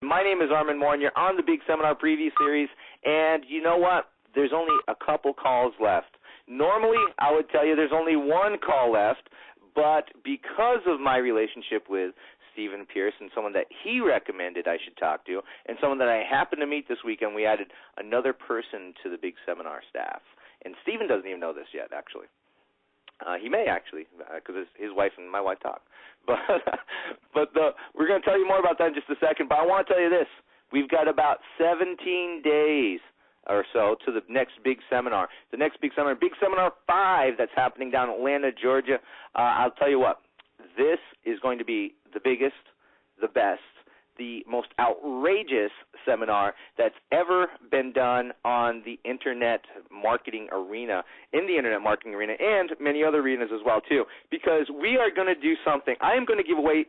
My name is Armin Moore, and you're on the Big Seminar Preview Series, and you know what? There's only a couple calls left. Normally, I would tell you there's only one call left, but because of my relationship with Stephen Pierce and someone that he recommended I should talk to, and someone that I happened to meet this weekend, we added another person to the Big Seminar staff. And Stephen doesn't even know this yet, actually. He may actually, because his wife and my wife talk. But we're going to tell you more about that in just a second. But I want to tell you this. We've got about 17 days or so to the next big seminar. The next big seminar, Big Seminar 5, that's happening down in Atlanta, Georgia. I'll tell you what. This is going to be the biggest, the best, the most outrageous seminar that's ever been done on the Internet marketing arena, in the Internet marketing arena, and many other arenas as well, too, because we are going to do something. I am going to give away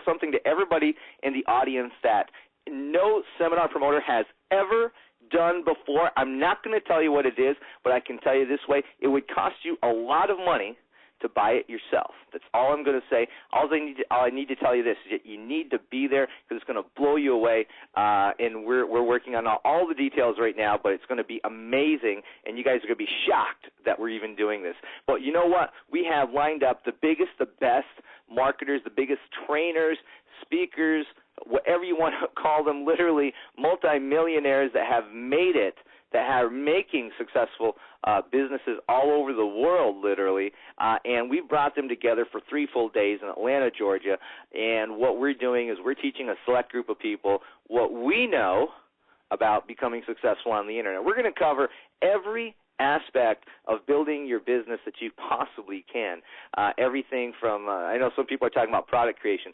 something to everybody in the audience that no seminar promoter has ever done before. I'm not going to tell you what it is, but I can tell you this way. It would cost you a lot of money to buy it yourself. That's all I'm going to say. All I need to tell you this is that you need to be there because it's going to blow you away, and we're working on all the details right now, but it's going to be amazing, and you guys are going to be shocked that we're even doing this. But you know what? We have lined up the biggest, the best marketers, the biggest trainers, speakers, whatever you want to call them, literally multimillionaires that have made it, that are making successful businesses all over the world, literally, and we've brought them together for 3 full days in Atlanta, Georgia, and what we're doing is we're teaching a select group of people what we know about becoming successful on the Internet. We're going to cover every aspect of building your business that you possibly can. Everything from, I know some people are talking about product creation.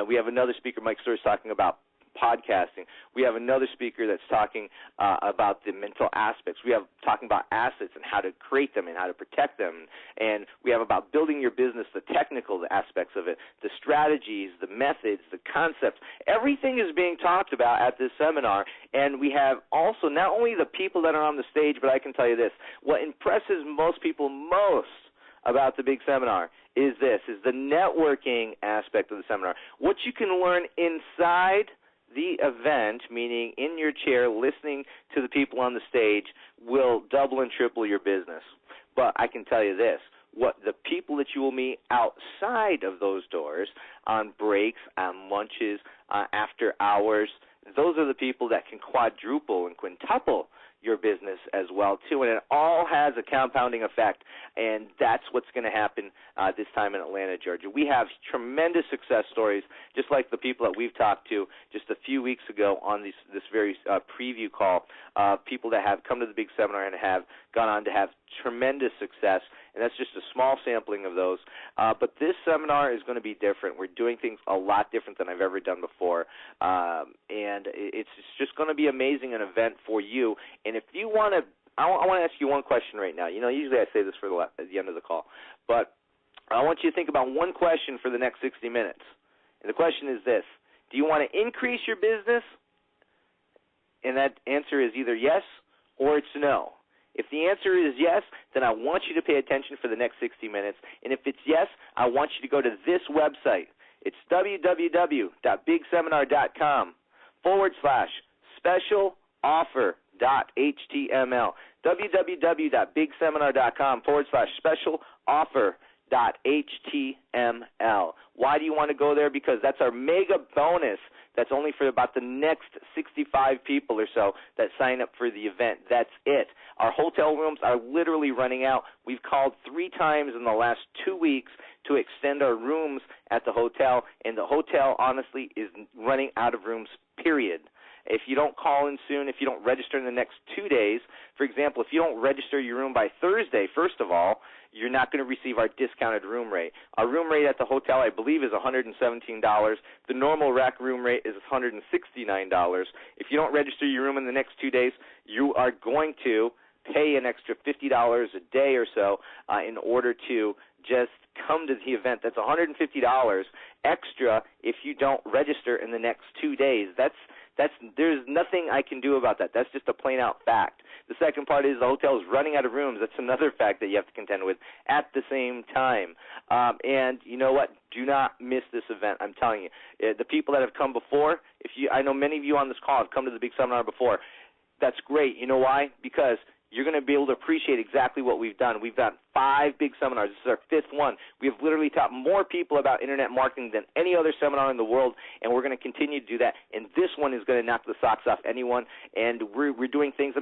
We have another speaker, Mike Stewart, talking about podcasting. We have another speaker that's talking about the mental aspects. We have talking about assets and how to create them and how to protect them. And we have about building your business, the technical aspects of it, the strategies, the methods, the concepts. Everything is being talked about at this seminar. And we have also not only the people that are on the stage, but I can tell you this. What impresses most people most about the big seminar is the networking aspect of the seminar. What you can learn inside the event, meaning in your chair listening to the people on the stage, will double and triple your business. But I can tell you this, what the people that you will meet outside of those doors, on breaks, on lunches, after hours, those are the people that can quadruple and quintuple your business as well, too. And it all has a compounding effect, and that's what's going to happen this time in Atlanta, Georgia. We have tremendous success stories, just like the people that we've talked to just a few weeks ago on this very preview call, people that have come to the big seminar and have gone on to have tremendous success, and that's just a small sampling of those. But this seminar is going to be different. We're doing things a lot different than I've ever done before, and it's just going to be amazing, an event for you. And if you want to, I want to ask you one question right now. You know, usually I say this at the end of the call, but I want you to think about one question for the next 60 minutes. And the question is this: do you want to increase your business? And that answer is either yes or it's no. If the answer is yes, then I want you to pay attention for the next 60 minutes. And if it's yes, I want you to go to this website. It's www.bigseminar.com/special offer.html. www.bigseminar.com/special offer.html. Why do you want to go there? Because that's our mega bonus. That's only for about the next 65 people or so that sign up for the event. That's it. Our hotel rooms are literally running out. We've called 3 times in the last 2 weeks to extend our rooms at the hotel, and the hotel, honestly, is running out of rooms, period. If you don't call in soon, if you don't register in the next 2 days, for example, if you don't register your room by Thursday, first of all, you're not going to receive our discounted room rate. Our room rate at the hotel, I believe, is $117. The normal rack room rate is $169. If you don't register your room in the next 2 days, you are going to pay an extra $50 a day or so in order to just come to the event. That's $150 extra if you don't register in the next 2 days. There's nothing I can do about that. That's just a plain out fact. The second part is the hotel is running out of rooms. That's another fact that you have to contend with at the same time. And you know what? Do not miss this event. I'm telling you, the people that have come before. I know many of you on this call have come to the big seminar before. That's great. You know why? Because you're going to be able to appreciate exactly what we've done. We've done 5 big seminars. This is our 5th one. We have literally taught more people about Internet marketing than any other seminar in the world, and we're going to continue to do that. And this one is going to knock the socks off anyone. And we're doing things that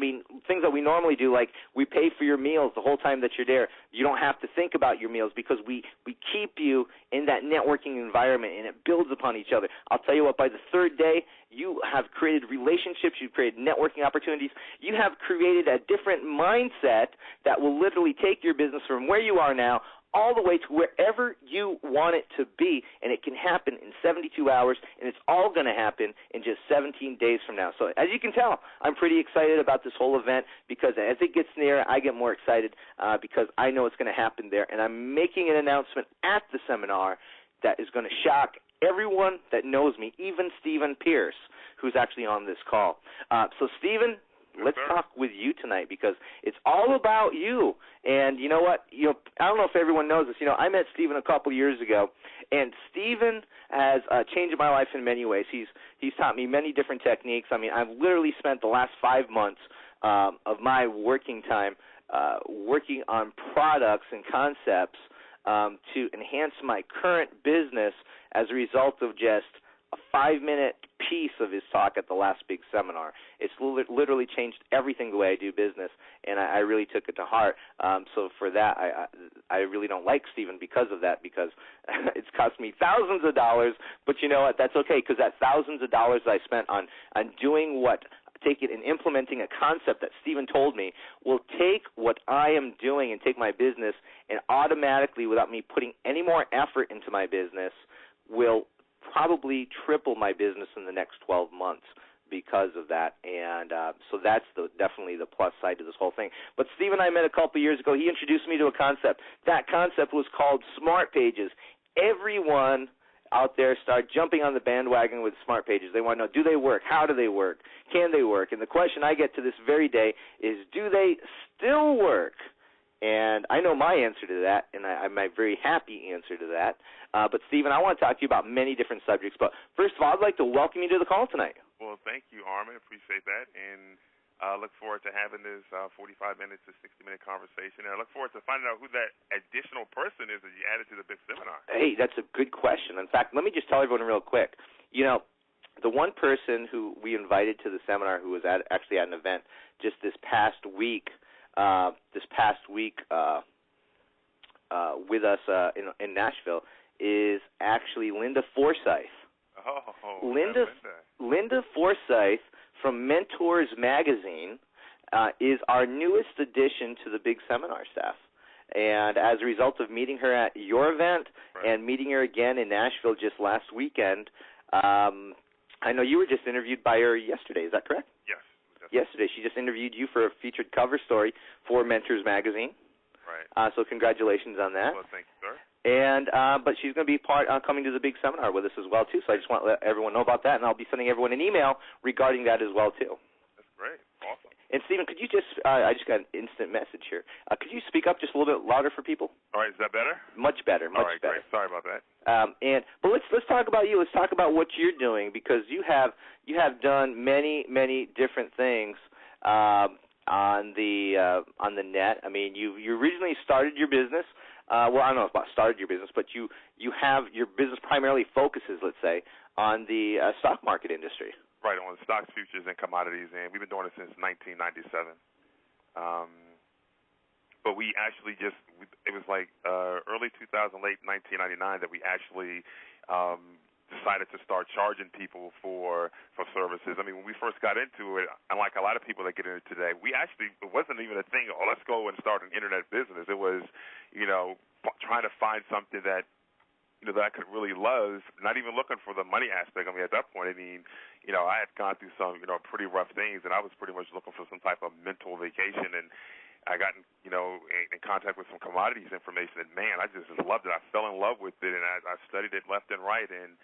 we normally do, like we pay for your meals the whole time that you're there. You don't have to think about your meals because we keep you in that networking environment, and it builds upon each other. I'll tell you what, by the 3rd day, you have created relationships, you've created networking opportunities, you have created a different mindset that will literally take your business from where you are now all the way to wherever you want it to be, and it can happen in 72 hours, and it's all going to happen in just 17 days from now. So as you can tell, I'm pretty excited about this whole event because as it gets near, I get more excited because I know it's going to happen there, and I'm making an announcement at the seminar that is going to shock everyone that knows me, even Stephen Pierce, who's actually on this call. So, Stephen, let's talk with you tonight because it's all about you. And you know what? I don't know if everyone knows this. I met Stephen a couple years ago, and Stephen has changed my life in many ways. He's taught me many different techniques. I mean, I've literally spent the last 5 months of my working time working on products and concepts to enhance my current business as a result of just a 5-minute piece of his talk at the last big seminar. It's literally changed everything the way I do business, and I really took it to heart. So for that, I really don't like Stephen because of that, because it's cost me thousands of dollars. But you know what? That's okay, because that thousands of dollars I spent on doing taking and implementing a concept that Stephen told me will take what I am doing and take my business and automatically, without me putting any more effort into my business, will probably triple my business in the next 12 months because of that. And so that's definitely the plus side to this whole thing. But Steve and I met a couple years ago. He introduced me to a concept. That concept was called Smart Pages. Everyone out there started jumping on the bandwagon with Smart Pages. They want to know, do they work? How do they work? Can they work? And the question I get to this very day is, do they still work? And I know my answer to that, and I'm a very happy answer to that. But, Stephen, I want to talk to you about many different subjects. But first of all, I'd like to welcome you to the call tonight. Well, thank you, Armin. Appreciate that. And I look forward to having this 45 minutes to 60-minute conversation. And I look forward to finding out who that additional person is that you added to the big seminar. Hey, that's a good question. In fact, let me just tell everyone real quick. The one person who we invited to the seminar who was actually at an event just this past week with us in Nashville is actually Linda Forsyth. Oh, Linda Forsyth from Mentors Magazine is our newest addition to the big seminar staff. And as a result of meeting her at your event and meeting her again in Nashville just last weekend, I know you were just interviewed by her yesterday. Is that correct? Yes. Yesterday. She just interviewed you for a featured cover story for Mentors Magazine. Right. So congratulations on that. Well, thank you, sir. And but she's going to be coming to the big seminar with us as well, too. So I just want to let everyone know about that, and I'll be sending everyone an email regarding that as well, too. That's great. Awesome. And, Stephen, could you just I just got an instant message here. Could you speak up just a little bit louder for people? All right. Is that better? Much better. Much All right, better. Great. Sorry about that. But let's talk about you. Let's talk about what you're doing, because you have done many different things on the net. I mean, you originally started your business. Well, I don't know about started your business, but you have your business primarily focuses, let's say, on the stock market industry. Right, on stocks, futures, and commodities, and we've been doing it since 1997. But we actually it was like early 2000, late 1999 that we actually decided to start charging people for services. I mean, when we first got into it, unlike a lot of people that get into it today, it wasn't even a thing, let's go and start an internet business. It was, trying to find something that, that I could really love, not even looking for the money aspect. I mean, at that point, I had gone through some, pretty rough things, and I was pretty much looking for some type of mental vacation, and I got, in contact with some commodities information, and, man, I just loved it. I fell in love with it, and I studied it left and right, and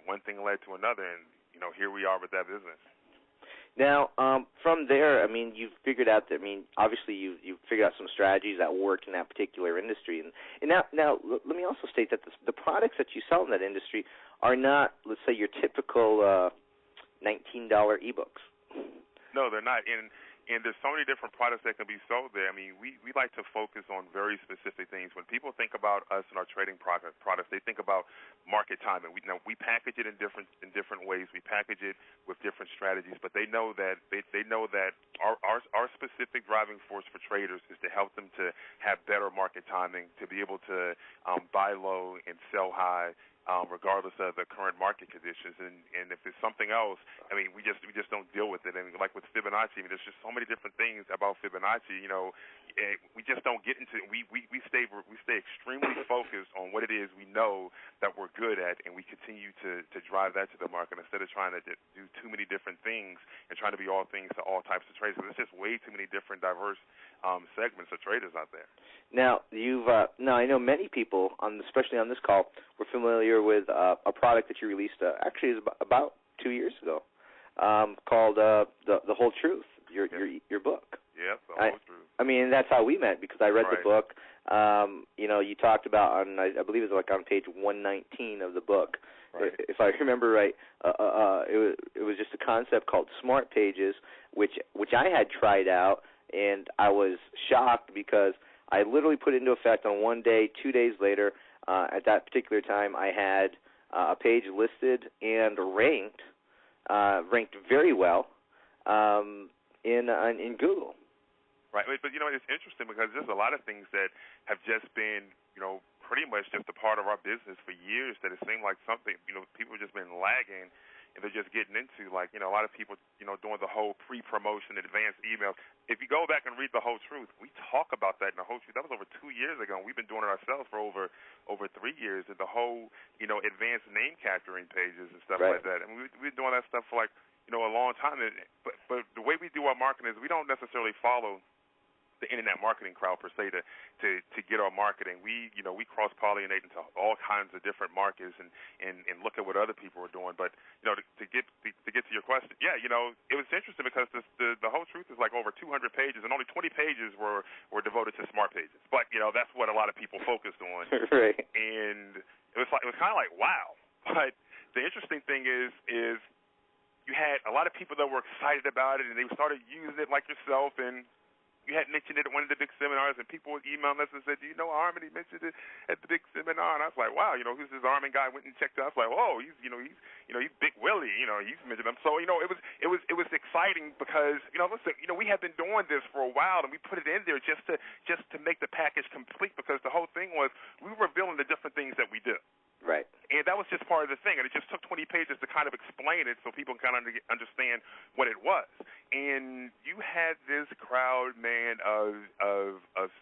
one thing led to another, and, here we are with that business. Now, from there, I mean, you've figured out that, I mean, obviously you've figured out some strategies that work in that particular industry. And now let me also state that the products that you sell in that industry are not, let's say, your typical $19 ebooks. No, they're not. And there's so many different products that can be sold there. I mean, we like to focus on very specific things. When people think about us and our trading products, they think about market timing. We package it in different ways. We package it with different strategies, but they know that our specific driving force for traders is to help them to have better market timing, to be able to buy low and sell high. Regardless of the current market conditions, and if it's something else, I mean, we just don't deal with it. And like with Fibonacci, I mean, there's just so many different things about Fibonacci. We just don't get into. We stay extremely focused on what it is we know that we're good at, and we continue to drive that to the market instead of trying to do too many different things and trying to be all things to all types of traders. There's just way too many different diverse segments of traders out there. Now I know many people, especially on this call, were familiar with a product that you released. Actually, it was about 2 years ago, called the Whole Truth. Your book. Yep, The Whole Truth. I mean, that's how we met, because I read the book. You talked about I believe it was like on page 119 of the book. Right. If I remember right, it was just a concept called Smart Pages, which I had tried out, and I was shocked because I literally put it into effect on one day. 2 days later, at that particular time, I had a page listed and ranked very well in Google. Right, but it's interesting because there's a lot of things that have just been, pretty much just a part of our business for years that it seemed like something, people have just been lagging and they're just getting into, like, a lot of people, doing the whole pre-promotion, advanced emails. If you go back and read The Whole Truth, we talk about that in The Whole Truth. That was over 2 years ago, and we've been doing it ourselves for over 3 years, and the whole, advanced name capturing pages and stuff like that. I mean, we've been doing that stuff for, like, a long time. But the way we do our marketing is we don't necessarily follow the internet marketing crowd per se to get our marketing. We cross-pollinate into all kinds of different markets and look at what other people are doing. But to get to your question, it was interesting because the Whole Truth is like over 200 pages, and only 20 pages were devoted to Smart Pages. But that's what a lot of people focused on. Right. And it was kind of like wow. But the interesting thing is you had a lot of people that were excited about it, and they started using it like yourself, and you had mentioned it at one of the big seminars, and people would email us and said, "Do you know Armin? He mentioned it at the big seminar." And I was like, "Wow, who's this Armin guy?" I went and checked out. I was like, "Oh, he's Big Willie. He's mentioned him." So it was exciting because listen, we have been doing this for a while, and we put it in there just to make the package complete, because the whole thing was we were revealing the different things that we do. Right. And that was just part of the thing, and it just took 20 pages to kind of explain it so people can kind of understand what it was. And you had this crowd, man, of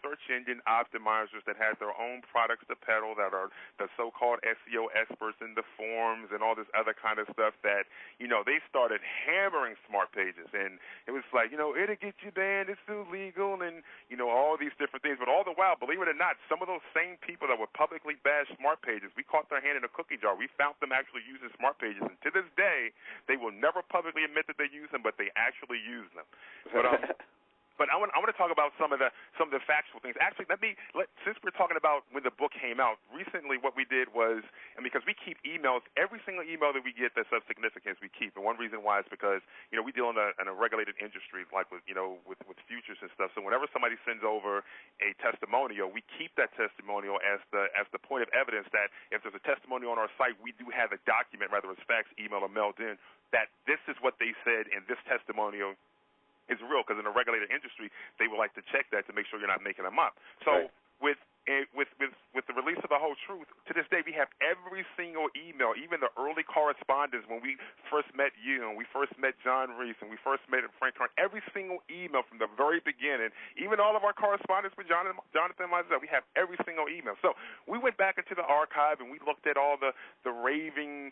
search engine optimizers that had their own products to peddle, that are the so-called SEO experts in the forums and all this other kind of stuff that, they started hammering Smart Pages. And it was like, it'll get you banned, it's illegal, and, all these different things. But all the while, believe it or not, some of those same people that would publicly bash Smart Pages, we caught their hand in a cookie jar. We found them actually using Smart Pages, and to this day, they will never publicly admit that they use them, but they actually use them. But I want to talk about some of the factual things. Actually, since we're talking about when the book came out, recently what we did was, and because we keep emails, every single email that we get that's of significance we keep. And one reason why is because we deal in a regulated industry, like with futures and stuff. So whenever somebody sends over a testimonial, we keep that testimonial as the point of evidence that if there's a testimonial on our site, we do have a document, whether it's fax, email, or mailed in, that this is what they said in this testimonial is real, because in a regulated industry, they would like to check that to make sure you're not making them up. So with the release of The Whole Truth, to this day, we have every single email, even the early correspondence when we first met you, and we first met John Reese, and we first met Frank Kern, every single email from the very beginning, even all of our correspondence with Jonathan and myself, we have every single email. So we went back into the archive, and we looked at all the raving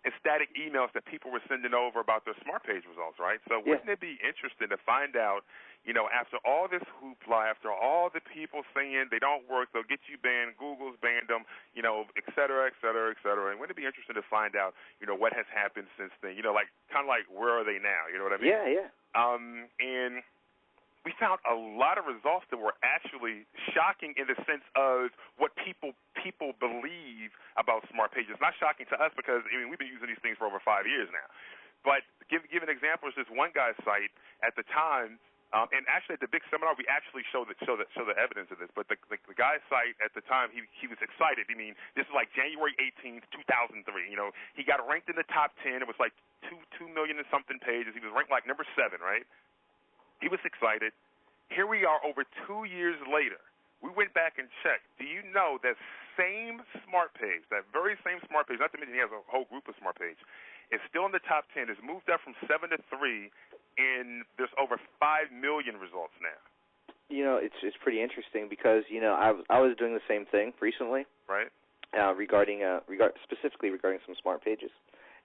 and static emails that people were sending over about their Smart Page results, right? So wouldn't it be interesting to find out, after all this hoopla, after all the people saying they don't work, they'll get you banned, Google's banned them, et cetera, et cetera, et cetera. And wouldn't it be interesting to find out, what has happened since then? Kind of like where are they now? You know what I mean? Yeah. And we found a lot of results that were actually shocking in the sense of what people believe about Smart Pages. Not shocking to us because we've been using these things for over 5 years now. But give an example. There's this one guy's site at the time, and actually at the big seminar we actually show the evidence of this. But the guy's site at the time, he was excited. This is like January 18th, 2003. He got ranked in the top 10. It was like 2 million and something pages. He was ranked like number 7, right? He was excited. Here we are over 2 years later. We went back and checked. Do you know that same Smart Page, that very same Smart Page, not to mention he has a whole group of Smart Page, is still in the top 10. It's moved up from 7 to 3, and there's over 5 million results now. It's pretty interesting because, I was doing the same thing recently. Right. Specifically regarding some Smart Pages.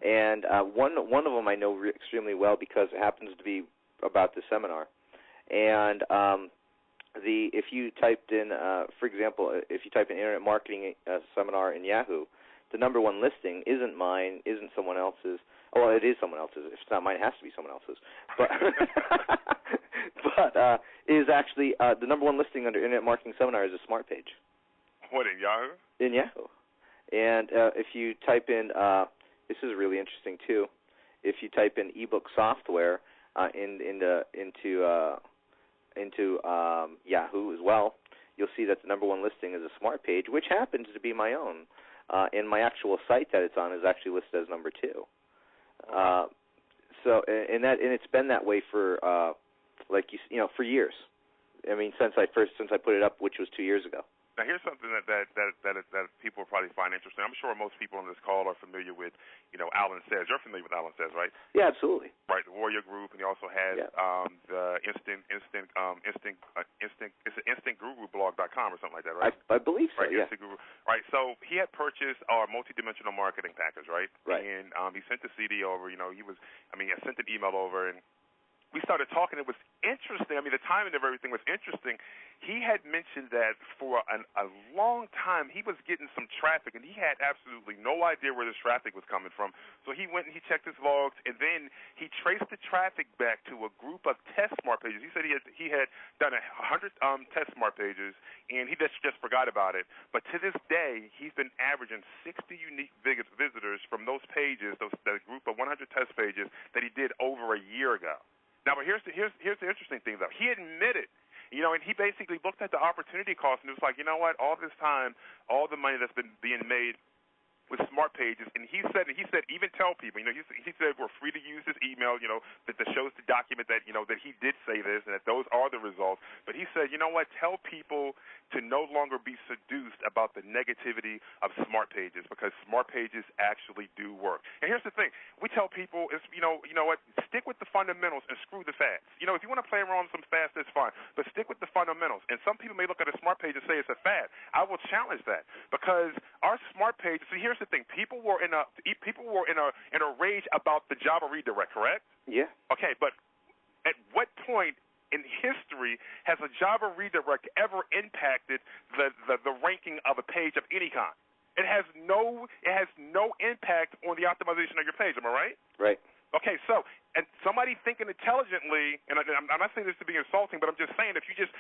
And one of them I know extremely well because it happens to be about the seminar, and if you typed in, for example, if you type in Internet Marketing Seminar in Yahoo, the number 1 listing isn't mine, isn't someone else's. Well, it is someone else's. If it's not mine, it has to be someone else's. But it is actually the number 1 listing under Internet Marketing Seminar is a Smart Page. What, in Yahoo? In Yahoo, and if you type in, this is really interesting too. If you type in ebook software into Yahoo as well, you'll see that the number 1 listing is a Smart Page, which happens to be my own. And my actual site that it's on is actually listed as number 2. And it's been that way for for years. Since I put it up, which was 2 years ago. Now, here's something that people will probably find interesting. I'm sure most people on this call are familiar with, Alan Says. You're familiar with Alan Says, right? Yeah, absolutely. Right, the Warrior Group, and he also has the instantgurublog.com or something like that, right? I believe so. Right, yeah. Instant Guru. Right. So he had purchased our multidimensional marketing package, right? Right. And he sent the CD over. I sent an email over and. We started talking. It was interesting. The timing of everything was interesting. He had mentioned that for a long time he was getting some traffic, and he had absolutely no idea where this traffic was coming from. So he went and he checked his logs, and then he traced the traffic back to a group of test Smart Pages. He said he had done 100 test Smart Pages, and he just forgot about it. But to this day, he's been averaging 60 unique visitors from those pages, that group of 100 test pages that he did over a year ago. Now, but here's the interesting thing, though. He admitted, and he basically looked at the opportunity cost, and it was like, you know what, all this time, all the money that's been being made with Smart Pages, and he said even tell people, he said we're free to use this email, that shows the document that, that he did say this and that those are the results. But he said, you know what, tell people to no longer be seduced about the negativity of Smart Pages because Smart Pages actually do work. And here's the thing. We tell people, you know what, stick with the fundamentals and screw the fads. If you want to play around with some fads, that's fine, but stick with the fundamentals. And some people may look at a Smart Page and say it's a fad. I will challenge that because our Smart Pages, see, here's the thing. People were in a rage about the Java redirect, correct? Yeah. Okay, but at what point in history has a Java redirect ever impacted the ranking of a page of any kind? It has no impact on the optimization of your page. Am I right? Right. Okay, so and somebody thinking intelligently, and I'm not saying this to be insulting, but I'm just saying if you just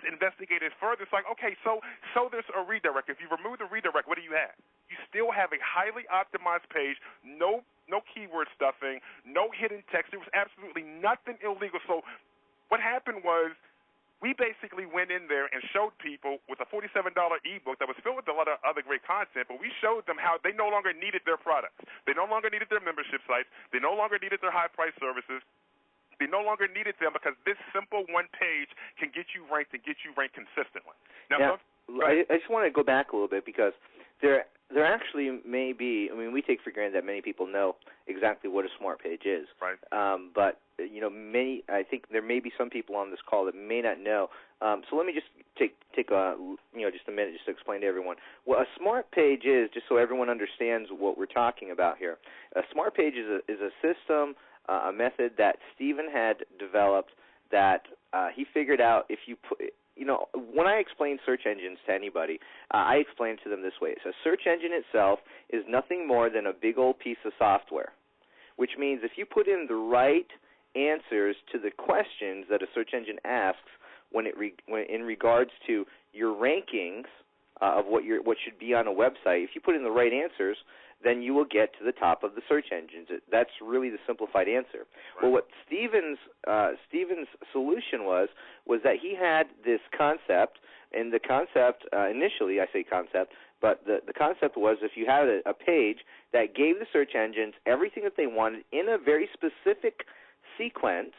investigate it further, it's like, okay, so there's a redirect. If you remove the redirect, what do you have? You still have a highly optimized page, no keyword stuffing, no hidden text. There was absolutely nothing illegal. So what happened was we basically went in there and showed people with a $47 ebook that was filled with a lot of other great content, but we showed them how they no longer needed their products. They no longer needed their membership sites. They no longer needed their high-priced services. They no longer needed them because this simple one page can get you ranked and get you ranked consistently. Now I just want to go back a little bit because There actually may be. I mean, we take for granted that many people know exactly what a smart page is. Right. But I think there may be some people on this call that may not know. So let me just take just a minute just to explain to everyone what a smart page is, just so everyone understands what we're talking about here. A smart page is a system, a method that Stephen had developed that he figured out if you put. When I explain search engines to anybody, I explain it to them this way. So a search engine itself is nothing more than a big old piece of software, which means if you put in the right answers to the questions that a search engine asks when in regards to your rankings of what should be on a website, if you put in the right answers, then you will get to the top of the search engines. That's really the simplified answer. Right. Well, what Stephen's solution was that he had this concept, and the concept initially, I say concept, but the concept was if you had a page that gave the search engines everything that they wanted in a very specific sequence,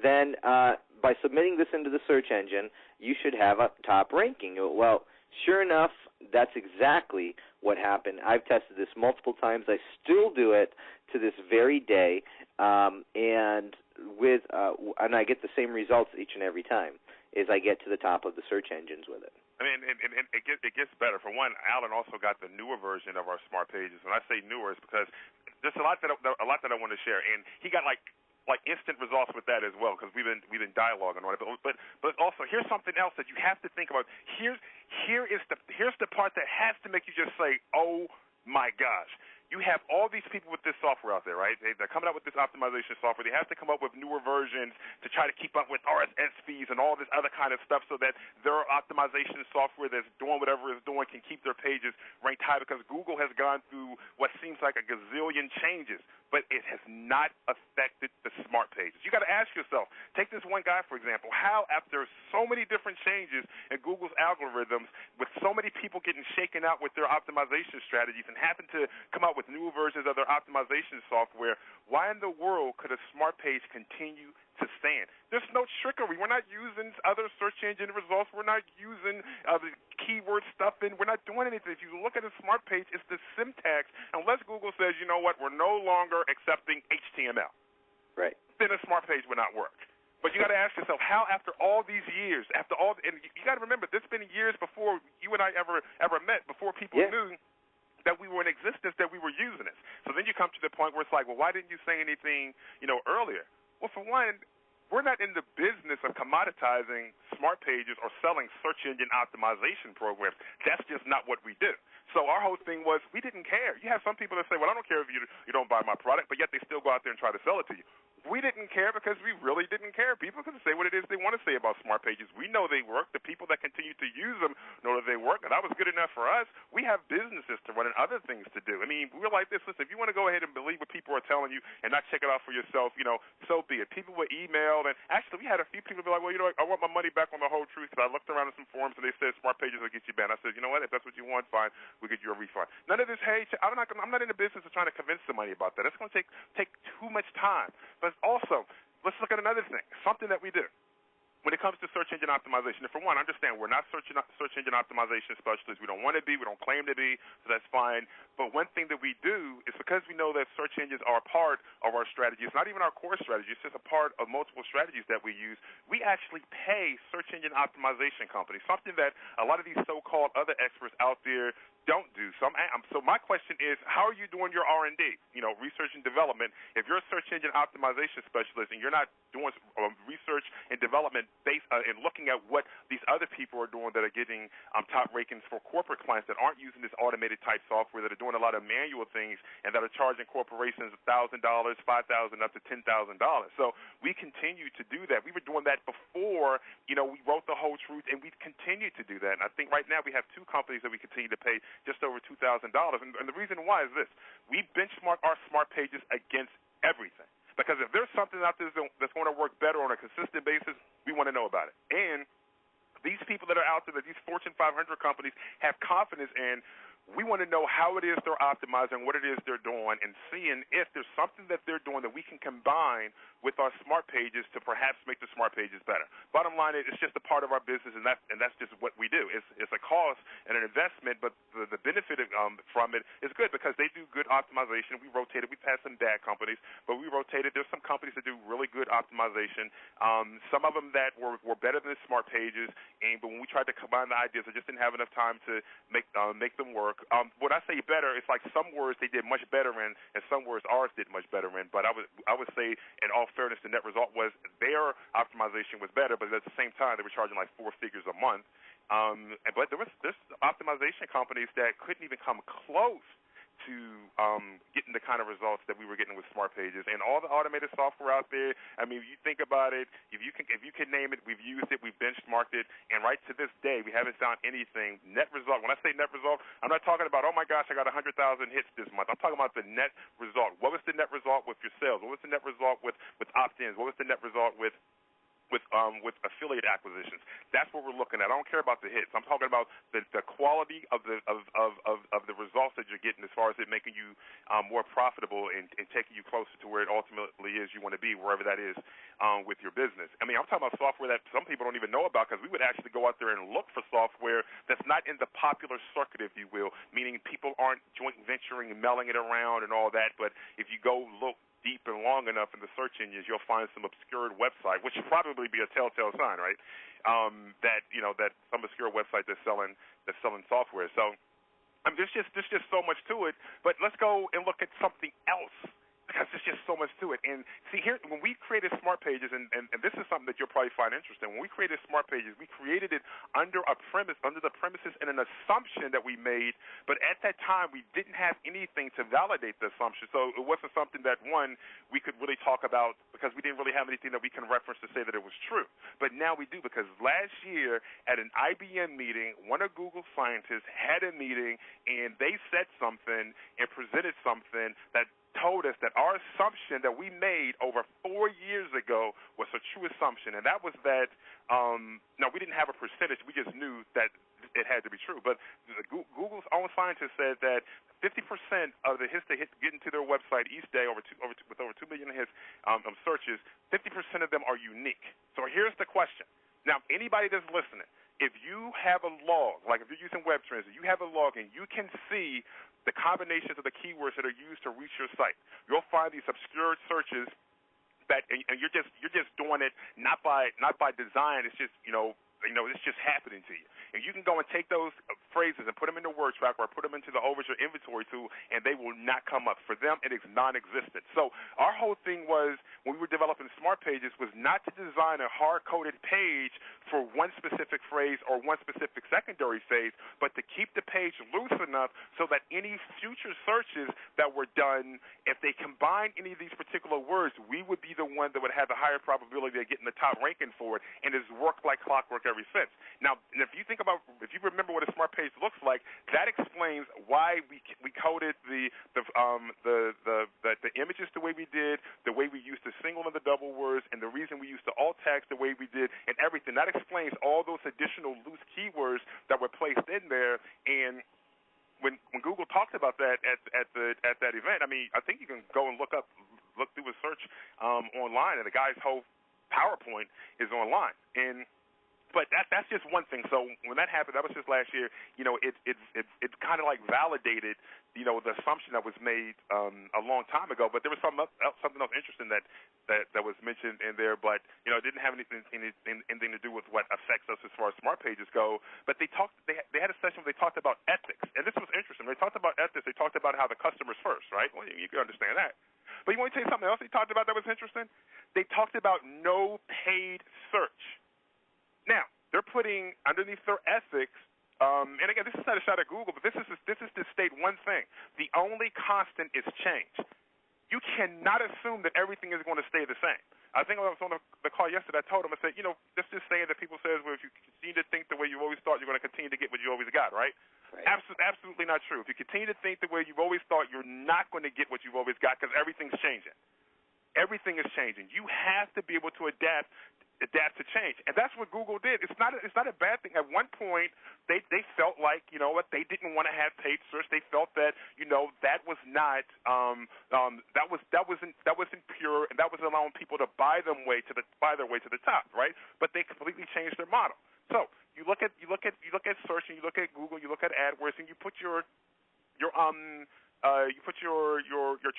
then by submitting this into the search engine, you should have a top ranking. Well, sure enough, that's exactly what happened. I've tested this multiple times. I still do it to this very day, and I get the same results each and every time. Is I get to the top of the search engines with it. I mean, and it gets better. For one, Alan also got the newer version of our smart pages. When I say newer, it's because there's a lot that I want to share, and he got like instant results with that as well, because we've been dialoguing on it. But also, here's something else that you have to think about. Here's the part that has to make you just say, "Oh my gosh." You have all these people with this software out there, right? They're coming up with this optimization software. They have to come up with newer versions to try to keep up with RSS feeds and all this other kind of stuff so that their optimization software that's doing whatever it's doing can keep their pages ranked high, because Google has gone through what seems like a gazillion changes, but it has not affected the smart pages. You got to ask yourself, take this one guy, for example, how after so many different changes in Google's algorithms, with so many people getting shaken out with their optimization strategies and happen to come out with new versions of their optimization software, why in the world could a smart page continue to stand? There's no trickery. We're not using other search engine results. We're not using the keyword stuff in. We're not doing anything. If you look at a smart page, it's the syntax, unless Google says, you know what, we're no longer accepting HTML. Right. Then a smart page would not work. But you got to ask yourself, how after all these years, and you got to remember, this has been years before you and I ever met, before people knew that we were in existence, that we were using this. So then you come to the point where it's like, well, why didn't you say anything, earlier? Well, for one, we're not in the business of commoditizing smart pages or selling search engine optimization programs. That's just not what we do. So our whole thing was we didn't care. You have some people that say, well, I don't care if you don't buy my product, but yet they still go out there and try to sell it to you. We didn't care because we really didn't care. People can say what it is they want to say about smart pages. We know they work. The people that continue to use them know that they work, and that was good enough for us. We have businesses to run and other things to do. I mean, we're like this. Listen, if you want to go ahead and believe what people are telling you and not check it out for yourself, so be it. People were emailed, and actually we had a few people be like, well, I want my money back on the whole truth, because I looked around at some forums and they said smart pages will get you banned. I said, you know what? If that's what you want, fine. We'll get you a refund. None of this, hey, I'm not in the business of trying to convince somebody about that. It's going to take too much time. But also, let's look at another thing, something that we do when it comes to search engine optimization. And for one, understand we're not search engine optimization specialists. We don't want to be. We don't claim to be, so that's fine. But one thing that we do is, because we know that search engines are a part of our strategy, it's not even our core strategy, it's just a part of multiple strategies that we use. We actually pay search engine optimization companies, something that a lot of these so-called other experts out there don't do. So my question is, how are you doing your R&D, research and development? If you're a search engine optimization specialist and you're not doing research and development based and looking at what these other people are doing that are getting top rankings for corporate clients that aren't using this automated type software, that are doing a lot of manual things and that are charging corporations $1,000, $5,000, up to $10,000. So we continue to do that. We were doing that before, we wrote The Whole Truth, and we continue to do that. And I think right now we have two companies that we continue to pay just over $2,000. And the reason why is this. We benchmark our smart pages against everything. Because if there's something out there that's going to work better on a consistent basis, we want to know about it. And these people that are out there, that these Fortune 500 companies have confidence in, We want to know how it is they're optimizing, what it is they're doing, and seeing if there's something that they're doing that we can combine with our smart pages to perhaps make the smart pages better. Bottom line, it's just a part of our business, and that's just what we do. It's a cost and an investment, but the benefit from it is good because they do good optimization. We rotated. We've had some bad companies, but we rotated. There's some companies that do really good optimization. Some of them that were better than the smart pages, but when we tried to combine the ideas, I just didn't have enough time to make them work. When I say better, it's like some words they did much better in, and some words ours did much better in. But I would say, in all fairness, the net result was their optimization was better, but at the same time they were charging like 4 figures a month. But there's optimization companies that couldn't even come close to getting the kind of results that we were getting with smart pages. And all the automated software out there, I mean, if you think about it, if you can name it, we've used it, we've benchmarked it, and right to this day we haven't found anything net result. When I say net result, I'm not talking about, oh my gosh, I got 100,000 hits this month. I'm talking about the net result. What was the net result with your sales? What was the net result with opt-ins? What was the net result with affiliate acquisitions? That's what we're looking at. I don't care about the hits. I'm talking about the quality of the results that you're getting as far as it making you more profitable and taking you closer to where it ultimately is you want to be, wherever that is with your business. I mean, I'm talking about software that some people don't even know about, because we would actually go out there and look for software that's not in the popular circuit, if you will, meaning people aren't joint venturing and mailing it around and all that. But if you go look deep and long enough in the search engines, you'll find some obscured website, which should probably be a telltale sign, right? That some obscure website that's selling software. So there's just so much to it. But let's go and look at something else, because there's just so much to it. And see, here, when we created smart pages, and this is something that you'll probably find interesting, when we created smart pages, we created it under the premises and an assumption that we made, but at that time we didn't have anything to validate the assumption. So it wasn't something that, one, we could really talk about, because we didn't really have anything that we can reference to say that it was true. But now we do, because last year at an IBM meeting, one of Google's scientists had a meeting, and they said something and presented something that told us that our assumption that we made over 4 years ago was a true assumption, and that was that, now we didn't have a percentage, we just knew that it had to be true, but Google's own scientists said that 50% of the hits they get into their website each day, with over 2 million hits of searches, 50% of them are unique. So here's the question. Now, anybody that's listening, if you have a log, like if you're using Web Transit, you have a log and you can see the combinations of the keywords that are used to reach your site, you'll find these obscure searches that, and you're just doing it not by design. It's just it's just happening to you. And you can go and take those phrases and put them into WordTrack or put them into the Overture inventory tool, and they will not come up. For them, it is non-existent. So our whole thing was, when we were developing smart pages, was not to design a hard-coded page for one specific phrase or one specific secondary phrase, but to keep the page loose enough so that any future searches that were done, if they combine any of these particular words, we would be the one that would have the higher probability of getting the top ranking for it, and it's worked like clockwork ever since. Now, if you remember what a smart page looks like, that explains why we coded the images the way we did, the way we used the single and the double words, and the reason we used the alt text the way we did, and everything. That explains all those additional loose keywords that were placed in there. And when Google talked about that at that event, I mean, I think you can go and look through a search online, and the guy's whole PowerPoint is online. But that's just one thing. So when that happened, that was just last year. It kind of like validated, the assumption that was made a long time ago. But there was something else interesting that was mentioned in there. But it didn't have anything to do with what affects us as far as smart pages go. But they had a session where they talked about ethics, and this was interesting. They talked about ethics. They talked about how the customer's first, right? Well, you can understand that. But you want to tell you something else they talked about that was interesting? They talked about no paid search. Now, they're putting underneath their ethics, and again, this is not a shot at Google, but this is to state one thing. The only constant is change. You cannot assume that everything is going to stay the same. I think when I was on the call yesterday, I told them, I said, just saying that people say, well, if you continue to think the way you've always thought, you're going to continue to get what you always got, right? Absolutely not true. If you continue to think the way you've always thought, you're not going to get what you've always got, because everything's changing. Everything is changing. You have to be able to adapt adapt to change, and that's what Google did. It's not a bad thing. At one point, they felt like, you know what, they didn't want to have paid search. They felt that, you know, that was not that wasn't pure, and that was allowing people to buy their way to the top, right? But they completely changed their model. So you look at search, and you look at Google, you look at AdWords, and you put your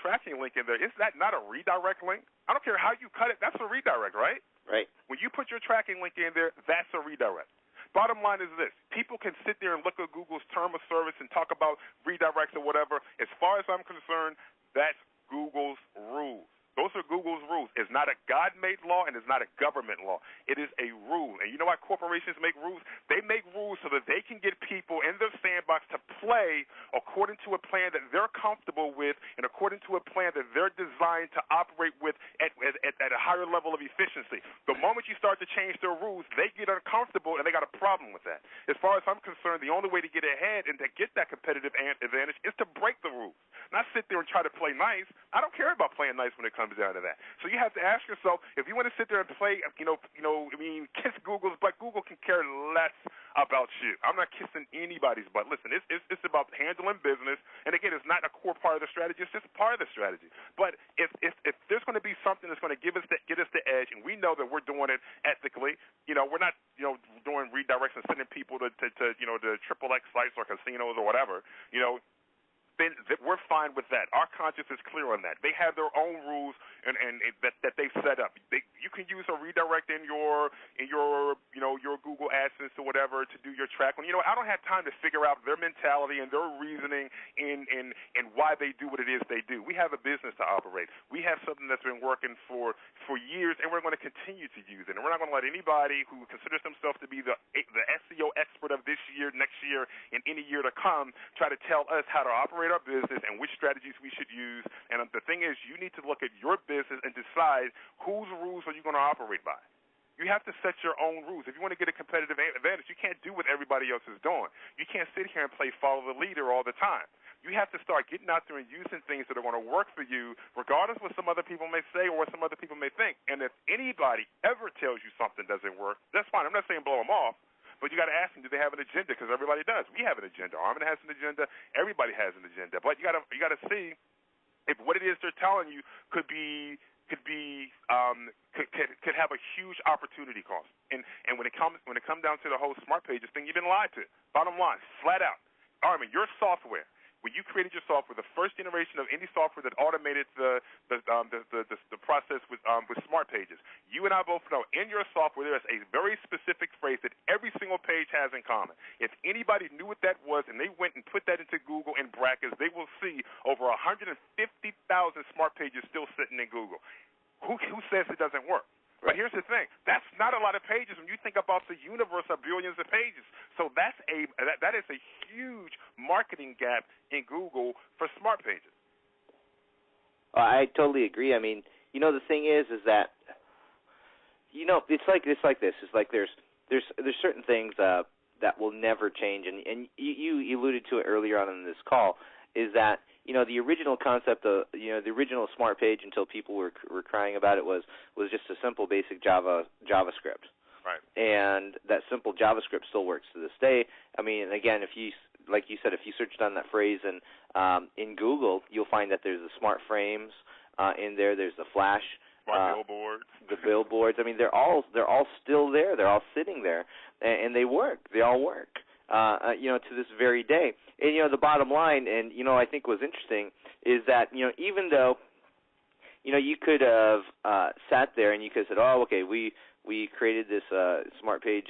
tracking link in there. Is that not a redirect link? I don't care how you cut it. That's a redirect, right? Right. When you put your tracking link in there, that's a redirect. Bottom line is this. People can sit there and look at Google's term of service and talk about redirects or whatever. As far as I'm concerned, that's Google's rules. Those are Google's rules. It's not a God-made law, and it's not a government law. It is a rule. And you know why corporations make rules? They make rules so that they can get people in their sandbox to play according to a plan that they're comfortable with and according to a plan that they're designed to operate with at a higher level of efficiency. The moment you start to change their rules, they get uncomfortable, and they got a problem with that. As far as I'm concerned, the only way to get ahead and to get that competitive advantage is to break the rules, not sit there and try to play nice. I don't care about playing nice when it comes down to that. So you have to ask yourself, if you want to sit there and play, kiss Google's butt, Google can care less about you. I'm not kissing anybody's butt. Listen, it's about handling business, and again, it's not a core part of the strategy. It's just part of the strategy. But if there's going to be something that's going to get us the edge, and we know that we're doing it ethically, we're not doing redirects and sending people to XXX sites or casinos or whatever, then we're fine with that. Our conscience is clear on that. They have their own rules and that they've set up. You can use a redirect in your Google AdSense or whatever to do your track. I don't have time to figure out their mentality and their reasoning and why they do what it is they do. We have a business to operate. We have something that's been working for years, and we're going to continue to use it. And we're not going to let anybody who considers themselves to be the SEO expert of this year, next year, and any year to come try to tell us how to operate our business and which strategies we should use. And the thing is, you need to look at your business and decide whose rules are you going to operate by. You have to set your own rules. If you want to get a competitive advantage, you can't do what everybody else is doing. You can't sit here and play follow the leader all the time. You have to start getting out there and using things that are going to work for you, regardless of what some other people may say or what some other people may think. And if anybody ever tells you something doesn't work, that's fine. I'm not saying blow them off. But you got to ask them, do they have an agenda? Because everybody does. We have an agenda. Armin has an agenda. Everybody has an agenda. But you got to see if what it is they're telling you could have a huge opportunity cost. And when it comes down to the whole Smart Pages thing, you've been lied to. Bottom line, flat out, Armin, your software. When you created your software, the first generation of any software that automated the process with Smart Pages, you and I both know in your software there is a very specific phrase that every single page has in common. If anybody knew what that was and they went and put that into Google in brackets, they will see over 150,000 Smart Pages still sitting in Google. Who says it doesn't work? But here's the thing. That's not a lot of pages when you think about the universe of billions of pages. So that is a huge marketing gap in Google for Smart Pages. I totally agree. I mean, the thing is that, it's like this. It's like there's certain things that will never change. And you alluded to it earlier on in this call, is that, the original concept of, the original Smart Page until people were crying about it was just a simple basic JavaScript. Right. And that simple JavaScript still works to this day. I mean, again, if you searched on that phrase in Google, you'll find that there's the Smart Frames in there. There's the Flash. Billboards. The billboards. I mean, they're all still there. They're all sitting there, and they work. They all work. To this very day. And, the bottom line, and, I think was interesting, is that, even though, you could have sat there and you could have said, oh, okay, we created this Smart Page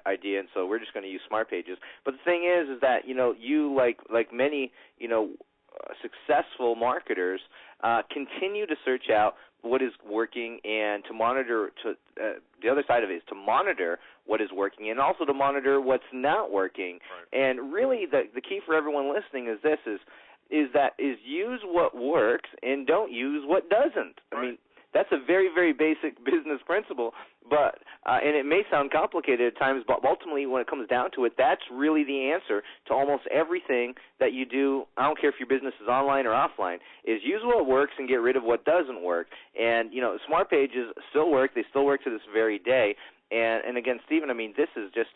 idea, and so we're just going to use Smart Pages. But the thing is that, you, like many, successful marketers, continue to search out what is working and to monitor, the other side of it is to monitor what is working and also to monitor what's not working. Right. And really the key for everyone listening is this, is use what works and don't use what doesn't. Right. I mean, that's a very, very very basic business principle, but and it may sound complicated at times, but ultimately when it comes down to it, that's really the answer to almost everything that you do. I don't care if your business is online or offline, is use what works and get rid of what doesn't work. And, Smart Pages still work. They still work to this very day. And again, Stephen, I mean, this is just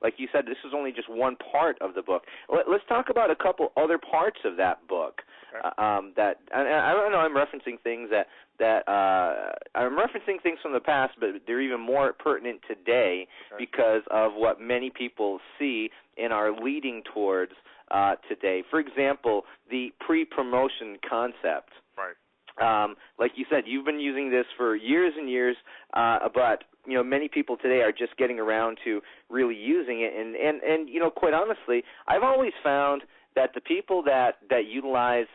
like you said, this is only just one part of the book. Let's talk about a couple other parts of that book. Okay. That and I don't know. I'm referencing things I'm referencing things from the past, but they're even more pertinent today because of what many people see and are leading towards today. For example, the pre-promotion concept. Right. Like you said, you've been using this for years and years, but many people today are just getting around to really using it. And quite honestly, I've always found that the people that utilize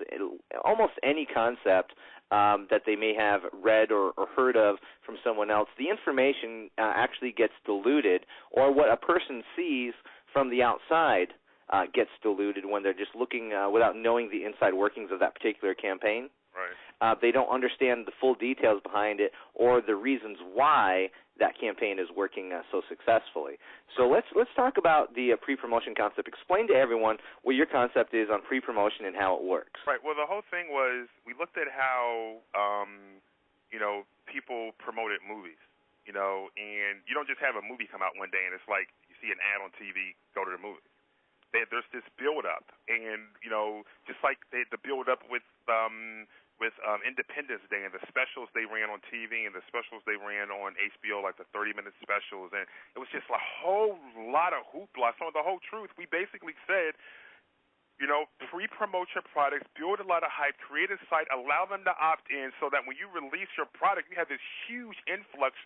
almost any concept that they may have read or heard of from someone else, the information actually gets diluted, or what a person sees from the outside gets diluted when they're just looking without knowing the inside workings of that particular campaign. Right. They don't understand the full details behind it or the reasons why that campaign is working so successfully. So let's talk about the pre-promotion concept. Explain to everyone what your concept is on pre-promotion and how it works. Right. Well, the whole thing was we looked at how people promoted movies. And you don't just have a movie come out one day and it's like you see an ad on TV, go to the movie. There's this build-up, and just like the build-up with Independence Day and the specials they ran on TV and the specials they ran on HBO, like the 30-minute specials, and it was just a whole lot of hoopla. Some of the whole truth. We basically said, pre-promote your products, build a lot of hype, create a site, allow them to opt in, so that when you release your product, you have this huge influx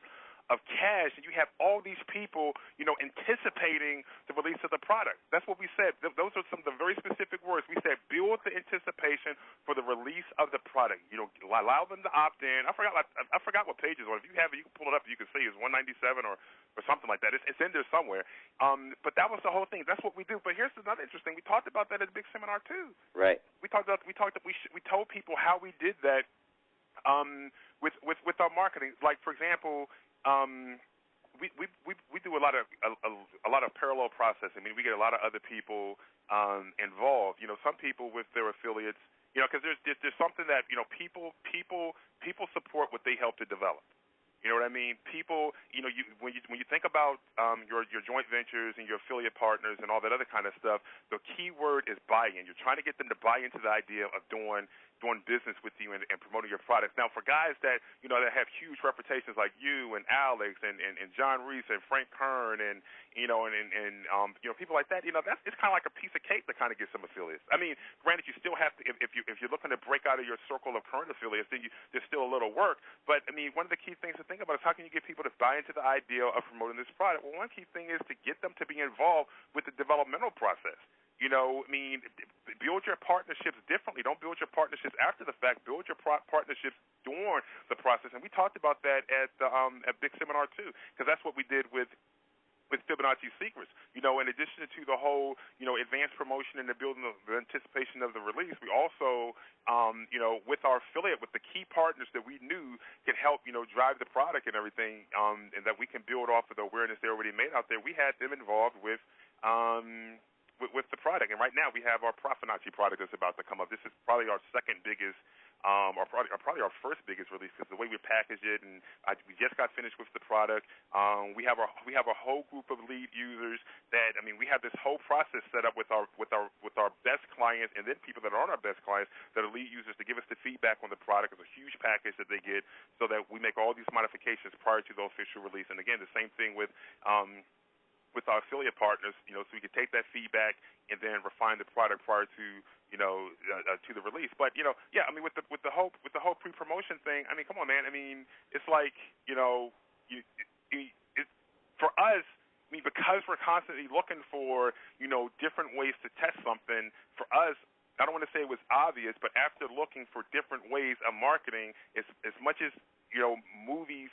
of cash, and you have all these people, anticipating the release of the product. That's what we said. Those are some of the very specific words. We said build the anticipation for the release of the product. Allow them to opt in. I forgot what page it's on. If you have it, you can pull it up. You can see it's 197 or something like that. It's in there somewhere. But that was the whole thing. That's what we do. But here's another interesting. We talked about that at a big seminar too. Right. We told people how we did that with our marketing. Like, for example. We do a lot of parallel processing. I mean, we get a lot of other people involved. Some people with their affiliates. Because there's something that people support what they help to develop. You know what I mean? People, when you think about your joint ventures and your affiliate partners and all that other kind of stuff, the key word is buy-in. You're trying to get them to buy into the idea of doing business with you and promoting your products. Now, for guys that that have huge reputations like you and Alex and John Reese and Frank Kern and people like that, it's kind of like a piece of cake to kind of get some affiliates. I mean, granted, you still have to if you're looking to break out of your circle of current affiliates, then there's still a little work. But I mean, one of the key things to think about is how can you get people to buy into the idea of promoting this product? Well, one key thing is to get them to be involved with the developmental process. Build your partnerships differently. Don't build your partnerships after the fact. Build your partnerships during the process. And we talked about that at Big Seminar too, because that's what we did with Fibonacci Secrets. In addition to the whole, advanced promotion and the building of the anticipation of the release, we also, with our affiliate, with the key partners that we knew could help, drive the product and everything, and that we can build off of the awareness they already made out there, we had them involved with the product. And right now we have our Profinaci product that's about to come up. This is probably our second biggest, or probably our first biggest release, because the way we package it, and we just got finished with the product. We have a whole group of lead users that, we have this whole process set up with our best clients, and then people that aren't our best clients that are lead users, to give us the feedback on the product. It's a huge package that they get, so that we make all these modifications prior to the official release. And again, the same thing with our affiliate partners, so we can take that feedback and then refine the product prior to, to the release. But with the whole pre-promotion thing, come on, man. It's like, for us, because we're constantly looking for, different ways to test something. For us, I don't want to say it was obvious, but after looking for different ways of marketing, as much as movies,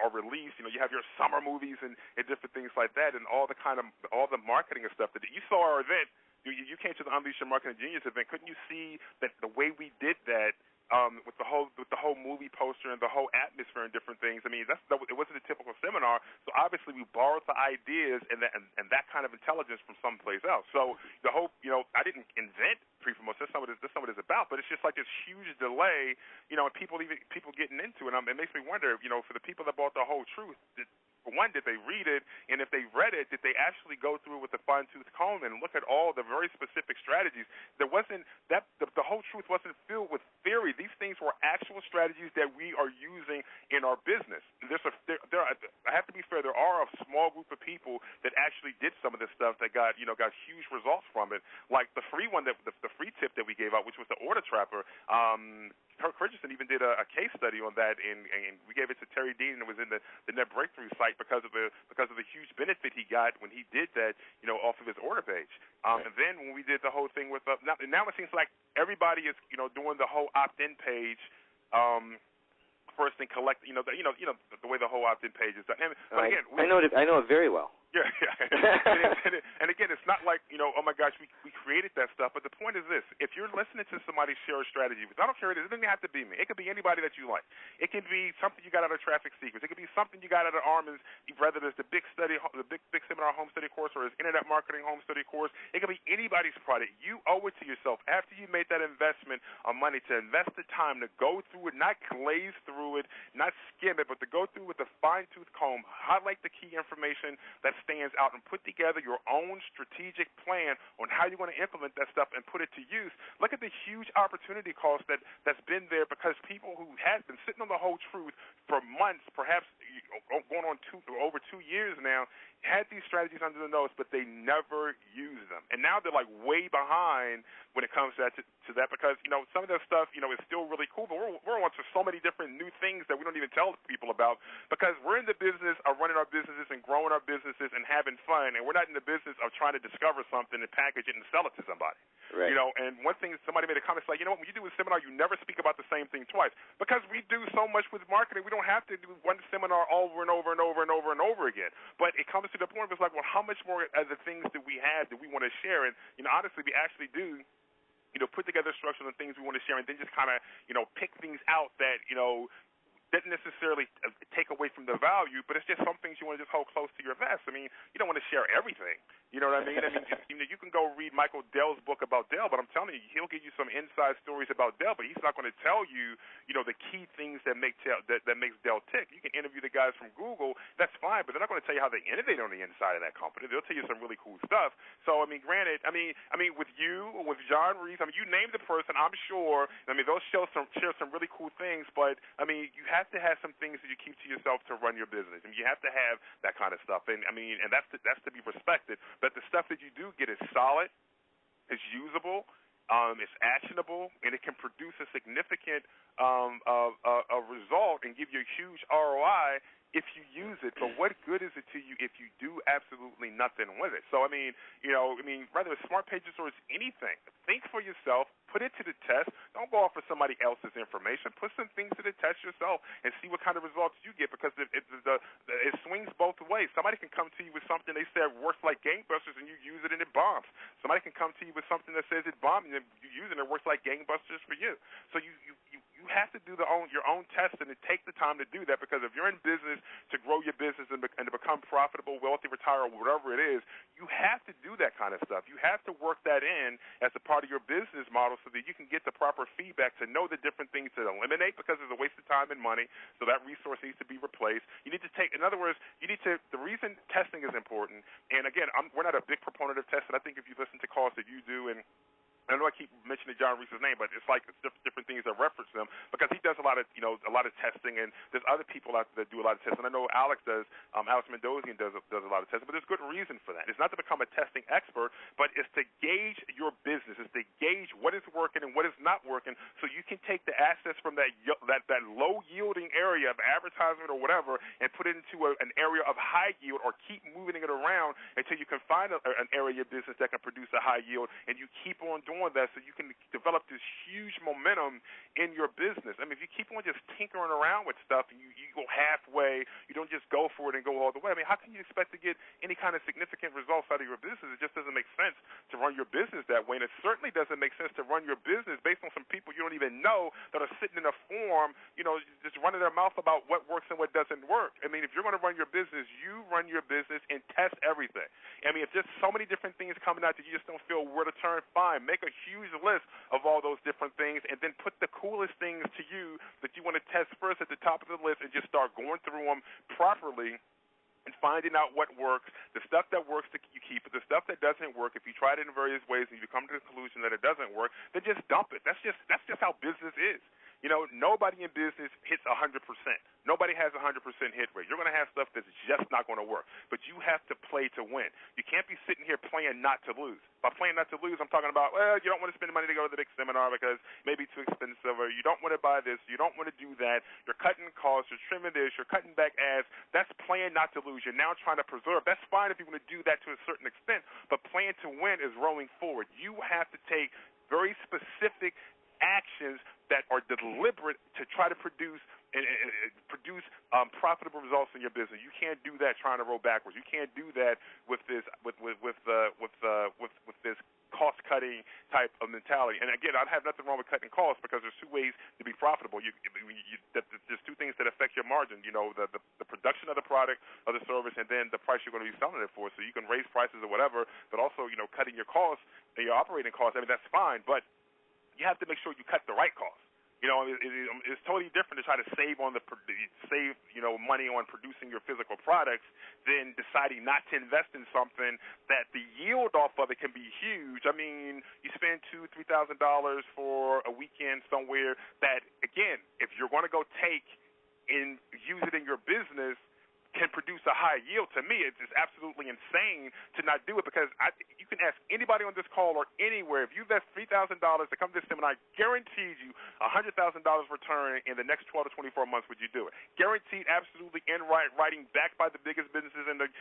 are released. You have your summer movies and different things like that, and all the marketing and stuff that you saw our event. You came to the Unleash Your Marketing Genius event. Couldn't you see that the way we did that with the whole movie poster and the whole atmosphere and different things. I mean, it wasn't a typical seminar. So obviously we borrowed the ideas and that kind of intelligence from someplace else. So the whole, I didn't invent pre-promotion. That's not what it's about. But it's just like this huge delay, and people getting into it. It makes me wonder, for the people that bought The Whole Truth, for one, did they read it? And if they read it, did they actually go through with the fine-tooth comb and look at all the very specific strategies? There wasn't that the Whole Truth wasn't filled with theory. These things were actual strategies that we are using in our business. I have to be fair. There are a small group of people that actually did some of this stuff that got huge results from it. Like the free one, the free tip that we gave out, which was the Order Trapper. Kirk Richardson even did a case study on that, and we gave it to Terry Dean, and it was in the Net Breakthrough site because of the huge benefit he got when he did that, off of his order page. And then when we did the whole thing with now it seems like everybody is doing the whole opt-in page. First and collect, the way the whole opt-in page is done. But again, I know it very well. Yeah. And again, it's not like, oh my gosh, we created that stuff. But the point is this: if you're listening to somebody share a strategy, I don't care, it doesn't have to be me. It could be anybody that you like. It can be something you got out of Traffic Secrets. It could be something you got out of Armin's, whether it's the big seminar home study course or his internet marketing home study course. It could be anybody's product. You owe it to yourself after you made that investment of money to invest the time to go through it, not glaze through it, not skim it, but to go through with a fine-tooth comb, highlight the key information that stands out, and put together your own strategic plan on how you're going to implement that stuff and put it to use. Look at the huge opportunity cost that's been there, because people who had been sitting on The Whole Truth for months, perhaps going on over 2 years now, had these strategies under the nose, but they never used them. And now they're like way behind when it comes to that because, some of that stuff, is still really cool, but we're on to so many different new things that we don't even tell people about because we're in the business of running our businesses and growing our businesses and having fun, and we're not in the business of trying to discover something and package it and sell it to somebody. Right. And one thing somebody made a comment, it's like, when you do a seminar, you never speak about the same thing twice because we do so much with marketing. We don't have to do one seminar over and over and over and over and over again. But it comes to the point where it's like, well, how much more of the things that we have that we want to share? And, honestly, we actually do, put together structures and things we want to share and then just kind of, pick things out that, doesn't necessarily take away from the value, but it's just some things you want to just hold close to your vest. I mean, you don't want to share everything. You know what I mean? You can go read Michael Dell's book about Dell, but I'm telling you, he'll give you some inside stories about Dell, but he's not going to tell you, the key things that makes Dell tick. You can interview the guys from Google, that's fine, but they're not going to tell you how they innovate on the inside of that company. They'll tell you some really cool stuff. So, granted, with you, with John Reese, you name the person, I'm sure, they'll share some really cool things, but, you have to have some things that you keep to yourself to run your business. You have to have that kind of stuff, and that's to be respected. But the stuff that you do get is solid, it's usable, it's actionable, and it can produce a significant a result and give you a huge ROI if you use it. But what good is it to you if you do absolutely nothing with it? So whether it's Smart Pages or it's anything, think for yourself. Put it to the test. Don't go off of somebody else's information. Put some things to the test yourself and see what kind of results you get because it swings both ways. Somebody can come to you with something they say works like gangbusters and you use it and it bombs. Somebody can come to you with something that says it bombs and you use it and it works like gangbusters for you. So you have to do your own testing and take the time to do that because if you're in business to grow your business and to become profitable, wealthy, retire, or whatever it is, you have to do that kind of stuff. You have to work that in as a part of your business model so that you can get the proper feedback to know the different things to eliminate because it's a waste of time and money, so that resource needs to be replaced. You need to in other words, the reason testing is important, and again, we're not a big proponent of testing. I think if you listen to calls that you do, and I know I keep mentioning John Reese's name, but it's like it's different things that reference them because he does a lot of testing, and there's other people out there that do a lot of testing. I know Alex does. Alex Mendozian does a lot of testing, but there's good reason for that. It's not to become a testing expert, but it's to gauge your business. It's to gauge what is working and what is not working, so you can take the assets from that low yielding area of advertisement or whatever and put it into an area of high yield, or keep moving it around until you can find an area of business that can produce a high yield, and you keep on doing that so you can develop this huge momentum in your business. I mean, if you keep on just tinkering around with stuff and you go halfway, you don't just go for it and go all the way, I mean, how can you expect to get any kind of significant results out of your business? It just doesn't make sense to run your business that way, and it certainly doesn't make sense to run your business based on some people you don't even know that are sitting in a forum, just running their mouth about what works and what doesn't work. I mean, if you're going to run your business, you run your business and test everything. I mean, if there's so many different things coming out that you just don't feel where to turn, fine. Make a huge list of all those different things and then put the coolest things to you that you want to test first at the top of the list and just start going through them properly and finding out what works. The stuff that works, you keep it. The stuff that doesn't work, if you tried it in various ways and you come to the conclusion that it doesn't work, then just dump it. That's just how business is. Nobody in business hits 100%. Nobody has a 100% hit rate. You're going to have stuff that's just not going to work. But you have to play to win. You can't be sitting here playing not to lose. By playing not to lose, I'm talking about, you don't want to spend money to go to the big seminar because it may be too expensive, or you don't want to buy this, you don't want to do that. You're cutting costs, you're trimming this, you're cutting back ads. That's playing not to lose. You're now trying to preserve. That's fine if you want to do that to a certain extent, but playing to win is rolling forward. You have to take very specific actions that are deliberate to try to produce profitable results in your business. You can't do that trying to roll backwards. You can't do that with this this cost cutting type of mentality. And again, I have nothing wrong with cutting costs because there's two ways to be profitable. There's two things that affect your margin. The production of the product or the service, and then the price you're going to be selling it for. So you can raise prices or whatever, but also cutting your costs, your operating costs. I mean, that's fine, but you have to make sure you cut the right costs. It's totally different to try to save money on producing your physical products than deciding not to invest in something that the yield off of it can be huge. I mean, you spend $2,000-$3,000 for a weekend somewhere that, again, if you're going to go take and use it in your business, can produce a high yield. To me, it's absolutely insane to not do it because you can ask anybody on this call or anywhere, if you invest $3,000 to come to this seminar, I guarantee you $100,000 return in the next 12 to 24 months, would you do it? Guaranteed, absolutely, in writing, backed by the biggest businesses in the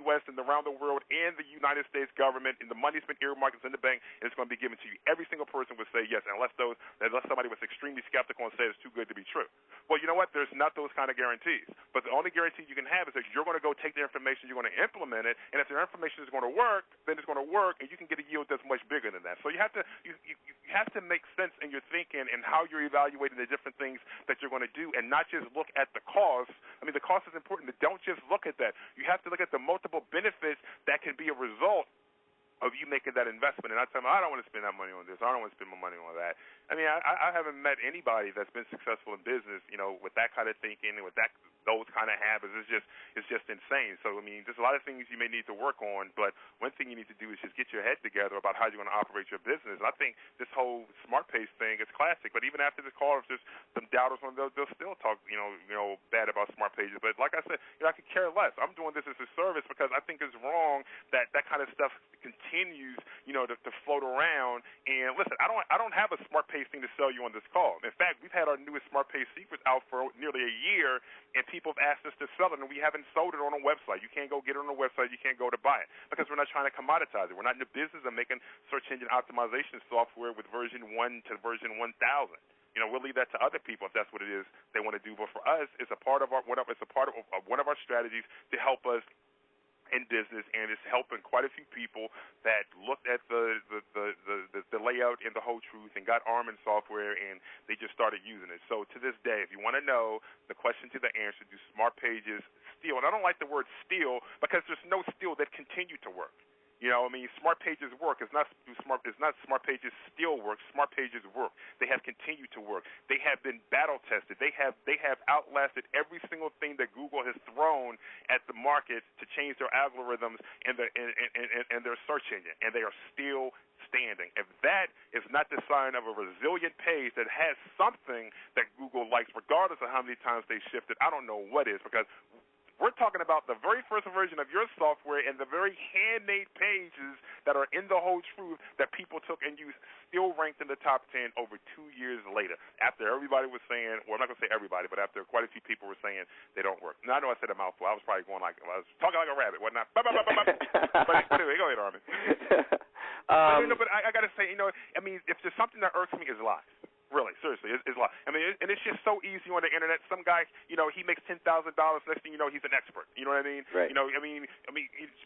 U.S. and around the world and the United States government, and the money's been earmarked in the bank, and it's going to be given to you. Every single person would say yes, unless somebody was extremely skeptical and said it's too good to be true. Well, you know what? There's not those kind of guarantees. But the only guarantee you can have is that you're going to go take the information, you're going to implement it, and if the information is going to work, then it's going to work, and you can get a yield that's much bigger than that. So you have to make sense in your thinking and how you're evaluating the different things that you're going to do, and not just look at the cost. I mean, the cost is important, but don't just look at that. You have to look at the multiple benefits that can be a result of you making that investment. And I tell them, I don't want to spend that money on this. I don't want to spend my money on that. I mean, I haven't met anybody that's been successful in business, with that kind of thinking and with those kind of habits. It's just insane. So, I mean, there's a lot of things you may need to work on, but one thing you need to do is just get your head together about how you're going to operate your business. And I think this whole SmartPace thing is classic. But even after this call, if there's some doubters on, they'll still talk, bad about SmartPages. But like I said, I could care less. I'm doing this as a service because I think it's wrong that kind of stuff continues, to float around. And listen, I don't have a SmartPace thing to sell you on this call. In fact, we've had our newest SmartPace secrets out for nearly a year, and people have asked us to sell it, and we haven't sold it on a website. You can't go get it on a website. You can't go to buy it because we're not trying to commoditize it. We're not in the business of making search engine optimization software with version 1 to version 1,000. We'll leave that to other people if that's what it is they want to do. But for us, it's a part of one of our strategies to help us in business, and it's helping quite a few people that looked at the layout and the whole truth and got Armin software, and they just started using it. So to this day, if you want to know the question to the answer, do SmartPages steal? And I don't like the word steal because there's no steal that continue to work. SmartPages work. It's not SmartPages still work. SmartPages work. They have continued to work. They have been battle tested. They have outlasted every single thing that Google has thrown at the market to change their algorithms and their search engine, and they are still standing. If that is not the sign of a resilient page that has something that Google likes, regardless of how many times they shift it, I don't know what is, because we're talking about the very first version of your software and the very handmade pages that are in the whole truth that people took and used, still ranked in the top 10 over 2 years later. After everybody was saying, well, I'm not going to say everybody, but after quite a few people were saying they don't work. Now, I know I said a mouthful. I was probably I was talking like a rabbit, wasn't I? But anyway, go ahead, Armin. But I got to say, if there's something that irks me, is lies. Really, seriously, it's a lot. I mean, and it's just so easy on the internet. Some guy, he makes $10,000. Next thing you know, he's an expert. You know what I mean? Right. I mean,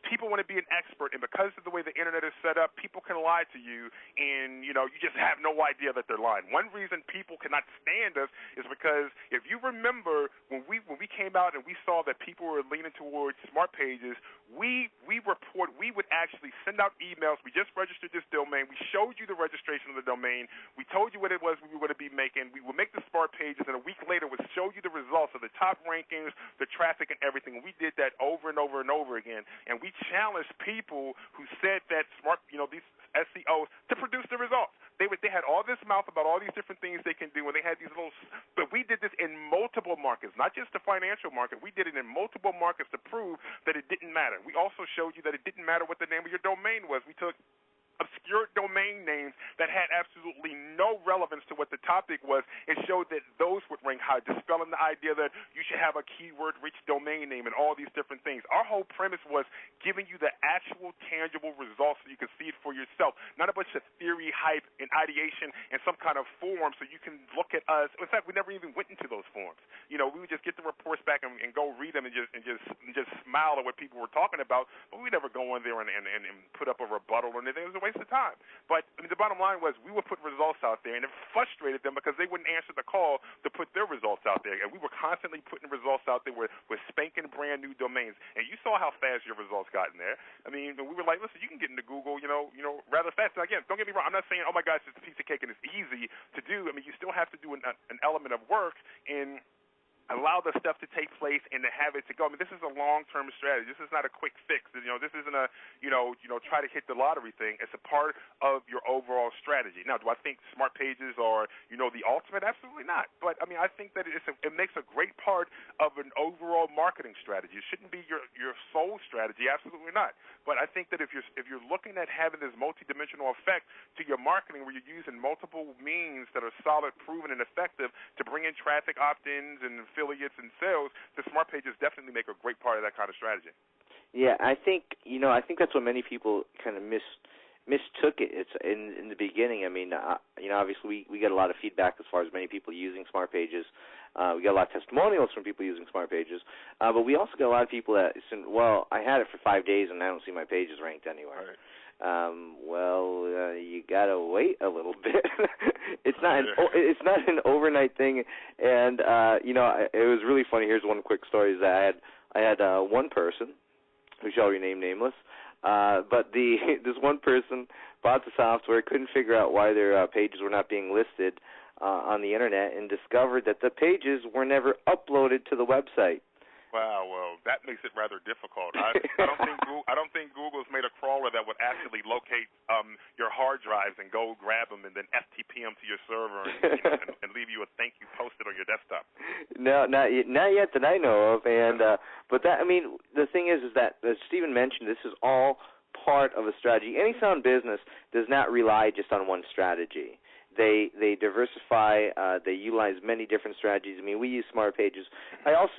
people want to be an expert, and because of the way the internet is set up, people can lie to you, and you just have no idea that they're lying. One reason people cannot stand us is because if you remember when we came out and we saw that people were leaning towards smart pages, we would actually send out emails. We just registered this domain. We showed you the registration of the domain. We told you what it was we were going to be making. We would make the smart pages, and a week later would show you the results of the top rankings, the traffic, and everything. And we did that over and over and over again. And we challenged people who said that these SEOs to produce the results. They had all this mouth about all these different things they can do, and they had these but we did this in multiple markets, not just the financial market. We did it in multiple markets to prove that it didn't matter. We also showed you that it didn't matter what the name of your domain was. We took obscure domain names that had absolutely no relevance to what the topic was and showed that those would rank high, dispelling the idea that you should have a keyword-rich domain name and all these different things. Our whole premise was giving you the actual tangible results so you can see it for yourself, not a bunch of theory, hype, and ideation and some kind of form so you can look at us. In fact, we never even went into those forms. We would just get the reports back and go read them and just smile at what people were talking about, but we never go in there and put up a rebuttal or anything. It was a waste of time. But the bottom line was we would put results out there, and it frustrated them because they wouldn't answer the call to put their results out there. And we were constantly putting results out there with spanking brand new domains. And you saw how fast your results got in there. I mean, we were like, listen, you can get into Google, rather fast. Now, again, don't get me wrong. I'm not saying, oh my gosh, it's a piece of cake and it's easy to do. I mean, you still have to do an element of work in allow the stuff to take place and to have it to go. I mean, this is a long-term strategy. This is not a quick fix. This isn't a, try to hit the lottery thing. It's a part of your overall strategy. Now, do I think smart pages are, the ultimate? Absolutely not. But, I mean, I think that it makes a great part of an overall marketing strategy. It shouldn't be your sole strategy. Absolutely not. But I think that if you're looking at having this multidimensional effect to your marketing where you're using multiple means that are solid, proven, and effective to bring in traffic, opt-ins, and affiliates and sales, the smart pages definitely make a great part of that kind of strategy. Yeah, I think that's what many people kind of mistook it. It's in the beginning. I mean, obviously we get a lot of feedback as far as many people using smart pages. We get a lot of testimonials from people using smart pages, but we also get a lot of people that said, well, I had it for 5 days and I don't see my pages ranked anywhere. Right. You gotta wait a little bit. It's not an overnight thing, and it was really funny. Here's one quick story: is that I had one person who shall remain nameless, but this one person bought the software, couldn't figure out why their pages were not being listed on the internet, and discovered that the pages were never uploaded to the website. Wow, well, that makes it rather difficult. I don't think Google's made a crawler that would actually locate your hard drives and go grab them and then FTP them to your server and leave you a thank you posted on your desktop. No, not yet that I know of. And but that, I mean, the thing is that as Stephen mentioned, this is all part of a strategy. Any sound business does not rely just on one strategy. They diversify. They utilize many different strategies. I mean, we use smart pages. I also,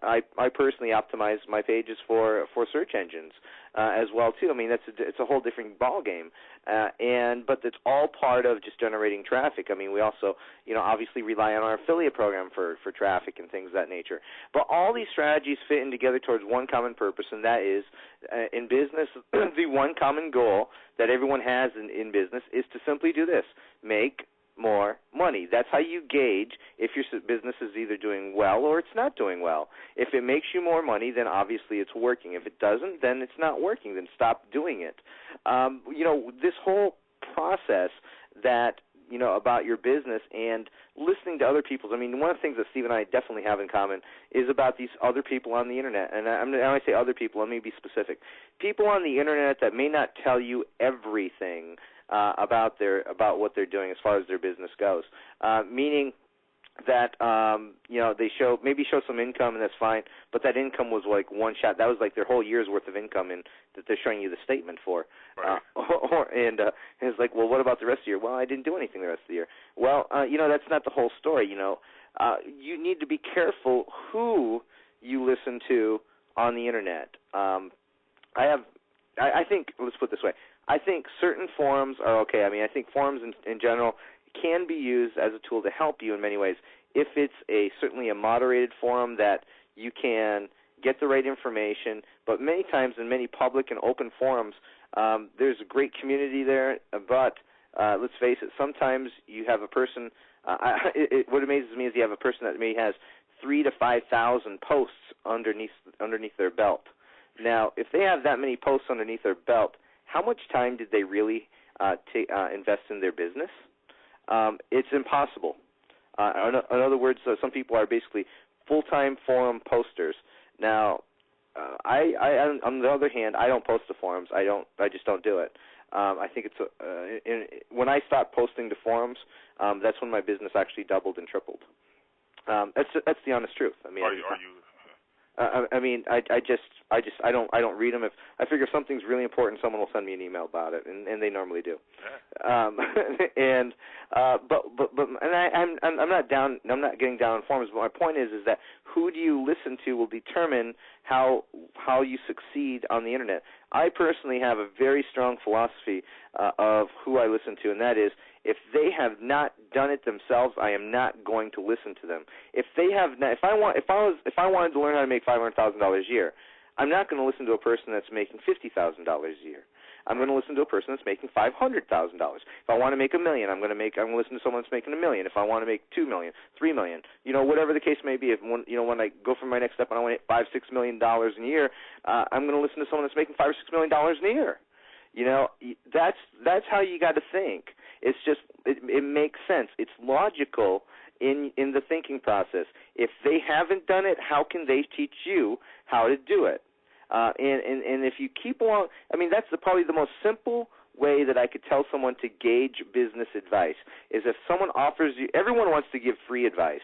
I personally optimize my pages for search engines as well too. I mean, it's a whole different ball game. But it's all part of just generating traffic. I mean, we also, obviously rely on our affiliate program for traffic and things of that nature. But all these strategies fit in together towards one common purpose, and that is, in business, the one common goal that everyone has in business is to simply do this: make more money. That's how you gauge if your business is either doing well or it's not doing well. If it makes you more money, then obviously it's working. If it doesn't, then it's not working. Then stop doing it. This whole process that, about your business and listening to other people's. I mean, one of the things that Steve and I definitely have in common is about these other people on the Internet. And when I say other people, let me be specific. People on the Internet that may not tell you everything about what they're doing as far as their business goes, meaning that they show some income, and that's fine, but that income was like one shot. That was like their whole year's worth of income and that they're showing you the statement for. Right. And it's like, well, what about the rest of the year? Well, I didn't do anything the rest of the year. Well, that's not the whole story. You need to be careful who you listen to on the Internet. I think, let's put it this way, I think certain forums are okay. I mean, I think forums in general can be used as a tool to help you in many ways. If it's certainly a moderated forum that you can get the right information, but many times in many public and open forums, there's a great community there, but let's face it, sometimes you have a person, what amazes me is you have a person that maybe has 3,000 to 5,000 posts underneath their belt. Now, if they have that many posts underneath their belt, how much time did they really invest in their business? It's impossible. In other words, some people are basically full-time forum posters. Now, I on the other hand, I don't post to forums. I just don't do it. I think it's when I stopped posting to forums, that's when my business actually doubled and tripled. That's the honest truth. I mean, I don't read them. If I figure something's really important, someone will send me an email about it, and they normally do. Yeah. I'm not getting down on forums. But my point is that who do you listen to will determine how you succeed on the internet. I personally have a very strong philosophy of who I listen to, and that is, if they have not done it themselves, I am not going to listen to them. If I wanted to learn how to make $500,000 a year, I'm not going to listen to a person that's making $50,000 a year. I'm going to listen to a person that's making $500,000. If I want to make $1 million, I'm going to listen to someone that's making $1 million. If I want to make $2 million, $3 million, whatever the case may be. When I go for my next step and I want to hit $5-6 million in a year, I'm going to listen to someone that's making $5 or $6 million in a year. That's how you got to think. It's just it makes sense. It's logical in the thinking process. If they haven't done it, how can they teach you how to do it? And if you keep along, I mean, that's probably the most simple way that I could tell someone to gauge business advice is if someone offers you. Everyone wants to give free advice.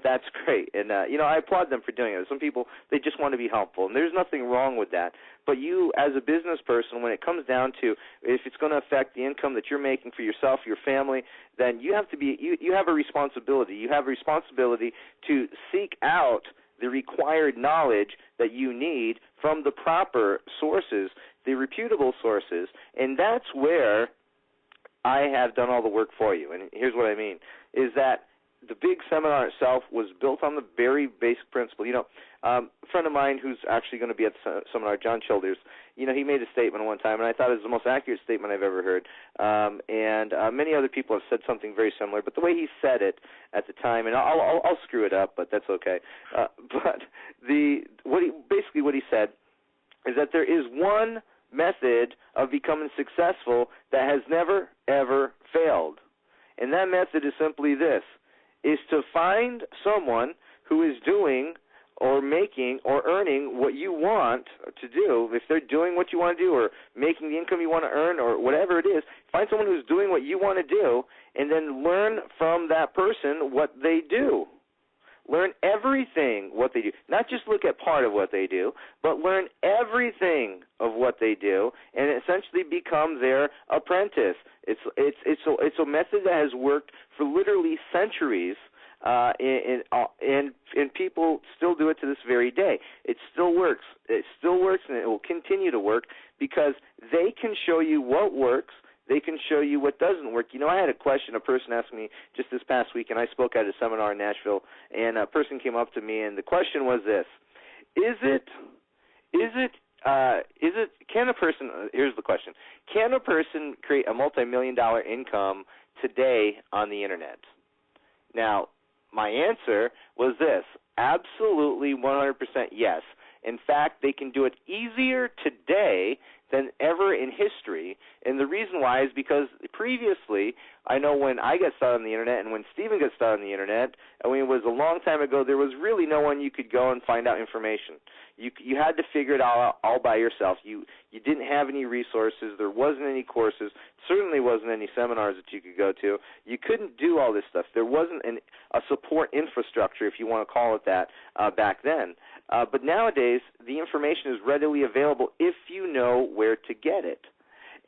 That's great, and I applaud them for doing it. Some people, they just want to be helpful, and there's nothing wrong with that. But you, as a business person, when it comes down to if it's going to affect the income that you're making for yourself, your family, then you have to be. You have a responsibility. You have a responsibility to seek out the required knowledge that you need from the proper sources, the reputable sources, and that's where I have done all the work for you. And here's what I mean, is that the big seminar itself was built on the very basic principle. A friend of mine who's actually going to be at the seminar, John Childers, he made a statement one time, and I thought it was the most accurate statement I've ever heard. And many other people have said something very similar, but the way he said it at the time, and I'll screw it up, but that's okay. But what he said is that there is one method of becoming successful that has never, ever failed. And that method is simply this, is to find someone who is doing or making or earning what you want to do. If they're doing what you want to do or making the income you want to earn or whatever it is, find someone who's doing what you want to do and then learn from that person what they do. Learn everything what they do. Not just look at part of what they do, but learn everything of what they do and essentially become their apprentice. It's a method that has worked for literally centuries, and people still do it to this very day. It still works. It still works, and it will continue to work because they can show you what works. They can show you what doesn't work. I had a question. A person asked me just this past week, and I spoke at a seminar in Nashville, and a person came up to me, and the question was this: here's the question. Can a person create a multi-million-dollar income today on the internet? Now, my answer was this: absolutely 100% yes. In fact, they can do it easier today than ever in history, and the reason why is because previously, I know when I got started on the internet and when Stephen got started on the internet, it was a long time ago, there was really no one you could go and find out information. You had to figure it all by yourself. You didn't have any resources. There wasn't any courses. Certainly wasn't any seminars that you could go to. You couldn't do all this stuff. There wasn't a support infrastructure, if you want to call it that, back then. But nowadays, the information is readily available if you know where to get it.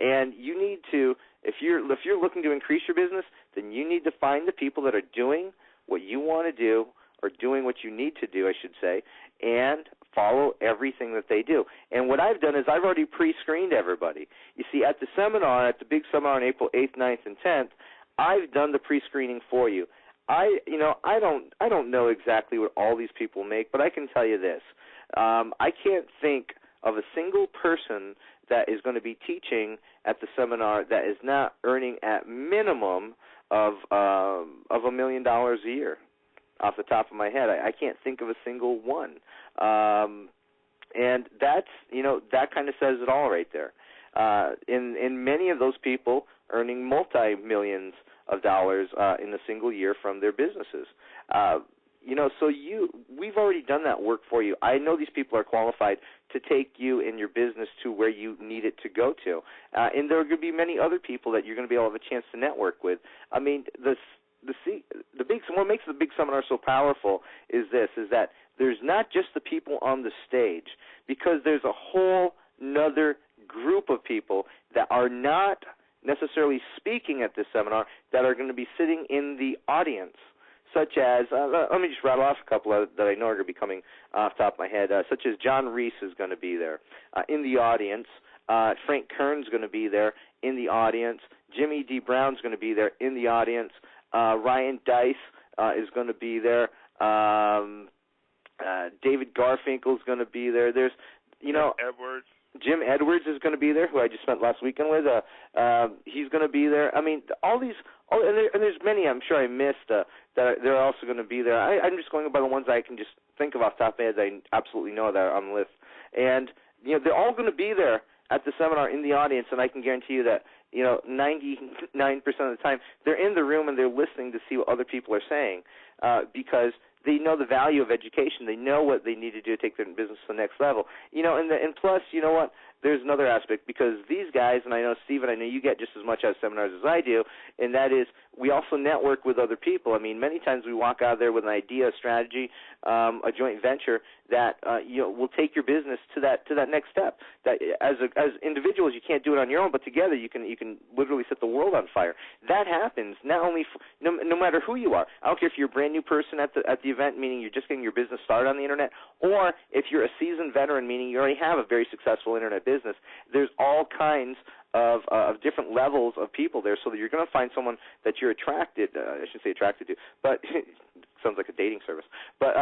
And you need to, if you're looking to increase your business, then you need to find the people that are doing what you want to do, or doing what you need to do, I should say, and follow everything that they do. And what I've done is I've already pre-screened everybody. You see, at the big seminar on April 8th, 9th, and 10th, I've done the pre-screening for you. I don't know exactly what all these people make, but I can tell you this. I can't think of a single person that is going to be teaching at the seminar that is not earning at minimum of $1 million a year. Off the top of my head, I can't think of a single one. And that's, that kind of says it all right there. In many of those people earning multi-millions of dollars in a single year from their businesses. So we've already done that work for you. I know these people are qualified to take you and your business to where you need it to go to. And there are going to be many other people that you're going to be able to have a chance to network with. I mean, what makes the big seminar so powerful is that there's not just the people on the stage, because there's a whole nother group of people that are not necessarily speaking at this seminar that are going to be sitting in the audience, such as, let me just rattle off a couple that I know are going to be coming off the top of my head, such as John Reese is going to be there in the audience. Frank Kern's going to be there in the audience. Jimmy D. Brown's going to be there in the audience. Ryan Dice is going to be there. David Garfinkel's going to be there. There's, Edwards. Jim Edwards is going to be there, who I just spent last weekend with. He's going to be there. I mean, and there's many I'm sure I missed that they're also going to be there. I'm just going by the ones I can just think of off the top of my head that I absolutely know that are on the list. And, they're all going to be there at the seminar in the audience, and I can guarantee you that, 99% of the time they're in the room and they're listening to see what other people are saying because they know the value of education. They know what they need to do to take their business to the next level. And plus, you know what? There's another aspect, because these guys, and I know, Stephen, I know you get just as much out of seminars as I do, and that is we also network with other people. I mean, many times we walk out there with an idea, a strategy, a joint venture that will take your business to that next step. That as individuals you can't do it on your own, but together you can literally set the world on fire. That happens not only no matter who you are. I don't care if you're a brand new person at the event, meaning you're just getting your business started on the internet, or if you're a seasoned veteran, meaning you already have a very successful internet business. There's all kinds of different levels of people there, so that you're going to find someone that you're attracted. I shouldn't say attracted to, but sounds like a dating service. But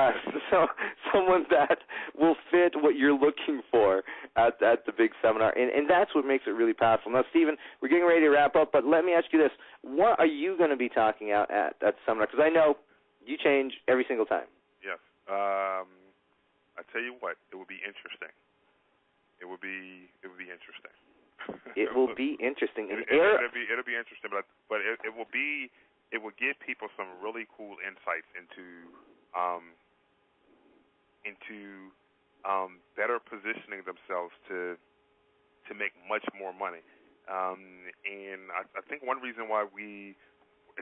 so someone that will fit what you're looking for at the big seminar, and that's what makes it really powerful. Now, Stephen, we're getting ready to wrap up, but let me ask you this: what are you going to be talking out at the seminar? Because I know you change every single time. Yes. I tell you what, it will be interesting. It will be interesting. It will be interesting. It'll be interesting, but it will give people some really cool insights into better positioning themselves to make much more money. And I think one reason why we,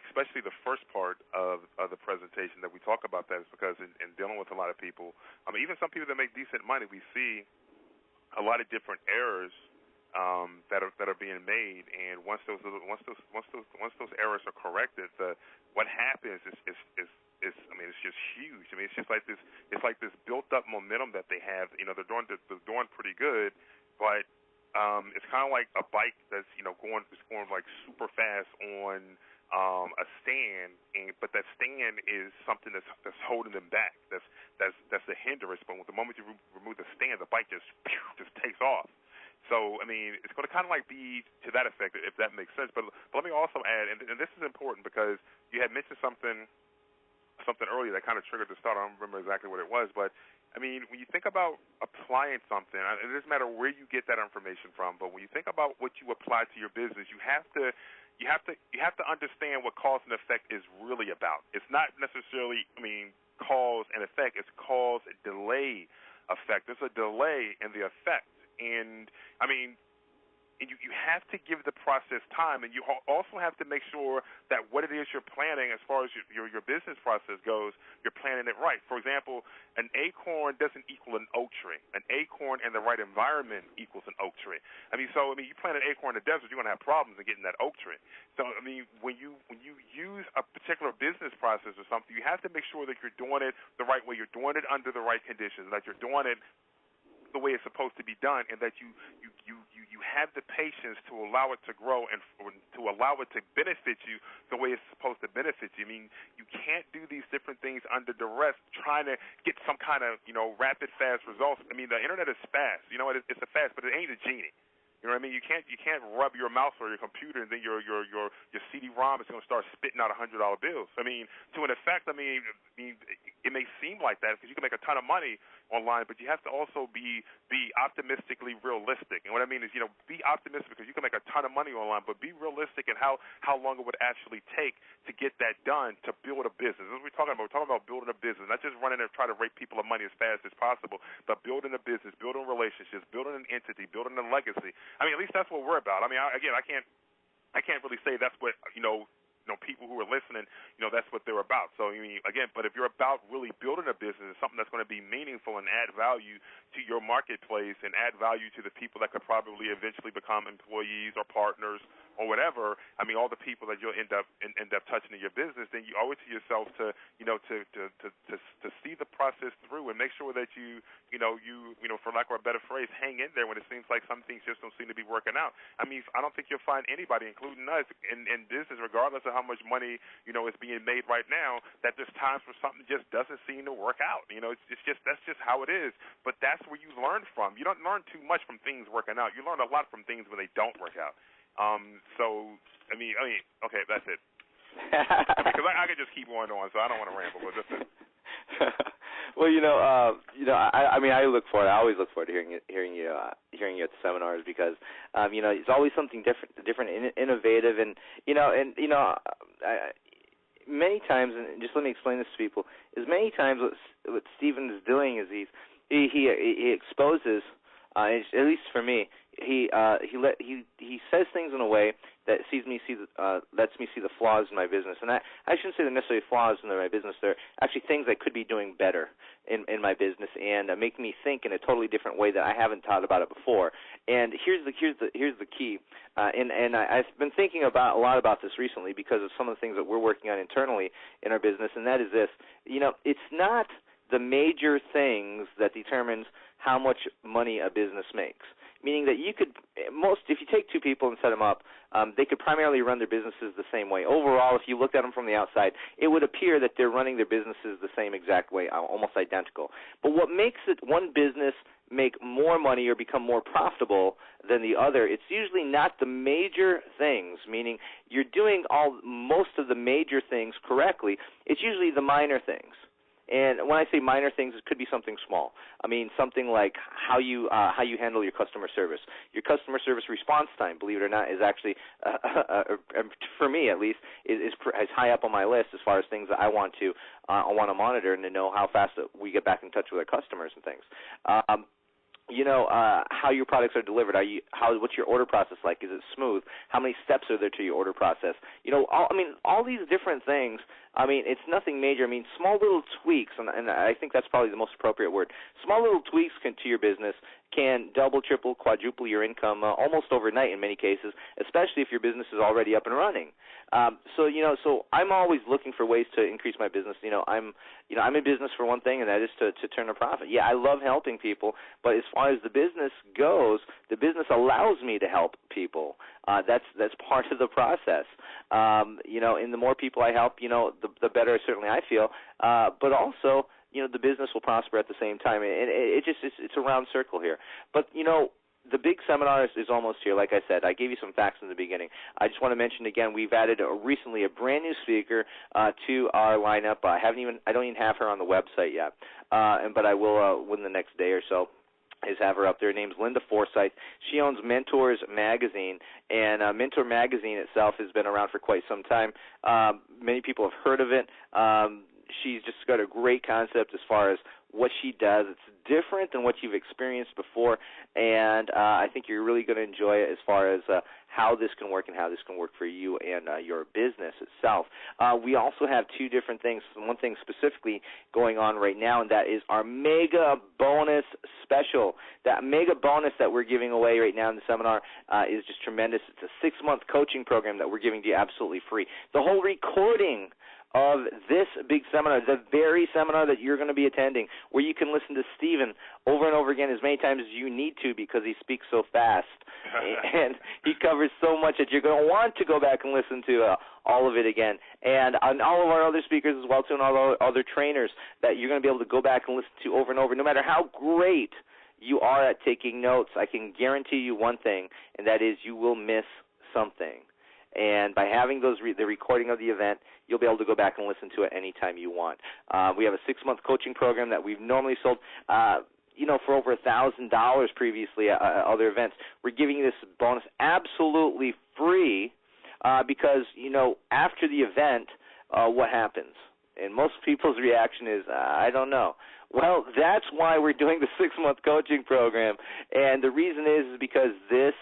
especially the first part of the presentation that we talk about that, is because in dealing with a lot of people, even some people that make decent money, we see a lot of different errors that are being made, and once those errors are corrected, what happens is it's just huge. I mean, it's just like this built up momentum that they have. They're doing pretty good, but it's kind of like a bike that's going like super fast on a stand, but that stand is something that's holding them back. That's the hindrance. But the moment you remove the stand, the bike just takes off. So, I mean, it's going to kind of like be to that effect, if that makes sense. But let me also add, and this is important because you had mentioned something earlier that kind of triggered the start. I don't remember exactly what it was, but I mean, when you think about applying something, it doesn't matter where you get that information from, but when you think about what you apply to your business, you have to understand what cause and effect is really about. It's not necessarily, cause and effect. It's cause delay effect. There's a delay in the effect. And you have to give the process time, and you also have to make sure that what it is you're planning as far as your business process goes, you're planning it right. For example, an acorn doesn't equal an oak tree. An acorn in the right environment equals an oak tree. You plant an acorn in the desert, you're going to have problems in getting that oak tree. So, when you use a particular business process or something, you have to make sure that you're doing it the right way. You're doing it under the right conditions, that you're doing it the way it's supposed to be done, and that you have the patience to allow it to grow and to allow it to benefit you the way it's supposed to benefit you. I mean, you can't do these different things under duress, trying to get some kind of, rapid, fast results. I mean, the internet is fast. You know what? It's a fast, but it ain't a genie. You know what I mean? You can't rub your mouse or your computer and then your CD-ROM is going to start spitting out $100 bills. I mean, to an effect, it may seem like that because you can make a ton of money online, but you have to also be optimistically realistic. And what I mean is, be optimistic because you can make a ton of money online, but be realistic in how long it would actually take to get that done, to build a business. That's what we're talking about. We're talking about building a business, not just running and trying to rape people of money as fast as possible, but building a business, building relationships, building an entity, building a legacy. I mean, at least that's what we're about. I mean, I can't really say that's what people who are listening, that's what they're about. So, again, but if you're about really building a business, something that's going to be meaningful and add value to your marketplace and add value to the people that could probably eventually become employees or partners or whatever, all the people that you'll end up touching in your business, then you owe it to yourself to see the process through and make sure that you for lack of a better phrase, hang in there when it seems like some things just don't seem to be working out. I don't think you'll find anybody, including us, in business, regardless of how much money is being made right now, that there's times where something just doesn't seem to work out. That's just how it is. But that's where you learn from. You don't learn too much from things working out. You learn a lot from things when they don't work out. Okay, that's it. Because I could just keep going on, so I don't want to ramble. But that's it. Well, I look forward. I always look forward to hearing you at the seminars because, it's always something different, innovative, and many times, and just let me explain this to people, is many times what Stephen is doing is he exposes, at least for me, he says things in a way that lets me see the flaws in my business, and I shouldn't say they're necessarily flaws in my business. They're actually things I could be doing better in my business, and make me think in a totally different way that I haven't thought about it before. And here's the key, and I've been thinking a lot about this recently because of some of the things that we're working on internally in our business, and that is this: it's not the major things that determines how much money a business makes. Meaning that if you take two people and set them up, they could primarily run their businesses the same way. Overall, if you looked at them from the outside, it would appear that they're running their businesses the same exact way, almost identical. But what makes one business make more money or become more profitable than the other, it's usually not the major things, meaning you're doing most of the major things correctly. It's usually the minor things. And when I say minor things, it could be something small. Something like how you handle your customer service. Your customer service response time, believe it or not, is actually, for me at least, is high up on my list as far as things that I want to monitor and to know how fast we get back in touch with our customers and things. How your products are delivered. What's your order process like? Is it smooth? How many steps are there to your order process? All these different things. It's nothing major. Small little tweaks, and I think that's probably the most appropriate word. Small little tweaks to your business can double, triple, quadruple your income almost overnight in many cases, especially if your business is already up and running. So I'm always looking for ways to increase my business. I'm in business for one thing, and that is to turn a profit. Yeah, I love helping people, but as far as the business goes, the business allows me to help people. That's part of the process. And the more people I help, the better certainly I feel. But also, the business will prosper at the same time. And it's a round circle here. But, the big seminar is almost here. Like I said, I gave you some facts in the beginning. I just want to mention again, we've added recently a brand new speaker to our lineup. I don't even have her on the website yet, but I will within the next day or so. Is have her up there. Her name's Linda Forsythe. She owns Mentors Magazine, and Mentor Magazine itself has been around for quite some time. Many people have heard of it. She's just got a great concept as far as what she does. It's different than what you've experienced before, and I think you're really going to enjoy it as far as how this can work and how this can work for you and your business itself. We also have two different things. One thing specifically going on right now, and that is our mega bonus special. That mega bonus that we're giving away right now in the seminar is just tremendous. It's a 6-month coaching program that we're giving to you absolutely free. The whole recording of this big seminar, the very seminar that you're going to be attending, where you can listen to Stephen over and over again as many times as you need to because he speaks so fast. And he covers so much that you're going to want to go back and listen to all of it again. And on all of our other speakers as well, too, and all our other trainers that you're going to be able to go back and listen to over and over. No matter how great you are at taking notes, I can guarantee you one thing, and that is you will miss something. And by having the recording of the event, you'll be able to go back and listen to it anytime you want. We have a 6-month coaching program that we've normally sold, for over $1,000 previously at other events. We're giving you this bonus absolutely free because, after the event, what happens? And most people's reaction is, I don't know. Well, that's why we're doing the 6-month coaching program. And the reason is because this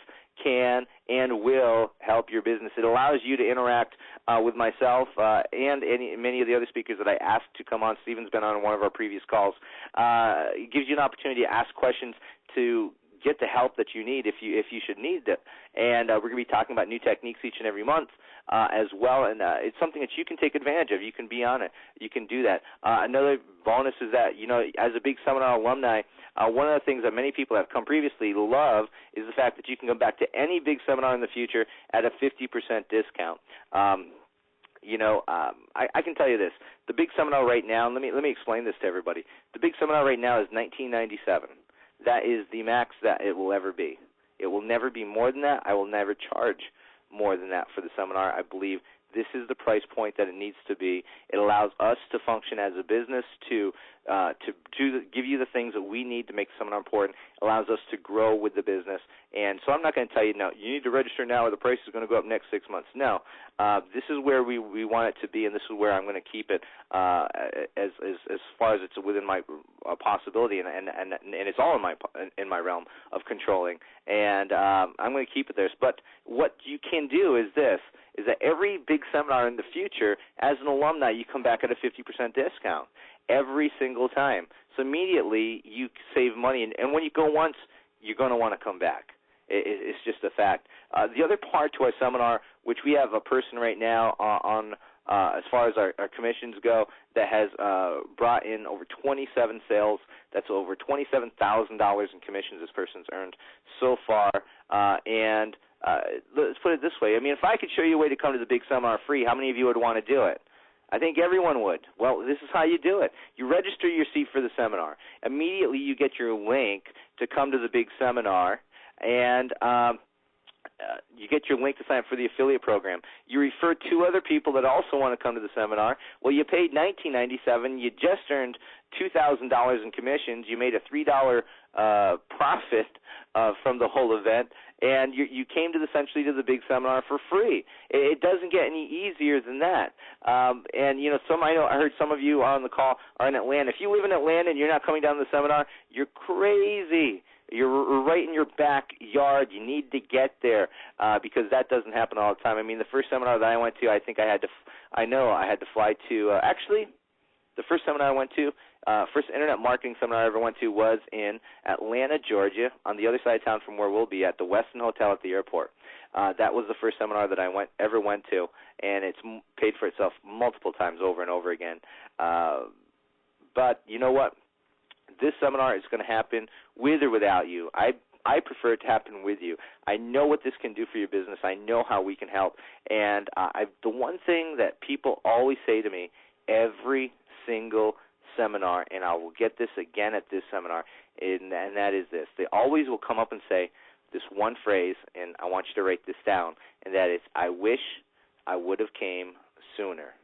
can and will help your business. It allows you to interact with myself and many of the other speakers that I asked to come on. Stephen's been on one of our previous calls. It gives you an opportunity to ask questions to get the help that you need if you should need it. And we're going to be talking about new techniques each and every month as well, and it's something that you can take advantage of. You can be on it. You can do that. Another bonus is that, as a big seminar alumni, one of the things that many people have come previously love is the fact that you can come back to any big seminar in the future at a 50% discount. I can tell you this. The big seminar right now, let me explain this to everybody. The big seminar right now is $19.97. That is the max that it will ever be. It will never be more than that. I will never charge more than that for the seminar. I believe this is the price point that it needs to be. It allows us to function as a business to give you the things that we need to make the seminar important. It allows us to grow with the business. And so I'm not going to tell you, no, you need to register now or the price is going to go up next 6 months. No, this is where we want it to be, and this is where I'm going to keep it as far as it's within my possibility, and it's all in my realm of controlling. And I'm going to keep it there. But what you can do is this, is that every big seminar in the future, as an alumni, you come back at a 50% discount every single time. So immediately you save money, and when you go once, you're going to want to come back. It's just a fact. The other part to our seminar, which we have a person right now on as far as our commissions go, that has brought in over 27 sales. That's over $27,000 in commissions this person's earned so far. And let's put it this way. I mean, if I could show you a way to come to the big seminar free, how many of you would want to do it? I think everyone would. Well, this is how you do it. You register your seat for the seminar. Immediately you get your link to come to the big seminar, and you get your link to sign up for the affiliate program. You refer 2 other people that also want to come to the seminar. Well, you paid $19.97. You just earned $2,000 in commissions. You made a $3 profit from the whole event, and you came to essentially to the big seminar for free. It doesn't get any easier than that. And I heard some of you on the call are in Atlanta. If you live in Atlanta and you're not coming down to the seminar, you're crazy. You're right in your backyard. You need to get there because that doesn't happen all the time. I mean, the first seminar that I went to, I had to fly to. Actually, the first seminar I went to, first internet marketing seminar I ever went to was in Atlanta, Georgia, on the other side of town from where we'll be at the Westin Hotel at the airport. That was the first seminar that I ever went to, and it's paid for itself multiple times over and over again. But you know what? This seminar is going to happen with or without you. I prefer it to happen with you. I know what this can do for your business. I know how we can help. And the one thing that people always say to me every single seminar, and I will get this again at this seminar, and that is this. They always will come up and say this one phrase, and I want you to write this down, and that is, I wish I would have came sooner.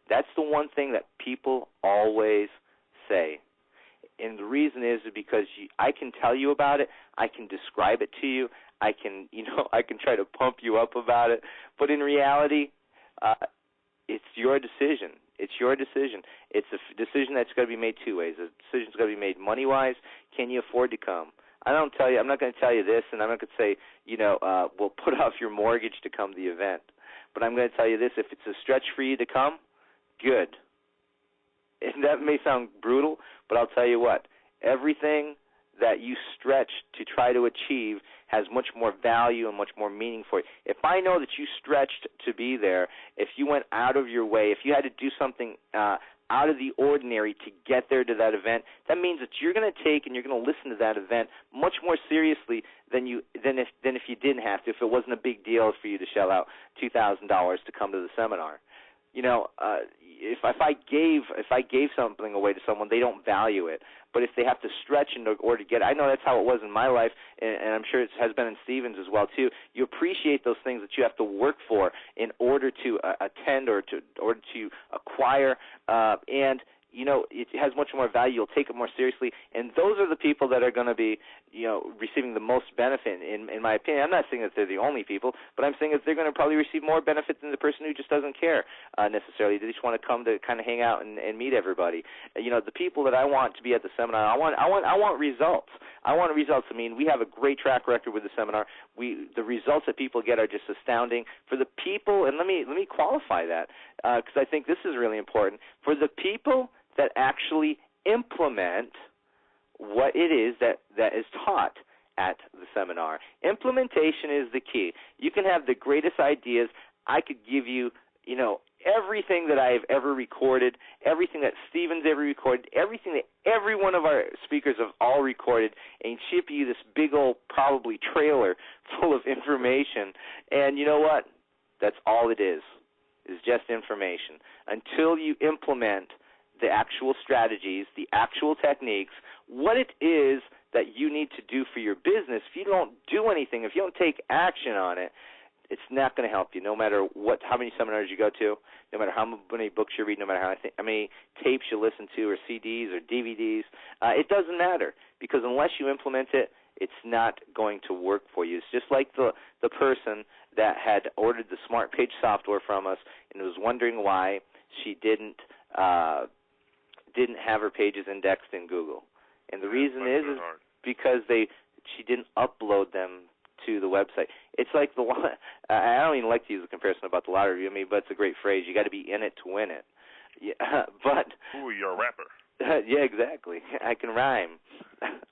That's the one thing that people always say. And the reason is because I can tell you about it, I can describe it to you, I can try to pump you up about it, but in reality, it's your decision. It's your decision. It's a decision that's got to be made 2 ways. The decision's got to be made money-wise. Can you afford to come? I'm not going to tell you this, and I'm not going to say, we'll put off your mortgage to come to the event. But I'm going to tell you this: if it's a stretch for you to come, good. And that may sound brutal, but I'll tell you what, everything that you stretch to try to achieve has much more value and much more meaning for you. If I know that you stretched to be there, if you went out of your way, if you had to do something out of the ordinary to get there to that event, that means that you're going to take and you're going to listen to that event much more seriously than if you didn't have to, if it wasn't a big deal for you to shell out $2,000 to come to the seminar. You know, if I gave something away to someone, they don't value it. But if they have to stretch in order to get it, I know that's how it was in my life, and I'm sure it has been in Stephen's as well too. You appreciate those things that you have to work for in order to attend or to acquire, and you know, it has much more value. You'll take it more seriously, and those are the people that are going to be, you know, receiving the most benefit, in my opinion. I'm not saying that they're the only people, but I'm saying that they're going to probably receive more benefit than the person who just doesn't care necessarily. They just want to come to kind of hang out and meet everybody. You know, the people that I want to be at the seminar, I want results. I want results. I mean, we have a great track record with the seminar. The results that people get are just astounding. For the people, and let me qualify that because I think this is really important. For the people that actually implement what it is that is taught at the seminar. Implementation is the key. You can have the greatest ideas. I could give you, you know, everything that I've ever recorded, everything that Stephen's ever recorded, everything that every one of our speakers have all recorded, and ship you this big old probably trailer full of information. And you know what? That's all it is just information. Until you implement the actual strategies, the actual techniques, what it is that you need to do for your business, if you don't do anything, if you don't take action on it, it's not going to help you, no matter how many seminars you go to, no matter how many books you read, no matter how many tapes you listen to or CDs or DVDs. It doesn't matter, because unless you implement it, it's not going to work for you. It's just like the person that had ordered the Smart Page software from us and was wondering why she didn't have her pages indexed in Google. And the reason is because she didn't upload them to the website. It's like I don't even like to use the comparison about the lottery. I mean, but it's a great phrase. You got to be in it to win it. Yeah, but you're a rapper. Yeah, exactly. I can rhyme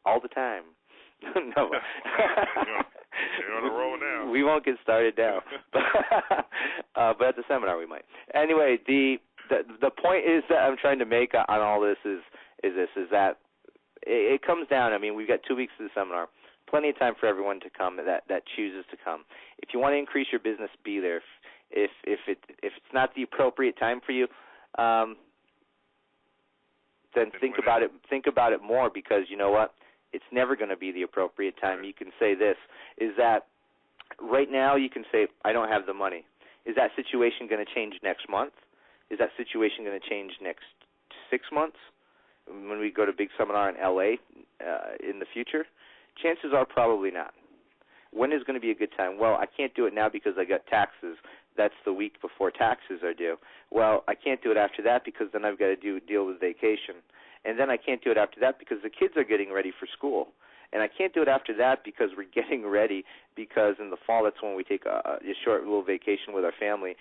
all the time. No. You're on a roll now. We won't get started now. But at the seminar we might. Anyway, the point is that I'm trying to make on all this is that it comes down. I mean, we've got 2 weeks to the seminar, plenty of time for everyone to come that chooses to come. If you want to increase your business, be there. If it's not the appropriate time for you, then think about it. Think about it more, because you know what? It's never going to be the appropriate time. You can say this, is that right now you can say, I don't have the money. Is that situation going to change next month? Is that situation going to change next 6 months when we go to big seminar in L.A. In the future? Chances are probably not. When is going to be a good time? Well, I can't do it now because I got taxes. That's the week before taxes are due. Well, I can't do it after that because then I've got to deal with vacation. And then I can't do it after that because the kids are getting ready for school. And I can't do it after that because we're getting ready, because in the fall that's when we take a short little vacation with our family,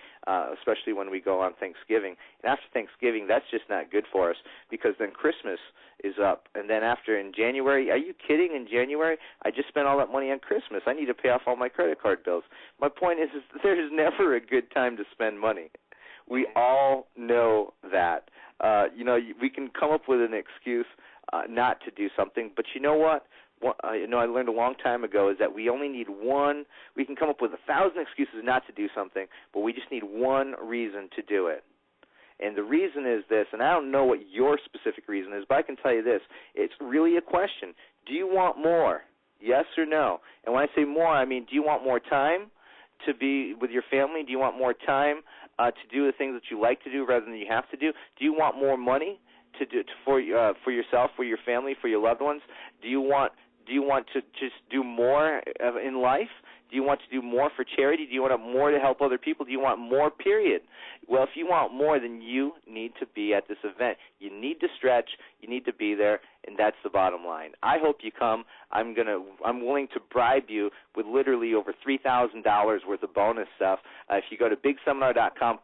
especially when we go on Thanksgiving. And after Thanksgiving, that's just not good for us, because then Christmas is up. And then after in January, are you kidding? In January, I just spent all that money on Christmas. I need to pay off all my credit card bills. My point is there is never a good time to spend money. We all know that. We can come up with an excuse not to do something, but you know what? I learned a long time ago is that we only need one. We can come up with 1,000 excuses not to do something, but we just need one reason to do it. And the reason is this, and I don't know what your specific reason is, but I can tell you this. It's really a question. Do you want more? Yes or no? And when I say more, I mean, do you want more time to be with your family? Do you want more time to do the things that you like to do rather than you have to do? Do you want more money to do for yourself, for your family, for your loved ones? Do you want to just do more in life? Do you want to do more for charity? Do you want more to help other people? Do you want more, period? Well, if you want more, then you need to be at this event. You need to stretch. You need to be there, and that's the bottom line. I hope you come. I'm willing to bribe you with literally over $3,000 worth of bonus stuff if you go to bigseminar.com/.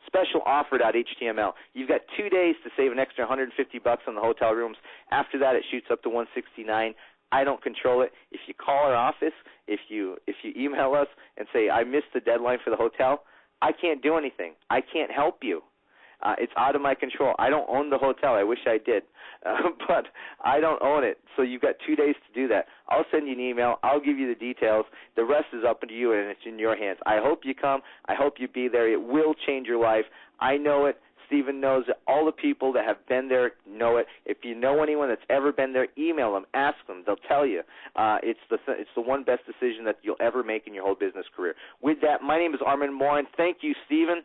special offer.html. You've got 2 days to save an extra $150 on the hotel rooms. After that, it shoots up to $169. I don't control it. If you call our office, if you email us and say, I missed the deadline for the hotel, I can't do anything. I can't help you. It's out of my control. I don't own the hotel. I wish I did, but I don't own it. So you've got 2 days to do that. I'll send you an email. I'll give you the details. The rest is up to you, and it's in your hands. I hope you come. I hope you be there. It will change your life. I know it. Stephen knows it. All the people that have been there know it. If you know anyone that's ever been there, email them, ask them. They'll tell you. It's the one best decision that you'll ever make in your whole business career. With that, my name is Armin Morin. Thank you, Stephen,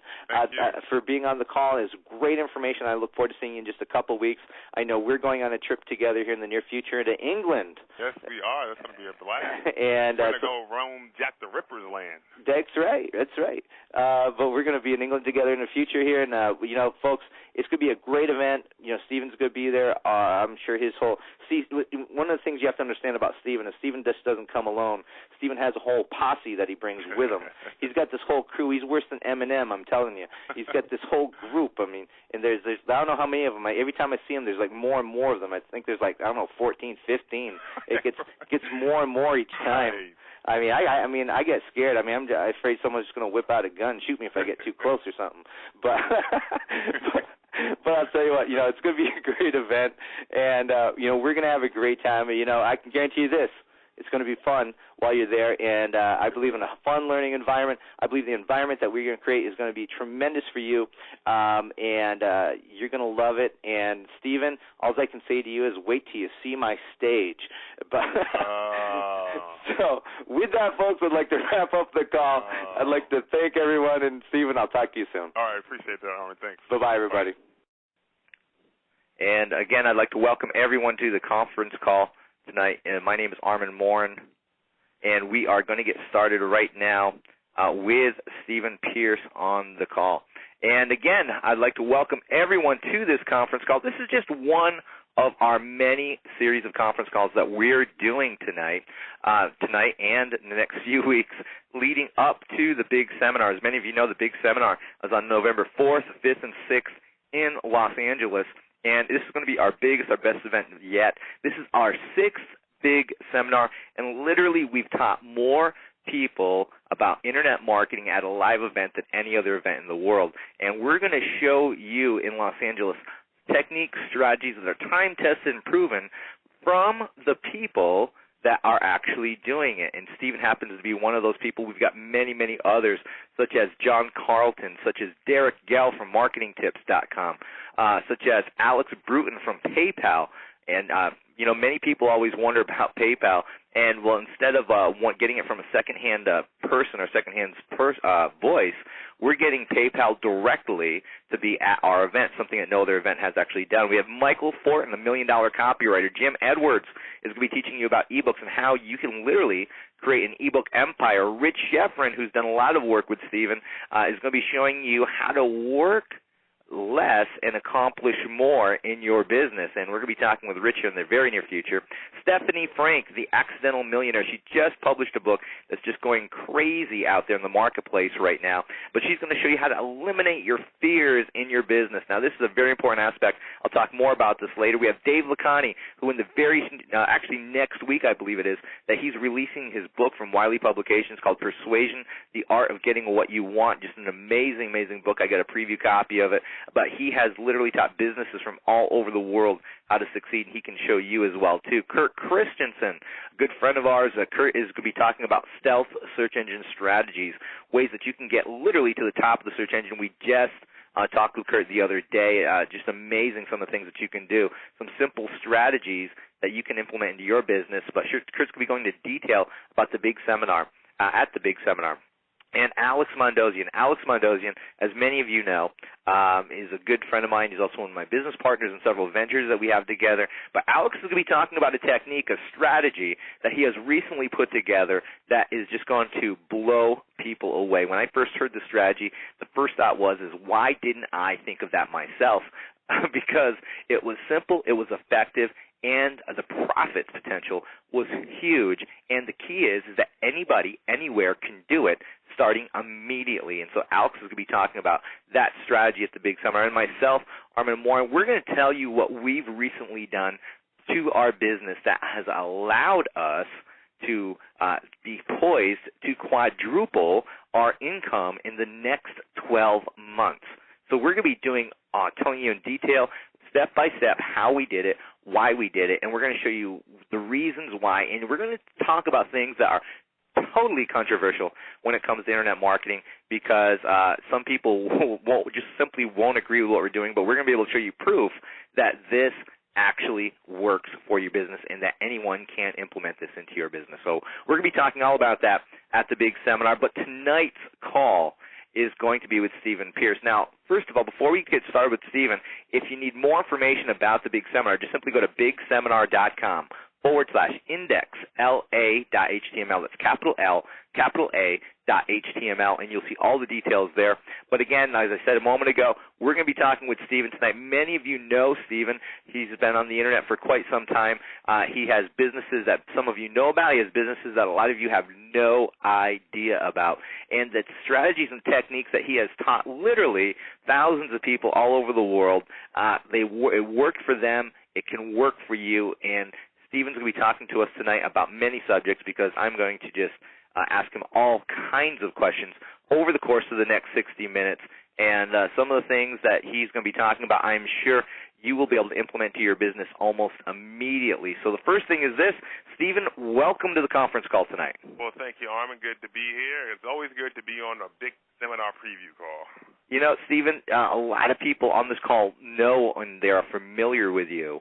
for being on the call. It's great information. I look forward to seeing you in just a couple weeks. I know we're going on a trip together here in the near future to England. Yes, we are. That's going to be a blast. And we're going to go roam Jack the Ripper's land. That's right. That's right. But we're going to be in England together in the future here, and folks, it's going to be a great event. Stephen's going to be there. I'm sure his whole one of the things you have to understand about Stephen is Stephen just doesn't come alone. Stephen has a whole posse that he brings with him. He's got this whole crew. He's worse than Eminem, I'm telling you. He's got this whole group. I mean, and there's I don't know how many of them. Every time I see him, there's like more and more of them. I think there's 14, 15. It gets more and more each time. I mean, I get scared. I mean, I'm afraid someone's just going to whip out a gun and shoot me if I get too close or something. But I'll tell you what, it's going to be a great event, and we're going to have a great time. I can guarantee you this. It's going to be fun while you're there, and I believe in a fun learning environment. I believe the environment that we're going to create is going to be tremendous for you, and you're going to love it. And, Stephen, all I can say to you is wait till you see my stage. But so with that, folks, I'd like to wrap up the call. I'd like to thank everyone, and, Stephen, I'll talk to you soon. All right, appreciate that, Armin. Thanks. Bye-bye, everybody. Bye. And, again, I'd like to welcome everyone to the conference call tonight, and my name is Armin Morin, and we are going to get started right now with Stephen Pierce on the call. And again, I'd like to welcome everyone to this conference call. This is just one of our many series of conference calls that we're doing tonight and in the next few weeks leading up to the big seminar. As many of you know, the big seminar is on November 4th, 5th, and 6th in Los Angeles. And this is going to be our biggest, our best event yet. This is our 6th big seminar, and literally we've taught more people about Internet marketing at a live event than any other event in the world. And we're going to show you in Los Angeles techniques, strategies that are time-tested and proven from the people that are actually doing it. And Stephen happens to be one of those people. We've got many, many others, such as John Carlton, such as Derek Gell from MarketingTips.com, such as Alex Bruton from PayPal. And, many people always wonder about PayPal. And, well, instead of getting it from a secondhand person or secondhand voice, we're getting PayPal directly to be at our event, something that no other event has actually done. We have Michael Fortin, the $1 Million Copywriter. Jim Edwards is going to be teaching you about ebooks and how you can literally create an ebook empire. Rich Sheffrin, who's done a lot of work with Stephen, is going to be showing you how to work less and accomplish more in your business. And we're going to be talking with Rich in the very near future. Stephanie Frank, the Accidental Millionaire, she just published a book that's just going crazy out there in the marketplace right now. But she's going to show you how to eliminate your fears in your business. Now, this is a very important aspect. I'll talk more about this later. We have Dave Lacani, who in the actually next week, I believe it is, that he's releasing his book from Wiley Publications called Persuasion, The Art of Getting What You Want. Just an amazing, amazing book. I got a preview copy of it. But he has literally taught businesses from all over the world how to succeed. He can show you as well, too. Kurt Christensen, a good friend of ours. Kurt is going to be talking about stealth search engine strategies, ways that you can get literally to the top of the search engine. We just talked with Kurt the other day. Just amazing some of the things that you can do, some simple strategies that you can implement into your business. But Kurt's going to be going into detail about the big seminar, at the big seminar. And Alex Mondosian. Alex Mondosian, as many of you know, is a good friend of mine. He's also one of my business partners in several ventures that we have together. But Alex is going to be talking about a technique, a strategy that he has recently put together that is just going to blow people away. When I first heard the strategy, the first thought was, why didn't I think of that myself? Because it was simple, it was effective, and the profit potential was huge. And the key is that anybody, anywhere can do it. starting immediately. And so Alex is going to be talking about that strategy at the big seminar. And myself, Armin Moore, we're going to tell you what we've recently done to our business that has allowed us to be poised to quadruple our income in the next 12 months. So we're going to be telling you in detail, step by step, how we did it, why we did it, and we're going to show you the reasons why, and we're going to talk about things that are totally controversial when it comes to internet marketing, because some people simply won't agree with what we're doing, but we're going to be able to show you proof that this actually works for your business and that anyone can implement this into your business. So we're going to be talking all about that at the big seminar, but tonight's call is going to be with Stephen Pierce. Now, first of all, before we get started with Stephen, if you need more information about the big seminar, just simply go to bigseminar.com/index.la.html. That's capital L, capital A.html, and you'll see all the details there. But again, as I said a moment ago, we're going to be talking with Stephen tonight. Many of you know Stephen. He's been on the internet for quite some time. He has businesses that some of you know about. He has businesses that a lot of you have no idea about. And the strategies and techniques that he has taught literally thousands of people all over the world, it worked for them. It can work for you. And Stephen's going to be talking to us tonight about many subjects, because I'm going to just ask him all kinds of questions over the course of the next 60 minutes. And some of the things that he's going to be talking about, I'm sure you will be able to implement to your business almost immediately. So the first thing is this. Stephen, welcome to the conference call tonight. Well, thank you, Armin. Good to be here. It's always good to be on a big seminar preview call. You know, Stephen, a lot of people on this call know and they are familiar with you.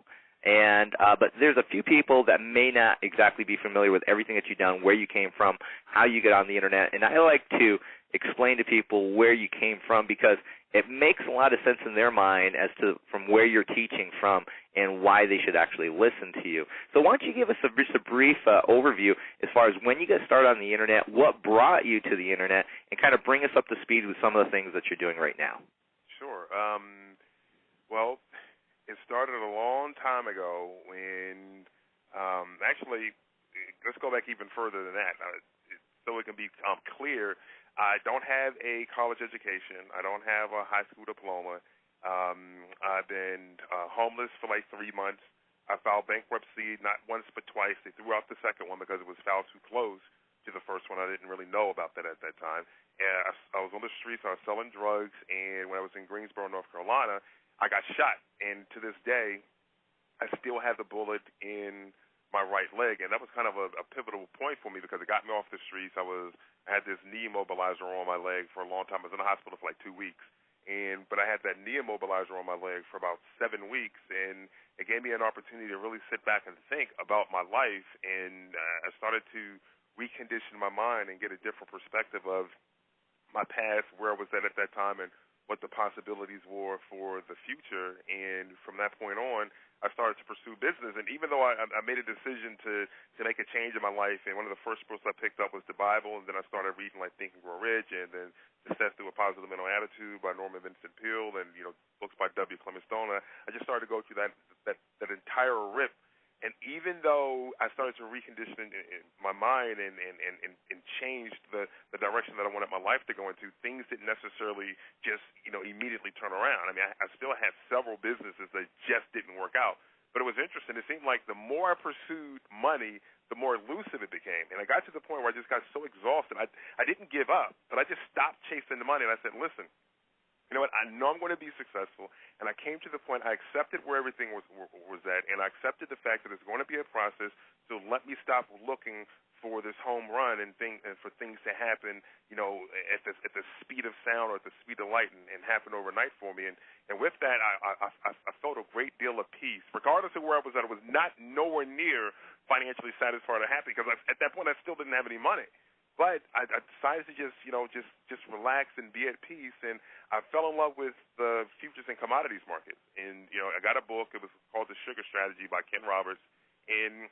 But there's a few people that may not exactly be familiar with everything that you've done, where you came from, how you get on the internet. And I like to explain to people where you came from, because it makes a lot of sense in their mind as to from where you're teaching from and why they should actually listen to you. So why don't you give us just a brief overview as far as when you got started on the internet, what brought you to the internet, and kind of bring us up to speed with some of the things that you're doing right now. Sure. Well, it started a long time ago when, actually, let's go back even further than that, so it can be clear. I don't have a college education. I don't have a high school diploma. I've been homeless for like 3 months. I filed bankruptcy not once but twice. They threw out the second one because it was filed too close to the first one. I didn't really know about that at that time. And I was on the streets. I was selling drugs, and when I was in Greensboro, North Carolina, I got shot. And to this day, I still have the bullet in my right leg, and that was kind of a pivotal point for me, because it got me off the streets. I had this knee immobilizer on my leg for a long time. I was in the hospital for like 2 weeks, but I had that knee immobilizer on my leg for about 7 weeks, and it gave me an opportunity to really sit back and think about my life, and I started to recondition my mind and get a different perspective of my past, where I was at that time, and what the possibilities were for the future. And from that point on, I started to pursue business. And even though I made a decision to make a change in my life, and one of the first books I picked up was the Bible, and then I started reading like Think and Grow Rich, and then Success Through a Positive Mental Attitude by Norman Vincent Peale, and books by W. Clement Stone. I just started to go through that entire rip. And even though I started to recondition in my mind and changed the direction that I wanted my life to go into, things didn't necessarily just immediately turn around. I mean, I still had several businesses that just didn't work out. But it was interesting. It seemed like the more I pursued money, the more elusive it became. And I got to the point where I just got so exhausted. I didn't give up, but I just stopped chasing the money. And I said, listen, you know what, I know I'm going to be successful, and I came to the point, I accepted where everything was at, and I accepted the fact that it's going to be a process, so let me stop looking for this home run and for things to happen, at the speed of sound or at the speed of light and happen overnight for me. And with that, I felt a great deal of peace. Regardless of where I was at, I was not nowhere near financially satisfied or happy, because at that point I still didn't have any money. But I decided to just relax and be at peace, and I fell in love with the futures and commodities market. And I got a book. It was called The Sugar Strategy by Ken Roberts, and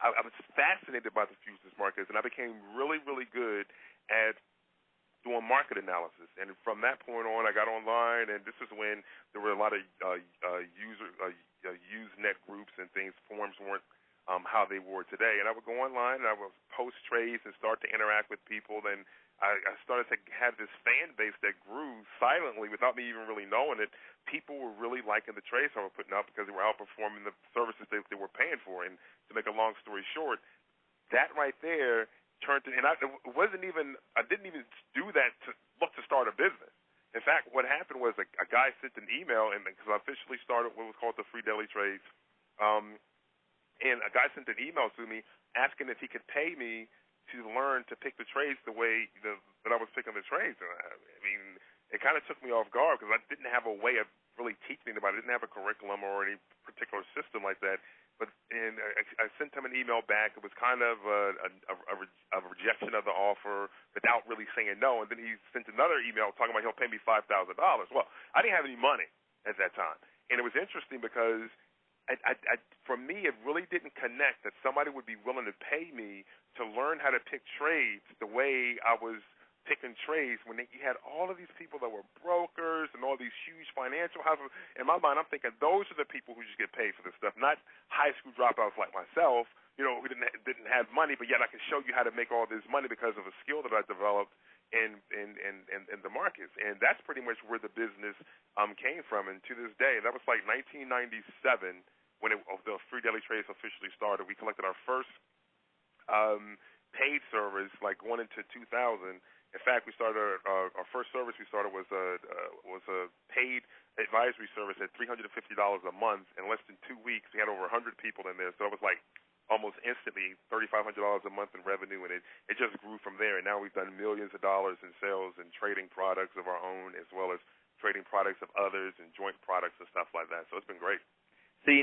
I was fascinated by the futures markets, and I became really, really good at doing market analysis. And from that point on, I got online, and this is when there were a lot of Usenet groups and things. Forums weren't how they were today. And I would go online and I would post trades and start to interact with people. Then I started to have this fan base that grew silently without me even really knowing it. People were really liking the trades I was putting out because they were outperforming the services they were paying for. And to make a long story short, that right there turned to, and I didn't even do that to look to start a business. In fact, what happened was a guy sent an email, and because I officially started what was called the Free Daily Trades, and a guy sent an email to me asking if he could pay me to learn to pick the trades the way that I was picking the trades. And I mean, it kind of took me off guard because I didn't have a way of really teaching anybody. I didn't have a curriculum or any particular system like that. And I sent him an email back. It was kind of a rejection of the offer without really saying no. And then he sent another email talking about he'll pay me $5,000. Well, I didn't have any money at that time. And it was interesting because for me, it really didn't connect that somebody would be willing to pay me to learn how to pick trades the way I was picking trades when you had all of these people that were brokers and all these huge financial houses. In my mind, I'm thinking those are the people who just get paid for this stuff, not high school dropouts like myself, who didn't have money, but yet I can show you how to make all this money because of a skill that I developed in the markets. And that's pretty much where the business came from. And to this day, that was like 1997 when the Free Daily Trades officially started. We collected our first paid service like going into 2000. In fact, we started our first service was a paid advisory service at $350 a month. In less than 2 weeks, we had over 100 people in there. So it was like almost instantly $3,500 a month in revenue, and it just grew from there. And now we've done millions of dollars in sales and trading products of our own as well as trading products of others and joint products and stuff like that. So it's been great. So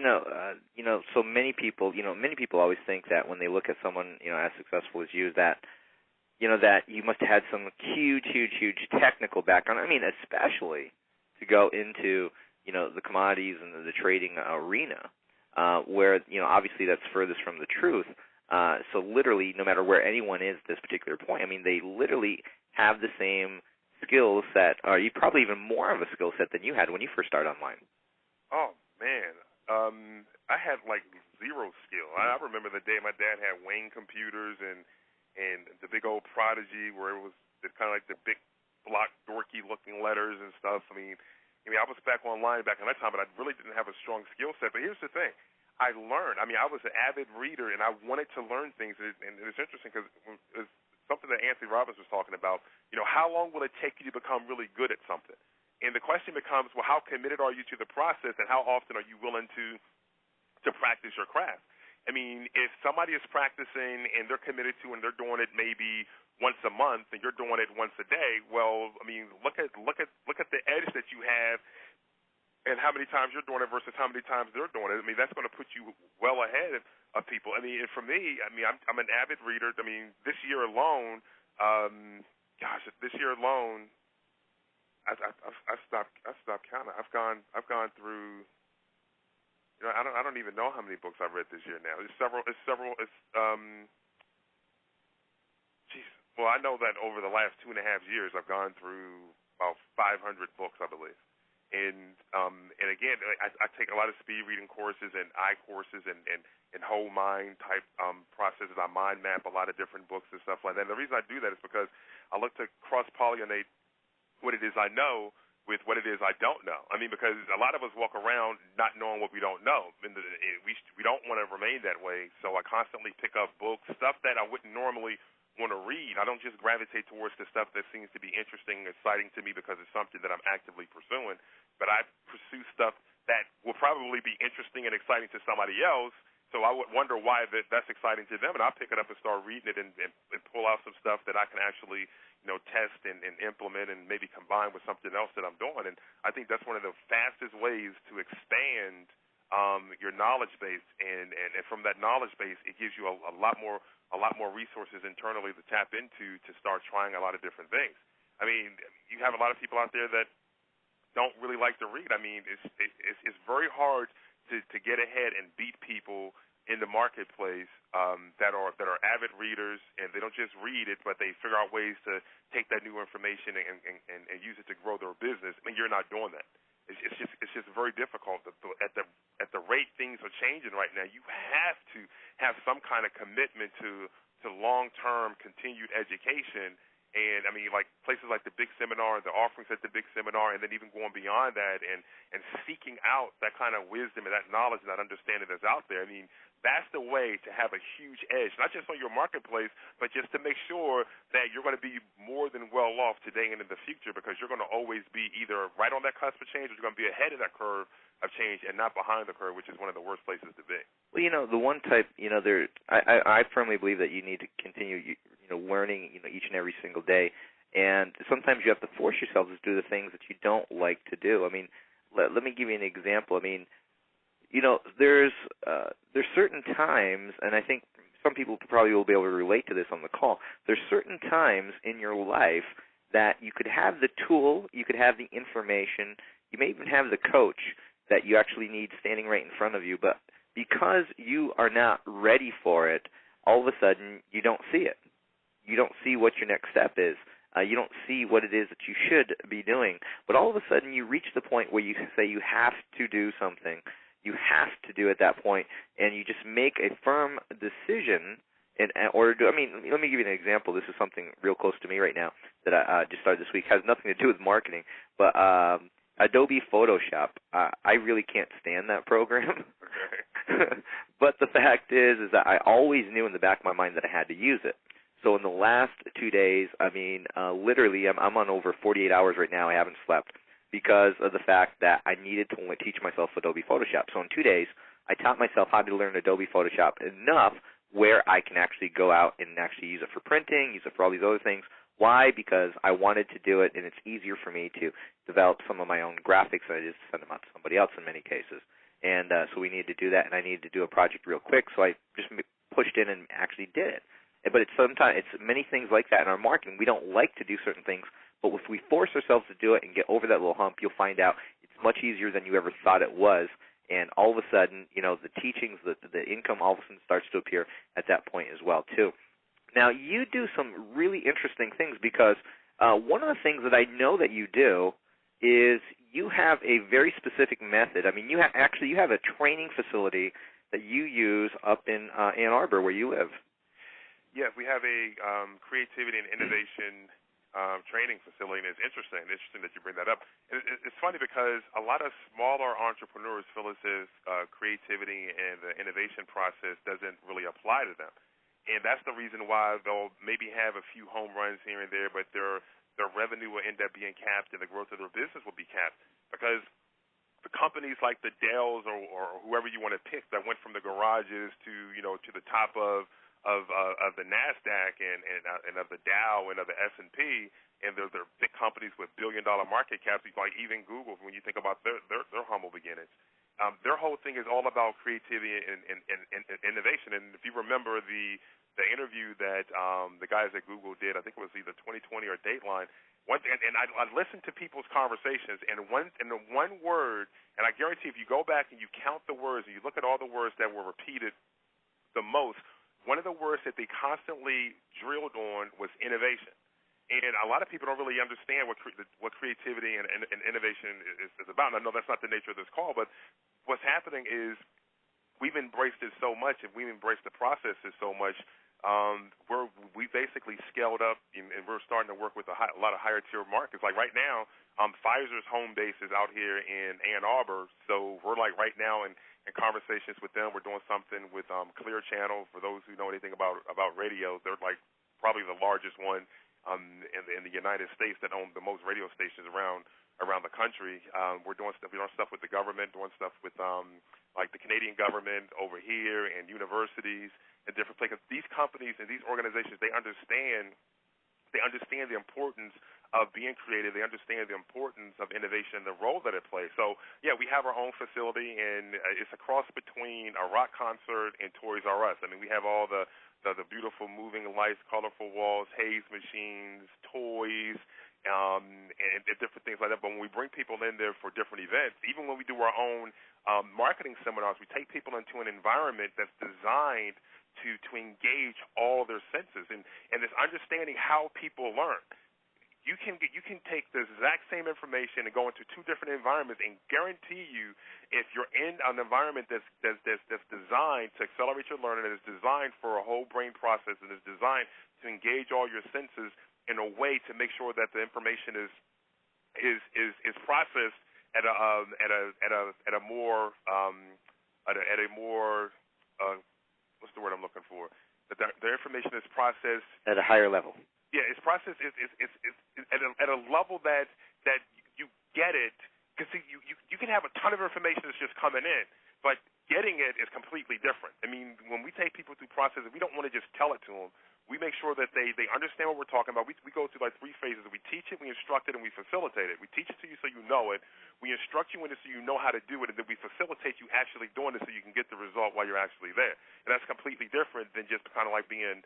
so many people always think that when they look at someone as successful as you, that that you must have had some huge technical background. I mean, especially to go into the commodities and the trading arena, where obviously that's furthest from the truth. So literally, no matter where anyone is at this particular point, I mean, they literally have the same skill set, or you probably even more of a skill set than you had when you first started online. Oh man. I had like zero skill. I remember the day my dad had Wayne computers and the big old Prodigy where it was kind of like the big block dorky looking letters and stuff. I mean, I was back online back in that time, but I really didn't have a strong skill set. But here's the thing. I learned. I mean, I was an avid reader, and I wanted to learn things. And it's interesting because it's something that Anthony Robbins was talking about. How long will it take you to become really good at something? And the question becomes, well, how committed are you to the process, and how often are you willing to practice your craft? I mean, if somebody is practicing and they're committed to and they're doing it maybe once a month and you're doing it once a day, well, I mean, look at the edge that you have and how many times you're doing it versus how many times they're doing it. I mean, that's going to put you well ahead of people. I mean, and for me, I'm an avid reader. I mean, this year alone, I stopped counting. I've gone through. I don't even know how many books I've read this year now. It's several. Well, I know that over the last 2.5 years, I've gone through about 500 books, I believe. And again, I take a lot of speed reading courses and courses and whole mind type processes. I mind map a lot of different books and stuff like that. And the reason I do that is because I look to cross-pollinate what it is I know with what it is I don't know. I mean, because a lot of us walk around not knowing what we don't know. And we don't want to remain that way. So I constantly pick up books, stuff that I wouldn't normally want to read. I don't just gravitate towards the stuff that seems to be interesting, exciting to me because it's something that I'm actively pursuing. But I pursue stuff that will probably be interesting and exciting to somebody else. So I would wonder why that's exciting to them, and I'll pick it up and start reading it and pull out some stuff that I can actually, test and implement and maybe combine with something else that I'm doing. And I think that's one of the fastest ways to expand your knowledge base, and from that knowledge base, it gives you a lot more resources internally to tap into to start trying a lot of different things. I mean, you have a lot of people out there that don't really like to read. I mean, it's very hard to get ahead and beat people in the marketplace that are avid readers, and they don't just read it, but they figure out ways to take that new information and use it to grow their business. I mean, you're not doing that. It's just very difficult. At the rate things are changing right now, you have to have some kind of commitment to long-term continued education. And, I mean, like places like the Big Seminar, the offerings at the Big Seminar, and then even going beyond that and seeking out that kind of wisdom and that knowledge and that understanding that's out there. I mean, that's the way to have a huge edge, not just on your marketplace, but just to make sure that you're going to be more than well off today and in the future, because you're going to always be either right on that cusp of change or you're going to be ahead of that curve of change and not behind the curve, which is one of the worst places to be. Well, the one type, I firmly believe that you need to continue, learning, each and every single day. And sometimes you have to force yourself to do the things that you don't like to do. I mean, let me give you an example. I mean, there's certain times, and I think some people probably will be able to relate to this on the call. There's certain times in your life that you could have the tool, you could have the information, you may even have the coach that you actually need standing right in front of you, but because you are not ready for it, all of a sudden you don't see it. You don't see what your next step is. You don't see what it is that you should be doing. But all of a sudden you reach the point where you say you have to do something. You have to do it at that point, and you just make a firm decision in order to. I mean, let me give you an example. This is something real close to me right now that I just started this week. It has nothing to do with marketing, but Adobe Photoshop. I really can't stand that program. But the fact is that I always knew in the back of my mind that I had to use it. So in the last 2 days, I mean, literally, I'm on over 48 hours right now. I haven't slept because of the fact that I needed to teach myself Adobe Photoshop. So in 2 days, I taught myself how to learn Adobe Photoshop enough where I can actually go out and actually use it for printing, use it for all these other things. Why? Because I wanted to do it, and it's easier for me to develop some of my own graphics than it is to send them out to somebody else in many cases. And so we needed to do that, and I needed to do a project real quick, so I just pushed in and actually did it. But it's many things like that in our marketing. We don't like to do certain things, but if we force ourselves to do it and get over that little hump, you'll find out it's much easier than you ever thought it was. And all of a sudden, the teachings, the income all of a sudden starts to appear at that point as well, too. Now, you do some really interesting things because one of the things that I know that you do is you have a very specific method. I mean, you have a training facility that you use up in Ann Arbor where you live. Yes, we have a creativity and innovation training facility, and it's interesting that you bring that up. It's funny because a lot of smaller entrepreneurs feel as if creativity and the innovation process doesn't really apply to them. And that's the reason why they'll maybe have a few home runs here and there, but their revenue will end up being capped and the growth of their business will be capped because the companies like the Dells or whoever you want to pick that went from the garages to the top of the NASDAQ and of the Dow and of the S&P, and they're big companies with billion-dollar market caps, like even Google, when you think about their humble beginnings. Their whole thing is all about creativity and innovation. And if you remember the interview that the guys at Google did, I think it was either 2020 or Dateline, and I listened to people's conversations, and the one word, and I guarantee if you go back and you count the words and you look at all the words that were repeated the most, one of the words that they constantly drilled on was innovation. And a lot of people don't really understand what creativity and innovation is about. And I know that's not the nature of this call, but what's happening is we've embraced it so much, and we've embraced the processes so much. We basically scaled up, and we're starting to work with a lot of higher tier markets. Like right now, Pfizer's home base is out here in Ann Arbor, so we're like right now in conversations with them. We're doing something with Clear Channel. For those who know anything about radio, they're like probably the largest one in the United States that own the most radio stations around the country. We're doing stuff with the government, doing stuff with like the Canadian government over here and universities and different places. These companies and these organizations, they understand the importance of being creative. They understand the importance of innovation and the role that it plays. So, yeah, we have our own facility, and it's a cross between a rock concert and Toys R Us. I mean, we have all the beautiful moving lights, colorful walls, haze machines, toys, and different things like that. But when we bring people in there for different events, even when we do our own marketing seminars, we take people into an environment that's designed to engage all their senses and this understanding how people learn. You can take the exact same information and go into two different environments, and guarantee you, if you're in an environment that's designed to accelerate your learning, that is designed for a whole brain process, and is designed to engage all your senses, in a way to make sure that the information is processed at a more what's the word I'm looking for? That the information is processed at a higher level. Yeah, it's processed. It's at a level that you get it, because you can have a ton of information that's just coming in, but getting it is completely different. I mean, when we take people through processes, we don't want to just tell it to them. We make sure that they understand what we're talking about. We go through like 3 phases. We teach it, we instruct it, and we facilitate it. We teach it to you so you know it. We instruct you in it so you know how to do it, and then we facilitate you actually doing it so you can get the result while you're actually there. And that's completely different than just kind of like being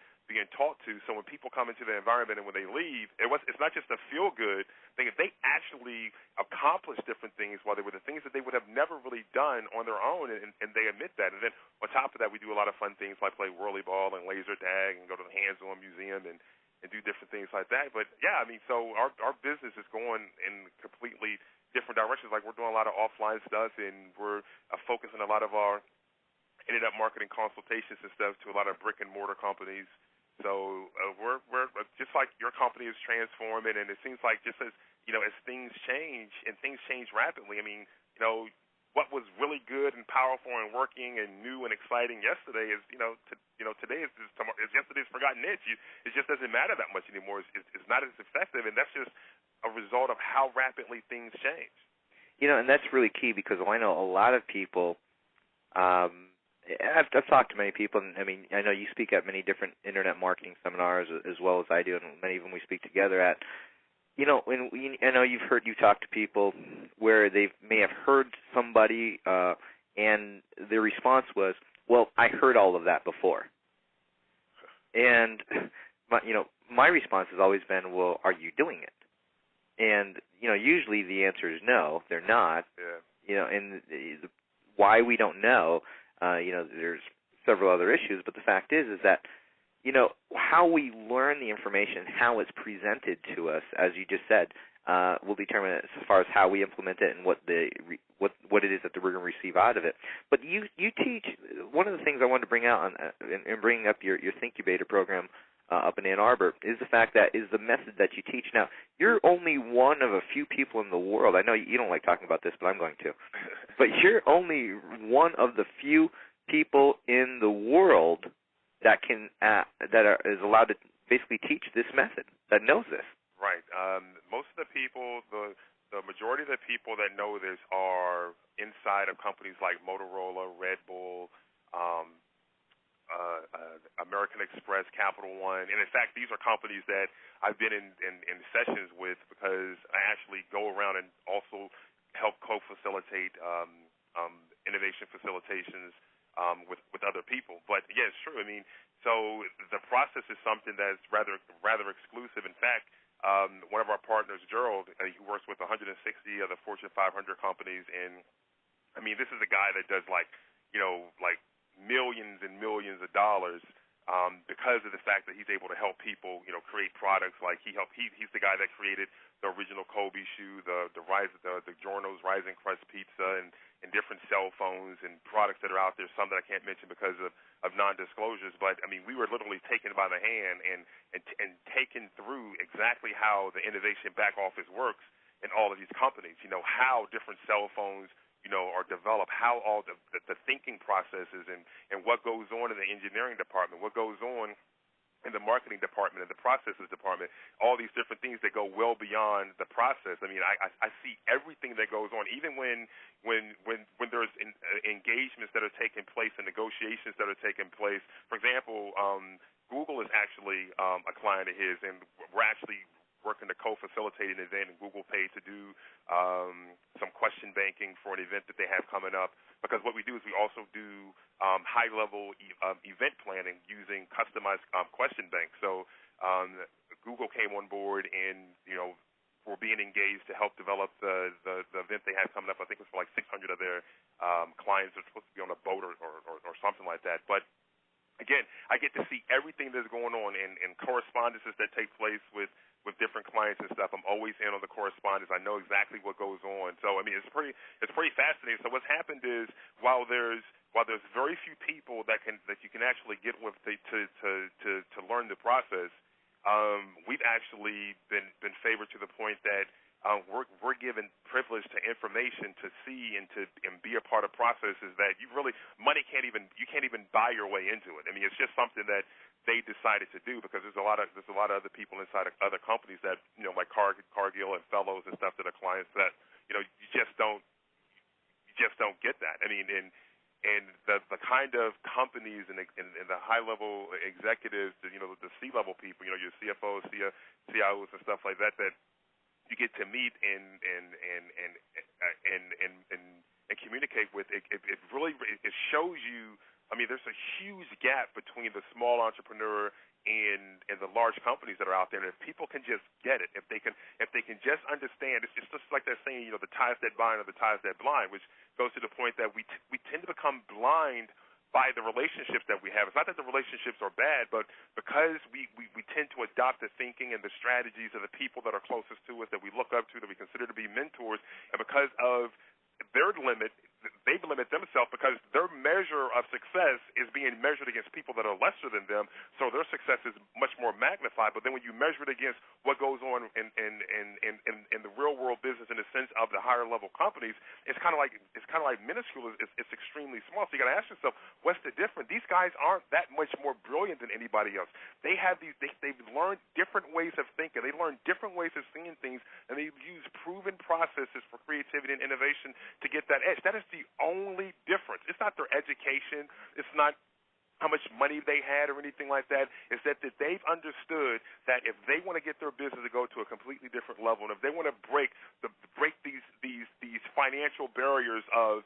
taught to. So when people come into the environment and when they leave, it's not just a feel-good thing. If they actually accomplish different things, while they were the things that they would have never really done on their own, and they admit that. And then on top of that, we do a lot of fun things like play whirly ball and laser tag and go to the hands-on museum and do different things like that. But, yeah, I mean, so our business is going in completely different directions. Like we're doing a lot of offline stuff, and we're focusing a lot of our internet marketing consultations and stuff to a lot of brick-and-mortar companies. So we're just like your company is transforming, and it seems like just as things change, and things change rapidly. I mean, what was really good and powerful and working and new and exciting yesterday is today is yesterday's forgotten itch. It just doesn't matter that much anymore. It's not as effective, and that's just a result of how rapidly things change. And that's really key, because I know a lot of people. I've talked to many people, and I mean, I know you speak at many different internet marketing seminars as well as I do, and many of them we speak together at. I know you talk to people where they may have heard somebody, and their response was, "Well, I heard all of that before." And my response has always been, "Well, are you doing it?" And usually the answer is no, they're not. Yeah. And why we don't know. There's several other issues, but the fact is that, how we learn the information, how it's presented to us, as you just said, will determine as far as how we implement it and what it is that we're going to receive out of it. But you teach, one of the things I wanted to bring out in bringing up your Thinkubator program up in Ann Arbor is the fact that is the method that you teach. Now, you're only one of a few people in the world. I know you don't like talking about this, but I'm going to. But you're only one of the few people in the world that is allowed to basically teach this method, that knows this. Right. Most of the people, the majority of the people that know this are inside of companies like Motorola, Red Bull, American Express, Capital One, and in fact, these are companies that I've been in sessions with, because I actually go around and also help co-facilitate innovation facilitations with other people. But yeah, it's true. I mean, so the process is something that's rather exclusive. In fact, one of our partners, Gerald, he works with 160 of the Fortune 500 companies, and I mean, this is a guy that does like millions and millions of dollars because of the fact that he's able to help people, create products. Like he's the guy that created the original Kobe shoe, the Giorno's Rising Crust pizza, and different cell phones and products that are out there. Some that I can't mention because of non-disclosures. But I mean, we were literally taken by the hand and taken through exactly how the innovation back office works in all of these companies. How different cell phones are developed, how all the thinking processes and what goes on in the engineering department, what goes on in the marketing department and the processes department, all these different things that go well beyond the process. I mean, I see everything that goes on, even when there's engagements that are taking place and negotiations that are taking place. For example, Google is actually a client of his, and we're actually working to co-facilitate an event in Google Pay to do some question banking for an event that they have coming up. Because what we do is we also do high-level event planning using customized question banks. So Google came on board, and we're being engaged to help develop the event they have coming up. I think it's for like 600 of their clients that are supposed to be on a boat or something like that. But again, I get to see everything that's going on and correspondences that take place with different clients and stuff. I'm always in on the correspondence. I know exactly what goes on. So I mean, it's pretty fascinating. So what's happened is while there's very few people that you can actually get with to learn the process, we've actually been favored to the point that we're given privilege to information to see and be a part of processes that you can't even buy your way into it. I mean, it's just something that they decided to do because there's a lot of other people inside of other companies that like Cargill and Fellows and stuff that are clients that you just don't get that. I mean, and the kind of companies and the high level executives, the C-level people, your CFOs, CIOs and stuff like that you get to meet and communicate with, it really shows you. I mean, there's a huge gap between the small entrepreneur and the large companies that are out there. And if people can just get it, if they can just understand, it's just like they're saying, the ties that bind are the ties that blind, which goes to the point that we tend to become blind by the relationships that we have. It's not that the relationships are bad, but because we tend to adopt the thinking and the strategies of the people that are closest to us, that we look up to, that we consider to be mentors, and because of their limit, they limit themselves because their measure of success is being measured against people that are lesser than them, so their success is much more magnified. But then when you measure it against what goes on in the real world business in the sense of the higher level companies, it's kind of like minuscule. It's extremely small. So you got to ask yourself, what's the difference? These guys aren't that much more brilliant than anybody else. They have they've learned different ways of thinking. They learn different ways of seeing things, and they use proven processes for creativity and innovation to get that edge. That is the only difference. It's not their education. It's not how much money they had or anything like that. It's that they've understood that if they want to get their business to go to a completely different level, and if they want to break these financial barriers of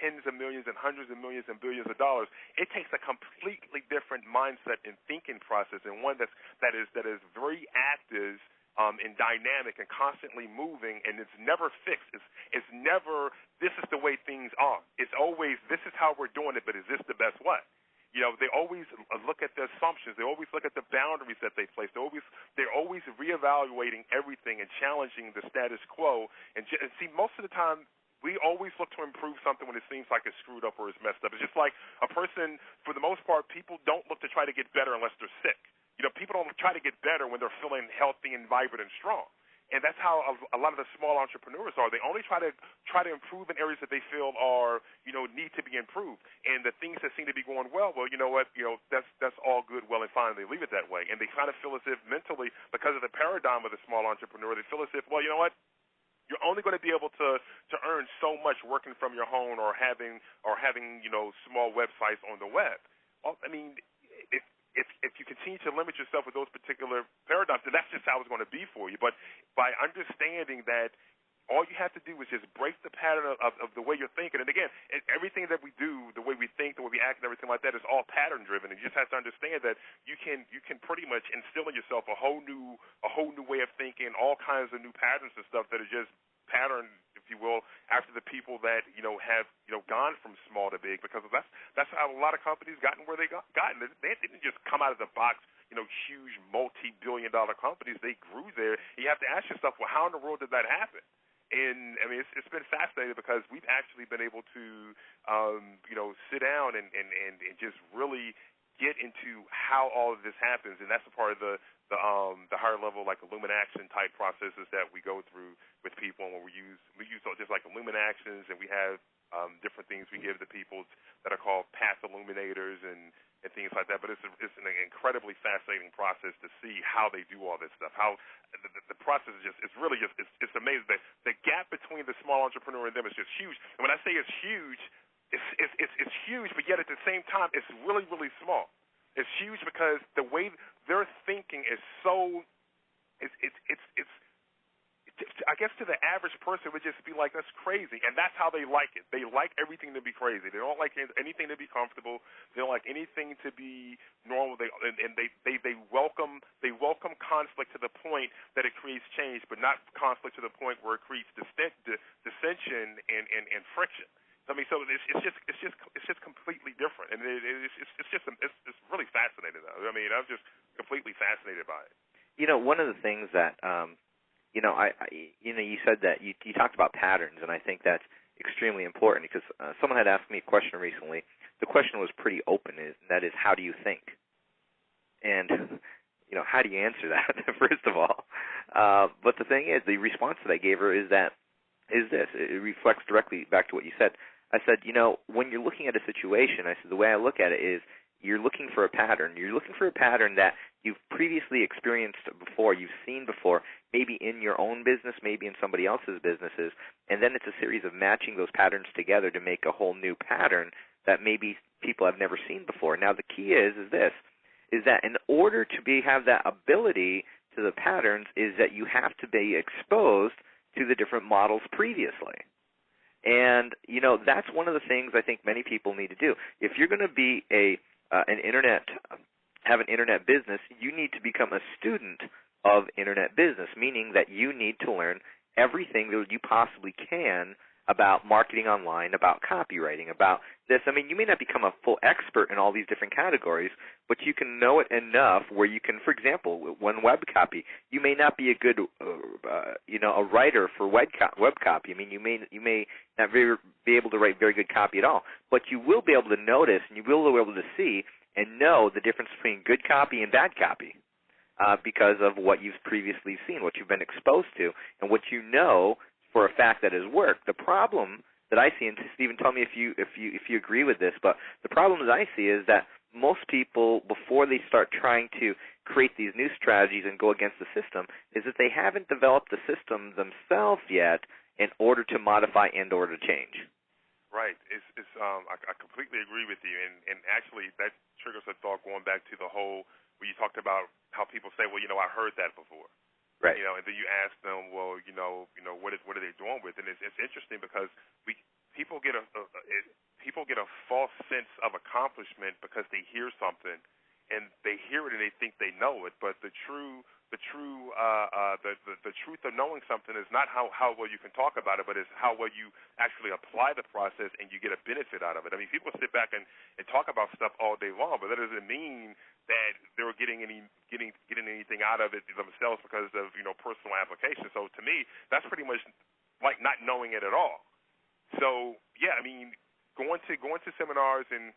tens of millions and hundreds of millions and billions of dollars, it takes a completely different mindset and thinking process, and one that is very active and dynamic and constantly moving, and it's never fixed. It's never, this is the way things are. It's always, this is how we're doing it, but is this the best way? They always look at the assumptions. They always look at the boundaries that they place. They're always reevaluating everything and challenging the status quo. And see, most of the time, we always look to improve something when it seems like it's screwed up or it's messed up. It's just like a person, for the most part, people don't look to try to get better unless they're sick. People don't try to get better when they're feeling healthy and vibrant and strong. And that's how a lot of the small entrepreneurs are. They only try to improve in areas that they feel are, need to be improved. And the things that seem to be going well, you know what, that's all good, well and fine. They leave it that way. And they kind of feel as if mentally, because of the paradigm of the small entrepreneur, they feel as if, well, you know what, you're only going to be able to earn so much working from your home or having small websites on the web. Well, I mean, if you continue to limit yourself with those particular paradigms, then that's just how it's going to be for you. But by understanding that all you have to do is just break the pattern of the way you're thinking. And again, everything that we do, the way we think, the way we act, and everything like that is all pattern driven. And you just have to understand that you can pretty much instill in yourself a whole new way of thinking, all kinds of new patterns and stuff that are just pattern, if you will, after the people that have gone from small to big, because that's how a lot of companies gotten where they gotten. They didn't just come out of the box, huge multi-billion-dollar companies. They grew there. You have to ask yourself, well, how in the world did that happen? And I mean, it's been fascinating because we've actually been able to sit down and just really get into how all of this happens, and that's a part of the higher level, like Illuminaction type processes that we go through with people, and where we use just like Illuminactions, and we have different things we give to people that are called path illuminators and things like that. But it's an incredibly fascinating process to see how they do all this stuff. How the process is it's amazing. The gap between the small entrepreneur and them is just huge. And when I say it's huge, it's huge, but yet at the same time, it's really, really small. It's huge because the way their thinking is so, I guess to the average person, it would just be like, that's crazy. And that's how they like it. They like everything to be crazy. They don't like anything to be comfortable. They don't like anything to be normal. They welcome conflict to the point that it creates change, but not conflict to the point where it creates dissension and friction. I mean, so it's just completely different, and it's really fascinating. Though. I mean, I was just completely fascinated by it. One of the things that you said that you talked about patterns, and I think that's extremely important because someone had asked me a question recently. The question was pretty open, and that is, how do you think? And how do you answer that, first of all? But the thing is, the response that I gave her is this. It reflects directly back to what you said. I said, when you're looking at a situation, I said, the way I look at it is you're looking for a pattern. You're looking for a pattern that you've previously experienced before, you've seen before, maybe in your own business, maybe in somebody else's businesses, and then it's a series of matching those patterns together to make a whole new pattern that maybe people have never seen before. Now, the key is that in order to have that ability to the patterns is that you have to be exposed to the different models previously. And, that's one of the things I think many people need to do. If you're going to be have an internet business, you need to become a student of internet business, meaning that you need to learn everything that you possibly can about marketing online, about copywriting, about this. I mean, you may not become a full expert in all these different categories, but you can know it enough where you can, for example, when web copy, you may not be a good, a writer for web copy. I mean, you may not be able to write very good copy at all, but you will be able to notice and you will be able to see and know the difference between good copy and bad copy because of what you've previously seen, what you've been exposed to, and what you know for a fact that has worked. The problem that I see, and Stephen, tell me if you agree with this, but the problem that I see is that most people, before they start trying to create these new strategies and go against the system, is that they haven't developed the system themselves yet in order to modify and order to change. Right. I completely agree with you, and actually that triggers a thought going back to the whole where you talked about how people say, well, I heard that before. Right. And then you ask them, well, what are they doing with it? And it's interesting because people get a false sense of accomplishment because they hear something, and they hear it and they think they know it. But the truth of knowing something is not how well you can talk about it, but it's how well you actually apply the process and you get a benefit out of it. I mean, people sit back and talk about stuff all day long, but that doesn't mean that they're getting anything out of it themselves because of personal application. So to me, that's pretty much like not knowing it at all. So yeah, I mean, going to seminars and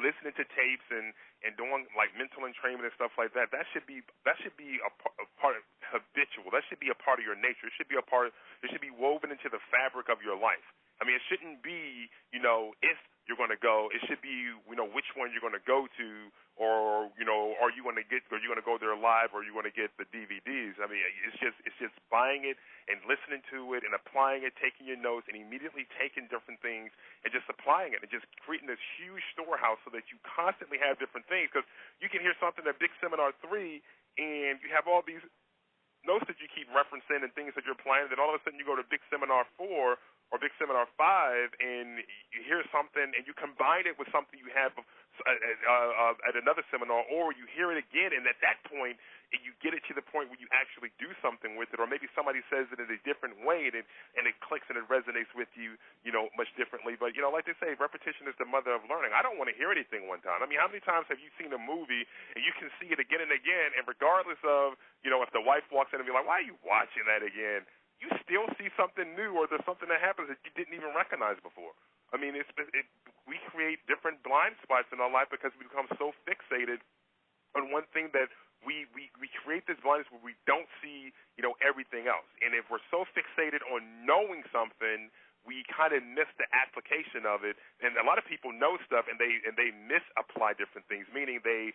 listening to tapes and doing like mental entrainment and stuff like that, that should be a part of habitual. That should be a part of your nature. It should be woven into the fabric of your life. I mean, it shouldn't be, if you're going to go, it should be, which one you're going to go to, or, are you going to go there live, or are you going to get the DVDs? I mean, it's just buying it and listening to it and applying it, taking your notes and immediately taking different things and just applying it and just creating this huge storehouse so that you constantly have different things, because you can hear something at Big Seminar 3 and you have all these notes that you keep referencing and things that you're applying, then all of a sudden you go to Big Seminar 4 or Big Seminar 5 and you hear something and you combine it with something you have at another seminar, or you hear it again, and at that point you get it to the point where you actually do something with it, or maybe somebody says it in a different way and it clicks and it resonates with you, much differently. But, like they say, repetition is the mother of learning. I don't want to hear anything one time. I mean, how many times have you seen a movie and you can see it again and again, and regardless of, if the wife walks in and be like, why are you watching that again? You still see something new, or there's something that happens that you didn't even recognize before. I mean, we create different blind spots in our life because we become so fixated on one thing that we create this blindness where we don't see, everything else. And if we're so fixated on knowing something, we kind of miss the application of it. And a lot of people know stuff and they misapply different things, meaning they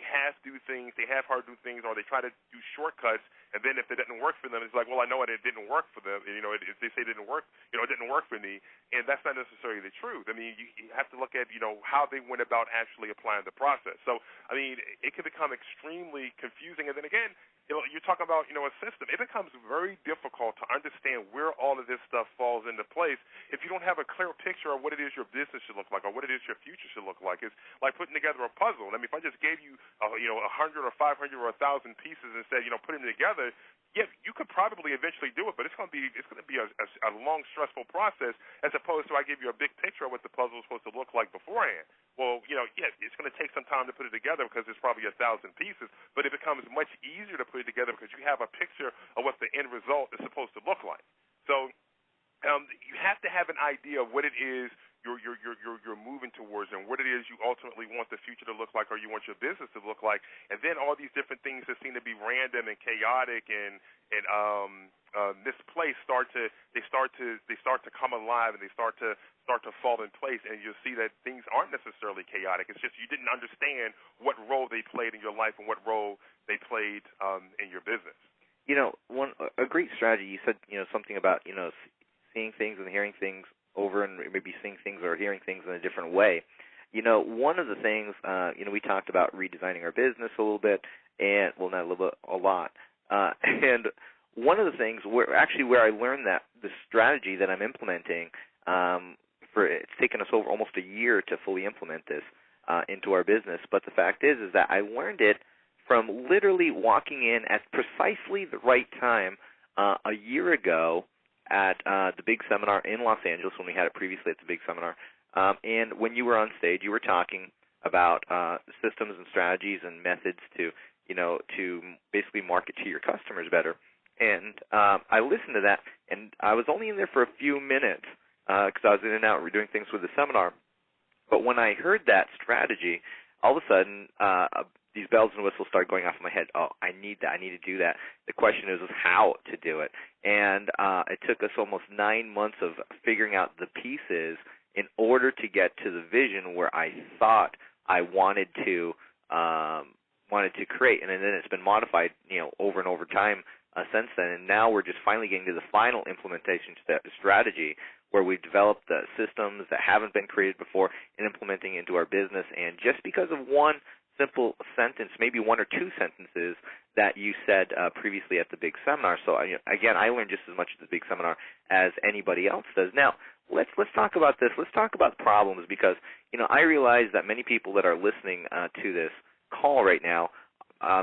half do things, they half hard do things, or they try to do shortcuts. And then if it doesn't work for them, it's like, well, I know it didn't work for them. If they say it didn't work, it didn't work for me. And that's not necessarily the truth. I mean, you have to look at, how they went about actually applying the process. So, I mean, it can become extremely confusing. And then again, you're talking about, a system. It becomes very difficult to understand where all of this stuff falls into place if you don't have a clear picture of what it is your business should look like or what it is your future should look like. It's like putting together a puzzle. I mean, if I just gave you, 100 or 500 or 1,000 pieces and said, put them together, yeah, you could probably eventually do it, but it's going to be a long, stressful process as opposed to I give you a big picture of what the puzzle is supposed to look like beforehand. Well, it's going to take some time to put it together because there's probably 1,000 pieces, but it becomes much easier to put it together because you have a picture of what the end result is supposed to look like. So you have to have an idea of what it is you're moving towards, and what it is you ultimately want the future to look like, or you want your business to look like, and then all these different things that seem to be random and chaotic and misplaced start to come alive, and they start to fall in place, and you'll see that things aren't necessarily chaotic. It's just you didn't understand what role they played in your life and what role they played in your business. You know, a great strategy. You said, something about, seeing things and hearing things over, and maybe seeing things or hearing things in a different way. One of the things, we talked about redesigning our business a little bit, and well, not a little bit, a lot. And one of the things where I learned that the strategy that I'm implementing, it's taken us over almost a year to fully implement this into our business. But the fact is that I learned it from literally walking in at precisely the right time a year ago at the big seminar in Los Angeles, when we had it previously at the big seminar. And when you were on stage, you were talking about systems and strategies and methods to basically market to your customers better. And I listened to that, and I was only in there for a few minutes because I was in and out doing things with the seminar. But when I heard that strategy, all of a sudden these bells and whistles started going off in my head. Oh, I need that. I need to do that. The question is how to do it. And it took us almost 9 months of figuring out the pieces in order to get to the vision where I thought I wanted to create. And then it's been modified, over and over time since then. And now we're just finally getting to the final implementation strategy, where we've developed the systems that haven't been created before and implementing into our business. And just because of one simple sentence, maybe one or two sentences that you said previously at the big seminar. So again, I learned just as much at the big seminar as anybody else does. Now, let's talk about this. Let's talk about problems, because I realize that many people that are listening to this call right now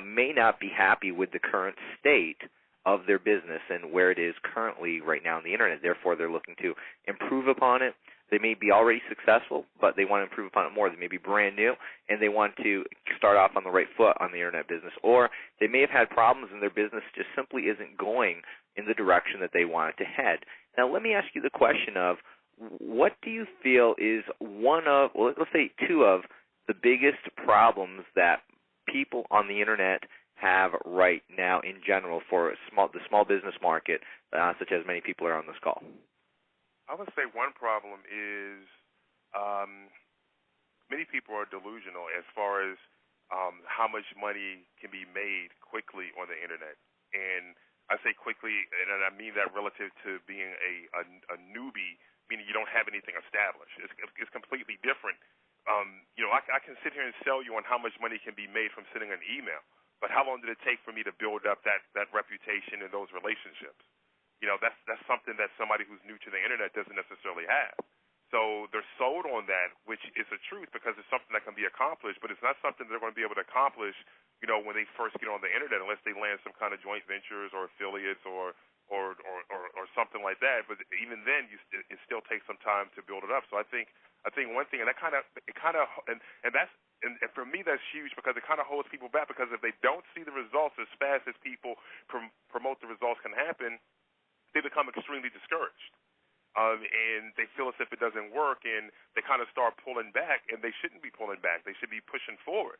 may not be happy with the current state of their business and where it is currently right now on the internet. Therefore, they're looking to improve upon it. They may be already successful, but they want to improve upon it more. They may be brand new, and they want to start off on the right foot on the internet business. Or they may have had problems, and their business just simply isn't going in the direction that they want it to head. Now, let me ask you the question of, what do you feel is one of, well, let's say two of the biggest problems that people on the internet have right now in general for the small business market, such as many people are on this call? I would say one problem is many people are delusional as far as how much money can be made quickly on the internet. And I say quickly, and I mean that relative to being a newbie, meaning you don't have anything established. It's completely different. I can sit here and sell you on how much money can be made from sending an email, but how long did it take for me to build up that reputation and those relationships? That's something that somebody who's new to the internet doesn't necessarily have. So they're sold on that, which is the truth, because it's something that can be accomplished, but it's not something they're going to be able to accomplish, when they first get on the internet, unless they land some kind of joint ventures or affiliates or something like that. But even then, it still takes some time to build it up. So I think one thing, and that and for me that's huge, because it kind of holds people back, because if they don't see the results as fast as people promote the results can happen, they become extremely discouraged. And they feel as if it doesn't work, and they kind of start pulling back, and they shouldn't be pulling back. They should be pushing forward.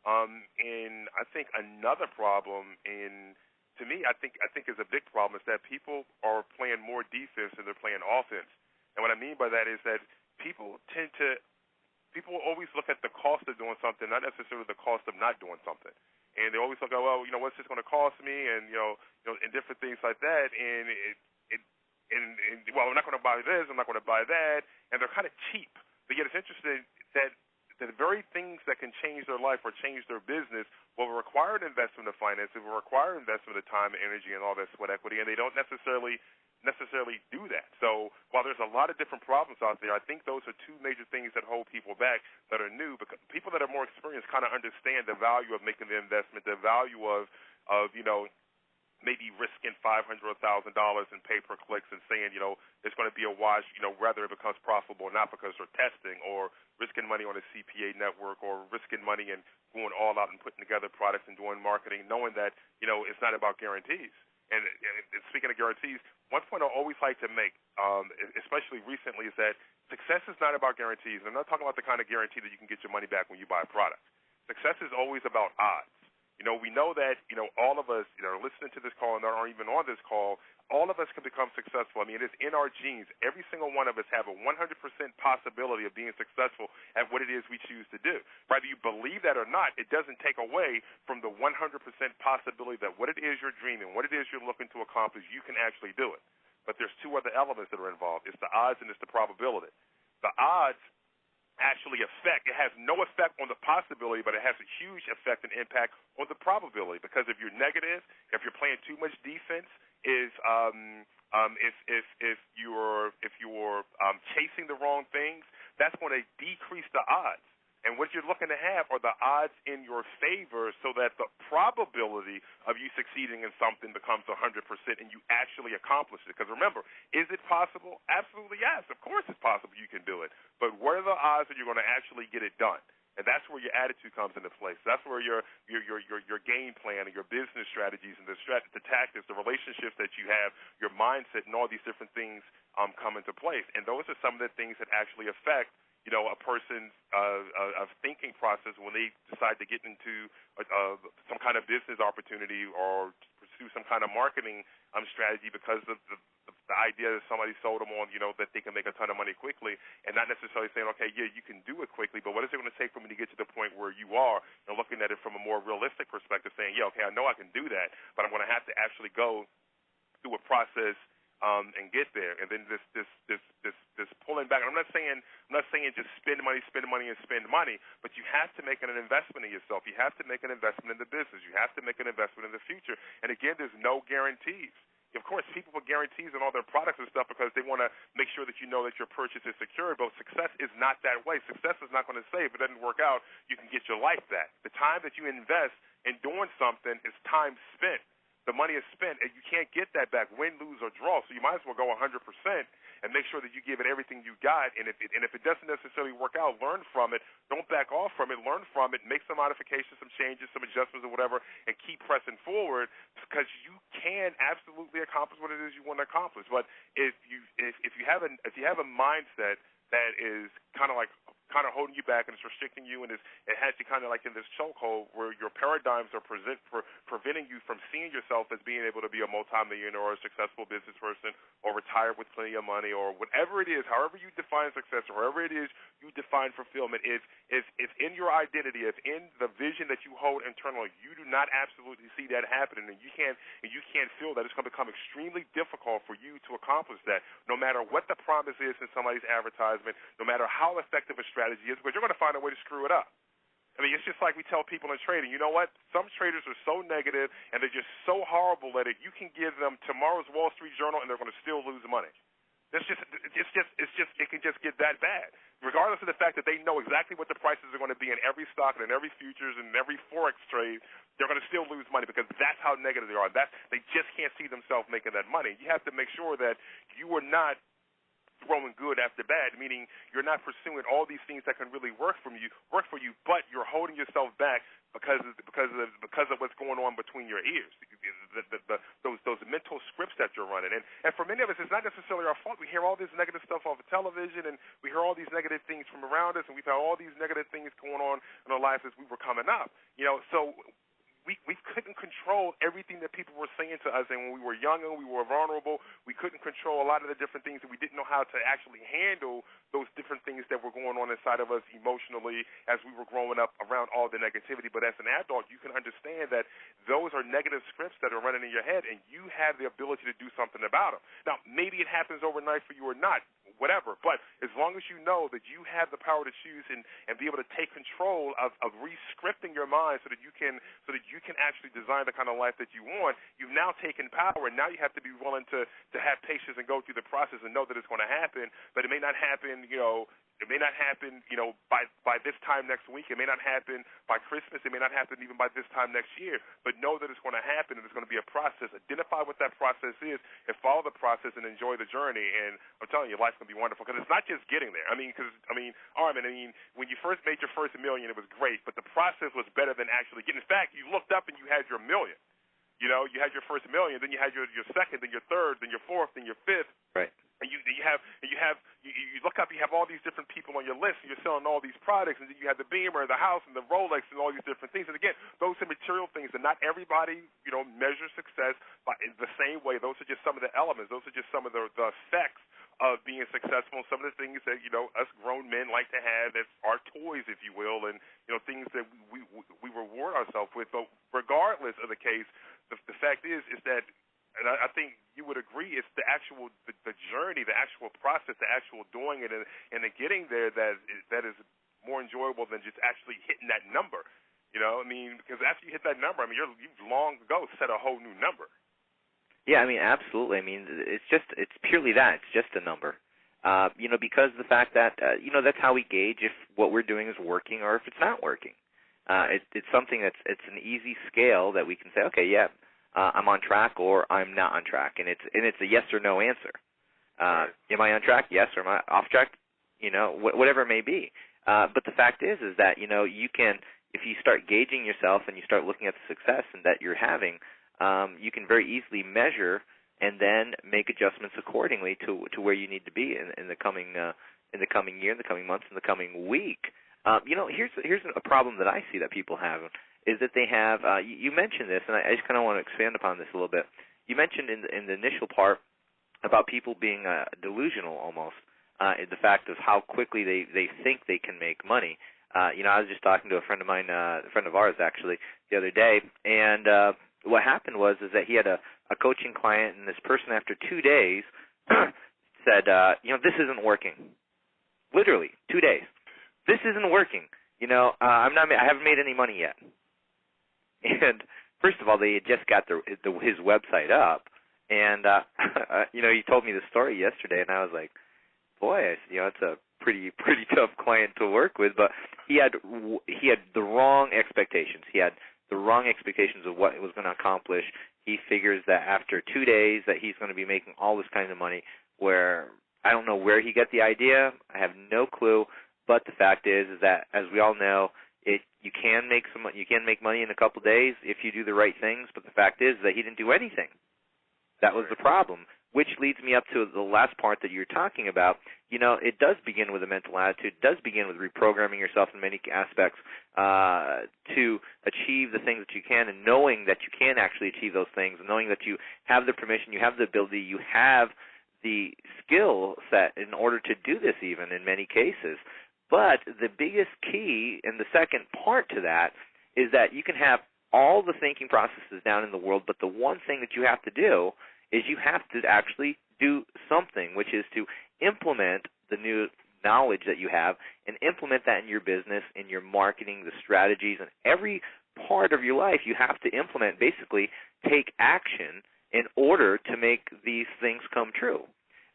And I think another problem, to me, I think is a big problem, is that people are playing more defense than they're playing offense. And what I mean by that is that people always look at the cost of doing something, not necessarily the cost of not doing something. And they always look at, well, what's this going to cost me, and and different things like that. And well, I'm not going to buy this, I'm not going to buy that, and they're kind of cheap. But yet it's interesting that the very things that can change their life or change their business will require an investment of finance, it will require investment of time and energy and all that sweat equity, and they don't necessarily do that. So while there's a lot of different problems out there, I think those are two major things that hold people back that are new, because people that are more experienced kind of understand the value of making the investment, the value of maybe risking $500 or $1,000 in pay-per-clicks and saying, it's going to be a wash, whether it becomes profitable or not, because they're testing, or risking money on a CPA network, or risking money and going all out and putting together products and doing marketing, knowing that, it's not about guarantees. And speaking of guarantees, one point I always like to make, especially recently, is that success is not about guarantees. I'm not talking about the kind of guarantee that you can get your money back when you buy a product. Success is always about odds. We know that, all of us, listening to this call and aren't even on this call, all of us can become successful. I mean, it is in our genes. Every single one of us have a 100% possibility of being successful at what it is we choose to do. Whether you believe that or not, it doesn't take away from the 100% possibility that what it is you're dreaming, what it is you're looking to accomplish, you can actually do it. But there's two other elements that are involved. It's the odds and it's the probability. The odds actually it has no effect on the possibility, but it has a huge effect and impact on the probability, because if you're negative, if you're playing too much defense, if you're chasing the wrong things, that's going to decrease the odds. And what you're looking to have are the odds in your favor, so that the probability of you succeeding in something becomes 100% and you actually accomplish it. Because remember, is it possible? Absolutely yes. Of course it's possible you can do it. But what are the odds that you're going to actually get it done? And that's where your attitude comes into place. That's where your game plan and your business strategies and the tactics, the relationships that you have, your mindset, and all these different things come into place. And those are some of the things that actually affect a person's thinking process when they decide to get into some kind of business opportunity or pursue some kind of marketing strategy, because of the idea that somebody sold them on, that they can make a ton of money quickly, and not necessarily saying, okay, yeah, you can do it quickly, but what is it going to take for me to get to the point where you are, looking at it from a more realistic perspective, saying, yeah, okay, I know I can do that, but I'm going to have to actually go through a process and get there. And then this pulling back. And I'm not saying just spend money, but you have to make an investment in yourself. You have to make an investment in the business. You have to make an investment in the future. And again, there's no guarantees. Of course, people put guarantees on all their products and stuff because they want to make sure that you know that your purchase is secured, but success is not that way. Success is not going to say if it doesn't work out, you can get your life back. The time that you invest in doing something is time spent. The money is spent, and you can't get that back, win, lose, or draw. So you might as well go 100% and make sure that you give it everything you got. And if it doesn't necessarily work out, learn from it. Don't back off from it. Learn from it. Make some modifications, some changes, some adjustments, or whatever, and keep pressing forward, because you can absolutely accomplish what it is you want to accomplish. But if you have a mindset that is kind of holding you back and it's restricting you, and it has you kind of like in this chokehold where your paradigms are preventing you from seeing yourself as being able to be a multimillionaire or a successful business person or retired with plenty of money or whatever it is, however you define success or however it is you define fulfillment, it's in your identity, it's in the vision that you hold internally. You do not absolutely see that happening, and you can't feel that. It's going to become extremely difficult for you to accomplish that, no matter what the promise is in somebody's advertisement, no matter how effective a strategy is, but you're going to find a way to screw it up. I mean, it's just like we tell people in trading, you know what? Some traders are so negative and they're just so horrible at it, you can give them tomorrow's Wall Street Journal and they're going to still lose money. It can just get that bad. Regardless of the fact that they know exactly what the prices are going to be in every stock and in every futures and in every Forex trade, they're going to still lose money because that's how negative they are. They just can't see themselves making that money. You have to make sure that you are not throwing good after bad, meaning you're not pursuing all these things that can really work for you, but you're holding yourself back because of what's going on between your ears, those mental scripts that you're running. And for many of us, it's not necessarily our fault. We hear all this negative stuff off of television, and we hear all these negative things from around us, and we've had all these negative things going on in our lives as we were coming up. So we couldn't control everything that people were saying to us, and when we were young and we were vulnerable, we couldn't control a lot of the different things, and we didn't know how to actually handle those different things that were going on inside of us emotionally as we were growing up around all the negativity. But as an adult, you can understand that those are negative scripts that are running in your head, and you have the ability to do something about them. Now, maybe it happens overnight for you or not, whatever, but as long as you know that you have the power to choose and be able to take control of re-scripting your mind so that you can actually design the kind of life that you want, you've now taken power, and now you have to be willing to have patience and go through the process and know that it's going to happen, but it may not happen, by this time next week. It may not happen by Christmas. It may not happen even by this time next year. But know that it's going to happen, and it's going to be a process. Identify what that process is and follow the process and enjoy the journey. And I'm telling you, life's going to be wonderful because it's not just getting there. Armin, when you first made your first $1 million, it was great, but the process was better than actually getting. In fact, you looked up and you had your $1 million. You had your first $1 million, then you had your second, then your third, then your fourth, then your fifth. Right. And you look up, you have all these different people on your list, and you're selling all these products, and then you have the Beamer, the house, and the Rolex, and all these different things. And again, those are material things, and not everybody, measures success in the same way. Those are just some of the elements. Those are just some of the effects of being successful. Some of the things that us grown men like to have, that's our toys, if you will, and things that we reward ourselves with. But regardless of the case, the fact is that. And I think you would agree, it's the actual the journey, the actual process, the actual doing it, and the getting there that is more enjoyable than just actually hitting that number. Because after you hit that number, you've long ago set a whole new number. Yeah, absolutely. It's purely that. It's just a number. Because the fact that that's how we gauge if what we're doing is working or if it's not working. It's something it's an easy scale that we can say, okay, yeah. I'm on track or I'm not on track, and it's a yes or no answer. Am I on track? Yes, or am I off track? Whatever it may be. But the fact is that you can, if you start gauging yourself and you start looking at the success and that you're having, you can very easily measure and then make adjustments accordingly to where you need to be in the coming year, in the coming months, in the coming week. Here's a problem that I see that people have. Is that they have, you mentioned this, and I just kind of want to expand upon this a little bit. You mentioned in the initial part about people being delusional almost, the fact of how quickly they think they can make money. I was just talking to a friend of mine, a friend of ours actually, the other day, and what happened was that he had a coaching client, and this person after 2 days said, this isn't working. Literally, 2 days. This isn't working. I haven't made any money yet. And first of all, they had just got his website up, and he told me the story yesterday, and I was like, boy, it's a pretty tough client to work with. But he had the wrong expectations. He had the wrong expectations of what it was going to accomplish. He figures that after 2 days that he's going to be making all this kind of money. Where I don't know where he got the idea. I have no clue. But the fact is that, as we all know, you can make money in a couple of days if you do the right things. But the fact is that he didn't do anything. That was the problem, which leads me up to the last part that you're talking about. It does begin with a mental attitude. It does begin with reprogramming yourself in many aspects to achieve the things that you can, and knowing that you can actually achieve those things, and knowing that you have the permission, you have the ability, you have the skill set in order to do this even in many cases. But the biggest key and the second part to that is that you can have all the thinking processes down in the world, but the one thing that you have to do is you have to actually do something, which is to implement the new knowledge that you have and implement that in your business, in your marketing, the strategies, and every part of your life you have to implement, basically take action in order to make these things come true.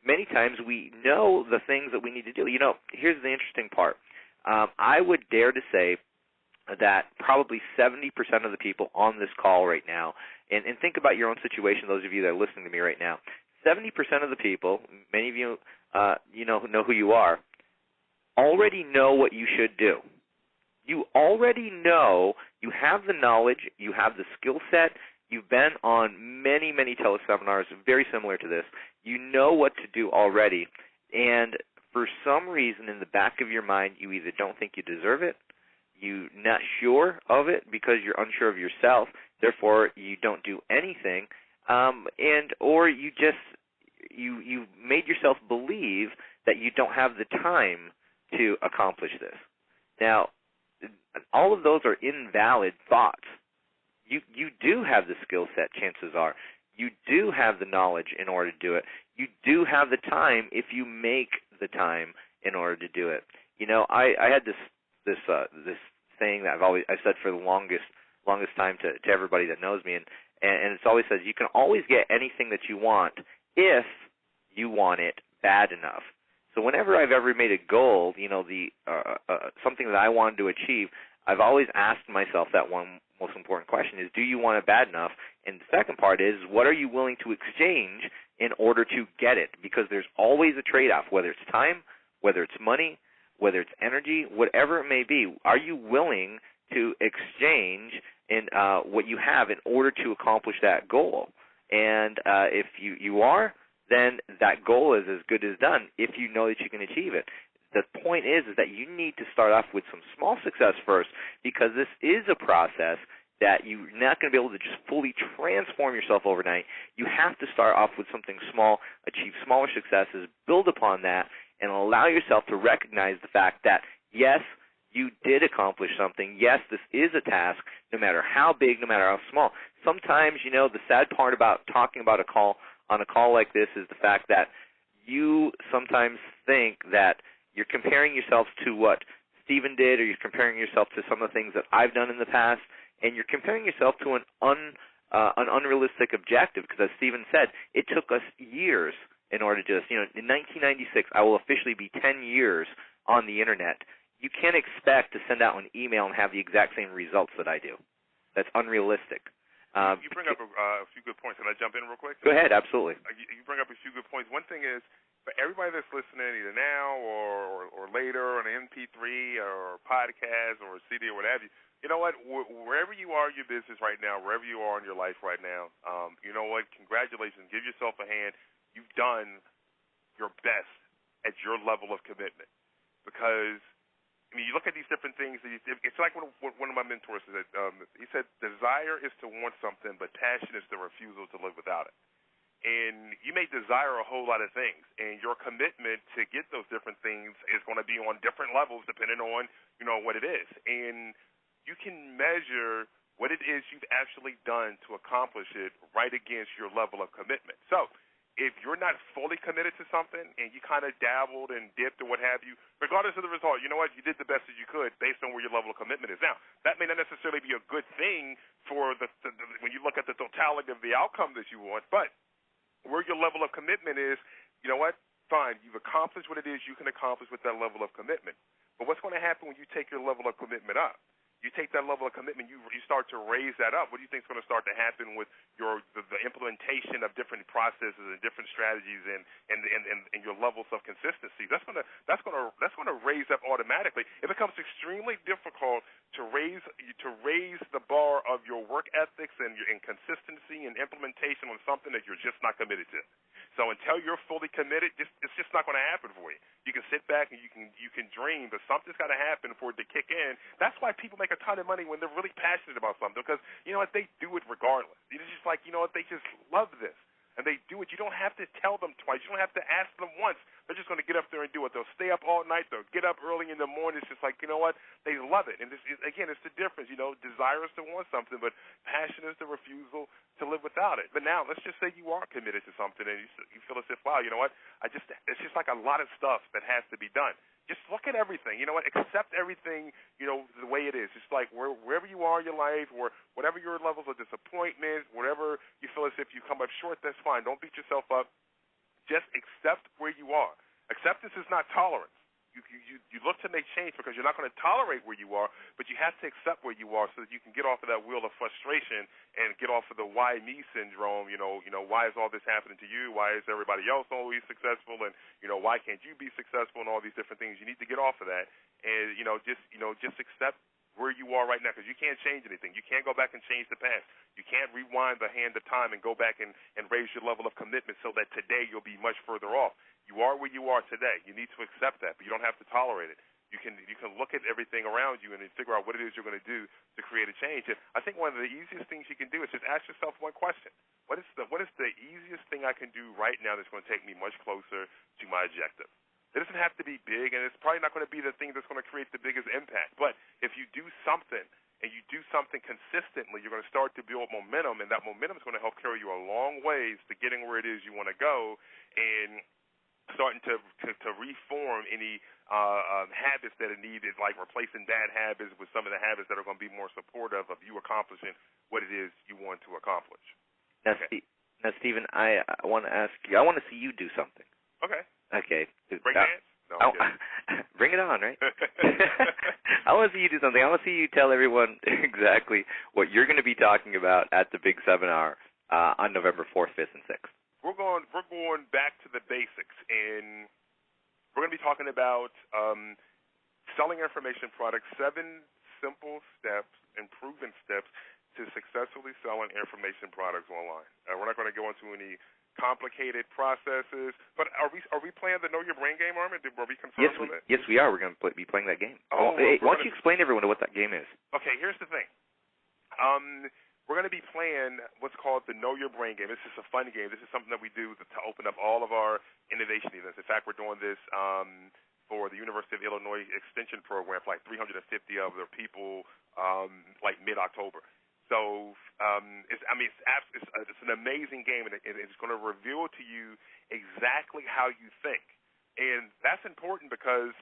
Many times we know the things that we need to do. Here's the interesting part. I would dare to say that probably 70% of the people on this call right now, and think about your own situation, those of you that are listening to me right now, 70% of the people, many of you know who you are, already know what you should do. You already know, you have the knowledge, you have the skill set, you've been on many, many teleseminars very similar to this. You know what to do already, and for some reason in the back of your mind, you either don't think you deserve it, you're not sure of it because you're unsure of yourself, therefore you don't do anything, or you made yourself believe that you don't have the time to accomplish this. Now, all of those are invalid thoughts. You do have the skill set, chances are. You do have the knowledge in order to do it. You do have the time if you make the time in order to do it. I had this thing that I've said for the longest time to everybody that knows me, and it's always says you can always get anything that you want if you want it bad enough. So whenever I've ever made a goal, something that I wanted to achieve, I've always asked myself that one most important question is, do you want it bad enough? And the second part is, what are you willing to exchange in order to get it? Because there's always a trade-off, whether it's time, whether it's money, whether it's energy, whatever it may be. Are you willing to exchange in what you have in order to accomplish that goal? And if you are, then that goal is as good as done if you know that you can achieve it. The point is that you need to start off with some small success first, because this is a process that you're not going to be able to just fully transform yourself overnight. You have to start off with something small, achieve smaller successes, build upon that, and allow yourself to recognize the fact that, yes, you did accomplish something. Yes, this is a task, no matter how big, no matter how small. Sometimes, the sad part about talking about a call on a call like this is the fact that you sometimes think that you're comparing yourself to what Stephen did, or you're comparing yourself to some of the things that I've done in the past, and you're comparing yourself to an unrealistic objective, because as Stephen said, it took us years in order to just, in 1996, I will officially be 10 years on the Internet. You can't expect to send out an email and have the exact same results that I do. That's unrealistic. You bring up a few good points. Can I jump in real quick? Go ahead, absolutely. You bring up a few good points. One thing is, for everybody that's listening, either now or later on an MP3 or podcast or a CD or whatever, you know what? Wherever you are in your business right now, wherever you are in your life right now, you know what? Congratulations. Give yourself a hand. You've done your best at your level of commitment. Because, you look at these different things. It's like what one of my mentors said. He said, desire is to want something, but passion is the refusal to live without it. And you may desire a whole lot of things, and your commitment to get those different things is going to be on different levels depending on, what it is. And you can measure what it is you've actually done to accomplish it right against your level of commitment. So if you're not fully committed to something and you kind of dabbled and dipped or what have you, regardless of the result, you know what? You did the best that you could based on where your level of commitment is. Now, that may not necessarily be a good thing for when you look at the totality of the outcome that you want, but where your level of commitment is, you know what? Fine, you've accomplished what it is you can accomplish with that level of commitment. But what's going to happen when you take your level of commitment up? You take that level of commitment, you start to raise that up. What do you think is going to start to happen with the implementation of different processes and different strategies and your levels of consistency? That's going to raise up automatically. It becomes extremely difficult to raise the bar of your work ethics and your consistency and implementation on something that you're just not committed to. So until you're fully committed, it's just not going to happen for you. You can sit back and you can dream, but something's got to happen for it to kick in. That's why people make a ton of money when they're really passionate about something, because they do it regardless. It's just like they just love this. And they do it. You don't have to tell them twice. You don't have to ask them once. They're just going to get up there and do it. They'll stay up all night. They'll get up early in the morning. It's just like, you know what? They love it. And again, it's the difference. Desire is to want something, but passion is the refusal to live without it. But now, let's just say you are committed to something and you feel as if, wow, you know what? It's just like a lot of stuff that has to be done. Just look at everything. You know what? Accept everything, the way it is. Just like wherever you are in your life, or whatever your levels of disappointment, whatever you feel as if you come up short, that's fine. Don't beat yourself up. Just accept where you are. Acceptance is not tolerance. You look to make change because you're not going to tolerate where you are, but you have to accept where you are so that you can get off of that wheel of frustration and get off of the why me syndrome. Why is all this happening to you? Why is everybody else always successful? And why can't you be successful? And all these different things. You need to get off of that and just accept where you are right now, because you can't change anything. You can't go back and change the past. You can't rewind the hand of time and go back and raise your level of commitment so that today you'll be much further off. You are where you are today. You need to accept that, but you don't have to tolerate it. You can look at everything around you and then figure out what it is you're going to do to create a change. And I think one of the easiest things you can do is just ask yourself one question. What is the easiest thing I can do right now that's going to take me much closer to my objective? It doesn't have to be big, and it's probably not going to be the thing that's going to create the biggest impact. But if you do something and you do something consistently, you're going to start to build momentum, and that momentum is going to help carry you a long ways to getting where it is you want to go and starting to reform any habits that are needed, like replacing bad habits with some of the habits that are going to be more supportive of you accomplishing what it is you want to accomplish. Now, Stephen, I want to ask you, I want to see you do something. Okay. Break dance? No, bring it on, right? I want to see you do something. I want to see you tell everyone exactly what you're going to be talking about at the big seminar on November 4th, 5th, and 6th. We're going back to the basics, and we're going to be talking about selling information products, 7 simple steps and proven steps to successfully selling information products online. We're not going to go into any complicated processes. But are we playing the Know Your Brain game, Armin? Were we confirmed on it? Yes, we are. We're going to be playing that game. Oh, why don't you explain to everyone what that game is? Okay, here's the thing. We're going to be playing what's called the Know Your Brain game. This is a fun game. This is something that we do to open up all of our innovation events. In fact, we're doing this for the University of Illinois Extension Program for like 350 of their people like mid-October. So it's an amazing game, and it's going to reveal to you exactly how you think. And that's important because,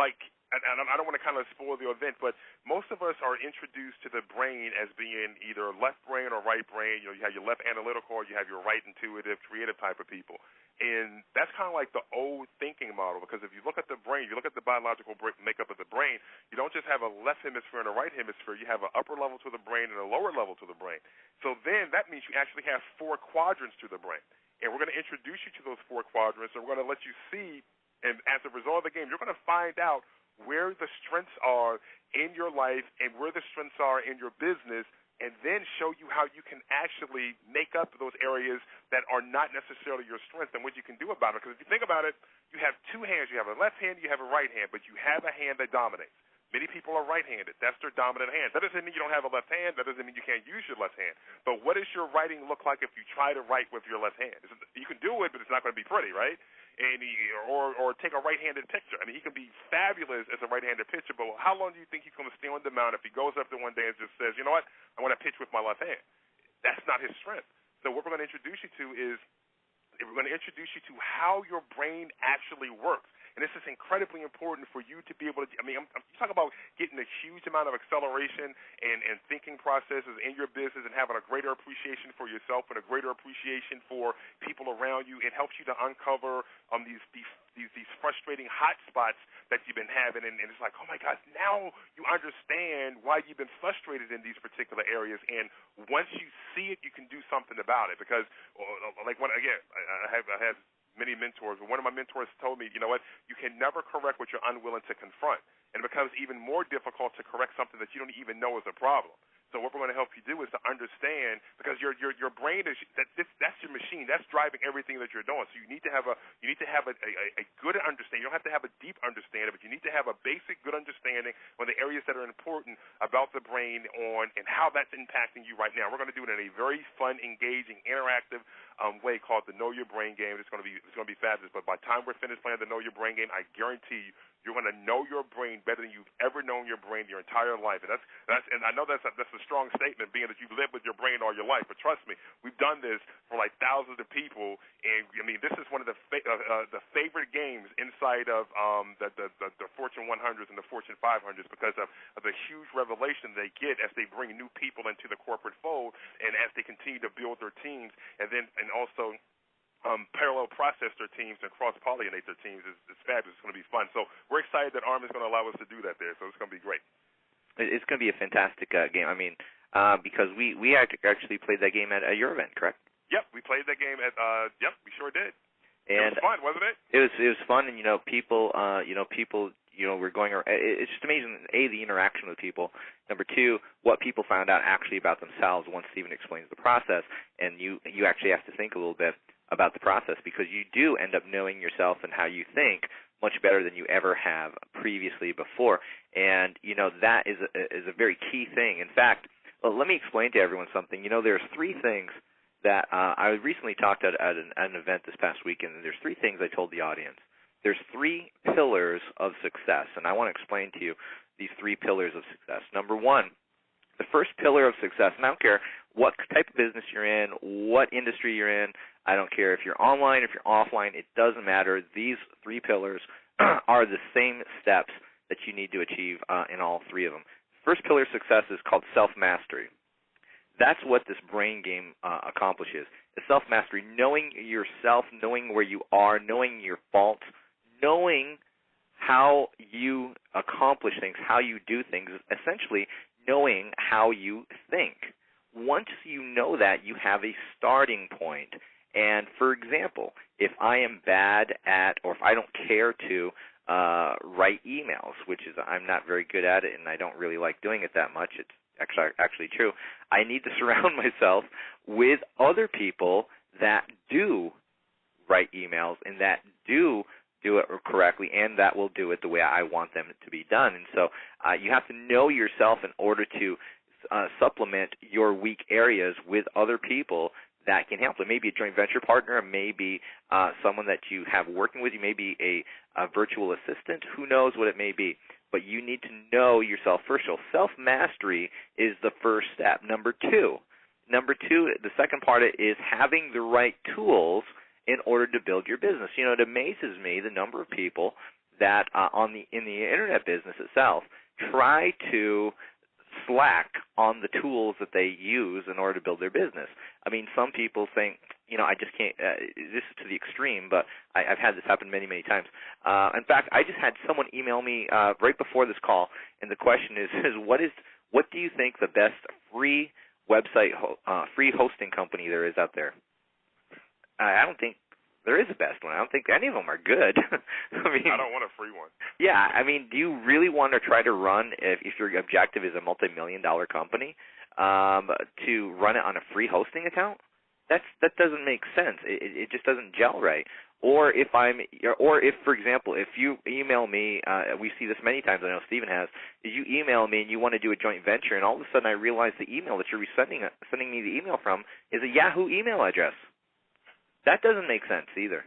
like, and I don't want to kind of spoil the event, but most of us are introduced to the brain as being either left brain or right brain. You know, you have your left analytical or you have your right intuitive, creative type of people. And that's kind of like the old thinking model, because if you look at the brain, you look at the biological makeup of the brain, you don't just have a left hemisphere and a right hemisphere. You have an upper level to the brain and a lower level to the brain. So then that means you actually have 4 quadrants to the brain. And we're going to introduce you to those 4 quadrants, and we're going to let you see, and as a result of the game, you're going to find out where the strengths are in your life and where the strengths are in your business, and then show you how you can actually make up those areas that are not necessarily your strength and what you can do about it. Because if you think about it, you have 2 hands. You have a left hand, you have a right hand, but you have a hand that dominates. Many people are right-handed. That's their dominant hand. That doesn't mean you don't have a left hand. That doesn't mean you can't use your left hand. But what does your writing look like if you try to write with your left hand? You can do it, but it's not going to be pretty, right? And or take a right-handed pitcher. I mean, he can be fabulous as a right-handed pitcher, but how long do you think he's going to stay on the mound if he goes up there one day and just says, you know what, I want to pitch with my left hand? That's not his strength. So what we're going to introduce you to is we're going to introduce you to how your brain actually works. And this is incredibly important for you to be able to, you talk about getting a huge amount of acceleration and thinking processes in your business and having a greater appreciation for yourself and a greater appreciation for people around you. It helps you to uncover these frustrating hot spots that you've been having. And it's like, oh, my gosh, now you understand why you've been frustrated in these particular areas. And once you see it, you can do something about it. Because, I have many mentors, but one of my mentors told me, you know what, you can never correct what you're unwilling to confront. And it becomes even more difficult to correct something that you don't even know is a problem. So what we're going to help you do is to understand, because your brain is that's your machine. That's driving everything that you're doing. So you need to have a good understanding. You don't have to have a deep understanding, but you need to have a basic good understanding on the areas that are important about the brain and how that's impacting you right now. We're going to do it in a very fun, engaging, interactive way called the Know Your Brain game. It's going to be fabulous. But by the time we're finished playing the Know Your Brain game, I guarantee you're going to know your brain better than you've ever known your brain your entire life. And and I know that's a strong statement, being that you've lived with your brain all your life. But trust me, we've done this for like thousands of people, and this is one of the favorite games inside of the Fortune 100s and the Fortune 500s because of the huge revelation they get as they bring new people into the corporate fold and as they continue to build their teams, and also parallel process their teams and cross-pollinate their teams. It's fabulous. It's going to be fun. So we're excited that Armin's going to allow us to do that there. So it's going to be great. It's going to be a fantastic game. Because we actually played that game at your event, correct? Yep, we played that game at. Yep, we sure did. And it was fun, wasn't it? It was fun, and people were going. It's just amazing. A, the interaction with people. Number 2, what people found out actually about themselves once Stephen explains the process, and you actually have to think a little bit about the process, because you do end up knowing yourself and how you think much better than you ever have previously before. And that is a very key thing. In fact, let me explain to everyone something. There's 3 things that I recently talked at an event this past weekend, and there's 3 things I told the audience. There's 3 pillars of success, and I want to explain to you these 3 pillars of success. Number 1, the first pillar of success, and I don't care what type of business you're in, what industry you're in, I don't care if you're online, if you're offline, it doesn't matter. These 3 pillars are the same steps that you need to achieve in all 3 of them. First pillar of success is called self-mastery. That's what this brain game accomplishes. It's self-mastery, knowing yourself, knowing where you are, knowing your faults, knowing how you accomplish things, how you do things, essentially knowing how you think. Once you know that, you have a starting point. And, for example, if I am bad at, or if I don't care to write emails, which is I'm not very good at it and I don't really like doing it that much, it's actually true, I need to surround myself with other people that do write emails and that do it correctly, and that will do it the way I want them to be done. And so you have to know yourself in order to supplement your weak areas with other people that can help. It may be a joint venture partner, it may be someone that you have working with you, may be a virtual assistant, who knows what it may be. But you need to know yourself first. So self-mastery is the first step. Number two, the second part is having the right tools in order to build your business. You know, it amazes me the number of people that in the internet business itself try to slack on the tools that they use in order to build their business. I mean, some people think, you know, I just can't, this is to the extreme, but I've had this happen many, many times. In fact, I just had someone email me right before this call, and the question is what do you think the best free website, free hosting company there is out there? I don't think there is a best one. I don't think any of them are good. I mean, I don't want a free one. Yeah, I mean, do you really want to try to run, if your objective is a multi-million-dollar company, to run it on a free hosting account? That doesn't make sense. It just doesn't gel right. Or if, for example, if you email me, we see this many times, I know Stephen has, is you email me and you want to do a joint venture, and all of a sudden I realize the email that you're sending me the email from is a Yahoo email address. That doesn't make sense either.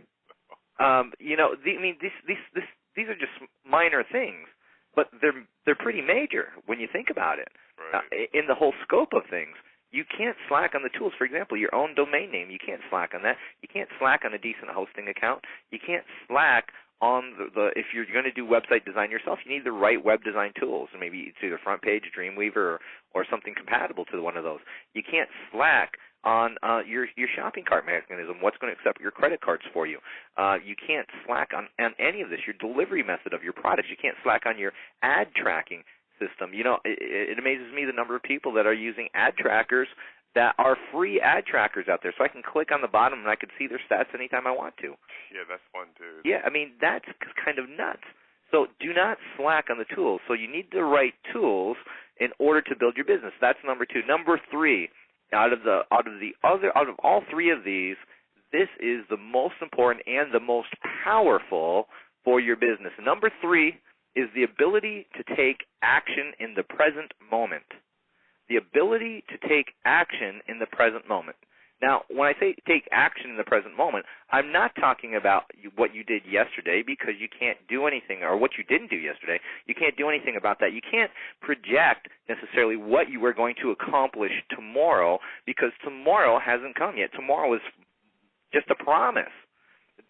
You know, these are just minor things, but they're pretty major when you think about it. Right. In the whole scope of things. You can't slack on the tools. For example, your own domain name, you can't slack on that. You can't slack on a decent hosting account. You can't slack on if you're going to do website design yourself, you need the right web design tools. And maybe it's either FrontPage, Dreamweaver, or something compatible to one of those. You can't slack on your shopping cart mechanism, what's going to accept your credit cards for you. You can't slack on any of this, your delivery method of your products. You can't slack on your ad tracking system. You know, it amazes me the number of people that are using ad trackers that are free ad trackers out there. So I can click on the bottom and I can see their stats anytime I want to. Yeah, that's fun too. Yeah, I mean, that's kind of nuts. So do not slack on the tools. So you need the right tools in order to build your business. That's number two. Number three, out of all three of these, this is the most important and the most powerful for your business. Number three is the ability to take action in the present moment. The ability to take action in the present moment. Now, when I say take action in the present moment, I'm not talking about what you did yesterday, because you can't do anything, or what you didn't do yesterday. You can't do anything about that. You can't project necessarily what you are going to accomplish tomorrow, because tomorrow hasn't come yet. Tomorrow is just a promise.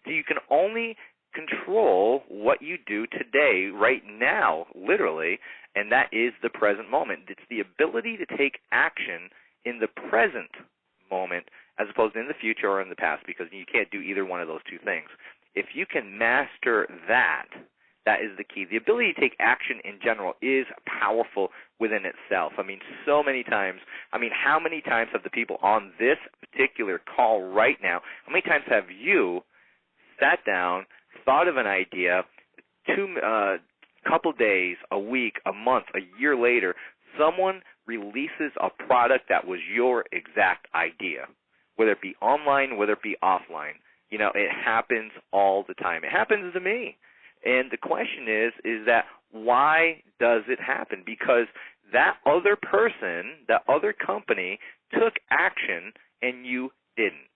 You can only control what you do today, right now, literally, and that is the present moment. It's the ability to take action in the present moment as opposed to in the future or in the past, because you can't do either one of those two things. If you can master that, that is the key. The ability to take action in general is powerful within itself. I mean, so many times, how many times have the people on this particular call right now, how many times have you sat down, thought of an idea, couple days, a week, a month, a year later, someone releases a product that was your exact idea, whether it be online, whether it be offline. You know, it happens all the time. It happens to me. And the question is that why does it happen? Because that other person, that other company took action and you didn't.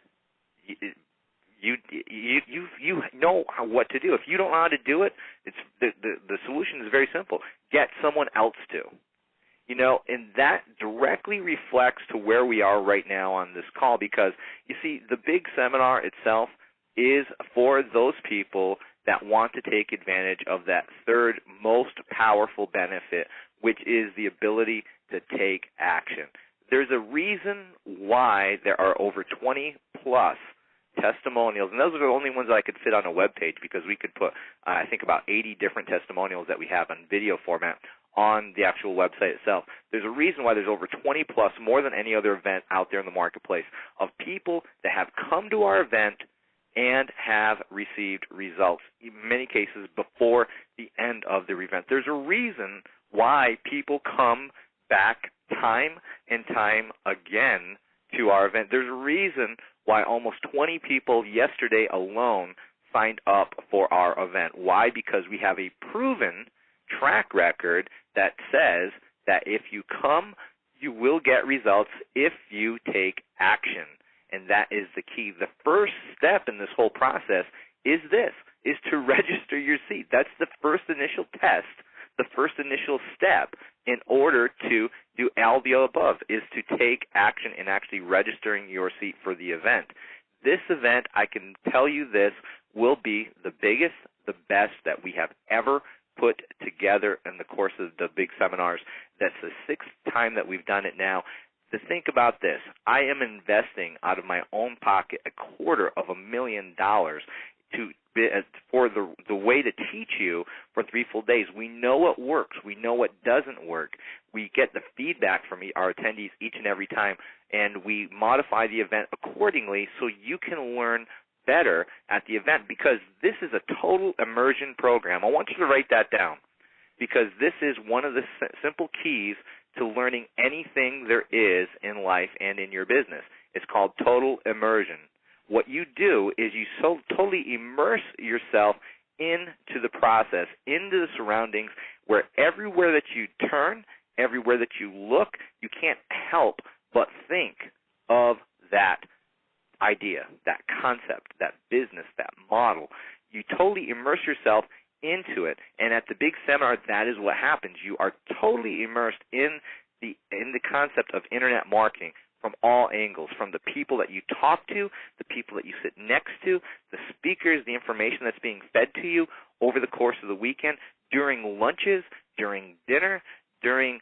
You know what to do. If you don't know how to do it, it's the solution is very simple. Get someone else to. You know, and that directly reflects to where we are right now on this call, because you see, the big seminar itself is for those people that want to take advantage of that third most powerful benefit, which is the ability to take action. There's a reason why there are over 20-plus testimonials, and those are the only ones that I could fit on a web page, because we could put, I think, about 80 different testimonials that we have on video format on the actual website itself. There's a reason why there's over 20-plus, more than any other event out there in the marketplace, of people that have come to our event and have received results, in many cases before the end of their event. There's a reason why people come back time and time again to our event. There's a reason why almost 20 people yesterday alone signed up for our event. Why? Because we have a proven track record that says that if you come, you will get results if you take action. And that is the key. The first step in this whole process is to register your seat. That's the first initial test, the first initial step in order to do all the above, is to take action in actually registering your seat for the event. This event, I can tell you this, will be the biggest, the best that we have ever put together in the course of the big seminars. That's the 6th time that we've done it now. To think about this, I am investing out of my own pocket $250,000 for the way to teach you for 3 full days. We know what works. We know what doesn't work. We get the feedback from our attendees each and every time, and we modify the event accordingly so you can learn better at the event, because this is a total immersion program. I want you to write that down, because this is one of the simple keys to learning anything there is in life and in your business. It's called total immersion. What you do is you totally immerse yourself into the process, into the surroundings, where everywhere that you turn, everywhere that you look, you can't help but think of that idea, that concept, that business, that model. You totally immerse yourself into it, and at the big seminar, that is what happens. You are totally immersed in the concept of internet marketing from all angles, from the people that you talk to, the people that you sit next to, the speakers, the information that's being fed to you over the course of the weekend, during lunches, during dinner, during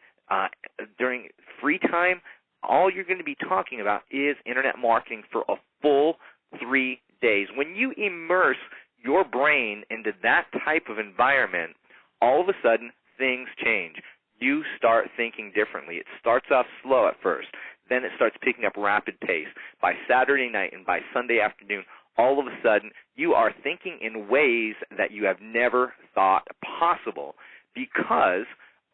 free time. All you're going to be talking about is internet marketing for a full 3 days. When you immerse your brain into that type of environment, all of a sudden things change. You start thinking differently. It starts off slow at first. Then it starts picking up rapid pace. By Saturday night and by Sunday afternoon, all of a sudden you are thinking in ways that you have never thought possible because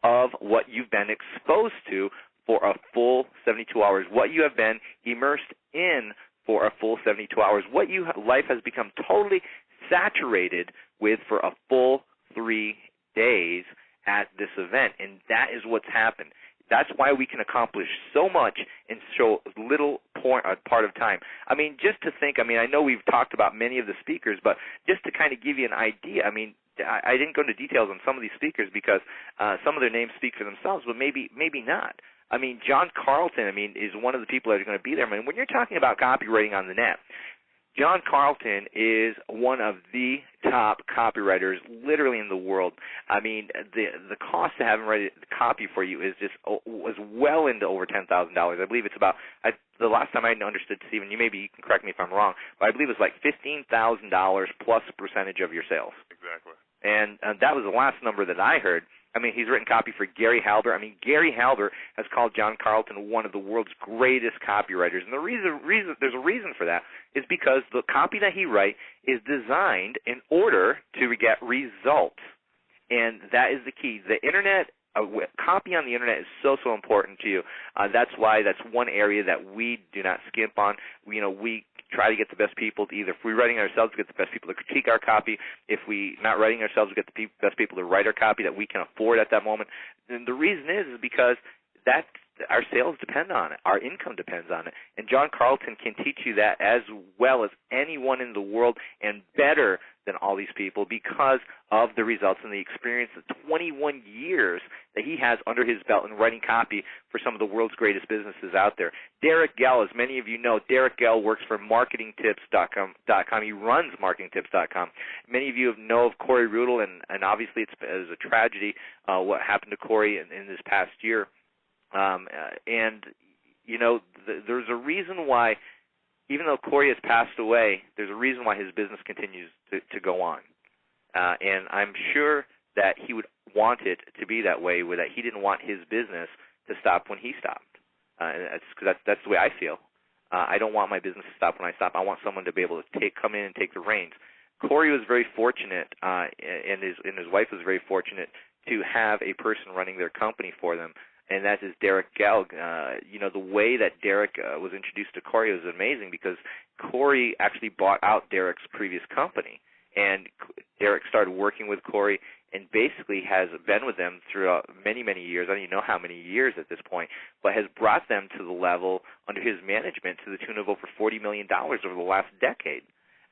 of what you've been exposed to for a full 72 hours, what you have been immersed in for a full 72 hours, what life has become totally saturated with for a full 3 days at this event. And that is what's happened. That's why we can accomplish so much in so little part of time. I mean, just to think, I know we've talked about many of the speakers, but just to kind of give you an idea, I didn't go into details on some of these speakers because some of their names speak for themselves, but maybe not. John Carlton, is one of the people that are going to be there. When you're talking about copywriting on the net, John Carlton is one of the top copywriters literally in the world. The cost to have him write copy for you was well into over $10,000. I believe it's about, the last time I understood, Stephen, you can correct me if I'm wrong, but I believe it's like $15,000 plus a percentage of your sales. Exactly. And that was the last number that I heard. He's written copy for Gary Halber. Gary Halber has called John Carlton one of the world's greatest copywriters. And there's a reason for that is because the copy that he writes is designed in order to get results. And that is the key. The Internet, copy on the Internet is so important to you. That's why that's one area that we do not skimp on. We try to get the best people to if we're writing ourselves, get the best people to critique our copy. If we're not writing ourselves, we get the best people to write our copy that we can afford at that moment. And the reason is because our sales depend on it. Our income depends on it. And John Carlton can teach you that as well as anyone in the world and better than all these people because of the results and the experience of 21 years that he has under his belt in writing copy for some of the world's greatest businesses out there. Derek Gell, as many of you know, Derek Gell works for MarketingTips.com. He runs MarketingTips.com. Many of you know of Corey Rudel, and obviously it's a tragedy what happened to Corey in this past year. There's a reason why, even though Corey has passed away, there's a reason why his business continues to go on. And I'm sure that he would want it to be that way, that he didn't want his business to stop when he stopped. That's the way I feel. I don't want my business to stop when I stop. I want someone to be able to come in and take the reins. Corey was very fortunate, and his wife was very fortunate to have a person running their company for them. and that is Derek Gelg. The way that Derek was introduced to Corey was amazing because Corey actually bought out Derek's previous company, and Derek started working with Corey and basically has been with them throughout many, many years. I don't even know how many years at this point, but has brought them to the level under his management to the tune of over $40 million over the last decade.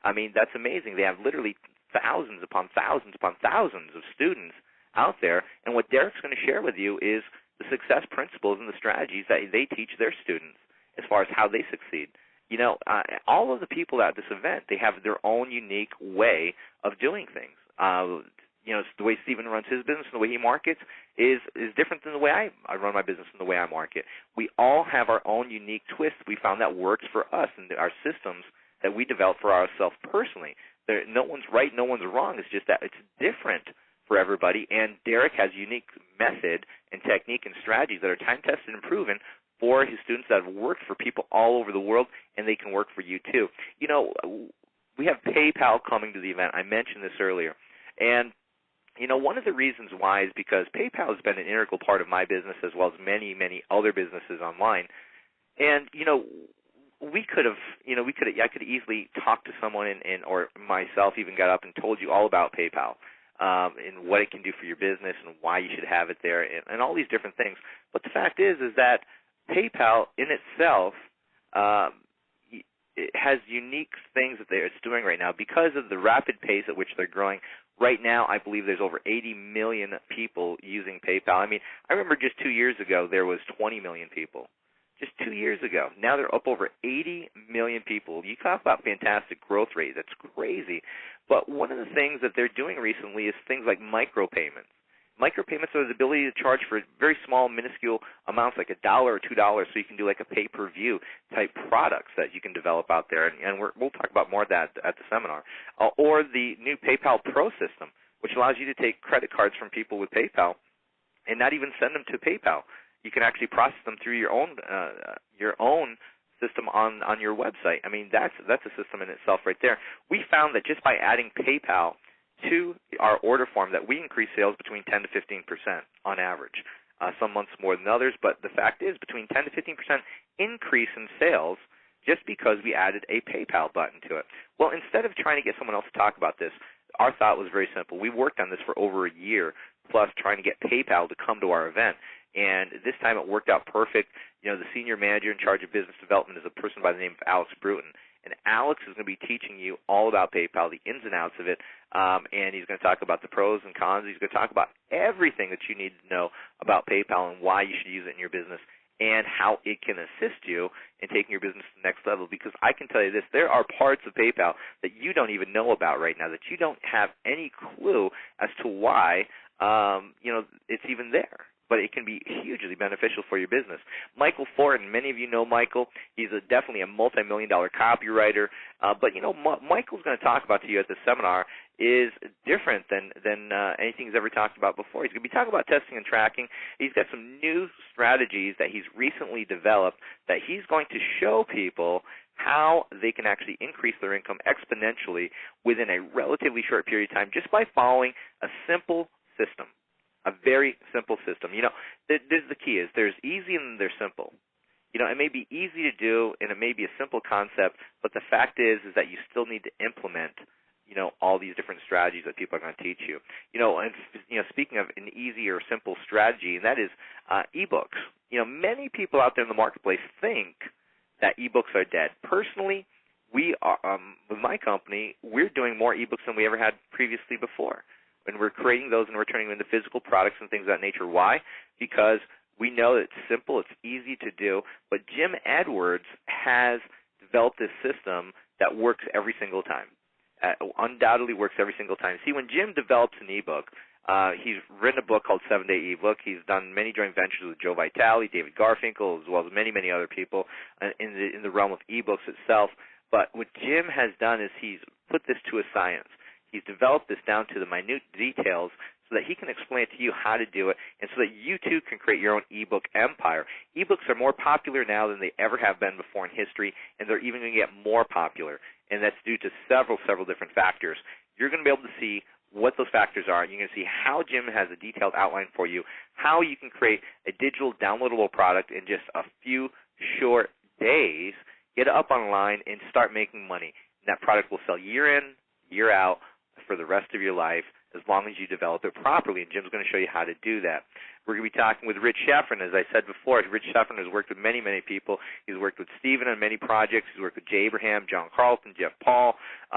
I mean, that's amazing. They have literally thousands upon thousands upon thousands of students out there, and what Derek's going to share with you is the success principles and the strategies that they teach their students as far as how they succeed. All of the people at this event, they have their own unique way of doing things. The way Stephen runs his business and the way he markets is different than the way I run my business and the way I market. We all have our own unique twist we found that works for us and our systems that we develop for ourselves personally. No one's right, no one's wrong. It's just that it's different for everybody, and Derek has unique method and technique and strategies that are time-tested and proven for his students that have worked for people all over the world, and they can work for you too. We have PayPal coming to the event. I mentioned this earlier. And, one of the reasons why is because PayPal has been an integral part of my business as well as many, many other businesses online. And, I could easily talk to someone or myself even got up and told you all about PayPal. And what it can do for your business and why you should have it there and all these different things. But the fact is that PayPal in itself, it has unique things that it's doing right now because of the rapid pace at which they're growing. Right now, I believe there's over 80 million people using PayPal. I mean, I remember just 2 years ago there was 20 million people. Just 2 years ago. Now they're up over 80 million people. You talk about fantastic growth rate. That's crazy. But one of the things that they're doing recently is things like micropayments. Micropayments are the ability to charge for very small, minuscule amounts, like $1 or $2, so you can do like a pay-per-view type products that you can develop out there. And we'll talk about more of that at the seminar. Or the new PayPal Pro system, which allows you to take credit cards from people with PayPal and not even send them to PayPal. You can actually process them through your own system on your website. I mean, that's a system in itself right there. We found that just by adding PayPal to our order form that we increase sales between 10 to 15% on average. Some months more than others, but the fact is between 10 to 15% increase in sales just because we added a PayPal button to it. Well, instead of trying to get someone else to talk about this, our thought was very simple. We worked on this for over a year, plus trying to get PayPal to come to our event. And this time it worked out perfect. The senior manager in charge of business development is a person by the name of Alex Bruton. And Alex is going to be teaching you all about PayPal, the ins and outs of it, and he's going to talk about the pros and cons. He's going to talk about everything that you need to know about PayPal and why you should use it in your business and how it can assist you in taking your business to the next level. Because I can tell you this, there are parts of PayPal that you don't even know about right now, that you don't have any clue as to why it's even there. But it can be hugely beneficial for your business. Michael Fortin, many of you know Michael. He's definitely a multi-million-dollar copywriter. But Michael's going to talk about to you at the seminar is different than anything he's ever talked about before. He's going to be talking about testing and tracking. He's got some new strategies that he's recently developed that he's going to show people how they can actually increase their income exponentially within a relatively short period of time just by following a simple system. A very simple system. This is the key is there's easy and there's simple. It may be easy to do and it may be a simple concept, but the fact is that you still need to implement, all these different strategies that people are going to teach you. Speaking of an easy or simple strategy, and that is e-books. Many people out there in the marketplace think that e-books are dead. Personally, we are, with my company, we're doing more e-books than we ever had previously before. And we're creating those and we're turning them into physical products and things of that nature. Why? Because we know that it's simple, it's easy to do, but Jim Edwards has developed this system that works every single time. Undoubtedly works every single time. See, when Jim develops an e-book, he's written a book called 7-Day e-book. He's done many joint ventures with Joe Vitale, David Garfinkel, as well as many, many other people in the realm of e-books itself. But what Jim has done is he's put this to a science. He's developed this down to the minute details so that he can explain to you how to do it and so that you, too, can create your own e-book empire. E-books are more popular now than they ever have been before in history, and they're even going to get more popular, and that's due to several different factors. You're going to be able to see what those factors are. You're going to see how Jim has a detailed outline for you, how you can create a digital downloadable product in just a few short days, get it up online, and start making money. And that product will sell year in, year out for the rest of your life as long as you develop it properly. And Jim's going to show you how to do that. We're going to be talking with Rich Schefren. As I said before, Rich Schefren has worked with many, many people. He's worked with Stephen on many projects. He's worked with Jay Abraham, John Carlton, Jeff Paul.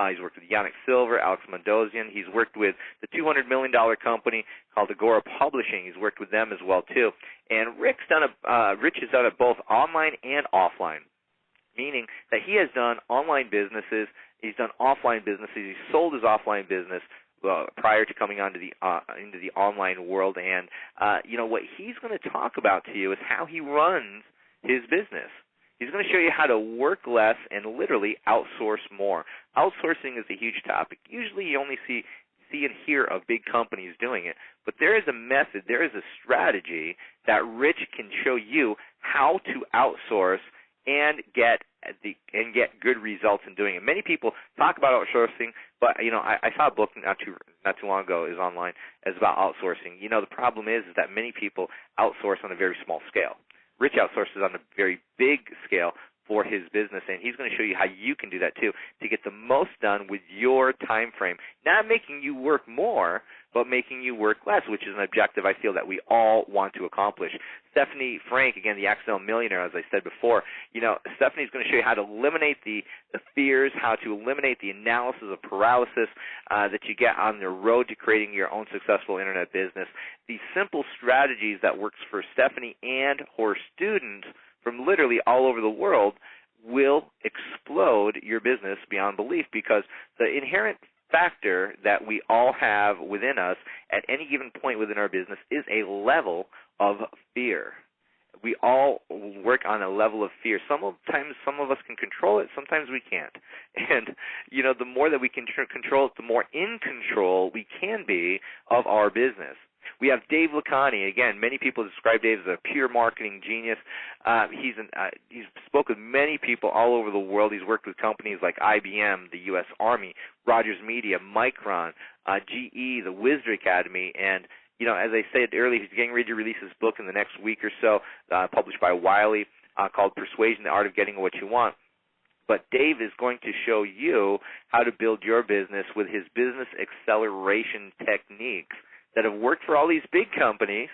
He's worked with Yannick Silver, Alex Mandossian. He's worked with the $200 million company called Agora Publishing. He's worked with them as well, too. And Rich has done it both online and offline, meaning that he has done online businesses, he's done offline businesses, he's sold his offline business prior to coming onto into the online world. And what he's going to talk about to you is how he runs his business. He's going to show you how to work less and literally outsource more. Outsourcing is a huge topic. Usually you only see and hear of big companies doing it, but there is a method, there is a strategy that Rich can show you how to outsource and get good results in doing it. Many people talk about outsourcing, but I saw a book not too long ago, is online, is about outsourcing. The problem is that many people outsource on a very small scale. Rich outsources on a very big scale for his business, and he's going to show you how you can do that too to get the most done with your time frame. Not making you work more, but making you work less, which is an objective I feel that we all want to accomplish. Stephanie Frank, again, the Accidental Millionaire, as I said before, Stephanie's going to show you how to eliminate the fears, how to eliminate the analysis of paralysis that you get on the road to creating your own successful internet business. The simple strategies that works for Stephanie and her students from literally all over the world will explode your business beyond belief, because the inherent factor that we all have within us at any given point within our business is a level of fear. We all work on a level of fear. Sometimes some of us can control it, sometimes we can't. And, the more that we can control it, the more in control we can be of our business. We have Dave Lakhani. Again, many people describe Dave as a pure marketing genius. He's spoken with many people all over the world. He's worked with companies like IBM, the U.S. Army, Rogers Media, Micron, GE, the Wizard Academy, and as I said earlier, he's getting ready to release his book in the next week or so, published by Wiley, called Persuasion, the Art of Getting What You Want. But Dave is going to show you how to build your business with his business acceleration techniques that have worked for all these big companies.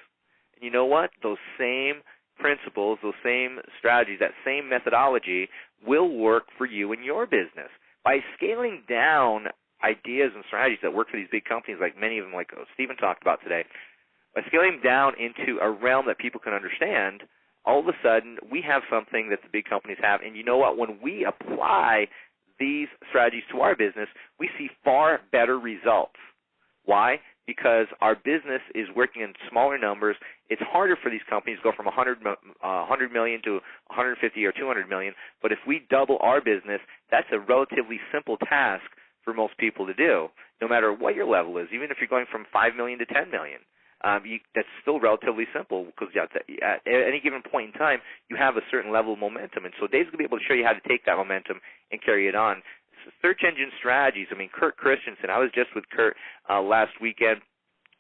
And you know what? Those same principles, those same strategies, that same methodology will work for you in your business. By scaling down ideas and strategies that work for these big companies, like many of them, like Stephen talked about today, by scaling down into a realm that people can understand, all of a sudden we have something that the big companies have. And you know what? When we apply these strategies to our business, we see far better results. Why? Because our business is working in smaller numbers. It's harder for these companies to go from 100 million to 150 or 200 million. But if we double our business, that's a relatively simple task for most people to do, no matter what your level is. Even if you're going from 5 million to 10 million, that's still relatively simple, because at any given point in time, you have a certain level of momentum. And so Dave's going to be able to show you how to take that momentum and carry it on. Search engine strategies. Kurt Christensen, I was just with Kurt last weekend.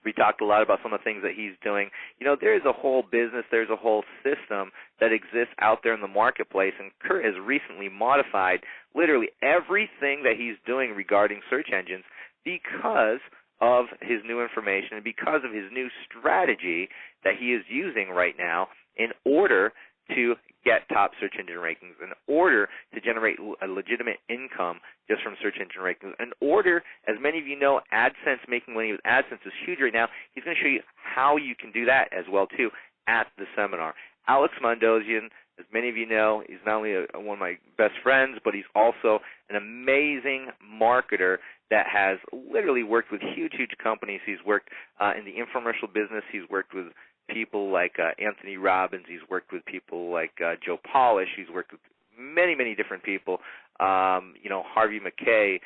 We talked a lot about some of the things that he's doing. There's a whole business, there's a whole system that exists out there in the marketplace, and Kurt has recently modified literally everything that he's doing regarding search engines because of his new information and because of his new strategy that he is using right now in order to get top search engine rankings, in order to generate a legitimate income just from search engine rankings, in order, as many of you know, AdSense, making money with AdSense is huge right now. He's going to show you how you can do that as well, too, at the seminar. Alex Mandossian, as many of you know, he's not only one of my best friends, but he's also an amazing marketer that has literally worked with huge, huge companies. He's worked in the infomercial business. He's worked with people like Anthony Robbins. He's worked with people like Joe Polish. He's worked with many, many different people. Harvey McKay,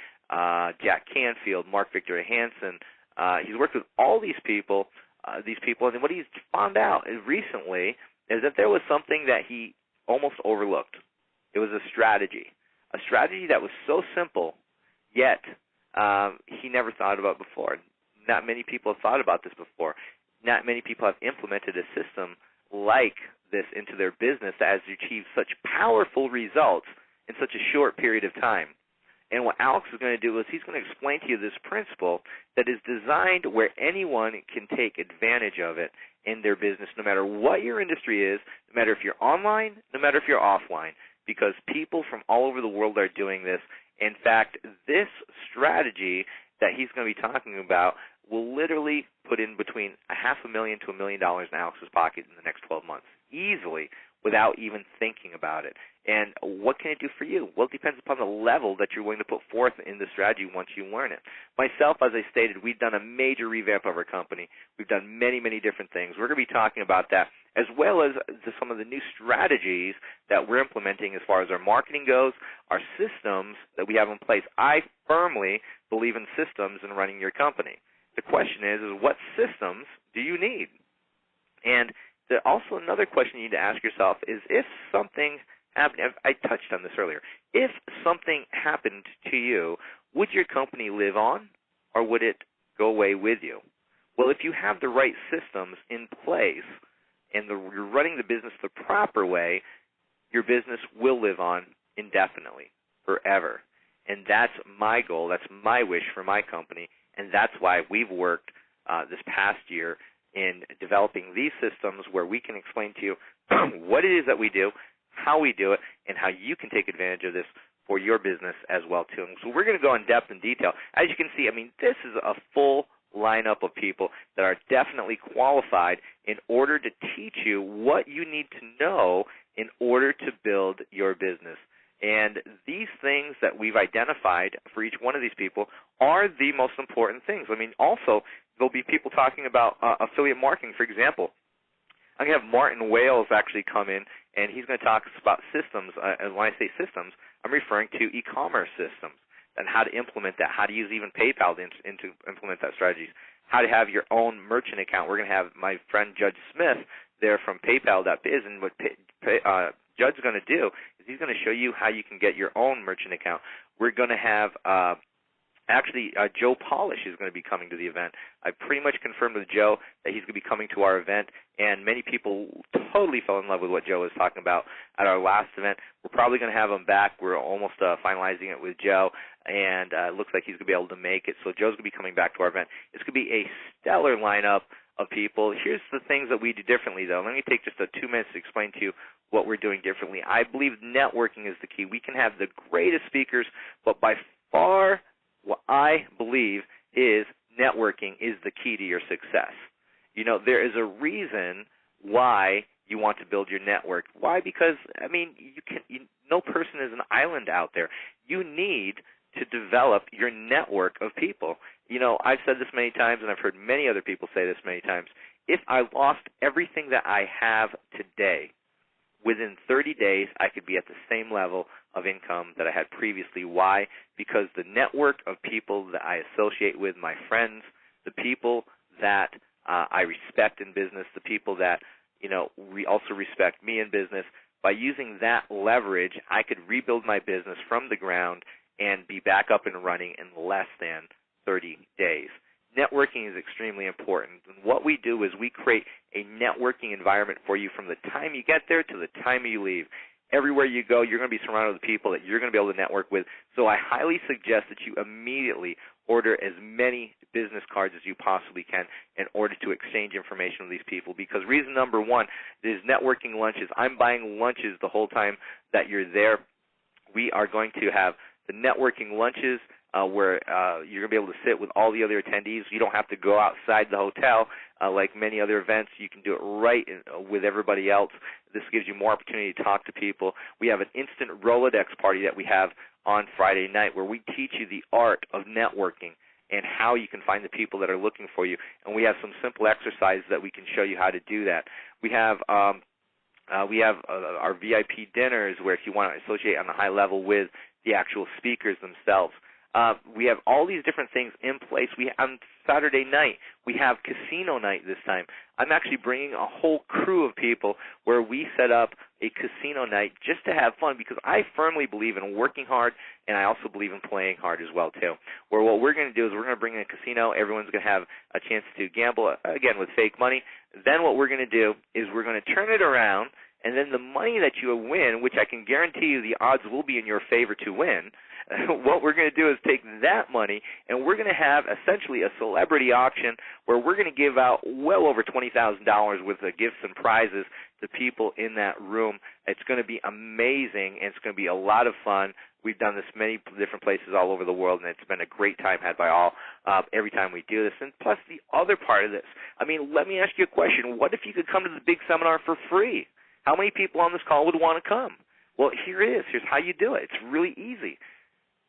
Jack Canfield, Mark Victor Hansen. He's worked with all these people. And what he's found out recently is that there was something that he almost overlooked. It was a strategy that was so simple, yet he never thought about before. not many people have thought about this before. Not many people have implemented a system like this into their business that has achieved such powerful results in such a short period of time. And what Alex is going to do is he's going to explain to you this principle that is designed where anyone can take advantage of it in their business, no matter what your industry is, no matter if you're online, no matter if you're offline, because people from all over the world are doing this. In fact, this strategy that he's going to be talking about will literally put in between $500,000 to $1 million in Alex's pocket in the next 12 months, easily, without even thinking about it. And what can it do for you? Well, it depends upon the level that you're willing to put forth in the strategy once you learn it. Myself, as I stated, we've done a major revamp of our company. We've done many, many different things. We're going to be talking about that, as well as some of the new strategies that we're implementing as far as our marketing goes, our systems that we have in place. I firmly believe in systems in running your company. The question is what systems do you need? And also another question you need to ask yourself is if something happened, I touched on this earlier, if something happened to you, would your company live on or would it go away with you? Well, if you have the right systems in place and you're running the business the proper way, your business will live on indefinitely, forever. And that's my goal, that's my wish for my company, and that's why we've worked this past year in developing these systems where we can explain to you what it is that we do, how we do it, and how you can take advantage of this for your business as well, too. And so we're going to go in depth and detail. As you can see, I mean, this is a full lineup of people that are definitely qualified in order to teach you what you need to know in order to build your business. And these things that we've identified for each one of these people are the most important things. I mean, also, there'll be people talking about affiliate marketing, for example. I'm going to have Martin Wales actually come in, and he's going to talk about systems. And when I say systems, I'm referring to e-commerce systems and how to implement that, how to use even PayPal to implement that strategies, how to have your own merchant account. We're going to have my friend Judge Smith there from PayPal.biz, and what Judge's going to do is he's going to show you how you can get your own merchant account. We're going to have Joe Polish is going to be coming to the event. I pretty much confirmed with Joe that he's going to be coming to our event, and many people totally fell in love with what Joe was talking about at our last event. We're probably going to have him back. We're almost finalizing it with Joe, and it looks like he's going to be able to make it. So Joe's going to be coming back to our event. It's going to be a stellar lineup of people. Here's the things that we do differently, though. Let me take just 2 minutes to explain to you what we're doing differently. I believe networking is the key. We can have the greatest speakers, but by far what I believe is networking is the key to your success. You know, there is a reason why you want to build your network. Why? Because, I mean, no person is an island out there. You need to develop your network of people. You know, I've said this many times, and I've heard many other people say this many times. If I lost everything that I have today, within 30 days, I could be at the same level of income that I had previously. Why? Because the network of people that I associate with, my friends, the people that I respect in business, the people that, you know, also respect me in business, by using that leverage, I could rebuild my business from the ground and be back up and running in less than 30 days. Networking is extremely important. And what we do is we create a networking environment for you from the time you get there to the time you leave. Everywhere you go, you're going to be surrounded with people that you're going to be able to network with. So I highly suggest that you immediately order as many business cards as you possibly can in order to exchange information with these people. Because reason number one is networking lunches. I'm buying lunches the whole time that you're there. We are going to have the networking lunches where you're going to be able to sit with all the other attendees. You don't have to go outside the hotel like many other events. You can do it right with everybody else. This gives you more opportunity to talk to people. We have an instant Rolodex party that we have on Friday night where we teach you the art of networking and how you can find the people that are looking for you. And we have some simple exercises that we can show you how to do that. We have our VIP dinners where if you want to associate on a high level with the actual speakers themselves. We have all these different things in place. On Saturday night, we have casino night this time. I'm actually bringing a whole crew of people where we set up a casino night just to have fun, because I firmly believe in working hard, and I also believe in playing hard as well, too. Where what we're going to do is we're going to bring in a casino. Everyone's going to have a chance to gamble, again, with fake money. Then what we're going to do is we're going to turn it around, and then the money that you win, which I can guarantee you the odds will be in your favor to win, what we're going to do is take that money, and we're going to have essentially a celebrity auction where we're going to give out well over $20,000 worth of gifts and prizes to people in that room. It's going to be amazing, and it's going to be a lot of fun. We've done this many different places all over the world, and it's been a great time had by all every time we do this. And plus the other part of this, I mean, let me ask you a question. What if you could come to the big seminar for free? How many people on this call would want to come? Well, here it is. Here's how you do it. It's really easy.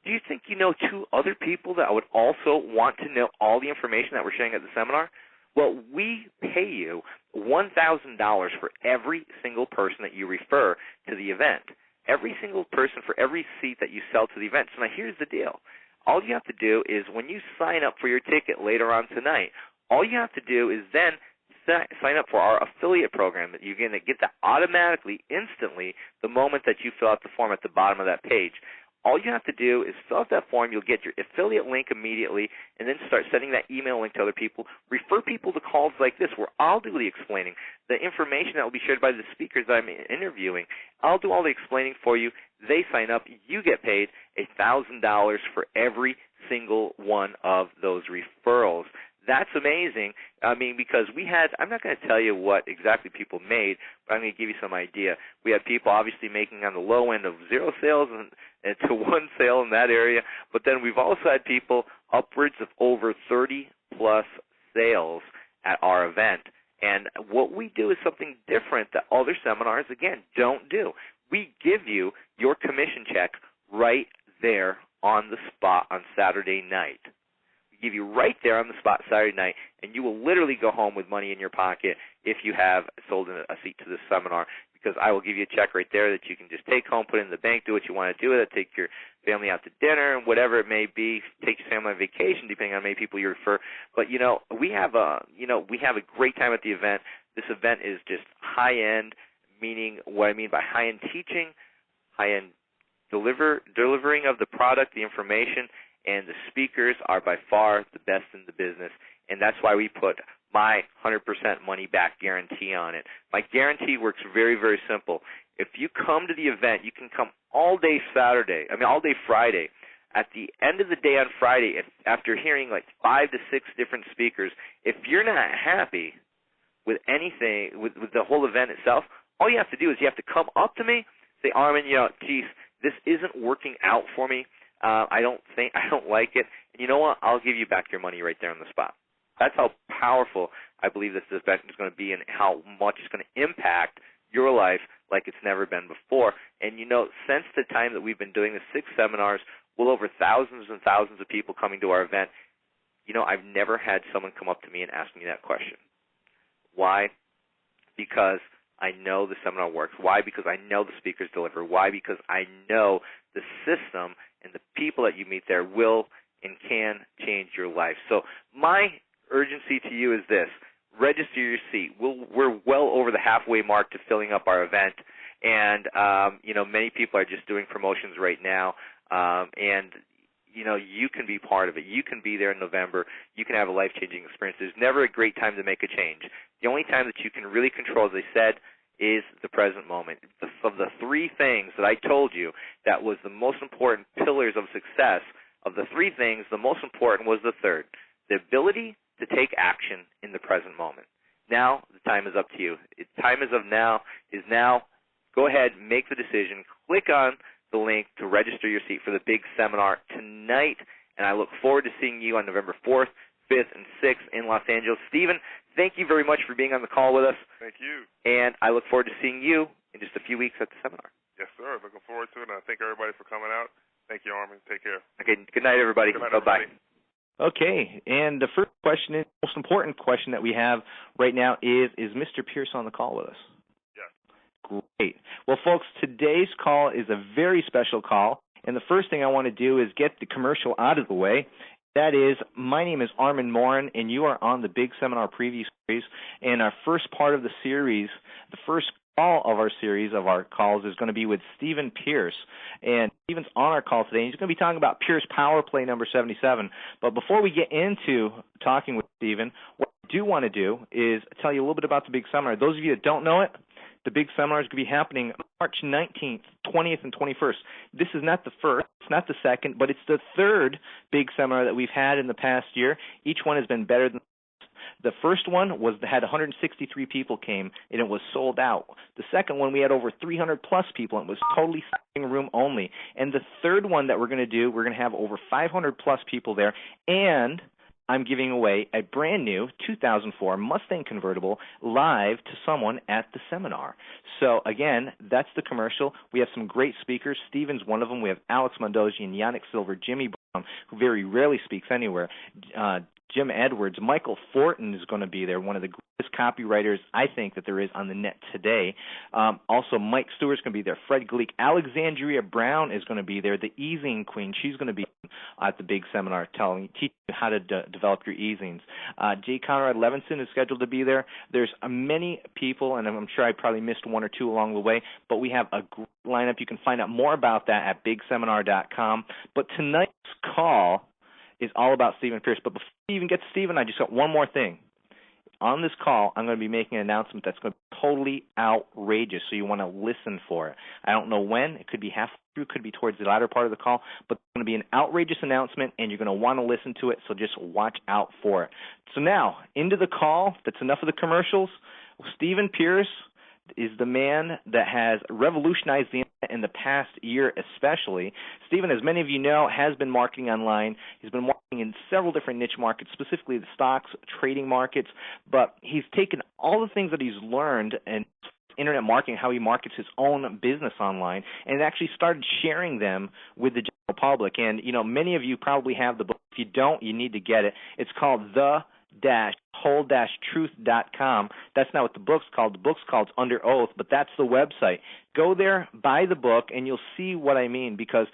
Do you think you know 2 other people that would also want to know all the information that we're sharing at the seminar? Well, we pay you $1,000 for every single person that you refer to the event. Every single person for every seat that you sell to the event. So now here's the deal. All you have to do is when you sign up for your ticket later on tonight, all you have to do is then sign up for our affiliate program that you're going to get that automatically, instantly, the moment that you fill out the form at the bottom of that page. All you have to do is fill out that form. You'll get your affiliate link immediately, and then start sending that email link to other people. Refer people to calls like this where I'll do the explaining. The information that will be shared by the speakers that I'm interviewing, I'll do all the explaining for you. They sign up. You get paid $1,000 for every single one of those referrals. That's amazing. I mean, because we had, I'm not going to tell you what exactly people made, but I'm going to give you some idea. We had people obviously making on the low end of 0 sales and to 1 sale in that area, but then we've also had people upwards of over 30-plus sales at our event. And what we do is something different that other seminars, again, don't do. We give you your commission check right there on the spot on Saturday night. Give you right there on the spot Saturday night, and you will literally go home with money in your pocket if you have sold a seat to this seminar, because I will give you a check right there that you can just take home, put it in the bank, do what you want to do with it, take your family out to dinner, and whatever it may be, take your family on vacation, depending on how many people you refer. But, we have a great time at the event. This event is just high-end, meaning what I mean by high-end teaching, high-end delivering of the product, the information, and the speakers are by far the best in the business, and that's why we put my 100% money-back guarantee on it. My guarantee works very, very simple. If you come to the event, you can come all day Friday. At the end of the day on Friday, after hearing like 5 to 6 different speakers, if you're not happy with anything, with the whole event itself, all you have to do is you have to come up to me, say, Armin, geez, this isn't working out for me. I don't like it. And you know what? I'll give you back your money right there on the spot. That's how powerful I believe this event is going to be, and how much it's going to impact your life like it's never been before. And since the time that we've been doing the 6 seminars, well over thousands and thousands of people coming to our event, I've never had someone come up to me and ask me that question. Why? Because I know the seminar works. Why? Because I know the speakers deliver. Why? Because I know the system and the people that you meet there will and can change your life. So my urgency to you is this. Register your seat. We're well over the halfway mark to filling up our event, and many people are just doing promotions right now, and you can be part of it. You can be there in November. You can have a life-changing experience. There's never a great time to make a change. The only time that you can really control, as I said, is the present moment. Of the 3 things that I told you that was the most important pillars of success, of the 3 things, the most important was the 3rd, the ability to take action in the present moment. Now the time is up to you. Time is now. Go ahead, make the decision. Click on the link to register your seat for the big seminar tonight, and I look forward to seeing you on November 4th, 5th, and 6th in Los Angeles. Stephen, thank you very much for being on the call with us. Thank you. And I look forward to seeing you in just a few weeks at the seminar. Yes, sir. Looking forward to it, and I thank everybody for coming out. Thank you, Armin. Take care. Okay, good night, everybody. Good night, bye-bye. everybody. Okay, and the first question, the most important question that we have right now is Mr. Pierce on the call with us? Yes. Great. Well, folks, today's call is a very special call, and the first thing I want to do is get the commercial out of the way. That is, my name is Armin Morin, and you are on the Big Seminar Preview Series, and our first part of the series, the first all of our series of our calls is going to be with Stephen Pierce. And Stephen's on our call today. He's going to be talking about Pierce Power Play number 77. But before we get into talking with Stephen, what I do want to do is tell you a little bit about the big seminar. Those of you that don't know it, the big seminar is going to be happening March 19th, 20th, and 21st. This is not the first, it's not the second, but it's the third big seminar that we've had in the past year. Each one has been better than the first one had 163 people came, and it was sold out. The second one, we had over 300-plus people, and it was totally standing room only. And the third one that we're going to do, we're going to have over 500-plus people there, and I'm giving away a brand new 2004 Mustang convertible live to someone at the seminar. So, again, that's the commercial. We have some great speakers. Stephen's one of them. We have Alex Mondosian, Yannick Silver, Jimmy Brown, who very rarely speaks anywhere, Jim Edwards. Michael Fortin is going to be there, one of the greatest copywriters I think that there is on the net today. Also, Mike Stewart's going to be there. Fred Gleek. Alexandria Brown is going to be there, the easing queen. She's going to be at the big seminar teaching you how to develop your easings. J. Conrad Levinson is scheduled to be there. There's many people, and I'm sure I probably missed one or two along the way, but we have a great lineup. You can find out more about that at bigseminar.com. But tonight's call is all about Stephen Pierce. But before we even get to Stephen, I just got one more thing. On this call, I'm going to be making an announcement that's going to be totally outrageous, so you want to listen for it. I don't know when. It could be halfway through, could be towards the latter part of the call, but it's going to be an outrageous announcement, and you're going to want to listen to it, so just watch out for it. So now, into the call. That's enough of the commercials. Stephen Pierce is the man that has revolutionized the internet in the past year especially. Stephen, as many of you know, has been marketing online. He's been marketing in several different niche markets, specifically the stocks, trading markets, but he's taken all the things that he's learned in internet marketing, how he markets his own business online, and actually started sharing them with the general public. And, you know, many of you probably have the book. If you don't, you need to get it. It's called whole-truth.com. That's not what the book's called. The book's called Under Oath, but that's the website. Go there, buy the book, and you'll see what I mean, because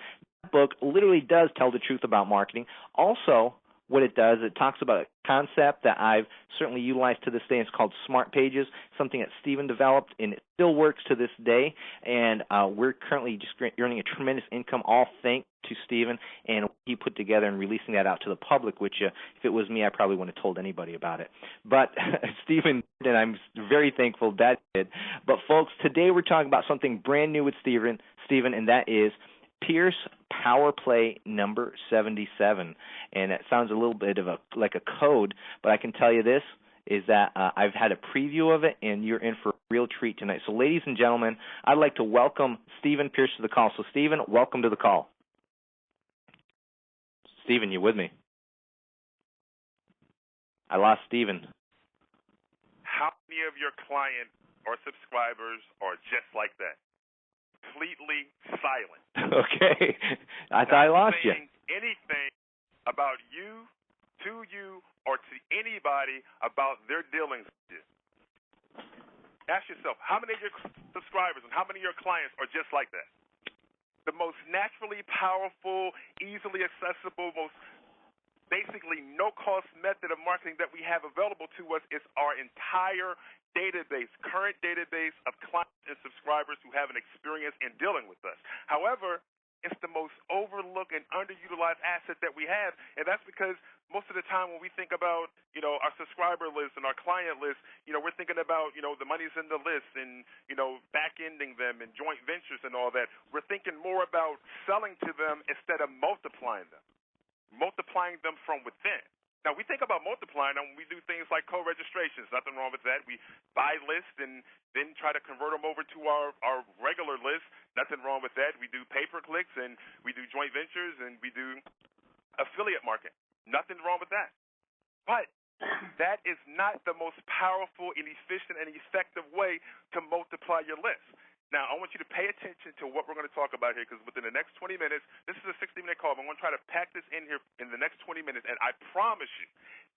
that book literally does tell the truth about marketing. Also, what it does, it talks about a concept that I've certainly utilized to this day. It's called Smart Pages, something that Stephen developed, and it still works to this day. And we're currently just earning a tremendous income, all thanks to Stephen and what he put together and releasing that out to the public, which if it was me, I probably wouldn't have told anybody about it. But Stephen did, and I'm very thankful that he did. But, folks, today we're talking about something brand new with Stephen, and that is Pierce Power Play number 77. And it sounds a little bit of like a code, but I can tell you this, is that I've had a preview of it, and you're in for a real treat tonight. So, ladies and gentlemen, I'd like to welcome Stephen Pierce to the call. So, Stephen, welcome to the call. Stephen, you with me? I lost Stephen. How many of your clients or subscribers are just like that? Completely silent. Okay. I thought I lost you. Anything about you, to you, or to anybody about their dealings with you. Ask yourself, how many of your subscribers and how many of your clients are just like that? The most naturally powerful, easily accessible, most basically no-cost method of marketing that we have available to us is our entire database, current database of clients and subscribers who have an experience in dealing with us. However, it's the most overlooked and underutilized asset that we have, and that's because most of the time when we think about, you know, our subscriber list and our client list, you know, we're thinking about, you know, the money's in the list and, you know, back-ending them and joint ventures and all that. We're thinking more about selling to them instead of multiplying them from within. Now, we think about multiplying them when we do things like co-registrations. Nothing wrong with that. We buy lists and then try to convert them over to our regular list. Nothing wrong with that. We do pay-per-clicks and we do joint ventures and we do affiliate marketing. Nothing wrong with that. But that is not the most powerful and efficient and effective way to multiply your list. Now, I want you to pay attention to what we're going to talk about here, because within the next 20 minutes, this is a 60-minute call, but I'm going to try to pack this in here in the next 20 minutes, and I promise you,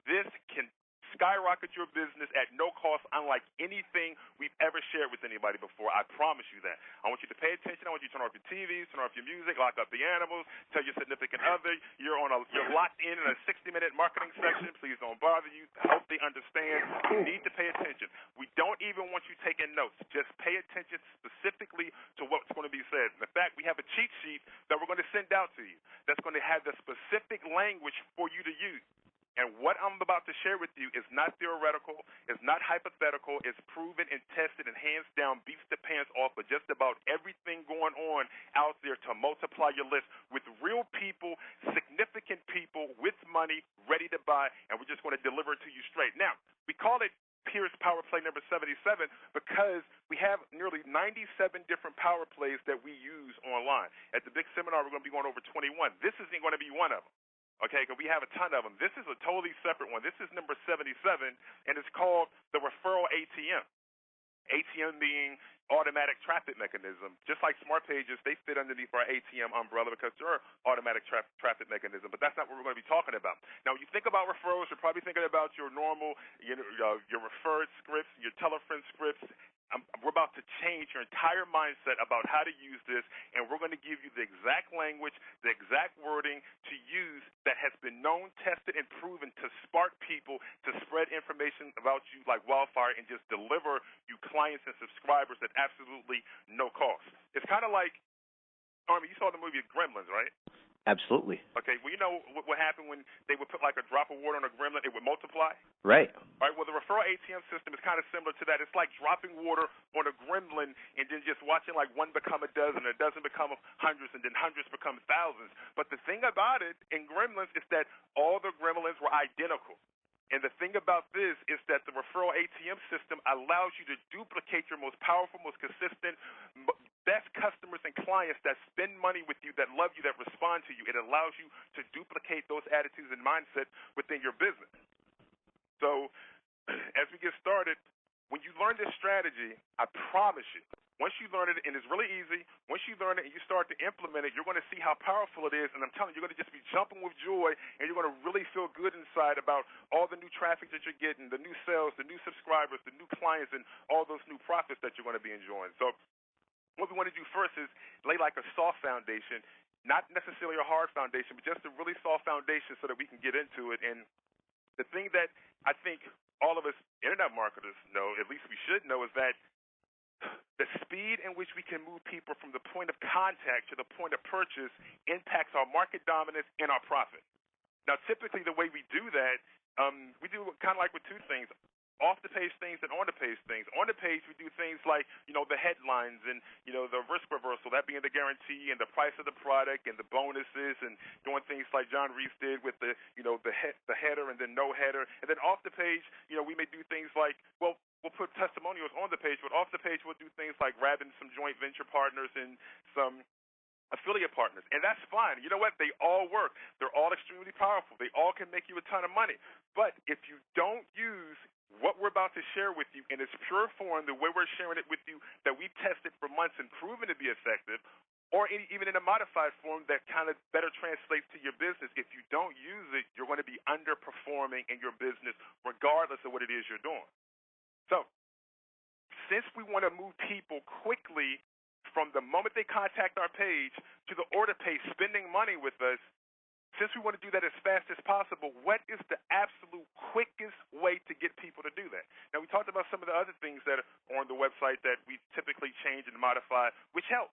this can skyrocket your business at no cost, unlike anything we've ever shared with anybody before. I promise you that. I want you to pay attention. I want you to turn off your TVs, turn off your music, lock up the animals, tell your significant other you're locked in a 60-minute marketing section. Please don't bother you. I hope they understand. You need to pay attention. We don't even want you taking notes. Just pay attention specifically to what's going to be said. In fact, we have a cheat sheet that we're going to send out to you that's going to have the specific language for you to use. And what I'm about to share with you is not theoretical, it's not hypothetical, it's proven and tested and hands down beats the pants off of just about everything going on out there to multiply your list with real people, significant people with money ready to buy, and we're just going to deliver it to you straight. Now, we call it Pierce Power Play number 77 because we have nearly 97 different power plays that we use online. At the big seminar, we're going to be going over 21. This isn't going to be one of them. Okay, because we have a ton of them. This is a totally separate one. This is number 77, and it's called the Referral ATM. ATM being automatic traffic mechanism. Just like Smart Pages, they fit underneath our ATM umbrella because they're automatic traffic mechanism, but that's not what we're going to be talking about. Now, when you think about referrals, you're probably thinking about your normal, your referred scripts, your telefriend scripts. We're about to change your entire mindset about how to use this, and we're going to give you the exact language, the exact wording to use that has been known, tested, and proven to spark people to spread information about you like wildfire and just deliver you clients and subscribers at absolutely no cost. It's kind of like, Army, you saw the movie Gremlins, right? Absolutely. Okay, well, you know what happened when they would put like a drop of water on a gremlin? It would multiply? Right. All right, well, the referral ATM system is kind of similar to that. It's like dropping water on a gremlin and then just watching like one become a dozen become hundreds, and then hundreds become thousands. But the thing about it in Gremlins is that all the gremlins were identical. And the thing about this is that the referral ATM system allows you to duplicate your most powerful, most consistent, best customers and clients that spend money with you, that love you, that respond to you. It allows you to duplicate those attitudes and mindset within your business. So as we get started, when you learn this strategy, I promise you, once you learn it, and it's really easy, once you learn it and you start to implement it, you're going to see how powerful it is, and I'm telling you, you're going to just be jumping with joy, and you're going to really feel good inside about all the new traffic that you're getting, the new sales, the new subscribers, the new clients, and all those new profits that you're going to be enjoying. So what we want to do first is lay like a soft foundation, not necessarily a hard foundation, but just a really soft foundation so that we can get into it. And the thing that I think all of us internet marketers know, at least we should know, is that the speed in which we can move people from the point of contact to the point of purchase impacts our market dominance and our profit. Now, typically the way we do that, we do kind of like with two things. Off-the-page things and on-the-page things. On the page, we do things like, the headlines and, the risk reversal, that being the guarantee and the price of the product and the bonuses, and doing things like John Reese did with the header and then no header. And then off the page, we may do things like, we'll put testimonials on the page, but off the page we'll do things like grabbing some joint venture partners and some affiliate partners. And that's fine. You know what? They all work. They're all extremely powerful. They all can make you a ton of money. But if you don't use what we're about to share with you in its pure form, the way we're sharing it with you, that we've tested for months and proven to be effective, or even in a modified form that kind of better translates to your business, if you don't use it, you're going to be underperforming in your business regardless of what it is you're doing. So since we want to move people quickly from the moment they contact our page to the order page spending money with us, since we want to do that as fast as possible, what is the absolute quickest way to get people to do that? Now, we talked about some of the other things that are on the website that we typically change and modify, which help.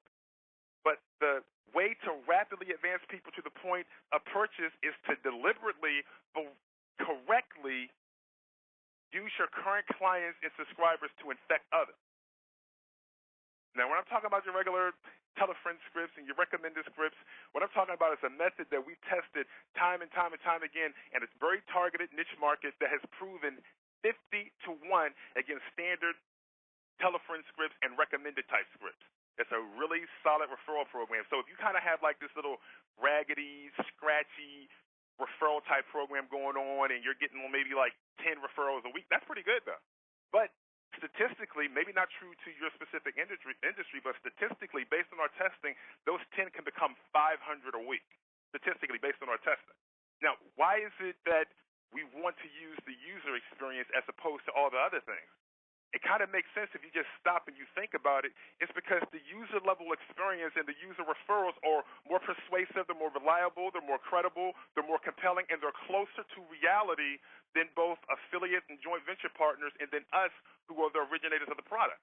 But the way to rapidly advance people to the point of purchase is to deliberately, but correctly use your current clients and subscribers to infect others. Now, when I'm talking about your regular telefriend scripts and your recommended scripts, what I'm talking about is a method that we've tested time and time and time again, and it's very targeted niche market that has proven 50-1 against standard telefriend scripts and recommended type scripts. It's a really solid referral program. So if you kind of have like this little raggedy, scratchy referral type program going on and you're getting maybe like 10 referrals a week, that's pretty good though. But statistically, maybe not true to your specific industry, but statistically, based on our testing, those 10 can become 500 a week, statistically based on our testing. Now, why is it that we want to use the user experience as opposed to all the other things. It kind of makes sense if you just stop and you think about it. It's because the user level experience and the user referrals are more persuasive, they're more reliable, they're more credible, they're more compelling, and they're closer to reality than both affiliate and joint venture partners and then us who are the originators of the product.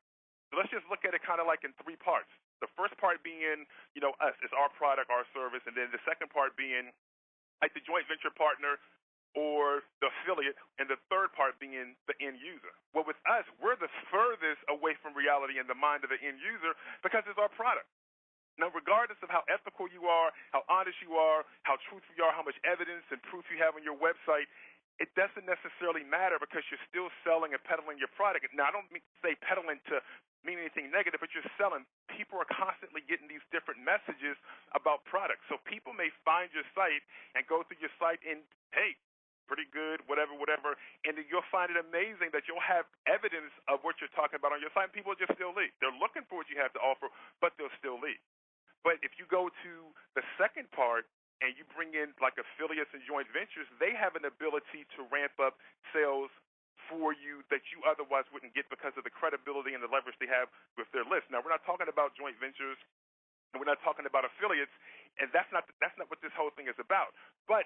So let's just look at it kind of like in three parts. The first part being, us, it's our product, our service, and then the second part being like the joint venture partner or the affiliate, and the third part being the end user. Well, with us, we're the furthest away from reality in the mind of the end user because it's our product. Now, regardless of how ethical you are, how honest you are, how truthful you are, how much evidence and proof you have on your website, it doesn't necessarily matter because you're still selling and peddling your product. Now, I don't say peddling to mean anything negative, but you're selling. People are constantly getting these different messages about products. So people may find your site and go through your site and, hey, pretty good, whatever, and then you'll find it amazing that you'll have evidence of what you're talking about on your site, and people just still leave. They're looking for what you have to offer, but they'll still leave. But if you go to the second part and you bring in like affiliates and joint ventures, they have an ability to ramp up sales for you that you otherwise wouldn't get because of the credibility and the leverage they have with their list. Now, we're not talking about joint ventures, and we're not talking about affiliates, and that's not what this whole thing is about. But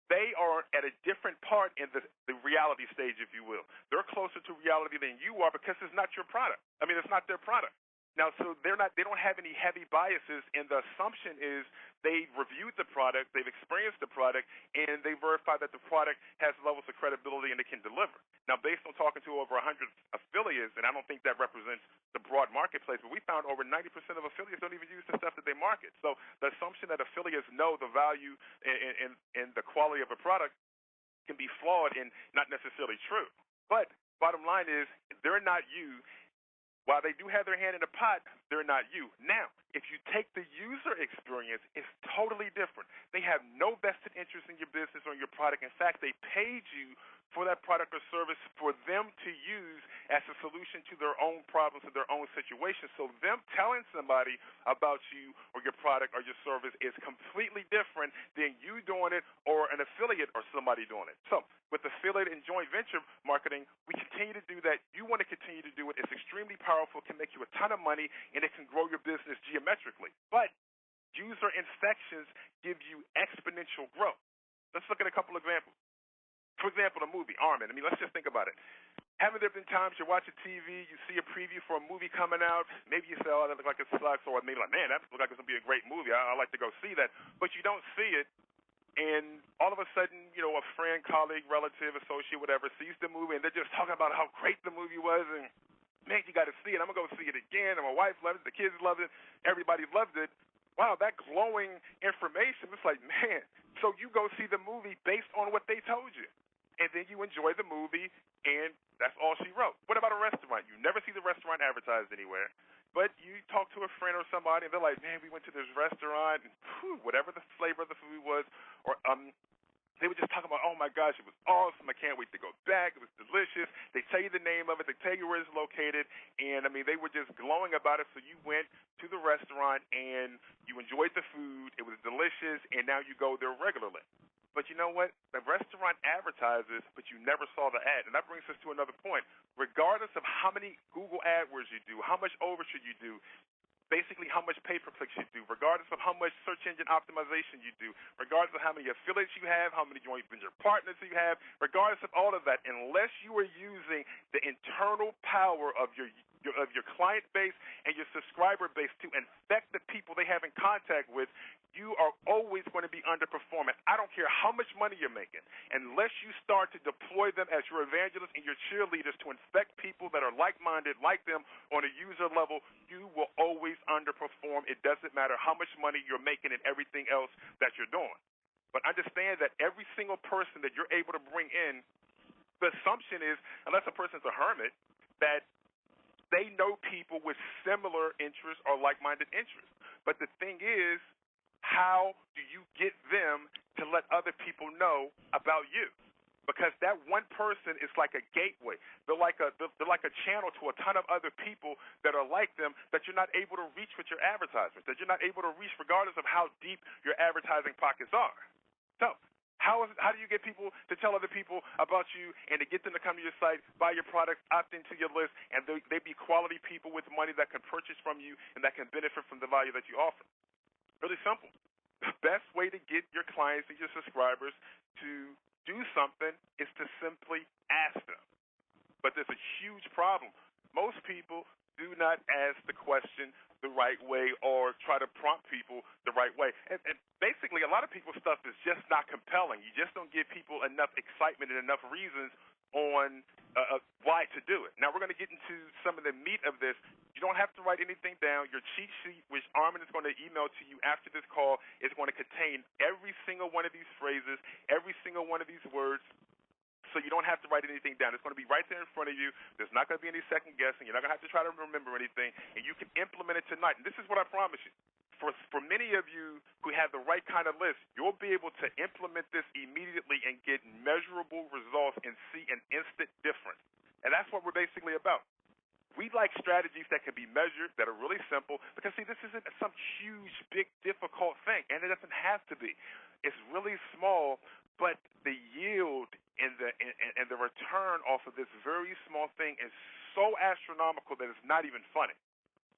they are at a different part in the reality stage, if you will. They're closer to reality than you are because it's not your product. I mean, it's not their product. Now, so they don't have any heavy biases, and the assumption is they've reviewed the product, they've experienced the product, and they verify that the product has levels of credibility and it can deliver. Now, based on talking to over 100 affiliates, and I don't think that represents the broad marketplace, but we found over 90% of affiliates don't even use the stuff that they market. So the assumption that affiliates know the value and the quality of a product can be flawed and not necessarily true. But bottom line is they're not you. While they do have their hand in the pot, they're not you. Now, if you take the user experience, it's totally different. They have no vested interest in your business or your product. In fact, they paid you for that product or service for them to use as a solution to their own problems and their own situations. So them telling somebody about you or your product or your service is completely different than you doing it or an affiliate or somebody doing it. So with affiliate and joint venture marketing, we continue to do that. You want to continue to do it. It's extremely powerful. It can make you a ton of money, and it can grow your business geometrically. But user infections give you exponential growth. Let's look at a couple examples. For example, the movie Armin. I mean, let's just think about it. Haven't there been times you're watching TV, you see a preview for a movie coming out, maybe you say, oh, that looks like it sucks, or maybe like, man, that looks like it's going to be a great movie. I'd like to go see that. But you don't see it, and all of a sudden, a friend, colleague, relative, associate, whatever, sees the movie, and they're just talking about how great the movie was, and, man, you got to see it. I'm going to go see it again, and my wife loved it, the kids loved it, everybody loved it. Wow, that glowing information, it's like, man, so you go see the movie based on what they told you. And then you enjoy the movie, and that's all she wrote. What about a restaurant? You never see the restaurant advertised anywhere, but you talk to a friend or somebody, and they're like, man, we went to this restaurant, and whatever the flavor of the food was, or they were just talking about, oh, my gosh, it was awesome. I can't wait to go back. It was delicious. They tell you the name of it. They tell you where it's located. And, I mean, they were just glowing about it. So you went to the restaurant, and you enjoyed the food. It was delicious, and now you go there regularly. But you know what? The restaurant advertises, but you never saw the ad. And that brings us to another point. Regardless of how many Google AdWords you do, how much overture you do, basically how much pay-per-click you do, regardless of how much search engine optimization you do, regardless of how many affiliates you have, how many joint venture partners you have, regardless of all of that, unless you are using the internal power of your client base and your subscriber base to infect the people they have in contact with, you are always going to be underperforming. I don't care how much money you're making. Unless you start to deploy them as your evangelists and your cheerleaders to infect people that are like-minded, like them, on a user level, you will always underperform. It doesn't matter how much money you're making and everything else that you're doing. But understand that every single person that you're able to bring in, the assumption is, unless a person's a hermit, that they know people with similar interests or like-minded interests. But the thing is, how do you get them to let other people know about you? Because that one person is like a gateway. They're like a channel to a ton of other people that are like them that you're not able to reach with your advertisements, that you're not able to reach regardless of how deep your advertising pockets are. So How do you get people to tell other people about you and to get them to come to your site, buy your product, opt into your list, and they be quality people with money that can purchase from you and that can benefit from the value that you offer? Really simple. The best way to get your clients and your subscribers to do something is to simply ask them. But there's a huge problem. Most people do not ask the question the right way or try to prompt people the right way. And basically, a lot of people's stuff is just not compelling. You just don't give people enough excitement and enough reasons on why to do it. Now, we're going to get into some of the meat of this. You don't have to write anything down. Your cheat sheet, which Armin is going to email to you after this call, is going to contain every single one of these phrases, every single one of these words, so you don't have to write anything down. It's going to be right there in front of you. There's not going to be any second guessing. You're not going to have to try to remember anything, and you can implement it tonight. And this is what I promise you. For many of you who have the right kind of list, you'll be able to implement this immediately and get measurable results and see an instant difference. And that's what we're basically about. We like strategies that can be measured, that are really simple, because, see, this isn't some huge, big, difficult thing, and it doesn't have to be. It's really small, but the yield and the return off of this very small thing is so astronomical that it's not even funny.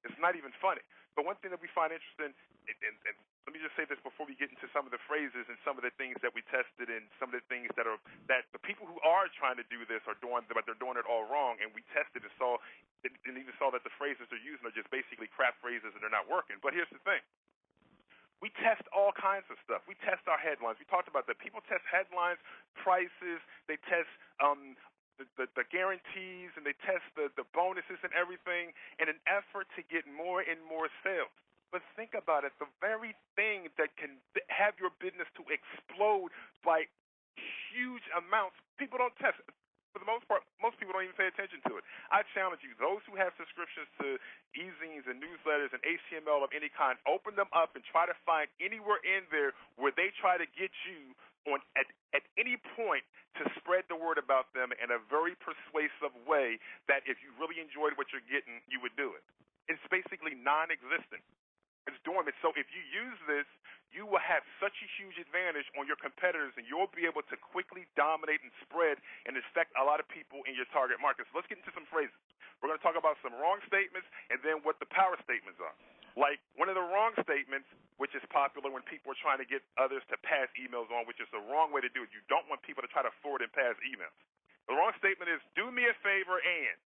It's not even funny. But one thing that we find interesting, and let me just say this before we get into some of the phrases and some of the things that we tested and some of the things that the people who are trying to do this are doing, but they're doing it all wrong, and we tested and even saw that the phrases they're using are just basically crap phrases and they're not working. But here's the thing. We test all kinds of stuff. We test our headlines. We talked about that. People test headlines, prices. They test the guarantees, and they test the bonuses and everything in an effort to get more and more sales. But think about it. The very thing that can have your business to explode by huge amounts, people don't test it. For the most part, most people don't even pay attention to it. I challenge you, those who have subscriptions to e-zines and newsletters and HTML of any kind, open them up and try to find anywhere in there where they try to get you on at any point to spread the word about them in a very persuasive way that if you really enjoyed what you're getting, you would do it. It's basically non-existent. It's dormant. So if you use this, you will have such a huge advantage on your competitors, and you'll be able to quickly dominate and spread and affect a lot of people in your target market. So let's get into some phrases. We're going to talk about some wrong statements and then what the power statements are. Like one of the wrong statements, which is popular when people are trying to get others to pass emails on, which is the wrong way to do it. You don't want people to try to forward and pass emails. The wrong statement is, do me a favor and.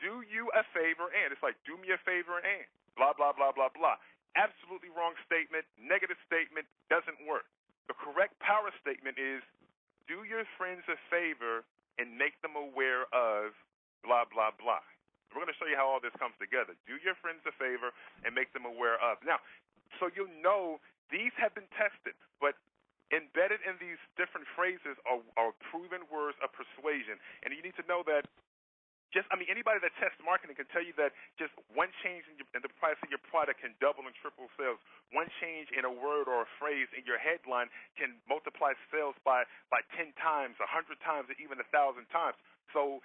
Do you a favor and. It's like, do me a favor and. Blah, blah, blah, blah, blah. Absolutely wrong statement, negative statement, doesn't work. The correct power statement is, do your friends a favor and make them aware of blah, blah, blah. We're going to show you how all this comes together. Do your friends a favor and make them aware of. Now, so you'll know these have been tested, but embedded in these different phrases are proven words of persuasion. And you need to know that anybody that tests marketing can tell you that just one change in the price of your product can double and triple sales. One change in a word or a phrase in your headline can multiply sales by 10 times, 100 times, or even 1,000 times. So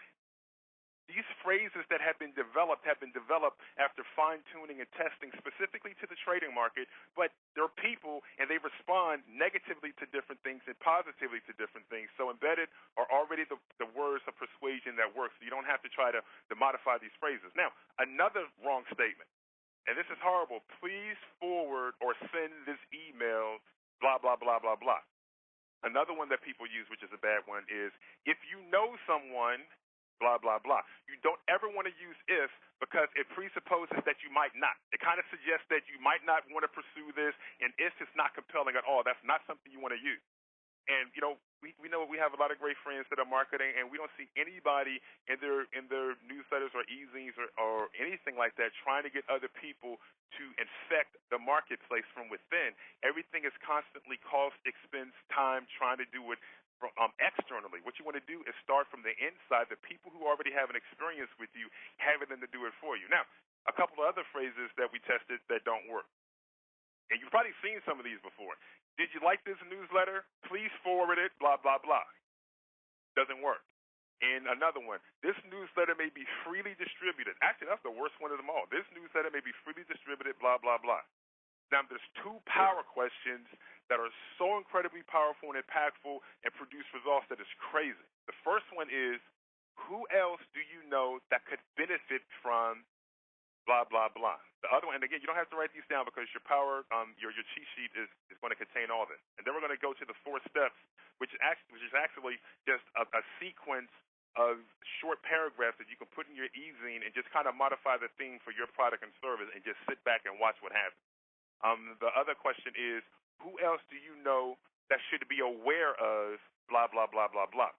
these phrases that have been developed after fine-tuning and testing specifically to the trading market, but they're people, and they respond negatively to different things and positively to different things. So embedded are already the words of persuasion that work, so you don't have to try to modify these phrases. Now, another wrong statement, and this is horrible, please forward or send this email, blah, blah, blah, blah, blah. Another one that people use, which is a bad one, is if you know someone, blah, blah, blah. You don't ever want to use if because it presupposes that you might not. It kind of suggests that you might not want to pursue this, and if it's not compelling at all, that's not something you want to use. And, we know we have a lot of great friends that are marketing, and we don't see anybody in their newsletters or e-zines or anything like that trying to get other people to infect the marketplace from within. Everything is constantly cost, expense, time, trying to do it externally. What you want to do is start from the inside, the people who already have an experience with you, having them to do it for you. Now, a couple of other phrases that we tested that don't work. And you've probably seen some of these before. Did you like this newsletter? Please forward it, blah, blah, blah. Doesn't work. And another one, this newsletter may be freely distributed. Actually, that's the worst one of them all. This newsletter may be freely distributed, blah, blah, blah. Now, there's two power questions that are so incredibly powerful and impactful and produce results that is crazy. The first one is, who else do you know that could benefit from blah, blah, blah? The other one, and again, you don't have to write these down because your power, your cheat sheet is going to contain all this. And then we're going to go to the 4 steps, which is actually just a sequence of short paragraphs that you can put in your e-zine and just kind of modify the theme for your product and service and just sit back and watch what happens. The other question is, who else do you know that should be aware of blah, blah, blah, blah, blah?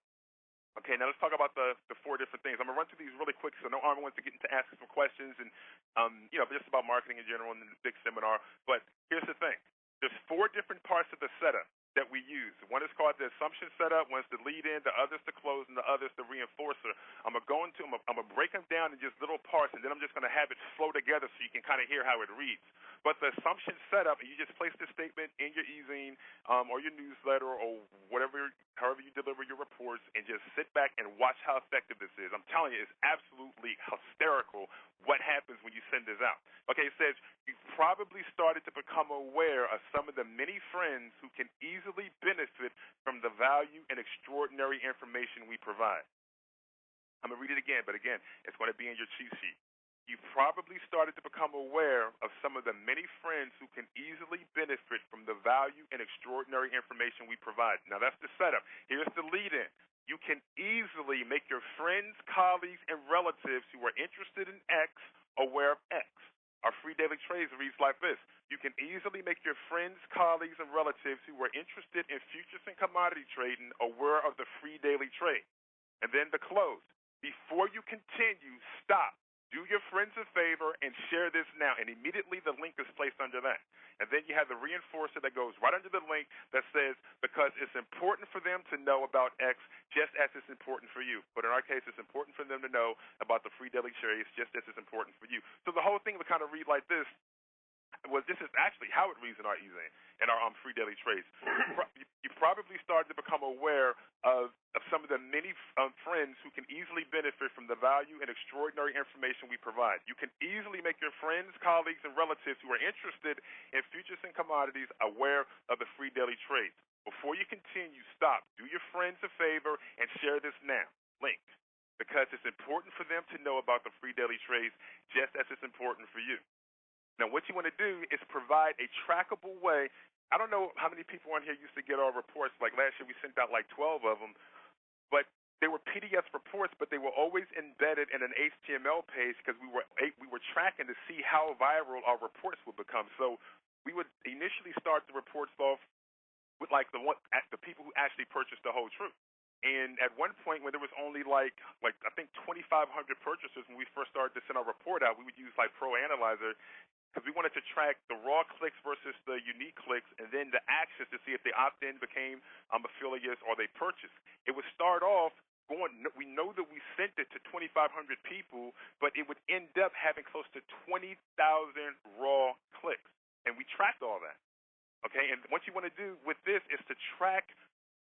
Okay, now let's talk about the 4 different things. I'm going to run through these really quick so no one wants to get into asking some questions and, just about marketing in general and the big seminar. But here's the thing. There's 4 different parts of the setup that we use. One is called the assumption setup, one's the lead-in, the other's the close, and the other's the reinforcer. I'm going to break them down in just little parts, and then I'm just going to have it flow together so you can kind of hear how it reads. But the assumption setup, you just place the statement in your e-zine or your newsletter or however you deliver your reports, and just sit back and watch how effective this is. I'm telling you, it's absolutely hysterical what happens when you send this out. Okay, it says you've probably started to become aware of some of the many friends who can easily benefit from the value and extraordinary information we provide. I'm going to read it again, but again, it's going to be in your cheat sheet. You probably started to become aware of some of the many friends who can easily benefit from the value and extraordinary information we provide. Now, that's the setup. Here's the lead-in. You can easily make your friends, colleagues, and relatives who are interested in X aware of X. Our free daily trades reads like this. You can easily make your friends, colleagues, and relatives who are interested in futures and commodity trading aware of the free daily trade. And then the close. Before you continue, stop. Do your friends a favor and share this now. And immediately the link is placed under that. And then you have the reinforcer that goes right under the link that says, because it's important for them to know about X just as it's important for you. But in our case, it's important for them to know about the free daily trades just as it's important for you. So the whole thing would kind of read like this. Well, this is actually how it reads in our e-zine and our free daily trades. You probably started to become aware of some of the many friends who can easily benefit from the value and extraordinary information we provide. You can easily make your friends, colleagues, and relatives who are interested in futures and commodities aware of the free daily trades. Before you continue, stop. Do your friends a favor and share this now. Link. Because it's important for them to know about the free daily trades just as it's important for you. Now, what you want to do is provide a trackable way. I don't know how many people on here used to get our reports. Like last year, we sent out like 12 of them. But they were PDF reports, but they were always embedded in an HTML page because we were tracking to see how viral our reports would become. So we would initially start the reports off with like the people who actually purchased the whole truth. And at one point, when there was only like I think 2,500 purchasers when we first started to send our report out, we would use like Pro Analyzer because we wanted to track the raw clicks versus the unique clicks, and then the actions to see if they opt-in, became affiliates, or they purchased. It would start off going. We know that we sent it to 2,500 people, but it would end up having close to 20,000 raw clicks, and we tracked all that. Okay, and what you want to do with this is to track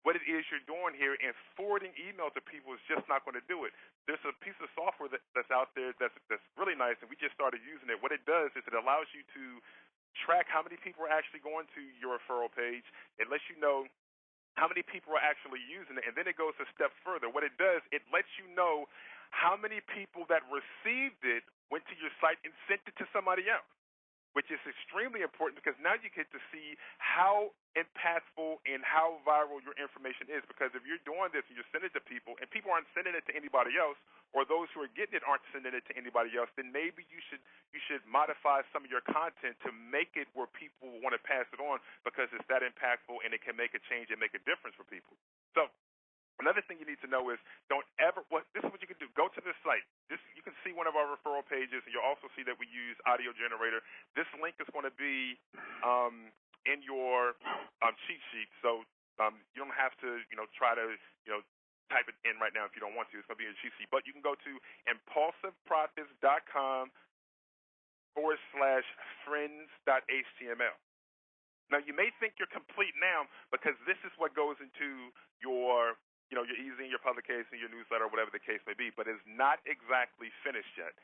what it is you're doing here, and forwarding email to people is just not going to do it. There's a piece of software that's out there that's really nice, and we just started using it. What it does is it allows you to track how many people are actually going to your referral page. It lets you know how many people are actually using it, and then it goes a step further. What it does, it lets you know how many people that received it went to your site and sent it to somebody else, which is extremely important because now you get to see how impactful and how viral your information is. Because if you're doing this and you're sending it to people and people aren't sending it to anybody else, or those who are getting it aren't sending it to anybody else, then maybe you should modify some of your content to make it where people want to pass it on because it's that impactful and it can make a change and make a difference for people. So another thing you need to know is this is what you can do. Go to this site. You can see one of our referral pages, and you'll also see that we use Audio Generator. This link is going to be in your cheat sheet, so you don't have to try to type it in right now if you don't want to. It's going to be in your cheat sheet. But you can go to impulsiveprofits.com/friends.html. Now, you may think you're complete now because this is what goes into your your e-zine, your publication, your newsletter, whatever the case may be, but it's not exactly finished yet.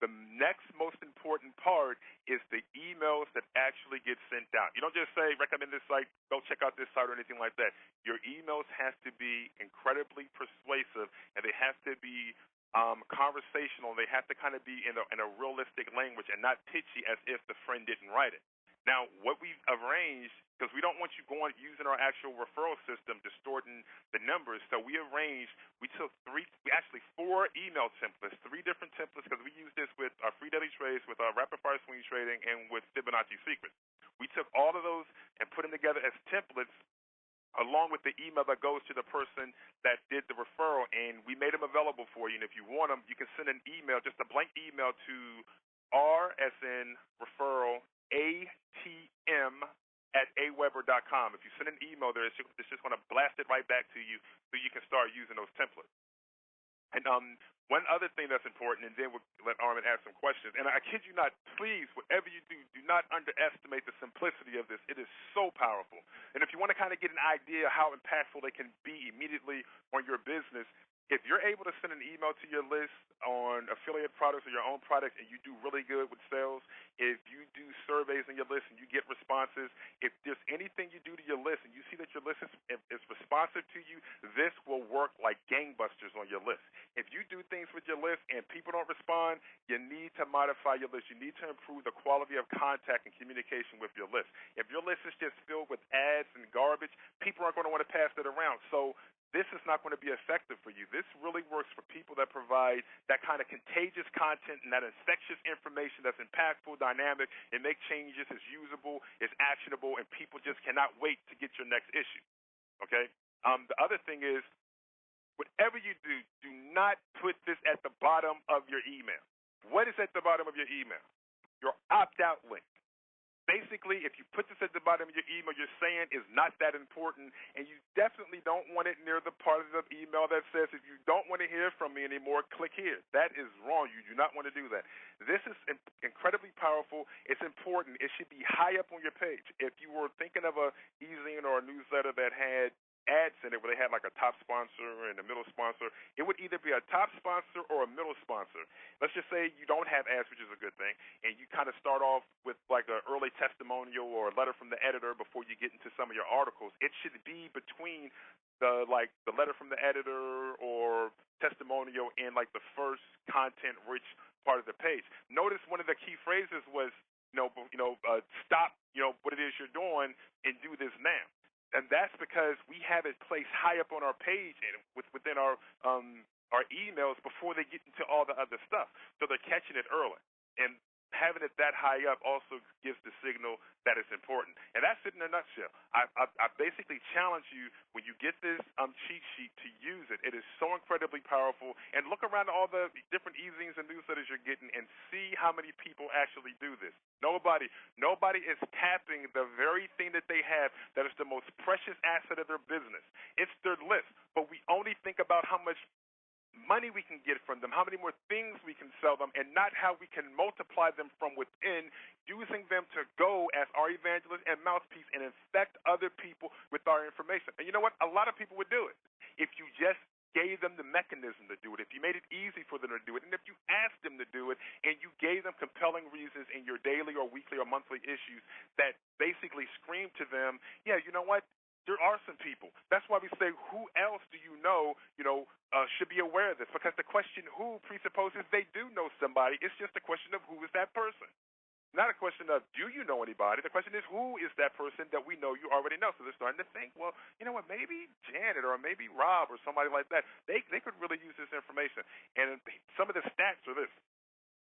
The next most important part is the emails that actually get sent out. You don't just say, recommend this site, go check out this site or anything like that. Your emails have to be incredibly persuasive, and they have to be conversational. They have to kind of be in a realistic language and not pitchy as if the friend didn't write it. Now, what we've arranged, because we don't want you going using our actual referral system, distorting the numbers, so we took four email templates, 3 different templates, because we use this with our free daily trades, with our rapid fire swing trading, and with Fibonacci Secrets. We took all of those and put them together as templates along with the email that goes to the person that did the referral, and we made them available for you. And if you want them, you can send an email, just a blank email to R as in referral, ATM@aweber.com. If you send an email there, it's just going to blast it right back to you so you can start using those templates. And one other thing that's important, and then we'll let Armin ask some questions. And I kid you not, please, whatever you do, do not underestimate the simplicity of this. It is so powerful. And if you want to kind of get an idea how impactful they can be immediately on your business, if you're able to send an email to your list on affiliate products or your own products and you do really good with sales, if you do surveys on your list and you get responses, if there's anything you do to your list and you see that your list is responsive to you, this will work like gangbusters on your list. If you do things with your list and people don't respond, you need to modify your list. You need to improve the quality of contact and communication with your list. If your list is just filled with ads and garbage, people aren't going to want to pass it around. So this is not going to be effective for you. This really works for people that provide that kind of contagious content and that infectious information that's impactful, dynamic, and make changes, is usable, is actionable, and people just cannot wait to get your next issue. Okay? The other thing is, whatever you do, do not put this at the bottom of your email. What is at the bottom of your email? Your opt-out link. Basically, if you put this at the bottom of your email, you're saying is not that important, and you definitely don't want it near the part of the email that says, if you don't want to hear from me anymore, click here. That is wrong. You do not want to do that. This is incredibly powerful. It's important. It should be high up on your page. If you were thinking of a e-zine or a newsletter that had ads in it where they had like a top sponsor and a middle sponsor, it would either be a top sponsor or a middle sponsor. Let's just say you don't have ads, which is a good thing, and you kind of start off with like an early testimonial or a letter from the editor before you get into some of your articles. It should be between the letter from the editor or testimonial and like the first content-rich part of the page. Notice one of the key phrases was, stop, what it is you're doing and do this now. And that's because we have it placed high up on our page and within our emails before they get into all the other stuff. So they're catching it early. And having it that high up also gives the signal that it's important. And that's it in a nutshell. I basically challenge you, when you get this cheat sheet, to use it. It is so incredibly powerful. And look around at all the different e-zines and newsletters you're getting and see how many people actually do this. Nobody is tapping the very thing that they have that is the most precious asset of their business. It's their list. But we only think about how much money we can get from them, how many more things we can sell them, and not how we can multiply them from within, using them to go as our evangelist and mouthpiece and infect other people with our information. And you know what? A lot of people would do it if you just gave them the mechanism to do it, if you made it easy for them to do it, and if you asked them to do it and you gave them compelling reasons in your daily or weekly or monthly issues that basically scream to them, yeah, you know what? There are some people. That's why we say, who else do you know, should be aware of this? Because the question who presupposes they do know somebody. It's just a question of who is that person. Not a question of do you know anybody. The question is, who is that person that we know you already know? So they're starting to think, well, you know what, maybe Janet or maybe Rob or somebody like that, they could really use this information. And some of the stats are this.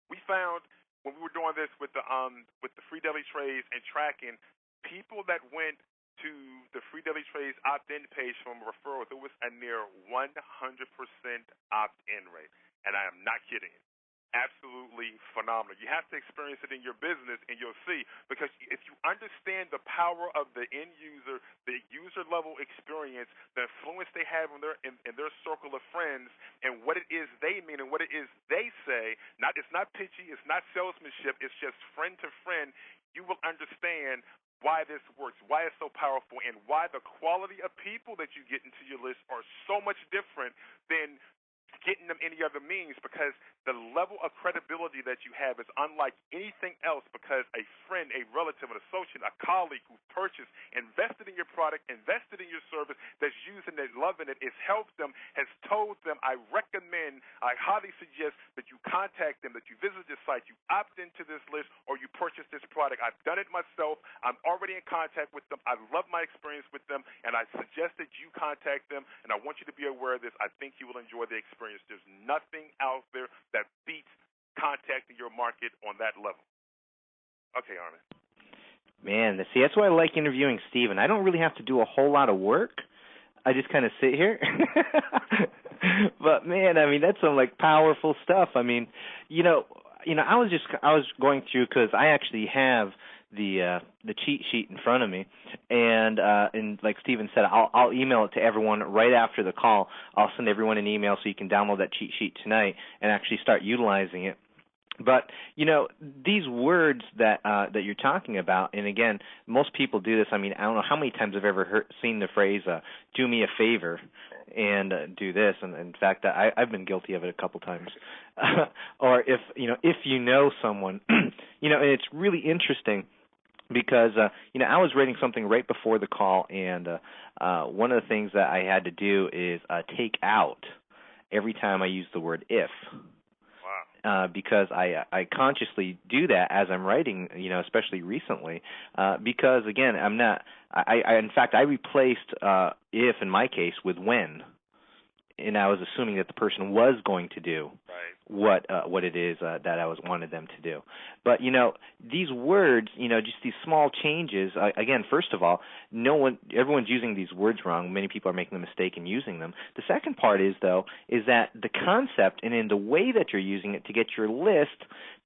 We found when we were doing this with the free daily trades and tracking, people that went to the free daily trades opt-in page from referrals, it was a near 100% opt-in rate. And I am not kidding. Absolutely phenomenal. You have to experience it in your business, and you'll see. Because if you understand the power of the end user, the user level experience, the influence they have in their circle of friends, and what it is they mean and what it is they say, it's not pitchy, it's not salesmanship, it's just friend to friend, you will understand why this works, why it's so powerful, and why the quality of people that you get into your list are so much different than getting them any other means, because the level of credibility that you have is unlike anything else, because a friend, a relative, an associate, a colleague who purchased, invested in your product, invested in your service, that's using it, loving it, it's helped them, has told them, I recommend, I highly suggest that you contact them, that you visit this site, you opt into this list, or you purchase this product. I've done it myself. I'm already in contact with them. I love my experience with them, and I suggest that you contact them, and I want you to be aware of this. I think you will enjoy the experience. There's nothing out there that beats contacting your market on that level. Okay, Armin. Man, see, that's why I like interviewing Steven. I don't really have to do a whole lot of work. I just kind of sit here. But man, I mean, that's some like powerful stuff. I mean, you know, I was going through, because I actually have the cheat sheet in front of me, and like Steven said, I'll email it to everyone right after the call. I'll send everyone an email so you can download that cheat sheet tonight and actually start utilizing it. But these words that you're talking about, and again, most people do this. I mean, I don't know how many times I've ever seen the phrase "do me a favor" and do this. And in fact, I've been guilty of it a couple times. Or if you know someone, and it's really interesting. Because I was writing something right before the call, and one of the things that I had to do is take out every time I use the word "if." Wow. Because I consciously do that as I'm writing, especially recently. Because again, I'm not. I in fact I replaced "if" in my case with "when," and I was assuming that the person was going to do what it is that I wanted them to do. But these words, just these small changes. Again, first of all, everyone's using these words wrong. Many people are making the mistake in using them. The second part is that the concept and in the way that you're using it to get your list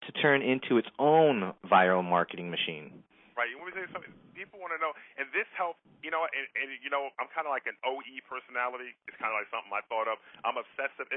to turn into its own viral marketing machine. Right. You want me to say something? People want to know, and this helps. I'm kind of like an OE personality. It's kind of like something I thought of. I'm excessive.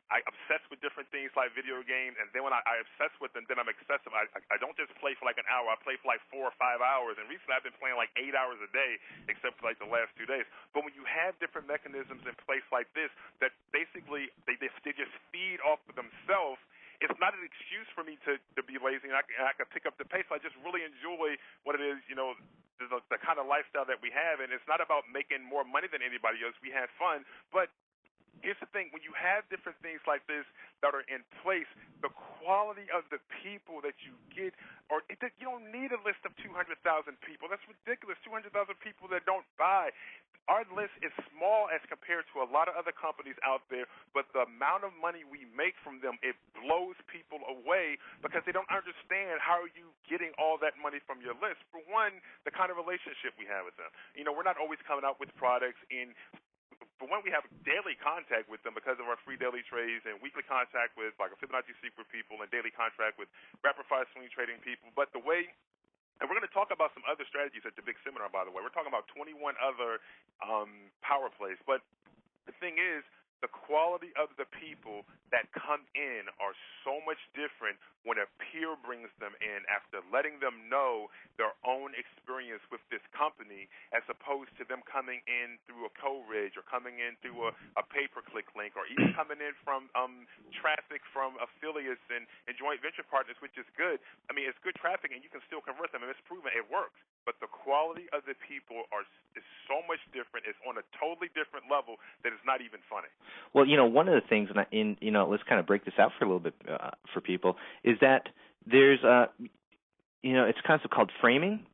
I obsess with different things like video games, and then when I obsess with them, then I'm excessive. I don't just play for like an hour. I play for like 4 or 5 hours, and recently I've been playing like 8 hours a day, except for like the last 2 days. But when you have different mechanisms in place like this, that basically they just feed off of themselves. It's not an excuse for me to be lazy, and I can pick up the pace. I just really enjoy what it is, the kind of lifestyle that we have, and it's not about making more money than anybody else. We have fun, but here's the thing. When you have different things like this that are in place, the quality of the people that you get, you don't need a list of 200,000 people. That's ridiculous, 200,000 people that don't buy. Our list is small as compared to a lot of other companies out there, but the amount of money we make from them, it blows people away because they don't understand how are you getting all that money from your list. For one, the kind of relationship we have with them. We're not always coming out with products for one, we have daily contact with them because of our free daily trades and weekly contact with like a Fibonacci Secret people and daily contract with rapid fire swing trading people. But the way, and we're going to talk about some other strategies at the big seminar, by the way. We're talking about 21 other power plays. But the thing is, the quality of the people that come in are so much different when a peer brings them in after letting them know their own experience with this company, as opposed to them coming in through a co-ridge or coming in through a pay-per-click link, or even coming in from traffic from affiliates and joint venture partners, which is good. I mean, it's good traffic, and you can still convert them, and it's proven it works. But the quality of the people is so much different. It's on a totally different level that it's not even funny. Well, one of the things, and let's kind of break this out for a little bit for people, is that there's it's a concept called framing.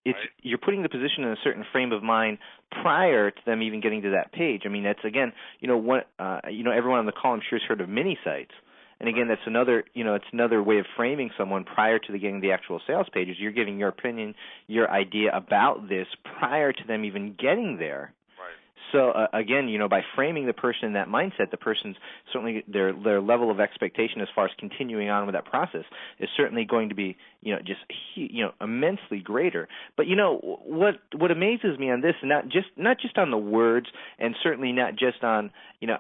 It's right. You're putting the position in a certain frame of mind prior to them even getting to that page. I mean, that's again, everyone on the call I'm sure has heard of mini sites. And again, that's another, it's another way of framing someone prior to getting the actual sales pages. You're giving your opinion, your idea about this prior to them even getting there. So again, by framing the person in that mindset, the person's certainly their level of expectation as far as continuing on with that process is certainly going to be immensely greater. But what amazes me on this, and not just on the words, and certainly not just on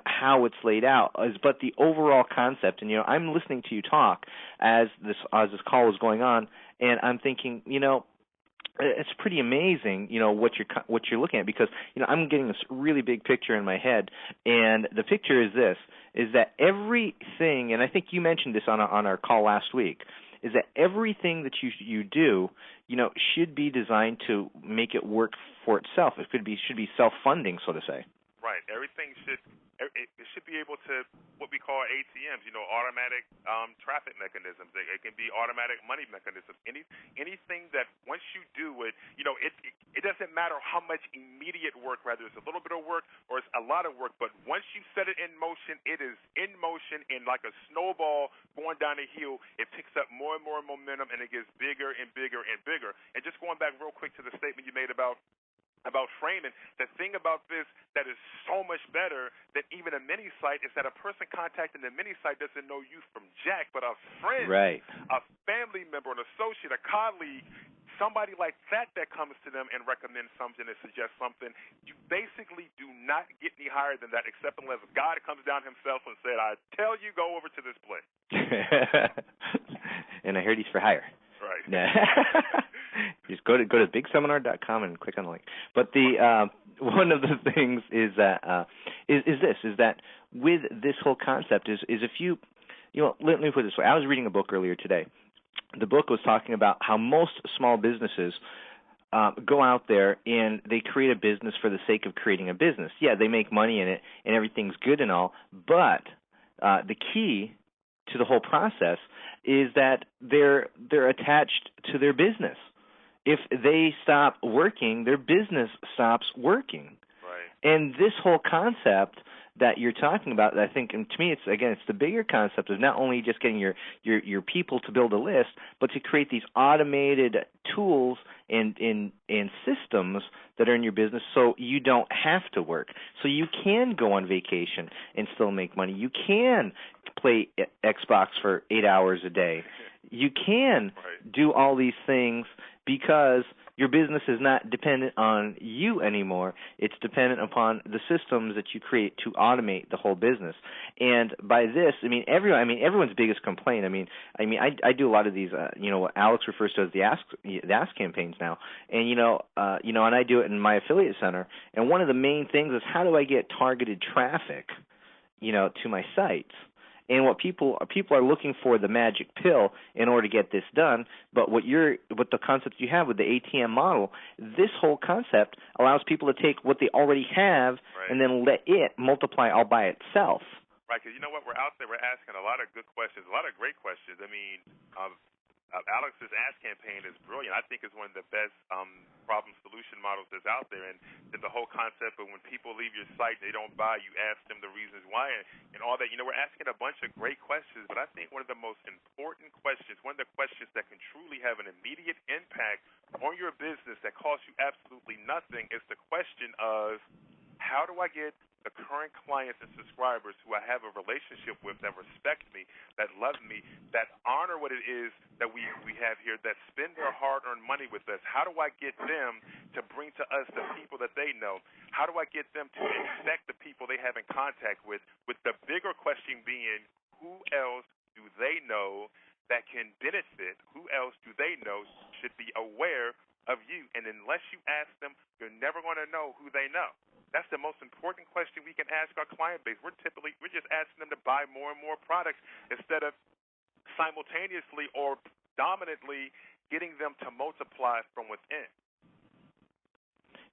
how it's laid out, but the overall concept. And I'm listening to you talk as this call was going on, and I'm thinking, it's pretty amazing, what you're looking at, because I'm getting this really big picture in my head, and the picture is this: is that everything, and I think you mentioned this on our call last week, is that everything that you do, should be designed to make it work for itself. It should be self-funding, so to say. Right. Everything should be able to, what we call ATMs, automatic traffic mechanisms. It can be automatic money mechanisms. Anything that once you do it, it doesn't matter how much immediate work, whether it's a little bit of work or it's a lot of work, but once you set it in motion, it is in motion, and like a snowball going down a hill, it picks up more and more momentum, and it gets bigger and bigger and bigger. And just going back real quick to the statement you made about framing, the thing about this that is so much better than even a mini site is that a person contacting the mini site doesn't know you from Jack, but a friend, right, a family member, an associate, a colleague, somebody like that comes to them and recommends something and suggests something. You basically do not get any higher than that, except unless God comes down himself and said, I tell you, go over to this place. And I heard he's for hire. Right. Just go to bigseminar.com and click on the link. But the one of the things is that is that with this whole concept is if you let me put it this way. I was reading a book earlier today. The book was talking about how most small businesses go out there and they create a business for the sake of creating a business. Yeah, they make money in it and everything's good and all, but the key to the whole process is that they're attached to their business. If they stop working, their business stops working. Right. And this whole concept that you're talking about, I think, and to me, it's the bigger concept of not only just getting your people to build a list, but to create these automated tools and systems that are in your business, so you don't have to work. So you can go on vacation and still make money. You can play Xbox for 8 hours a day. You can do all these things because your business is not dependent on you anymore. It's dependent upon the systems that you create to automate the whole business. And by this, everyone's biggest complaint. I do a lot of these, what Alex refers to as the ask campaigns now, and and I do it in my affiliate center. And one of the main things is, how do I get targeted traffic, to my sites? And what people are looking for, the magic pill in order to get this done. But what the concept you have with the ATM model, this whole concept allows people to take what they already have and then let it multiply all by itself. Right, because you know what? We're out there, we're asking a lot of good questions, a lot of great questions. Alex's Ask campaign is brilliant. I think it's one of the best problem solution models that's out there. And the whole concept of when people leave your site, they don't buy, you ask them the reasons why and all that. We're asking a bunch of great questions, but I think one of the most important questions, one of the questions that can truly have an immediate impact on your business that costs you absolutely nothing, is the question of, how do I get the current clients and subscribers who I have a relationship with, that respect me, that love me, that honor what it is that we have here, that spend their hard-earned money with us? How do I get them to bring to us the people that they know? How do I get them to expect the people they have in contact with the bigger question being, who else do they know that can benefit? Who else do they know should be aware of you? And unless you ask them, you're never going to know who they know. That's the most important question we can ask our client base. We're just asking them to buy more and more products instead of simultaneously or dominantly getting them to multiply from within.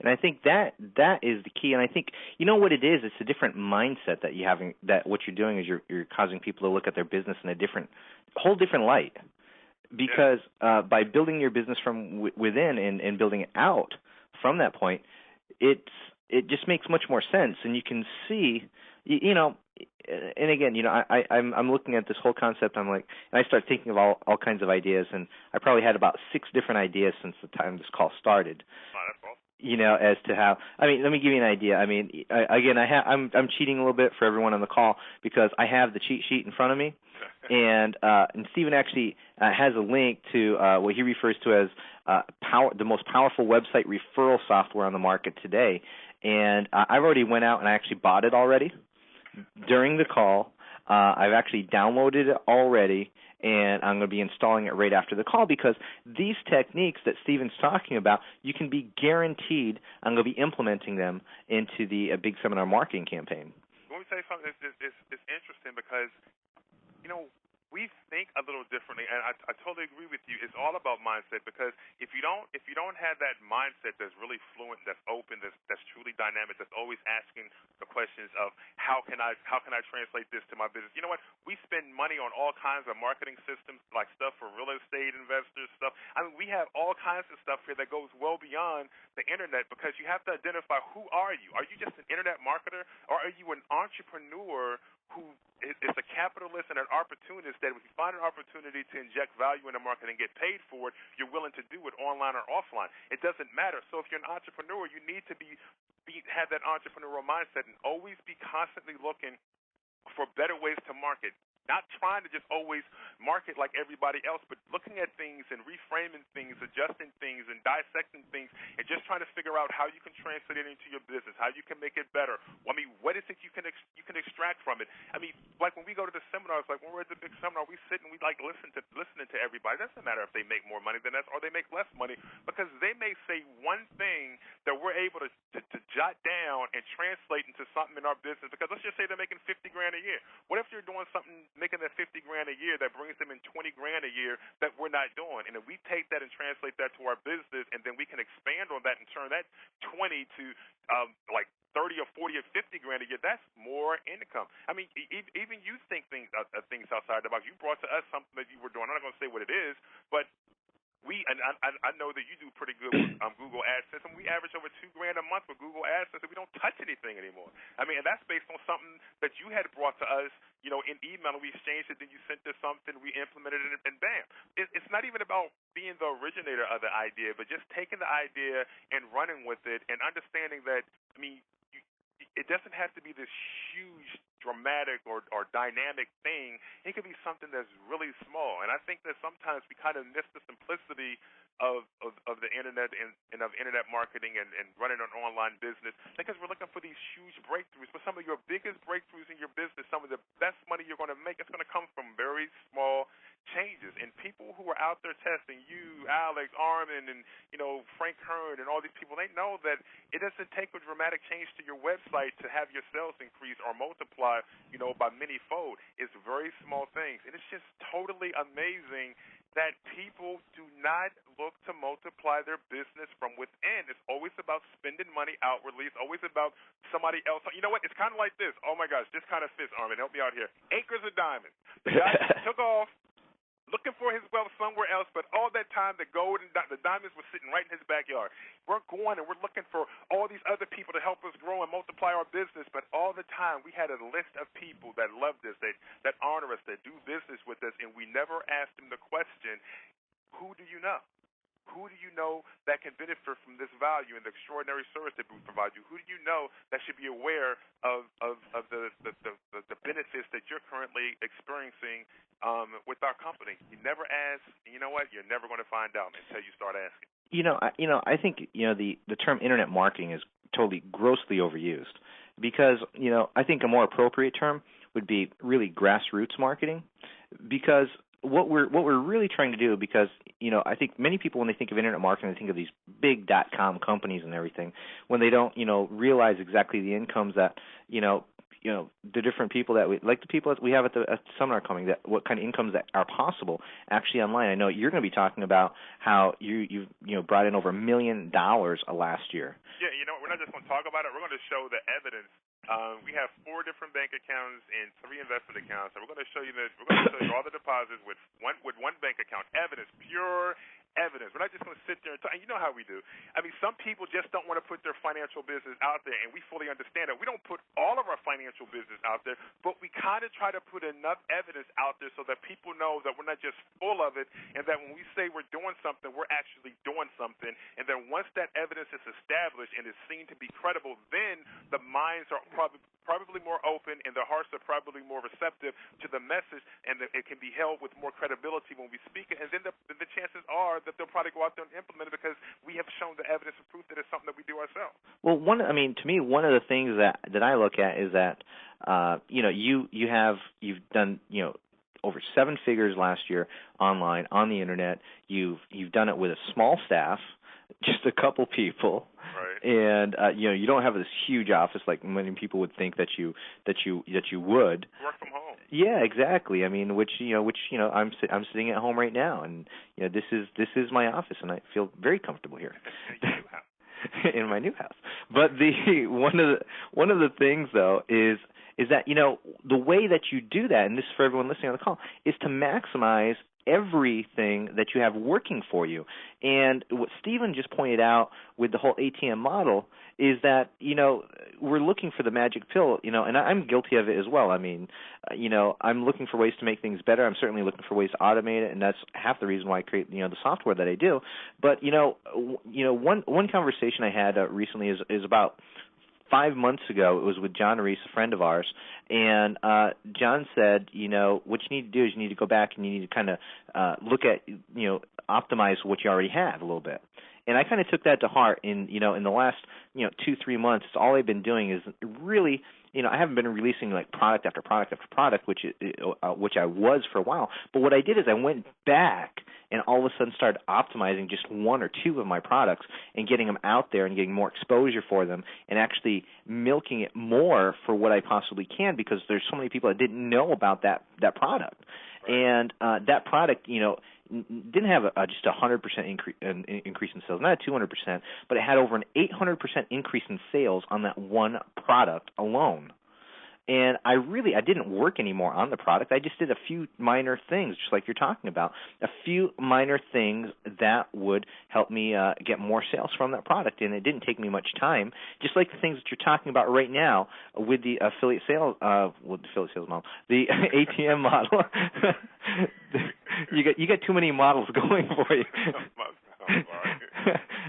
And I think that is the key. And I think, what it is? It's a different mindset that you have. That what you're doing is you're causing people to look at their business in a whole different light. Because by building your business from within and building it out from that point, it just makes much more sense, and you can see, and again, I'm looking at this whole concept. I'm like, and I start thinking of all kinds of ideas, and I probably had about 6 different ideas since the time this call started. As to how. Let me give you an idea. I'm cheating a little bit for everyone on the call because I have the cheat sheet in front of me, and Stephen actually has a link to what he refers to as the most powerful website referral software on the market today. And I've already went out and I actually bought it already during the call. I've actually downloaded it already, and I'm going to be installing it right after the call because these techniques that Stephen's talking about, you can be guaranteed I'm going to be implementing them into the Big Seminar marketing campaign. Let me tell you something. It's interesting because, we think a little differently, and I totally agree with you. It's all about mindset because if you don't have that mindset that's really fluent, that's open, that's truly dynamic, that's always asking the questions of how can I translate this to my business. You know what? We spend money on all kinds of marketing systems, like stuff for real estate investors, stuff. I mean, we have all kinds of stuff here that goes well beyond the internet because you have to identify who are you. Are you just an internet marketer, or are you an entrepreneur who is a capitalist and an opportunist that if you find an opportunity to inject value in the market and get paid for it, you're willing to do it online or offline. It doesn't matter. So if you're an entrepreneur, you need to have that entrepreneurial mindset and always be constantly looking for better ways to market. Not trying to just always market like everybody else, but looking at things and reframing things, adjusting things and dissecting things, and just trying to figure out how you can translate it into your business, how you can make it better. I mean, what is it you can extract from it? I mean, like when we go to the seminars, like when we're at the big seminar, we sit and we like listening to everybody. It doesn't matter if they make more money than us or they make less money, because they may say one thing that we're able to jot down and translate into something in our business. Because let's just say they're making $50,000 a year. What if you're doing something, making that $50,000 a year that brings them in $20,000 a year that we're not doing? And if we take that and translate that to our business, and then we can expand on that and turn that 20 to like 30 or 40 or 50 grand a year, that's more income. I mean, even you think things outside the box. You brought to us something that you were doing. I'm not going to say what it is, but I know that you do pretty good with Google AdSense, and we average over $2,000 a month with Google AdSense, and we don't touch anything anymore. I mean, and that's based on something that you had brought to us, in email, and we exchanged it, then you sent us something, we implemented it, and bam. It's not even about being the originator of the idea, but just taking the idea and running with it and understanding that, I mean, it doesn't have to be this huge, dramatic or dynamic thing. It could be something that's really small. And I think that sometimes we kind of miss the simplicity of the internet and of internet marketing and running an online business because we're looking for these huge breakthroughs. But some of your biggest breakthroughs in your business, some of the best money you're going to make, it's going to come from very small changes. And people who are out there testing, you, Alex, Armin, and Frank Hearn, and all these people, they know that it doesn't take a dramatic change to your website to have your sales increase or multiply, by many-fold. It's very small things, and it's just totally amazing that people do not look to multiply their business from within. It's always about spending money outwardly. It's always about somebody else. You know what? It's kind of like this. Oh, my gosh, this kind of fits, Armin. Help me out here. Acres of diamonds. The guy took off looking for his wealth somewhere else, but all that time the gold and the diamonds were sitting right in his backyard. We're going and we're looking for all these other people to help us grow and multiply our business, but all the time we had a list of people that loved us, that honor us, that do business with us, and we never asked them the question, who do you know? Who do you know that can benefit from this value and the extraordinary service that we provide you? Who do you know that should be aware of the benefits that you're currently experiencing with our company? You never ask, and you know what? You're never going to find out until you start asking. I think the term internet marketing is totally grossly overused because I think a more appropriate term would be really grassroots marketing, because what we're really trying to do, because I think many people, when they think of internet marketing, they think of these big .com companies and everything, when they don't realize exactly the incomes that the different people that the people that we have at the seminar coming, that what kind of incomes that are possible actually online. I know you're going to be talking about how you've brought in over $1 million last year. Yeah, we're not just going to talk about it. We're going to show the evidence. We have 4 different bank accounts and 3 investment accounts. So we're going to show you all the deposits with one bank account. Evidence, pure evidence. We're not just going to sit there and talk. And you know how we do. I mean, some people just don't want to put their financial business out there, and we fully understand that. We don't put all of our financial business out there, but we kind of try to put enough evidence out there so that people know that we're not just full of it, and that when we say we're doing something, we're actually doing something. And then once that evidence is established and is seen to be credible, then the minds are probably more open, and their hearts are probably more receptive to the message, and that it can be held with more credibility when we speak it. And then the chances are that they'll probably go out there and implement it because we have shown the evidence and proof that it's something that we do ourselves. Well, to me, one of the things that I look at is that you've done over 7 figures last year online on the internet. You've done it with a small staff, just a couple people. Right. And you don't have this huge office like many people would think that you would. Work from home. Yeah, exactly. I mean, which I'm sitting at home right now, and this is my office, and I feel very comfortable here. In my new house. But one of the things though is that the way that you do that, and this is for everyone listening on the call, is to maximize everything that you have working for you. And what Stephen just pointed out with the whole ATM model is that we're looking for the magic pill, and I'm guilty of it as well. I mean, I'm looking for ways to make things better. I'm certainly looking for ways to automate it, and that's half the reason why I create the software that I do. But one conversation I had recently is about 5 months ago. It was with John Reese, a friend of ours, and John said, what you need to do is you need to go back and you need to kind of look at, optimize what you already have a little bit. And I kind of took that to heart. In the last 2-3 months, all I've been doing is really, I haven't been releasing like product after product after product, which I was for a while. But what I did is I went back and all of a sudden started optimizing just 1 or 2 of my products and getting them out there and getting more exposure for them and actually milking it more for what I possibly can, because there's so many people that didn't know about that product. Right. And that product, didn't have just 100% increase in sales, not a 200%, but it had over an 800% increase in sales on that one product alone. And I didn't work anymore on the product. I just did a few minor things, just like you're talking about, a few minor things that would help me get more sales from that product. And it didn't take me much time, just like the things that you're talking about right now with the affiliate sales model, the ATM model. You got too many models going for you.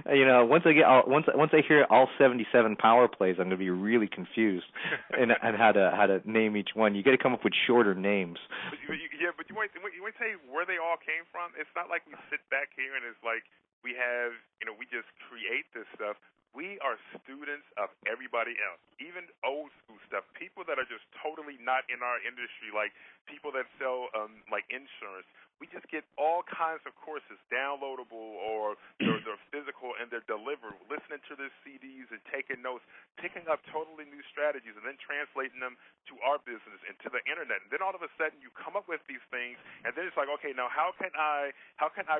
Once I hear all 77 power plays, I'm going to be really confused and how to name each one. You got to come up with shorter names. But you want to tell you where they all came from? It's not like we sit back here and it's like we have, we just create this stuff. We are students of everybody else, even old school stuff, people that are just totally not in our industry, like people that sell like insurance. We just get all kinds of courses downloadable or they're physical and they're delivered, listening to their CDs and taking notes, picking up totally new strategies and then translating them to our business and to the internet. And then all of a sudden you come up with these things and then it's like, okay, now how can I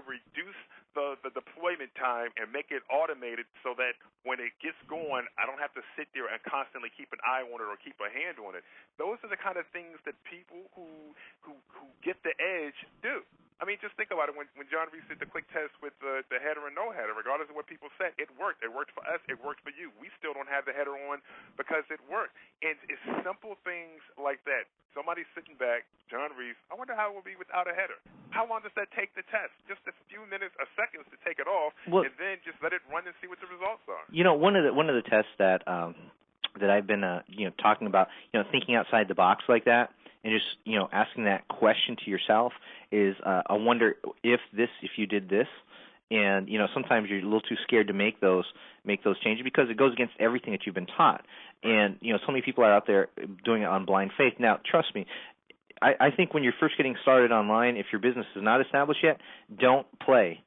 reduce the deployment time and make it automated so that when it gets going, I don't have to sit there and constantly keep an eye on it or keep a hand on it. Those are the kind of things that people who get the edge do. I mean, just think about it. When John Reese did the quick test with the header and no header, regardless of what people said, it worked. It worked for us. It worked for you. We still don't have the header on because it worked. And it's simple things like that. Somebody's sitting back, John Reese, I wonder how it will be without a header. How long does that take the test? Just a few minutes or seconds to take it off, and then just let it run and see what the results are. One of the tests that I've been talking about, thinking outside the box like that, and just asking that question to yourself is, I wonder if you did this, and sometimes you're a little too scared to make those changes because it goes against everything that you've been taught, and so many people are out there doing it on blind faith. Now, trust me, I think when you're first getting started online, if your business is not established yet, don't play.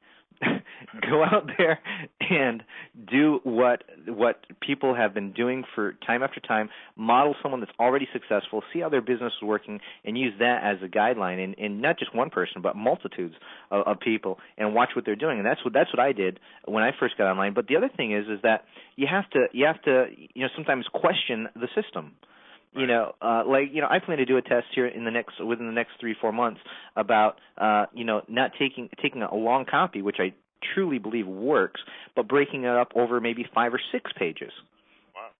Go out there and do what people have been doing for time after time. Model someone that's already successful, see how their business is working, and use that as a guideline. And not just one person, but multitudes of people, and watch what they're doing. And that's what I did when I first got online. But the other thing is that you have to sometimes question the system. I plan to do a test here within the next 3-4 months about not taking a long copy, which I truly believe works, but breaking it up over maybe 5 or 6 pages. Wow.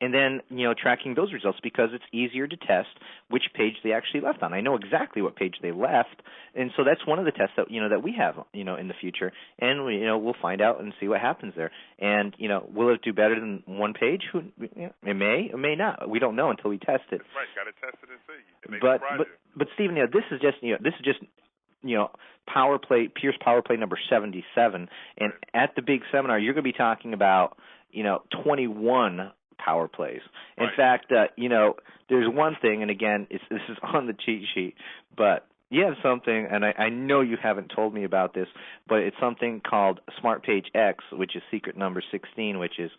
And then tracking those results, because it's easier to test which page they actually left on. I know exactly what page they left, and so that's one of the tests that that we have in the future, and we'll find out and see what happens there. And will it do better than one page? It may, it may not. We don't know until we test it. That's right. Got to test it and see. But Stephen, this is just Pierce Power Play number 77, and at the big seminar you're going to be talking about 21 power plays. In Right. fact, there's one thing, and again, this is on the cheat sheet, but you have something, and I know you haven't told me about this, but it's something called Smart Page X, which is secret number 16, which is,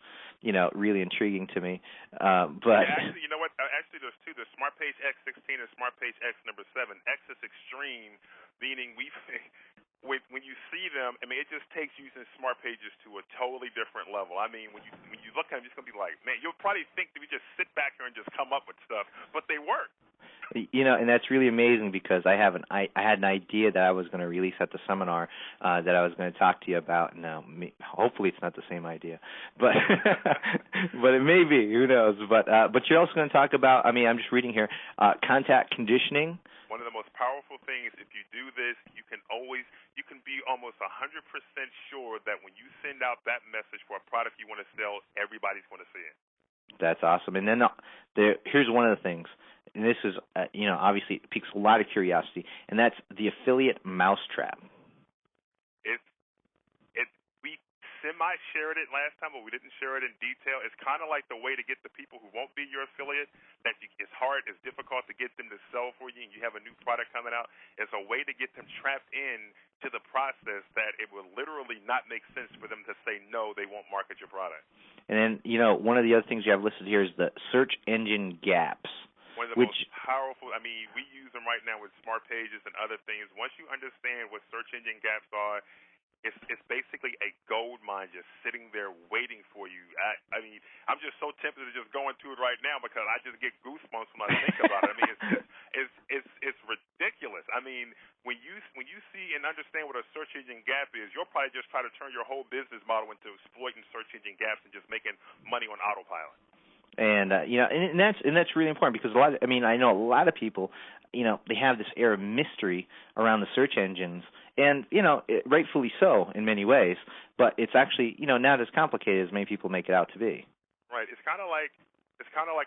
really intriguing to me. But yeah, actually, you know what? Actually, there's two. There's Smart Page X16 and Smart Page X number 7. X is extreme, meaning when you see them, I mean, it just takes using Smart Pages to a totally different level. I mean, when you look at them, you're just gonna be like, man, you'll probably think that we just sit back here and just come up with stuff, but they work. And that's really amazing because I had an idea that I was going to release at the seminar that I was going to talk to you about. Now, hopefully, it's not the same idea, but but it may be. Who knows? But you're also going to talk about. I mean, I'm just reading here. Contact conditioning. One of the most powerful things, if you do this, you can be almost 100% sure that when you send out that message for a product you want to sell, everybody's going to see it. That's awesome. And then here's one of the things, and this is, obviously it piques a lot of curiosity, and that's the affiliate mousetrap. We semi-shared it last time, but we didn't share it in detail. It's kind of like the way to get the people who won't be your affiliate, it's difficult to get them to sell for you, and you have a new product coming out. It's a way to get them trapped in to the process that it will literally not make sense for them to say no, they won't market your product. And then, one of the other things you have listed here is the search engine gaps. One of the most powerful, I mean, we use them right now with Smart Pages and other things. Once you understand what search engine gaps are, it's basically a gold mine just sitting there waiting for you. I mean, I'm just so tempted to just go into it right now because I just get goosebumps when I think about it. I mean, it's ridiculous. I mean, when you see and understand what a search engine gap is, you'll probably just try to turn your whole business model into exploiting search engine gaps and just making money on autopilot. And and that's really important because I know a lot of people, they have this air of mystery around the search engines, and rightfully so in many ways, but it's actually not as complicated as many people make it out to be. Right. It's kind of like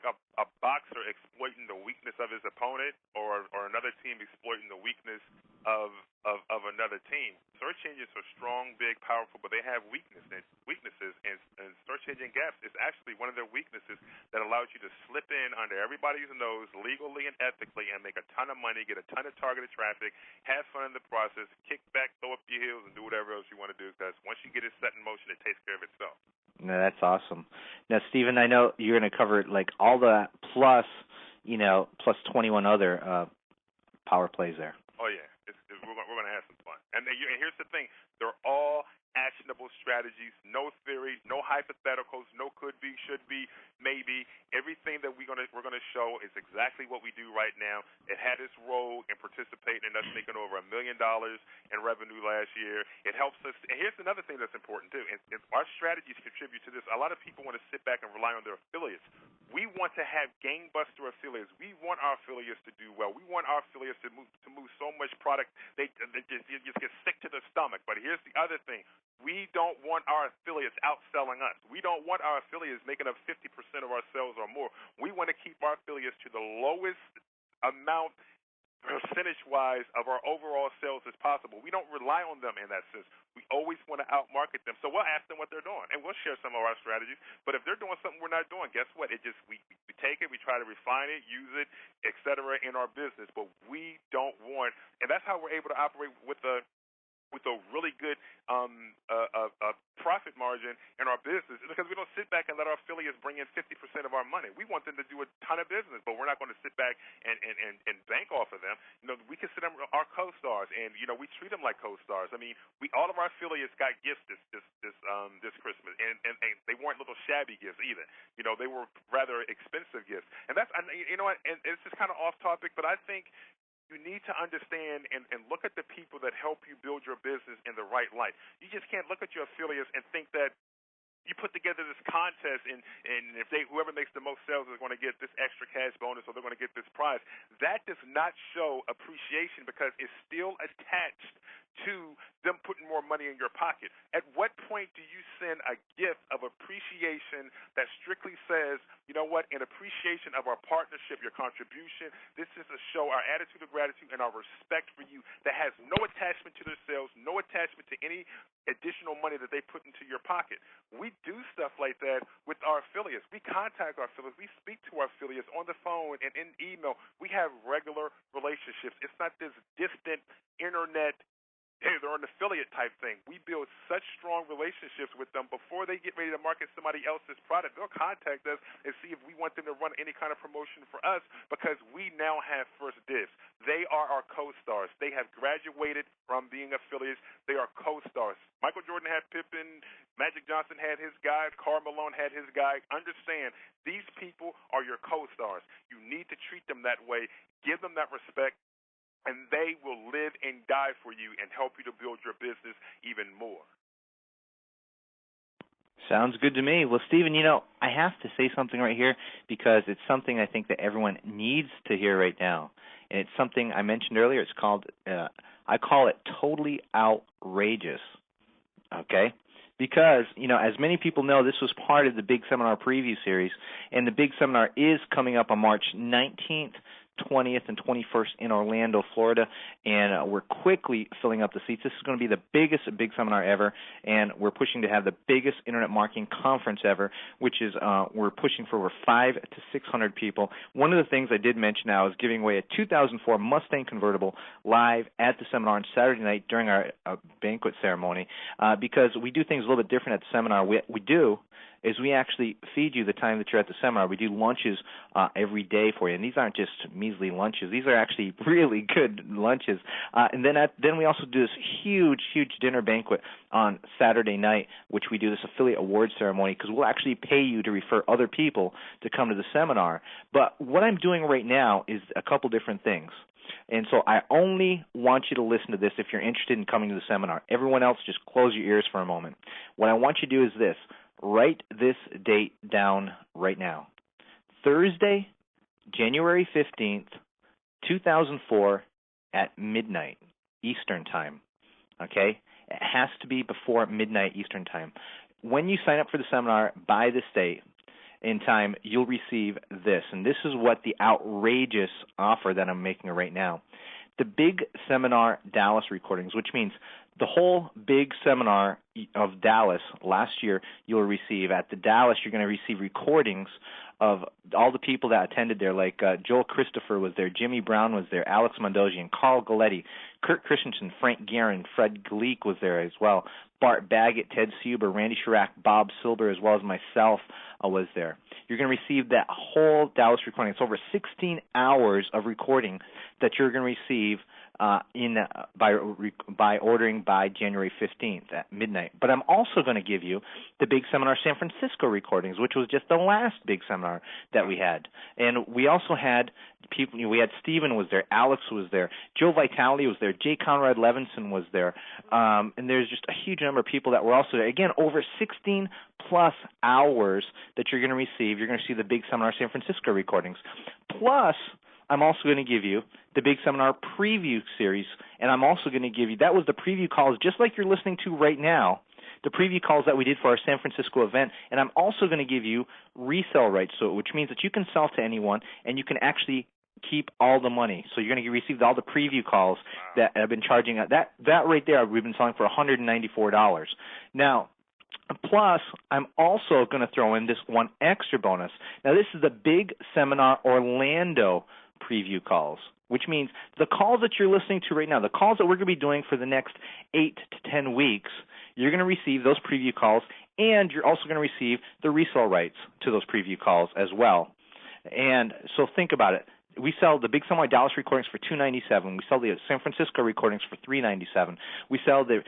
a boxer exploiting the weakness of his opponent, or another team exploiting the weakness of another team. Search engines are strong, big, powerful, but they have weaknesses, and search engine gaps is actually one of their weaknesses that allows you to slip in under everybody's nose legally and ethically and make a ton of money, get a ton of targeted traffic, have fun in the process, kick back, throw up your heels, and do whatever else you want to do, because once you get it set in motion, it takes care of itself. No, that's awesome. Now, Stephen, I know you're going to cover like all that plus 21 other power plays there. Oh yeah, we're going to have some fun. And here's the thing: they're all actionable strategies. No theory, no hypotheticals, no could be, should be, maybe. Everything that we're gonna show is exactly what we do right now. It had its role in participating in us making over $1 million in revenue last year. It helps us. And here's another thing that's important too. And our strategies contribute to this. A lot of people want to sit back and rely on their affiliates. We want to have gangbuster affiliates. We want our affiliates to do well. We want our affiliates to move so much product they just get sick to the stomach. But here's the other thing. We don't want our affiliates outselling us. We don't want our affiliates making up 50% of our sales or more. We want to keep our affiliates to the lowest amount percentage-wise of our overall sales as possible. We don't rely on them in that sense. We always want to outmarket them. So we'll ask them what they're doing, and we'll share some of our strategies. But if they're doing something we're not doing, guess what? We take it, we try to refine it, use it, et cetera, in our business. But we don't want, and that's how we're able to operate with a really good profit margin in our business, is because we don't sit back and let our affiliates bring in 50% of our money. We want them to do a ton of business, but we're not going to sit back and bank off of them. We consider them our co-stars, and we treat them like co-stars. I mean, all of our affiliates got gifts this Christmas, and they weren't little shabby gifts either. They were rather expensive gifts, and that's and it's just kind of off topic, but I think you need to understand and look at the people that help you build your business in the right light. You just can't look at your affiliates and think that you put together this contest and if whoever makes the most sales is going to get this extra cash bonus or they're going to get this prize. That does not show appreciation because it's still attached to them putting more money in your pocket. At what point do you send a gift of appreciation that strictly says, you know what, in appreciation of our partnership, your contribution, this is a show our attitude of gratitude and our respect for you that has no attachment to their sales, no attachment to any additional money that they put into your pocket. We do stuff like that with our affiliates. We contact our affiliates. We speak to our affiliates on the phone and in email. We have regular relationships. It's not this distant internet, hey, they're an affiliate type thing. We build such strong relationships with them before they get ready to market somebody else's product. They'll contact us and see if we want them to run any kind of promotion for us because we now have first dibs. They are our co-stars. They have graduated from being affiliates. They are co-stars. Michael Jordan had Pippen. Magic Johnson had his guy. Karl Malone had his guy. Understand, these people are your co-stars. You need to treat them that way. Give them that respect, and they will live and die for you and help you to build your business even more. Sounds good to me. Well, Stephen, you know, I have to say something right here because it's something I think that everyone needs to hear right now. And it's something I mentioned earlier. It's called, I call it totally outrageous, okay? Because, you know, as many people know, this was part of the Big Seminar Preview Series, and the Big Seminar is coming up on March 19th, 20th, and 21st in Orlando, Florida, and we're quickly filling up the seats. This is going to be the biggest Big Seminar ever, and we're pushing to have the biggest Internet Marketing Conference ever, which is we're pushing for over 500 to 600 people. One of the things I did mention now is giving away a 2004 Mustang convertible live at the seminar on Saturday night during our banquet ceremony because we do things a little bit different at the seminar. We do is we actually feed you the time that you're at the seminar. We do lunches every day for you, and these aren't just measly lunches. These are actually really good lunches. And then we also do this huge dinner banquet on Saturday night, which we do this affiliate awards ceremony because we'll actually pay you to refer other people to come to the seminar. But what I'm doing right now is a couple different things. And so I only want you to listen to this if you're interested in coming to the seminar. Everyone else, just close your ears for a moment. What I want you to do is this. Write this date down right now. Thursday, January 15th, 2004 at midnight Eastern Time. Okay? It has to be before midnight Eastern Time. When you sign up for the seminar by this date in time, you'll receive this. And this is what the outrageous offer that I'm making right now. The Big Seminar Dallas recordings, which means the whole Big Seminar of Dallas last year you'll receive. At the Dallas, you're going to receive recordings of all the people that attended there, like Joel Christopher was there, Jimmy Brown was there, Alex Mondosian, Carl Galletti, Kurt Christensen, Frank Guerin, Fred Gleek was there as well, Bart Baggett, Ted Suber, Randy Chirac, Bob Silber, as well as myself was there. You're going to receive that whole Dallas recording. It's over 16 hours of recording that you're going to receive by ordering by January 15th at midnight. But I'm also going to give you the Big Seminar San Francisco recordings, which was just the last Big Seminar that we had. And we also had people, we had Stephen was there, Alex was there, Joe Vitale was there, J. Conrad Levinson was there, and there's just a huge number of people that were also there. Again, over 16 plus hours that you're going to receive. You're going to see the Big Seminar San Francisco recordings. Plus, I'm also going to give you the Big Seminar Preview Series, and I'm also going to give you, that was the preview calls just like you're listening to right now, the preview calls that we did for our San Francisco event, and I'm also going to give you resale rights, so which means that you can sell to anyone and you can actually keep all the money. So you're going to receive all the preview calls that I've been charging. That right there we've been selling for $194. Now, plus, I'm also going to throw in this one extra bonus. Now, this is the Big Seminar Orlando preview calls, which means the calls that you're listening to right now, the calls that we're going to be doing for the next 8 to 10 weeks, you're going to receive those preview calls, and you're also going to receive the resale rights to those preview calls as well. And so think about it. We sell the Big Seminar Dallas recordings for $297. We sell the San Francisco recordings for $397. We sell the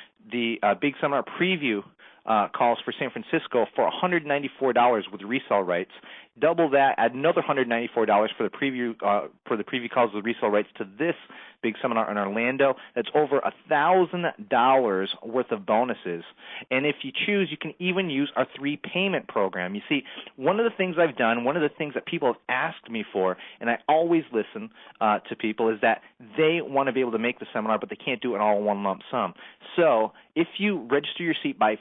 Big Seminar Preview calls for San Francisco for $194 with resale rights. Double that, add another $194 for the preview calls with resale rights to this big seminar in Orlando. That's over $1,000 worth of bonuses. And if you choose, you can even use our 3-payment program. You see, one of the things I've done, one of the things that people have asked me for, and I always listen to people, is that they want to be able to make the seminar, but they can't do it all in one lump sum. So if you register your seat by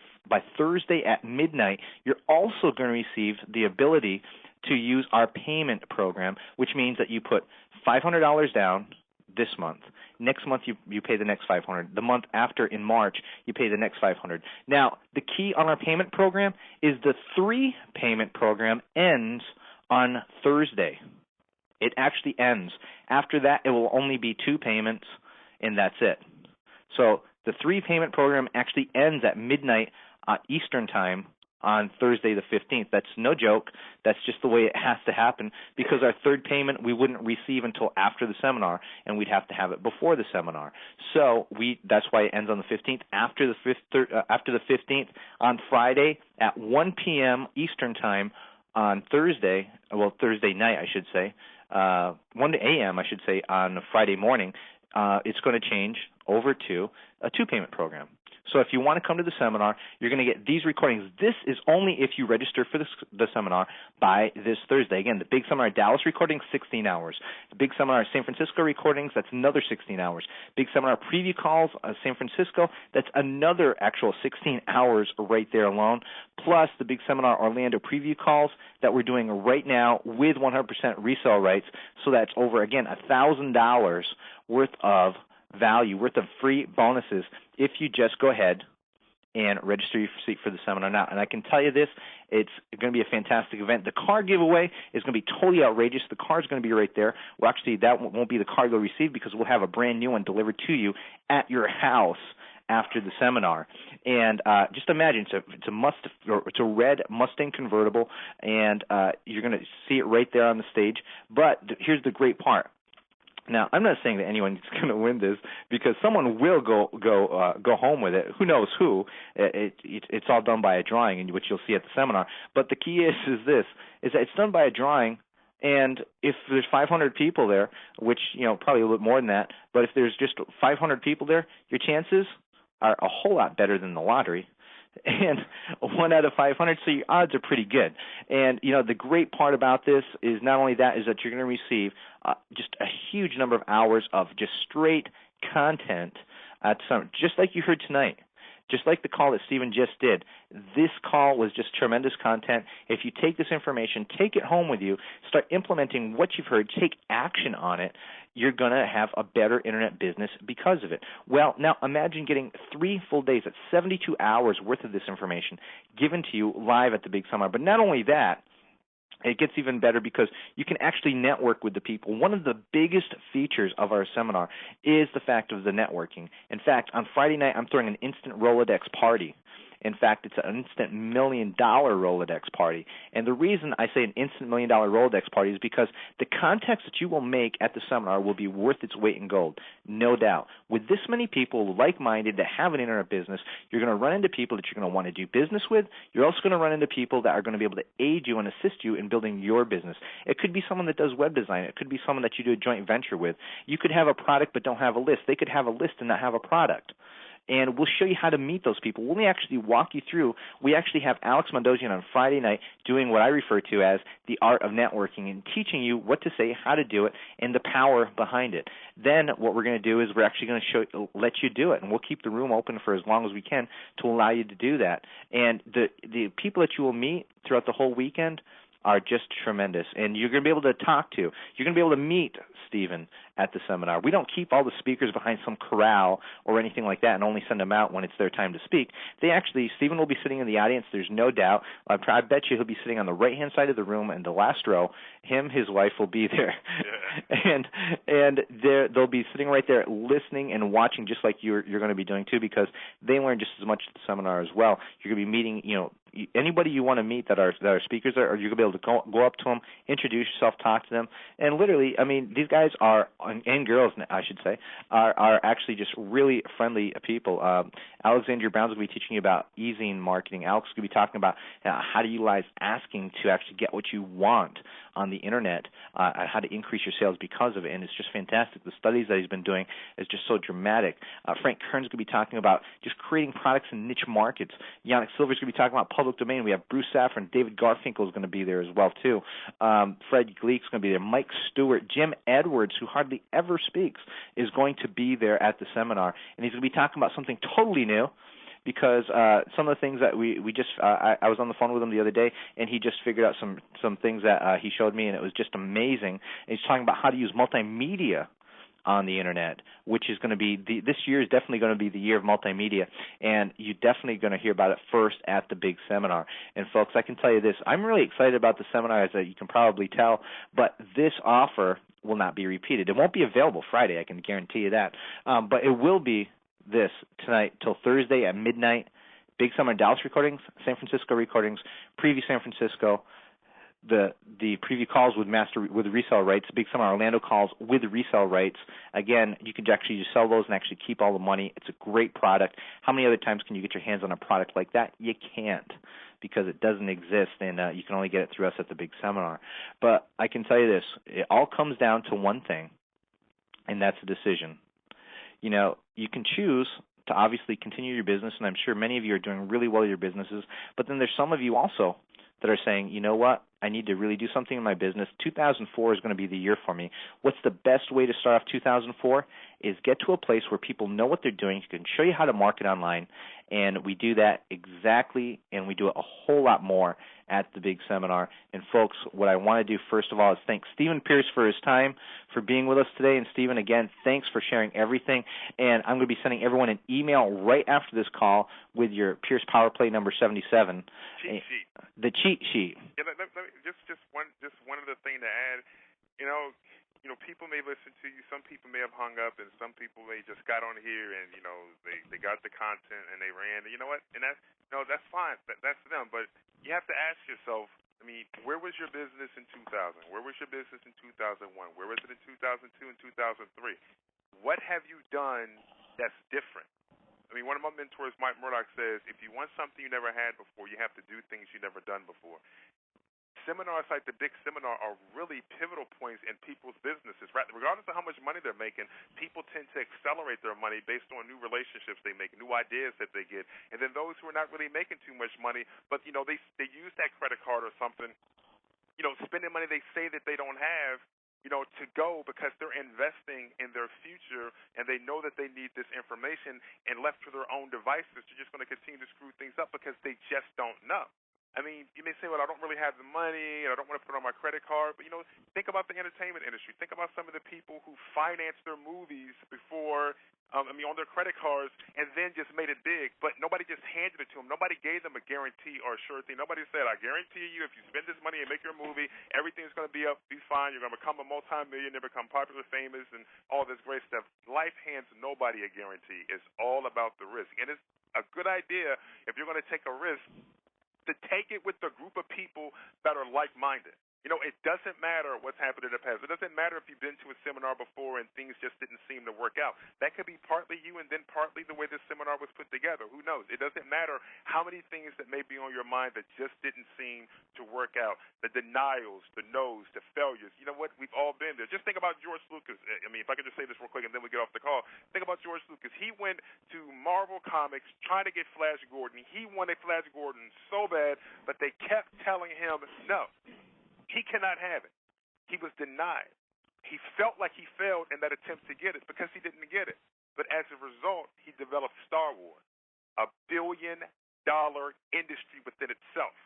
Thursday at midnight, you're also going to receive the ability to use our payment program, which means that you put $500 down this month. Next month you pay the next $500. The month after, in March, you pay the next $500. Now, the key on our payment program is the 3-payment program ends on Thursday. It actually ends. After that, it will only be 2 payments, and that's it. So the 3-payment program actually ends at midnight Eastern Time on Thursday the 15th. That's no joke. That's just the way it has to happen, because our 3rd payment we wouldn't receive until after the seminar, and we'd have to have it before the seminar. So that's why it ends on the 15th. After the 15th, on Friday at 1 p.m. Eastern Time on Thursday night, I should say, 1 a.m. I should say, on Friday morning, it's going to change over to a 2-payment program. So if you want to come to the seminar, you're going to get these recordings. This is only if you register for the seminar by this Thursday. Again, the big seminar Dallas recording, 16 hours. The big seminar San Francisco recordings, that's another 16 hours. Big seminar preview calls San Francisco, that's another actual 16 hours right there alone, plus the big seminar Orlando preview calls that we're doing right now with 100% resale rights. So that's over, again, $1,000 worth of value, worth of free bonuses if you just go ahead and register your seat for the seminar now. And I can tell you this, it's going to be a fantastic event. The card giveaway is going to be totally outrageous. The card's going to be right there. Well, actually, that won't be the card you'll receive, because we'll have a brand new one delivered to you at your house after the seminar. And just imagine, it's a red Mustang convertible, and you're going to see it right there on the stage. But here's the great part. Now, I'm not saying that anyone's going to win this, because someone will go home with it. Who knows who? It's all done by a drawing, which you'll see at the seminar. But the key is that it's done by a drawing, and if there's 500 people there, which, probably a little bit more than that, but if there's just 500 people there, your chances are a whole lot better than the lottery. And 1 out of 500, so your odds are pretty good. And, the great part about this is not only that, is that you're going to receive just a huge number of hours of just straight content at some, just like you heard tonight. Just like the call that Stephen just did, this call was just tremendous content. If you take this information, take it home with you, start implementing what you've heard, take action on it, you're going to have a better internet business because of it. Well, now imagine getting 3 full days, that's 72 hours worth of this information given to you live at the big seminar. But not only that, it gets even better because you can actually network with the people. One of the biggest features of our seminar is the fact of the networking. In fact, on Friday night, I'm throwing an instant Rolodex party. In fact, it's an instant $1 million Rolodex party. And the reason I say an instant $1 million Rolodex party is because the contacts that you will make at the seminar will be worth its weight in gold, no doubt. With this many people like-minded that have an internet business, you're going to run into people that you're going to want to do business with. You're also going to run into people that are going to be able to aid you and assist you in building your business. It could be someone that does web design. It could be someone that you do a joint venture with. You could have a product but don't have a list. They could have a list and not have a product. And we'll show you how to meet those people. We'll actually walk you through. We actually have Alex Mondosian on Friday night doing what I refer to as the art of networking and teaching you what to say, how to do it, and the power behind it. Then what we're going to do is we're actually going to let you do it, and we'll keep the room open for as long as we can to allow you to do that. And the people that you will meet throughout the whole weekend are just tremendous, and you're going to be able to talk to. You're going to be able to meet Stephen at the seminar. We don't keep all the speakers behind some corral or anything like that and only send them out when it's their time to speak. Stephen will be sitting in the audience, there's no doubt. I bet you he'll be sitting on the right-hand side of the room in the last row. His wife will be there. Yeah. and they'll be sitting right there listening and watching just like you're going to be doing too, because they learn just as much at the seminar as well. You're going to be meeting, anybody you want to meet that are speakers there, or you're going to be able to go up to them, introduce yourself, talk to them, and literally, I mean, these guys are, and girls, I should say, are actually just really friendly people. Alexandria Brown's going to be teaching you about e-zine marketing. Alex is going to be talking about how to utilize asking to actually get what you want on the internet, how to increase your sales because of it, and it's just fantastic. The studies that he's been doing is just so dramatic. Frank Kern's going to be talking about just creating products in niche markets. Yannick Silver's going to be talking about public domain. We have Bruce Safran, David Garfinkel is going to be there as well too. Fred Gleek's going to be there. Mike Stewart, Jim Edwards, who hardly ever speaks, is going to be there at the seminar, and he's going to be talking about something totally new. Because some of the things that we just I was on the phone with him the other day, and he just figured out some things that he showed me, and it was just amazing. And he's talking about how to use multimedia on the internet, which is going to be this year is definitely going to be the year of multimedia, and you're definitely going to hear about it first at the big seminar. And folks, I can tell you this: I'm really excited about the seminar, as you can probably tell. But this offer will not be repeated. It won't be available Friday, I can guarantee you that. But it will be this tonight till Thursday at midnight. Big Summer Dallas recordings, San Francisco recordings, preview San Francisco, the preview calls with resale rights, Big Summer Orlando calls with resale rights. Again, you can actually just sell those and actually keep all the money. It's a great product. How many other times can you get your hands on a product like that? You can't, because it doesn't exist, and you can only get it through us at the big seminar. But I can tell you this: it all comes down to one thing, and that's a decision. You know, you can choose to obviously continue your business, and I'm sure many of you are doing really well in your businesses, but then there's some of you also that are saying, you know what, I need to really do something in my business. 2004 is going to be the year for me. What's the best way to start off 2004 is get to a place where people know what they're doing, can show you how to market online, and we do that exactly, and we do it a whole lot more at the big seminar. And folks, what I want to do first of all is thank Stephen Pierce for his time, for being with us today. And Stephen, again, thanks for sharing everything. And I'm going to be sending everyone an email right after this call with your Pierce Power Play number 77. Cheat sheet. The cheat sheet. Yeah, let me, just one other thing to add. You know, people may listen to you. Some people may have hung up, and some people may just got on here and they got the content and they ran. You know what? And that's fine. That's them. But you have to ask yourself. I mean, where was your business in 2000? Where was your business in 2001? Where was it in 2002 and 2003? What have you done that's different? I mean, one of my mentors, Mike Murdoch, says, if you want something you never had before, you have to do things you never done before. Seminars like the big seminar are really pivotal points in people's businesses. Right? Regardless of how much money they're making, people tend to accelerate their money based on new relationships they make, new ideas that they get. And then those who are not really making too much money, but they use that credit card or something, spending money they say that they don't have, to go because they're investing in their future and they know that they need this information, and left to their own devices, they're just going to continue to screw things up because they just don't know. I mean, you may say, well, I don't really have the money and I don't want to put it on my credit card, but, think about the entertainment industry. Think about some of the people who financed their movies before, on their credit cards, and then just made it big, but nobody just handed it to them. Nobody gave them a guarantee or a sure thing. Nobody said, I guarantee you if you spend this money and make your movie, everything's going to be fine. You're going to become a multi-millionaire, become popular, famous, and all this great stuff. Life hands nobody a guarantee. It's all about the risk. And it's a good idea, if you're going to take a risk, to take it with a group of people that are like-minded. It doesn't matter what's happened in the past. It doesn't matter if you've been to a seminar before and things just didn't seem to work out. That could be partly you and then partly the way this seminar was put together. Who knows? It doesn't matter how many things that may be on your mind that just didn't seem to work out. The denials, the no's, the failures. You know what? We've all been there. Just think about George Lucas. I mean, if I could just say this real quick and then we get off the call. Think about George Lucas. He went to Marvel Comics trying to get Flash Gordon. He wanted Flash Gordon so bad, but they kept telling him no. He cannot have it. He was denied. He felt like he failed in that attempt to get it because he didn't get it. But as a result, he developed Star Wars, a billion-dollar industry within itself.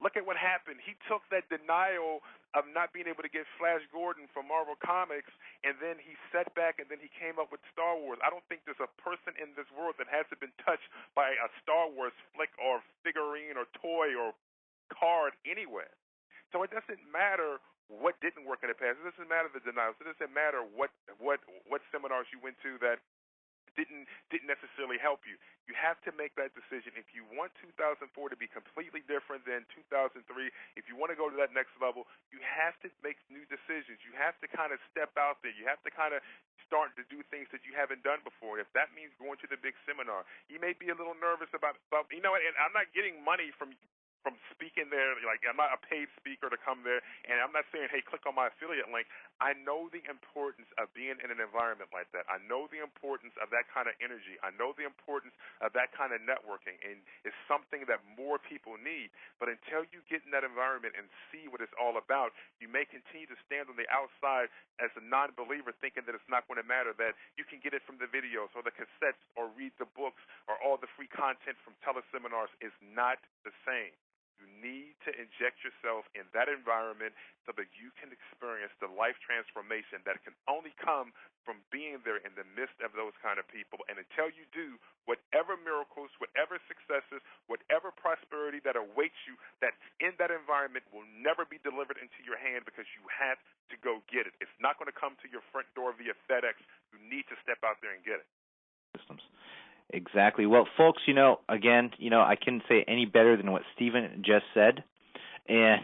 Look at what happened. He took that denial of not being able to get Flash Gordon from Marvel Comics, and then he sat back, and then he came up with Star Wars. I don't think there's a person in this world that hasn't been touched by a Star Wars flick or figurine or toy or card anywhere. So it doesn't matter what didn't work in the past. It doesn't matter the denials. It doesn't matter what seminars you went to that didn't necessarily help you. You have to make that decision. If you want 2004 to be completely different than 2003, if you want to go to that next level, you have to make new decisions. You have to kind of step out there. You have to kind of start to do things that you haven't done before. If that means going to the big seminar, you may be a little nervous about you know, and I'm not getting money from speaking there. Like, I'm not a paid speaker to come there, and I'm not saying, hey, click on my affiliate link. I know the importance of being in an environment like that. I know the importance of that kind of energy. I know the importance of that kind of networking, and it's something that more people need. But until you get in that environment and see what it's all about, you may continue to stand on the outside as a non-believer thinking that it's not going to matter, that you can get it from the videos or the cassettes or read the books or all the free content from teleseminars. Is not the same. You need to inject yourself in that environment so that you can experience the life transformation that can only come from being there in the midst of those kind of people. And until you do, whatever miracles, whatever successes, whatever prosperity that awaits you that's in that environment will never be delivered into your hand, because you have to go get it. It's not going to come to your front door via FedEx. You need to step out there and get it. Systems. Exactly. Well, folks, again, I couldn't say any better than what Stephen just said. And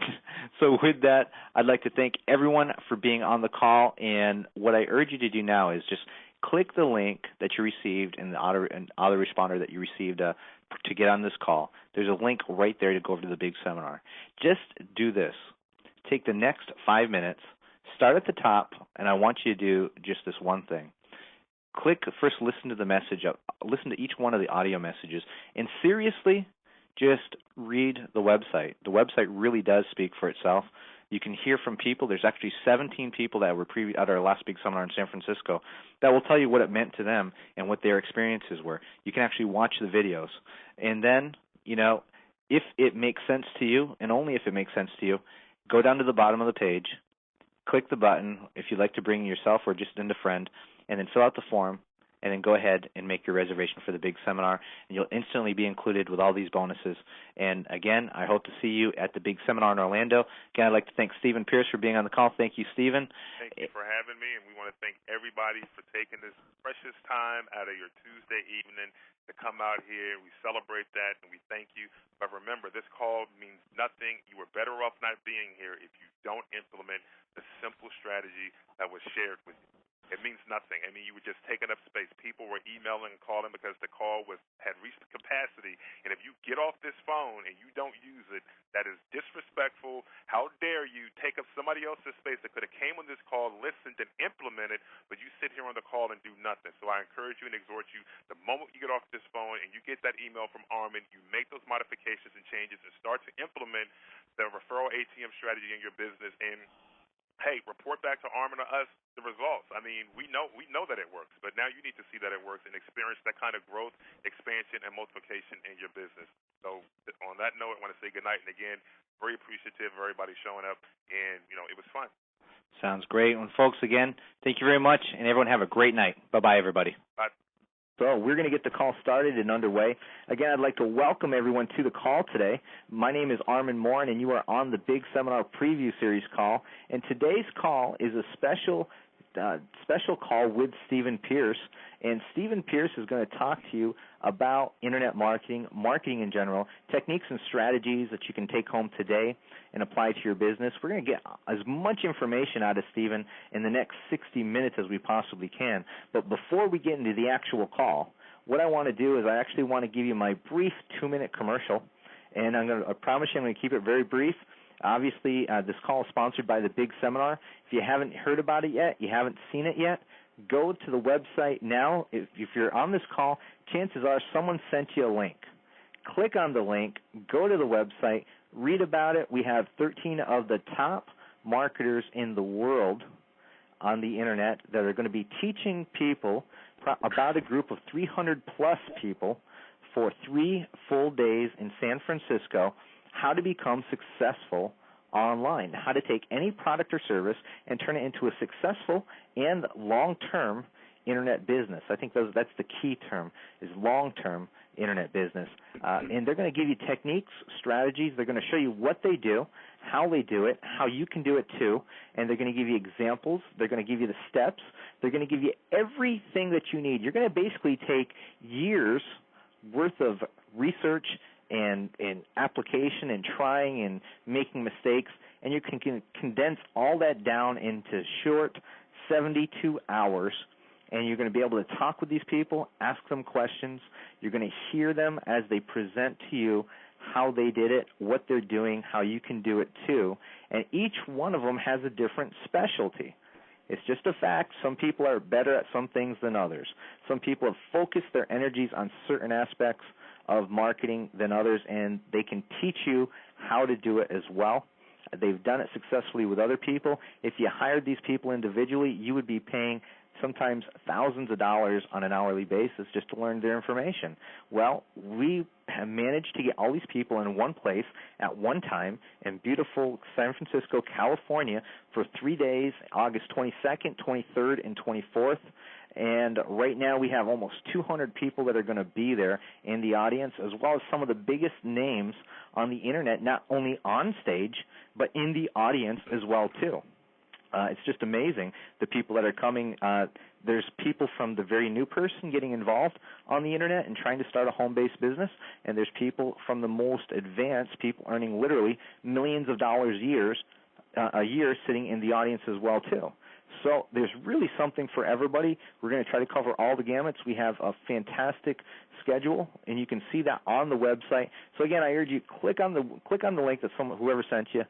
so with that, I'd like to thank everyone for being on the call. And what I urge you to do now is just click the link that you received in the autoresponder that you received to get on this call. There's a link right there to go over to the big seminar. Just do this. Take the next 5 minutes, start at the top, and I want you to do just this one thing. First listen to the message, listen to each one of the audio messages, and seriously, just read the website. The website really does speak for itself. You can hear from people. There's actually 17 people that were at our last big seminar in San Francisco that will tell you what it meant to them and what their experiences were. You can actually watch the videos. And then, if it makes sense to you, and only if it makes sense to you, go down to the bottom of the page, click the button if you'd like to bring yourself or just a friend, and then fill out the form, and then go ahead and make your reservation for the big seminar, and you'll instantly be included with all these bonuses. And again, I hope to see you at the big seminar in Orlando. Again, I'd like to thank Stephen Pierce for being on the call. Thank you, Stephen. Thank you for having me, and we want to thank everybody for taking this precious time out of your Tuesday evening to come out here. We celebrate that, and we thank you. But remember, this call means nothing. You are better off not being here if you don't implement the simple strategy that was shared with you. It means nothing. I mean, you were just taking up space. People were emailing and calling because the call had reached the capacity. And if you get off this phone and you don't use it, that is disrespectful. How dare you take up somebody else's space that could have came on this call, listened, and implemented, but you sit here on the call and do nothing. So I encourage you and exhort you, the moment you get off this phone and you get that email from Armin, you make those modifications and changes and start to implement the referral ATM strategy in your business. And hey, report back to Armin or us the results. I mean, we know that it works, but now you need to see that it works and experience that kind of growth, expansion, and multiplication in your business. So on that note, I want to say good night, and again, very appreciative of everybody showing up, and, it was fun. Sounds great. And folks, again, thank you very much, and everyone have a great night. Bye-bye, everybody. Bye. So we're going to get the call started and underway. Again, I'd like to welcome everyone to the call today. My name is Armin Morin, and you are on the Big Seminar Preview Series call. And today's call is a special call with Stephen Pierce. And Stephen Pierce is going to talk to you about internet marketing in general, techniques and strategies that you can take home today and apply to your business. We're going to get as much information out of Stephen in the next 60 minutes as we possibly can. But before we get into the actual call, what I want to do is I actually want to give you my brief 2-minute commercial. And I promise you I'm going to keep it very brief. Obviously, this call is sponsored by the Big Seminar. If you haven't heard about it yet, you haven't seen it yet, go to the website now. If you're on this call, chances are someone sent you a link. Click on the link, go to the website, read about it. We have 13 of the top marketers in the world on the internet that are going to be teaching people, about a group of 300-plus people, for 3 full days in San Francisco, how to become successful online, how to take any product or service and turn it into a successful and long-term internet business. I think that's the key term, is long-term internet business. And they're going to give you techniques, strategies. They're going to show you what they do, how they do it, how you can do it too, and they're going to give you examples. They're going to give you the steps. They're going to give you everything that you need. You're going to basically take years worth of research and application and trying and making mistakes, and you can condense all that down into short 72 hours, and you're going to be able to talk with these people, ask them questions. You're going to hear them as they present to you how they did it, what they're doing, how you can do it too, and each one of them has a different specialty. It's just a fact. Some people are better at some things than others. Some people have focused their energies on certain aspects of marketing than others, and they can teach you how to do it as well. They've done it successfully with other people. If you hired these people individually, you would be paying sometimes thousands of dollars on an hourly basis just to learn their information. Well, we have managed to get all these people in one place at one time in beautiful San Francisco, California for 3 days, August 22nd, 23rd, and 24th. And right now we have almost 200 people that are going to be there in the audience, as well as some of the biggest names on the Internet, not only on stage, but in the audience as well, too. It's just amazing, the people that are coming. There's people from the very new person getting involved on the Internet and trying to start a home-based business, and there's people from the most advanced, people earning literally millions of dollars a year sitting in the audience as well, too. So there's really something for everybody. We're going to try to cover all the gamuts. We have a fantastic schedule, and you can see that on the website. So again, I urge you, click on the link that whoever sent you.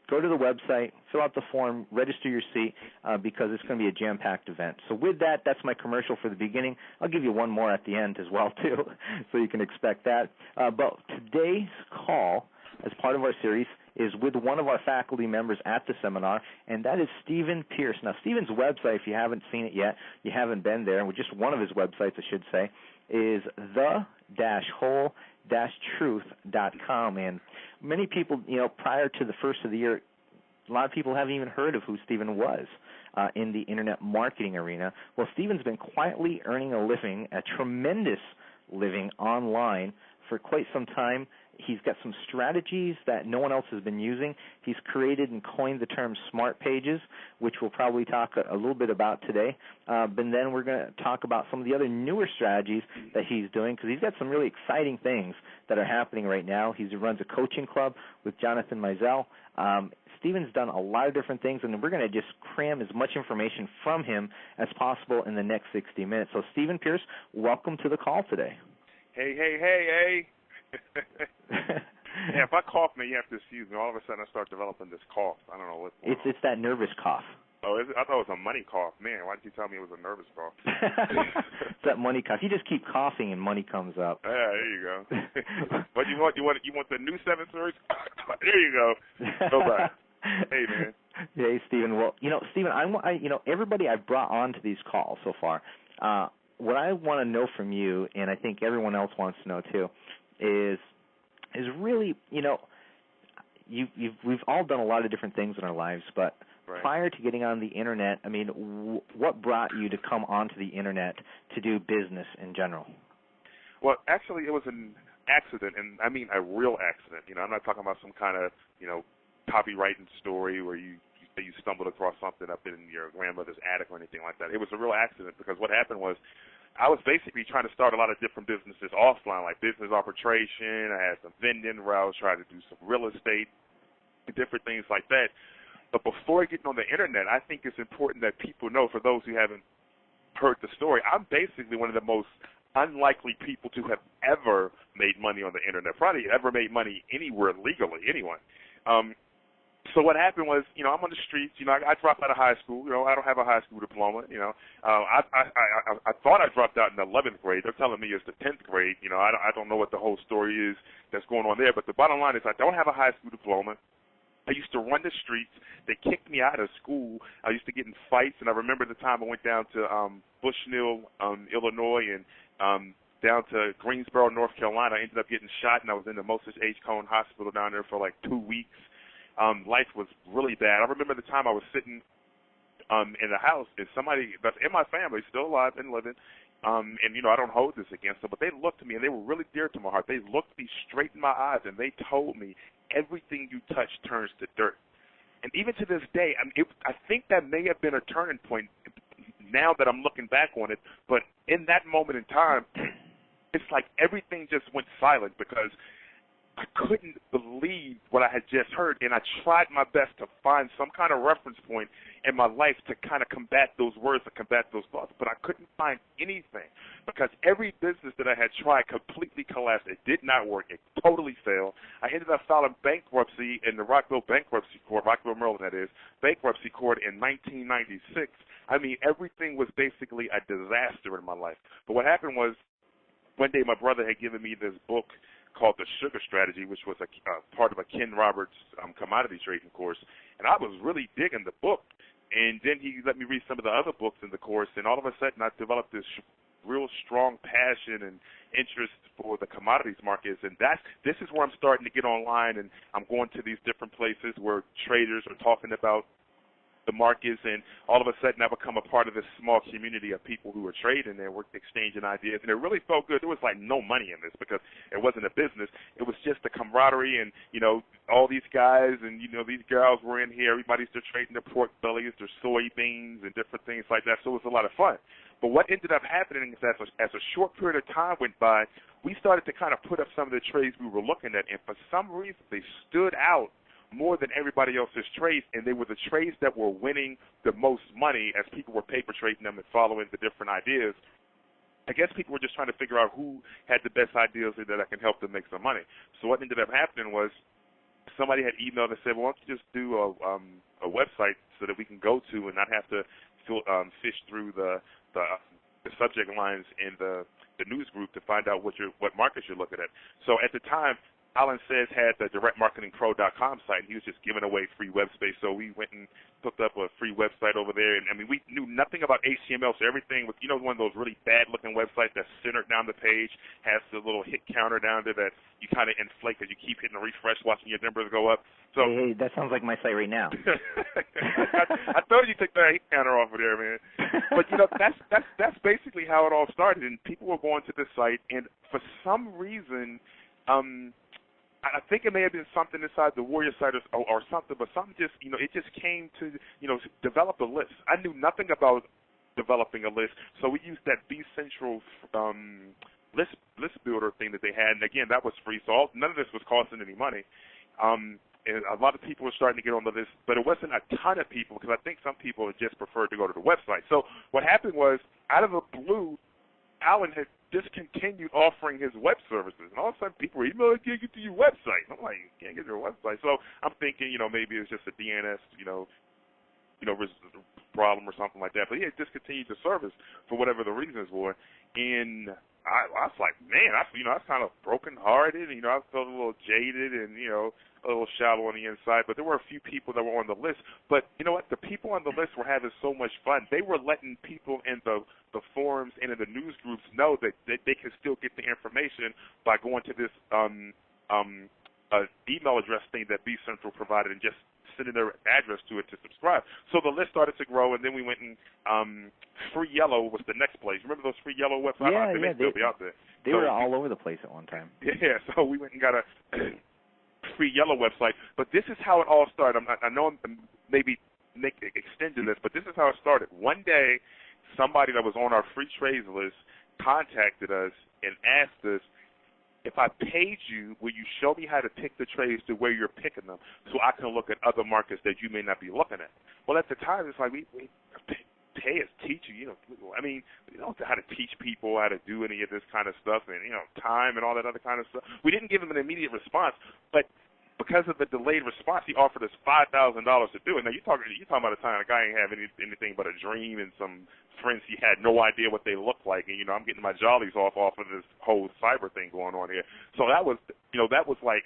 Go to the website, fill out the form, register your seat, because it's going to be a jam-packed event. So with that, that's my commercial for the beginning. I'll give you one more at the end as well, too, so you can expect that. But today's call, as part of our series, is with one of our faculty members at the seminar, and that is Stephen Pierce. Now, Stephen's website, if you haven't seen it yet, you haven't been there, and just one of his websites, I should say, is the-whole-truth.com. And many people, prior to the first of the year, a lot of people haven't even heard of who Stephen was in the Internet marketing arena. Well, Stephen's been quietly earning a living, a tremendous living online for quite some time. He's got some strategies that no one else has been using. He's created and coined the term smart pages, which we'll probably talk a little bit about today. But then we're going to talk about some of the other newer strategies that he's doing, because he's got some really exciting things that are happening right now. He runs a coaching club with Jonathan Mizell. Stephen's done a lot of different things, and we're going to just cram as much information from him as possible in the next 60 minutes. So, Stephen Pierce, welcome to the call today. Hey. Yeah, if I cough, man, you have to excuse me. All of a sudden, I start developing this cough. I don't know what's going on. It's that nervous cough. Oh, is it? I thought it was a money cough. Man, why did you tell me it was a nervous cough? It's that money cough. You just keep coughing and money comes up. Yeah, there you go. What do you want? You want the new 7 series? There you go. Go back. Hey, man. Hey, Stephen. Well, Stephen, everybody I've brought on to these calls so far, what I want to know from you, and I think everyone else wants to know too, is really, we've all done a lot of different things in our lives, but right. Prior to getting on the Internet, I mean, what brought you to come onto the Internet to do business in general? Well, actually, it was an accident, and I mean a real accident. I'm not talking about some kind of, copywriting story where you stumbled across something up in your grandmother's attic or anything like that. It was a real accident, because what happened was I was basically trying to start a lot of different businesses offline, like business arbitration. I had some vending where I was trying to do some real estate, different things like that. But before getting on the Internet, I think it's important that people know, for those who haven't heard the story, I'm basically one of the most unlikely people to have ever made money on the Internet, probably ever made money anywhere legally, anyone. So what happened was, I'm on the streets. I dropped out of high school. I don't have a high school diploma. I thought I dropped out in the 11th grade. They're telling me it's the 10th grade. I don't know what the whole story is that's going on there. But the bottom line is, I don't have a high school diploma. I used to run the streets. They kicked me out of school. I used to get in fights, and I remember the time I went down to Bushnell, Illinois, and down to Greensboro, North Carolina. I ended up getting shot, and I was in the Moses H. Cone Hospital down there for like 2 weeks. Life was really bad. I remember the time I was sitting in the house, and somebody that's in my family, still alive and living, and, you know, I don't hold this against them, but they looked at me, and they were really dear to my heart. They looked me straight in my eyes, and they told me, everything you touch turns to dirt. And even to this day, I think that may have been a turning point now that I'm looking back on it, but in that moment in time, it's like everything just went silent because I couldn't believe what I had just heard, and I tried my best to find some kind of reference point in my life to kind of combat those words, to combat those thoughts, but I couldn't find anything because every business that I had tried completely collapsed. It did not work. It totally failed. I ended up filing bankruptcy in the Rockville Bankruptcy Court, Rockville, Maryland, that is, bankruptcy court in 1996. I mean, everything was basically a disaster in my life. But what happened was, one day my brother had given me this book called The Sugar Strategy, which was a part of a Ken Roberts commodity trading course, and I was really digging the book. And then he let me read some of the other books in the course, and all of a sudden I developed this real strong passion and interest for the commodities markets, and this is where I'm starting to get online, and I'm going to these different places where traders are talking about the markets, and all of a sudden I become a part of this small community of people who are trading and we're exchanging ideas, and it really felt good. There was like no money in this because it wasn't a business. It was just the camaraderie, and you know, all these guys and you know these girls were in here. Everybody's just trading their pork bellies, their soybeans, and different things like that. So it was a lot of fun. But what ended up happening is that as a short period of time went by, we started to kind of put up some of the trades we were looking at, and for some reason they stood out more than everybody else's trades, and they were the trades that were winning the most money as people were paper trading them and following the different ideas. I guess people were just trying to figure out who had the best ideas that I can help them make some money. So what ended up happening was somebody had emailed and said, well, why don't you just do a website so that we can go to and not have to fish through the subject lines in the news group to find out what markets you're looking at. So at the time, Alan Says had the directmarketingpro.com site, and he was just giving away free web space. So we went and hooked up a free website over there. And, I mean, we knew nothing about HTML, so everything was, you know, one of those really bad-looking websites that's centered down the page, has the little hit counter down there that you kind of inflate because you keep hitting the refresh, watching your numbers go up. So hey, that sounds like my site right now. I thought you took that hit counter off of there, man. But, you know, that's basically how it all started. And people were going to this site, and for some reason, I think it may have been something inside the Warrior site or something, but something just, you know, it just came to, you know, develop a list. I knew nothing about developing a list, so we used that B-Central list builder thing that they had, and again, that was free, so none of this was costing any money. And a lot of people were starting to get on the list, but it wasn't a ton of people because I think some people just preferred to go to the website. So what happened was, out of the blue, Alan had discontinued offering his web services, and all of a sudden people were, you know, I can't get to your website. And I'm like, you can't get to your website. So I'm thinking, you know, maybe it's just a DNS, you know, problem or something like that. But he had discontinued the service for whatever the reasons were, and I was like, man, I was kind of brokenhearted, and, you know, I felt a little jaded and, you know, a little shallow on the inside, but there were a few people that were on the list. But you know what? The people on the list were having so much fun. They were letting people in the forums and in the news groups know that they can still get the information by going to this email address thing that B-Central provided and just sending their address to it to subscribe. So the list started to grow, and then we went and Free Yellow was the next place. Remember those Free Yellow websites? Yeah, they may still be out there. They were all over the place at one time. Yeah, so we went and got a Free Yellow website, but this is how it all started. I know I'm maybe extending this, but this is how it started. One day, somebody that was on our free trades list contacted us and asked us, if I paid you, will you show me how to pick the trades to where you're picking them so I can look at other markets that you may not be looking at? Well, at the time, it's like we pay us, teach you, you know, I mean, we don't know how to teach people how to do any of this kind of stuff and, you know, time and all that other kind of stuff. We didn't give him an immediate response, but because of the delayed response, he offered us $5,000 to do it. Now, you're talking about a time a guy ain't have anything but a dream and some friends he had no idea what they looked like, and, you know, I'm getting my jollies off of this whole cyber thing going on here. So that was, you know, like,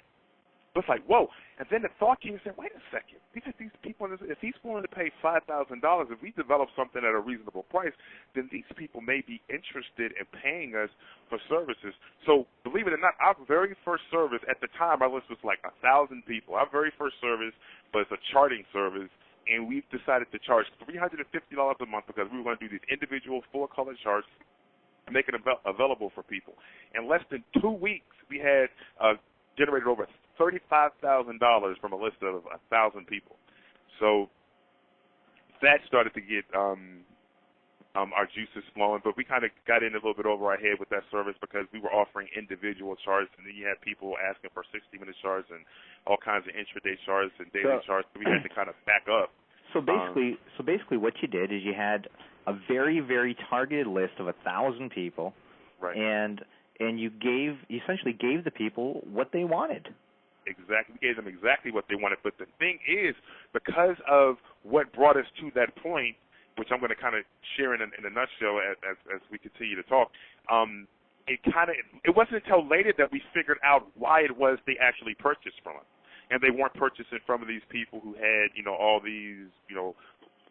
it's like, whoa. And then the thought came and said, wait a second. These people, if he's willing to pay $5,000, if we develop something at a reasonable price, then these people may be interested in paying us for services. So believe it or not, our very first service, at the time, our list was like 1,000 people. Our very first service was a charting service, and we decided to charge $350 a month because we were going to do these individual full-color charts make it available for people. In less than 2 weeks, we had generated over $35,000 from a list of 1,000 people. So that started to get our juices flowing, but we kind of got in a little bit over our head with that service because we were offering individual charts, and then you had people asking for 60-minute charts and all kinds of intraday charts and daily charts. So we had to kind of back up. So basically, what you did is you had a very, very targeted list of 1,000 people, right? And you essentially gave the people what they wanted. Exactly, we gave them exactly what they wanted. But the thing is, because of what brought us to that point, which I'm going to kind of share in a nutshell as we continue to talk, it wasn't until later that we figured out why it was they actually purchased from us. And they weren't purchasing from these people who had, all these,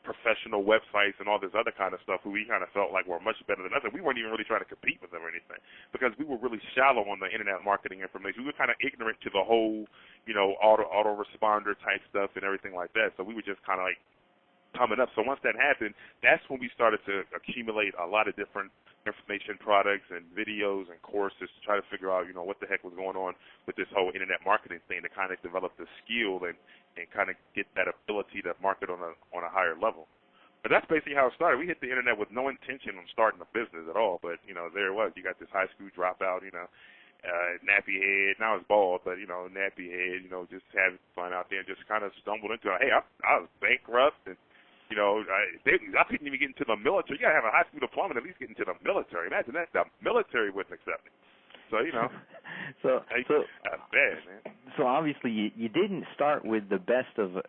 professional websites and all this other kind of stuff who we kind of felt like were much better than us. And we weren't even really trying to compete with them or anything because we were really shallow on the internet marketing information. We were kind of ignorant to the whole, autoresponder type stuff and everything like that. So we were just kind of like coming up. So once that happened, that's when we started to accumulate a lot of different information products and videos and courses to try to figure out, what the heck was going on with this whole internet marketing thing to kind of develop the skill and kind of get that ability to market on a higher level. But that's basically how it started. We hit the internet with no intention on starting a business at all, but, there it was. You got this high school dropout, nappy head. Now it's bald, but, nappy head, just having fun out there and just kind of stumbled into it. Hey, I was bankrupt and, I couldn't even get into the military. You got to have a high school diploma to at least get into the military. Imagine that. The military wouldn't accept me. So, so that's bad, man. So obviously you didn't start with the best of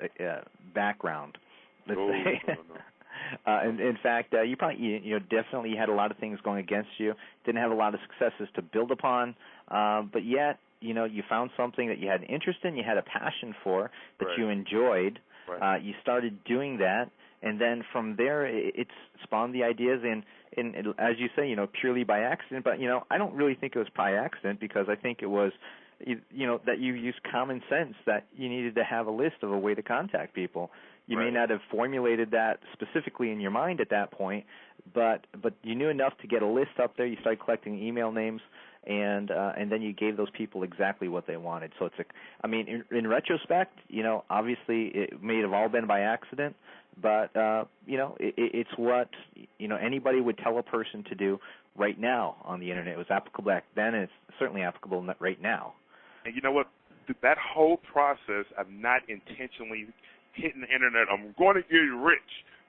background, let's say. No. In fact, you probably definitely had a lot of things going against you. Didn't have a lot of successes to build upon, but yet you found something that you had an interest in, you had a passion for, that you enjoyed. Right. You started doing that, and then from there it's spawned the ideas, and as you say, purely by accident. But I don't really think it was by accident because I think it was, that you used common sense that you needed to have a list of a way to contact people. You may not have formulated that specifically in your mind at that point, but you knew enough to get a list up there. You started collecting email names, and then you gave those people exactly what they wanted. So it's in retrospect, obviously it may have all been by accident, but it's what anybody would tell a person to do right now on the internet. It was applicable back then, and it's certainly applicable right now. And you know what? That whole process of not intentionally hitting the internet, I'm going to get rich,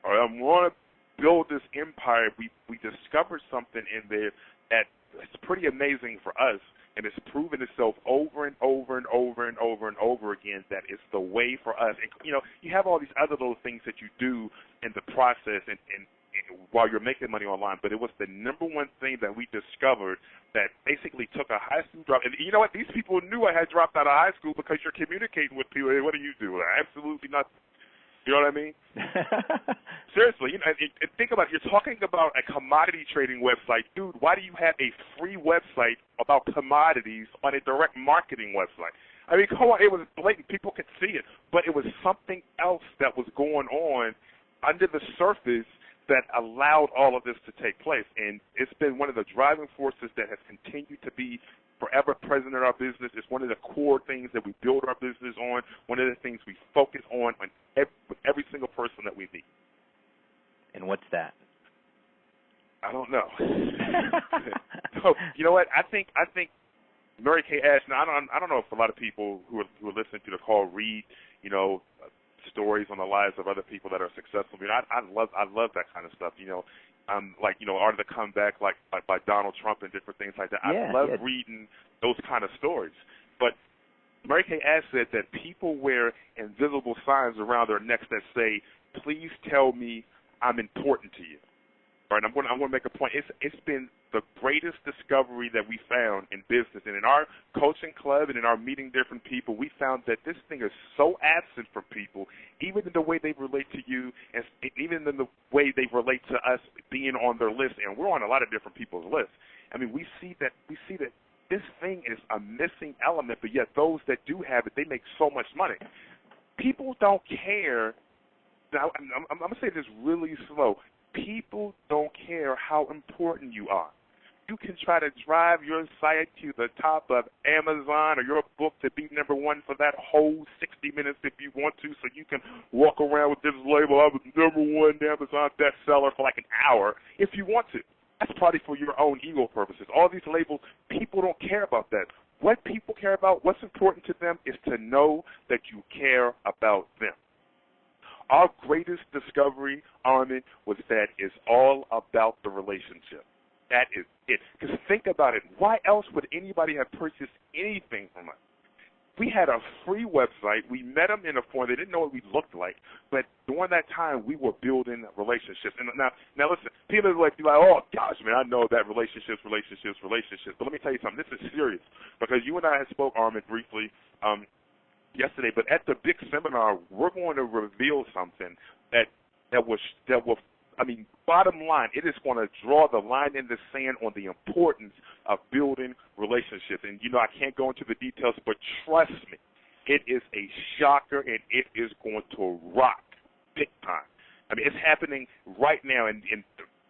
or I'm going to build this empire. We discovered something in there that it's pretty amazing for us, and it's proven itself over and over and over and over and over again that it's the way for us. And, you have all these other little things that you do in the process and while you're making money online, but it was the number one thing that we discovered that basically took a high school drop. And you know what? These people knew I had dropped out of high school because you're communicating with people. Hey, what do you do? Absolutely nothing. You know what I mean? Seriously, and think about it. You're talking about a commodity trading website. Dude, why do you have a free website about commodities on a direct marketing website? I mean, come on, it was blatant. People could see it. But it was something else that was going on under the surface that allowed all of this to take place. And it's been one of the driving forces that has continued to be forever present in our business. It's one of the core things that we build our business on, one of the things we focus on with every single person that we meet. And what's that? I don't know. So, you know what? I think Mary Kay Ash. Now, I don't know if a lot of people who are listening to the call read, stories on the lives of other people that are successful. I love that kind of stuff. Like Art of the Comeback, like by Donald Trump and different things like that. I love reading those kind of stories. But Mary Kay Ash said that people wear invisible signs around their necks that say, "Please tell me I'm important to you." All right, I'm going to make a point. It's been the greatest discovery that we found in business. And in our coaching club and in our meeting different people, we found that this thing is so absent from people, even in the way they relate to you, and even in the way they relate to us being on their list. And we're on a lot of different people's lists. I mean, we see that this thing is a missing element, but yet those that do have it, they make so much money. People don't care. Now, I'm going to say this really slow. People don't care how important you are. You can try to drive your site to the top of Amazon or your book to be number one for that whole 60 minutes if you want to, so you can walk around with this label, I was number one Amazon bestseller for like an hour if you want to. That's probably for your own ego purposes. All these labels, people don't care about that. What people care about, what's important to them, is to know that you care about them. Our greatest discovery, Armin, was that it's all about the relationship. That is it. Because think about it. Why else would anybody have purchased anything from us? We had a free website. We met them in a form. They didn't know what we looked like. But during that time, we were building relationships. And now listen, people are like, oh, gosh, man, I know that relationships. But let me tell you something. This is serious. Because you and I had spoke, Armin, briefly yesterday. But at the big seminar, we're going to reveal something that will bottom line, it is going to draw the line in the sand on the importance of building relationships. And, I can't go into the details, but trust me, it is a shocker, and it is going to rock big time. It's happening right now in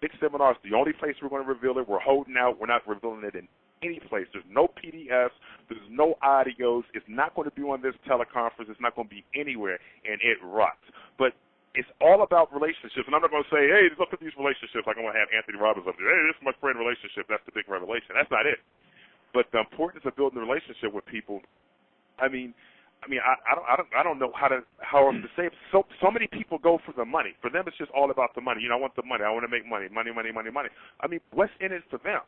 big seminars. The only place we're going to reveal it, we're holding out. We're not revealing it in any place. There's no PDFs. There's no audios. It's not going to be on this teleconference. It's not going to be anywhere, and it rocks. But it's all about relationships, and I'm not going to say, hey, look at these relationships like I'm going to have Anthony Robbins up there. Hey, this is my friend relationship. That's the big revelation. That's not it. But the importance of building a relationship with people, I don't know how else to say it. So many people go for the money. For them, it's just all about the money. I want the money. I want to make money. Money. What's in it for them?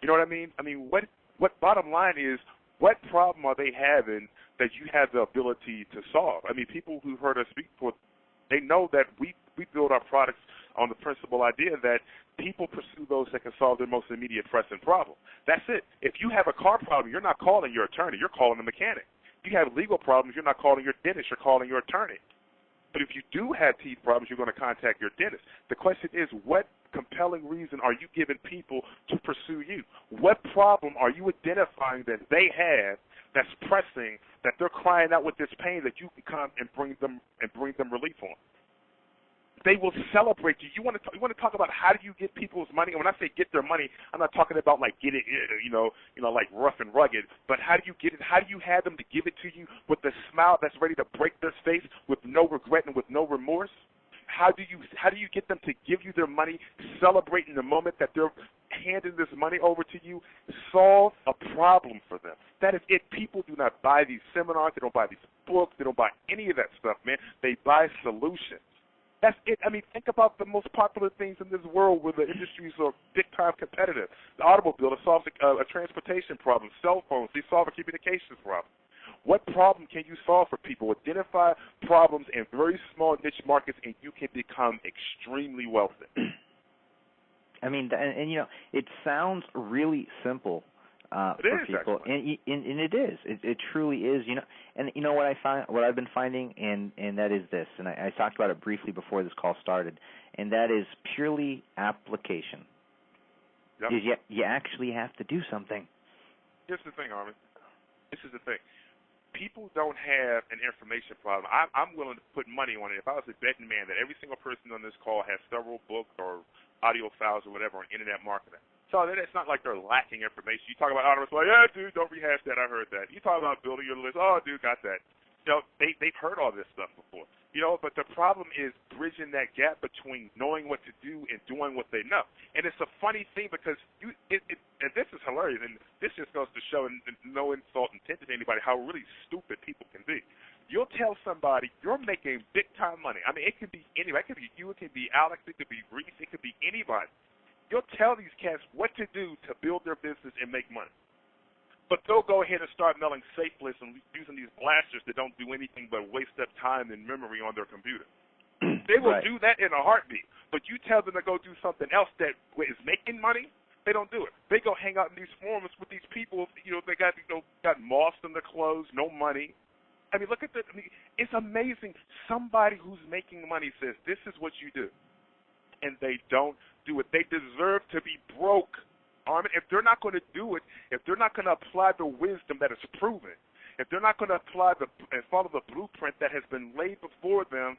You know what I mean? What bottom line is, what problem are they having that you have the ability to solve? People who've heard us speak before, they know that we build our products on the principal idea that people pursue those that can solve their most immediate pressing problem. That's it. If you have a car problem, you're not calling your attorney. You're calling the mechanic. If you have legal problems, you're not calling your dentist. You're calling your attorney. But if you do have teeth problems, you're going to contact your dentist. The question is, what compelling reason are you giving people to pursue you? What problem are you identifying that they have that's pressing, that they're crying out with this pain, that you can come and bring them relief on? They will celebrate you. You want to talk about how do you get people's money? And when I say get their money, I'm not talking about like get it, like rough and rugged. But how do you get it? How do you have them to give it to you with a smile that's ready to break their face, with no regret and with no remorse? How do you get them to give you their money, celebrating the moment that they're handing this money over to you? Solve a problem for them. That is it. People do not buy these seminars. They don't buy these books. They don't buy any of that stuff, man. They buy solutions. That's it. Think about the most popular things in this world where the industries are big-time competitive. The automobile, it solves a transportation problem. Cell phones, they solve a communications problem. What problem can you solve for people? Identify problems in very small niche markets, and you can become extremely wealthy. It sounds really simple for people, and it is. It truly is. And what I've been finding, and that is this, and I talked about it briefly before this call started, and that is purely application. Yep. Is you actually have to do something. Here's the thing, Armin. This is the thing. People don't have an information problem. I'm willing to put money on it. If I was a betting man, that every single person on this call has several books or audio files or whatever on internet marketing. So it's not like they're lacking information. You talk about autonomous, like, yeah, dude, don't rehash that. I heard that. You talk about building your list. Oh, dude, got that. They've heard all this stuff before. But the problem is bridging that gap between knowing what to do and doing what they know. And it's a funny thing because and this is hilarious, and this just goes to show, and no insult intended to anybody, how really stupid people can be. You'll tell somebody you're making big-time money. It could be anybody. It could be you. It could be Alex. It could be Reese. It could be anybody. You'll tell these cats what to do to build their business and make money. But they'll go ahead and start mailing safe lists and using these blasters that don't do anything but waste up time and memory on their computer. They will do that in a heartbeat. But you tell them to go do something else that is making money, they don't do it. They go hang out in these forums with these people. They got moths in their clothes, no money. Look at that. It's amazing. Somebody who's making money says, this is what you do. And they don't do it. They deserve to be broke. If they're not going to do it, if they're not going to apply the wisdom that is proven, if they're not going to apply and follow the blueprint that has been laid before them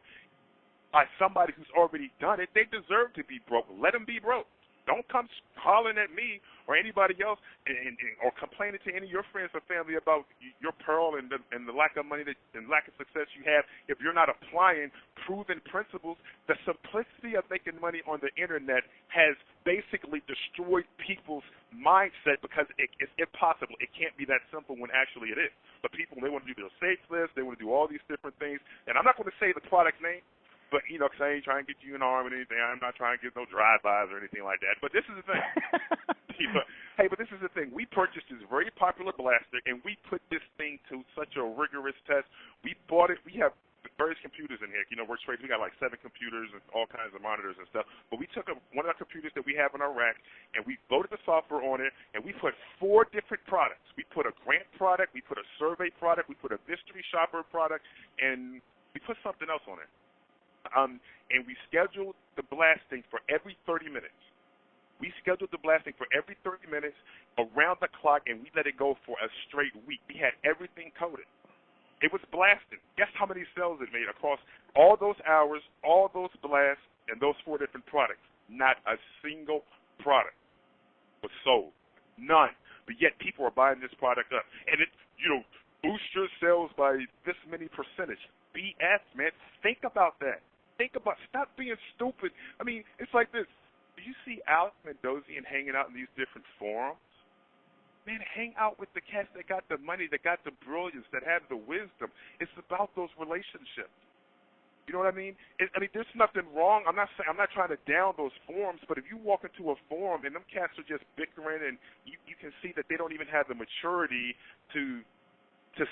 by somebody who's already done it, they deserve to be broke. Let them be broke. Don't come hollering at me or anybody else or complaining to any of your friends or family about your pearl and the lack of money and lack of success you have if you're not applying proven principles. The simplicity of making money on the internet has basically destroyed people's mindset because it's impossible. It can't be that simple when actually it is. But people, they want to do their safe list. They want to do all these different things. And I'm not going to say the product name, but, you know, because I ain't trying to get you in the arm or anything. I'm not trying to get no drive-bys or anything like that. But this is the thing. But this is the thing. We purchased this very popular blaster, and we put this thing to such a rigorous test. We bought it. We have various computers in here. You know, we got like 7 computers and all kinds of monitors and stuff. But we took one of our computers that we have in our rack, and we loaded the software on it, and we put 4 different products. We put a grant product, we put a survey product, we put a mystery shopper product, and we put something else on it. And we scheduled the blasting for every 30 minutes. We scheduled the blasting for every 30 minutes around the clock, and we let it go for a straight week. We had everything coded. It was blasting. Guess how many sales it made across all those hours, all those blasts, and those 4 different products? Not a single product was sold. None. But yet people are buying this product up. And it, you know, boosts your sales by this many percentage. BS, man. Think about that. Stop being stupid. I mean, it's like this. Do you see Alex Mendozian hanging out in these different forums? Man, hang out with the cats that got the money, that got the brilliance, that have the wisdom. It's about those relationships. You know what I mean? There's nothing wrong. I'm not trying to down those forums, but if you walk into a forum and them cats are just bickering, and you can see that they don't even have the maturity to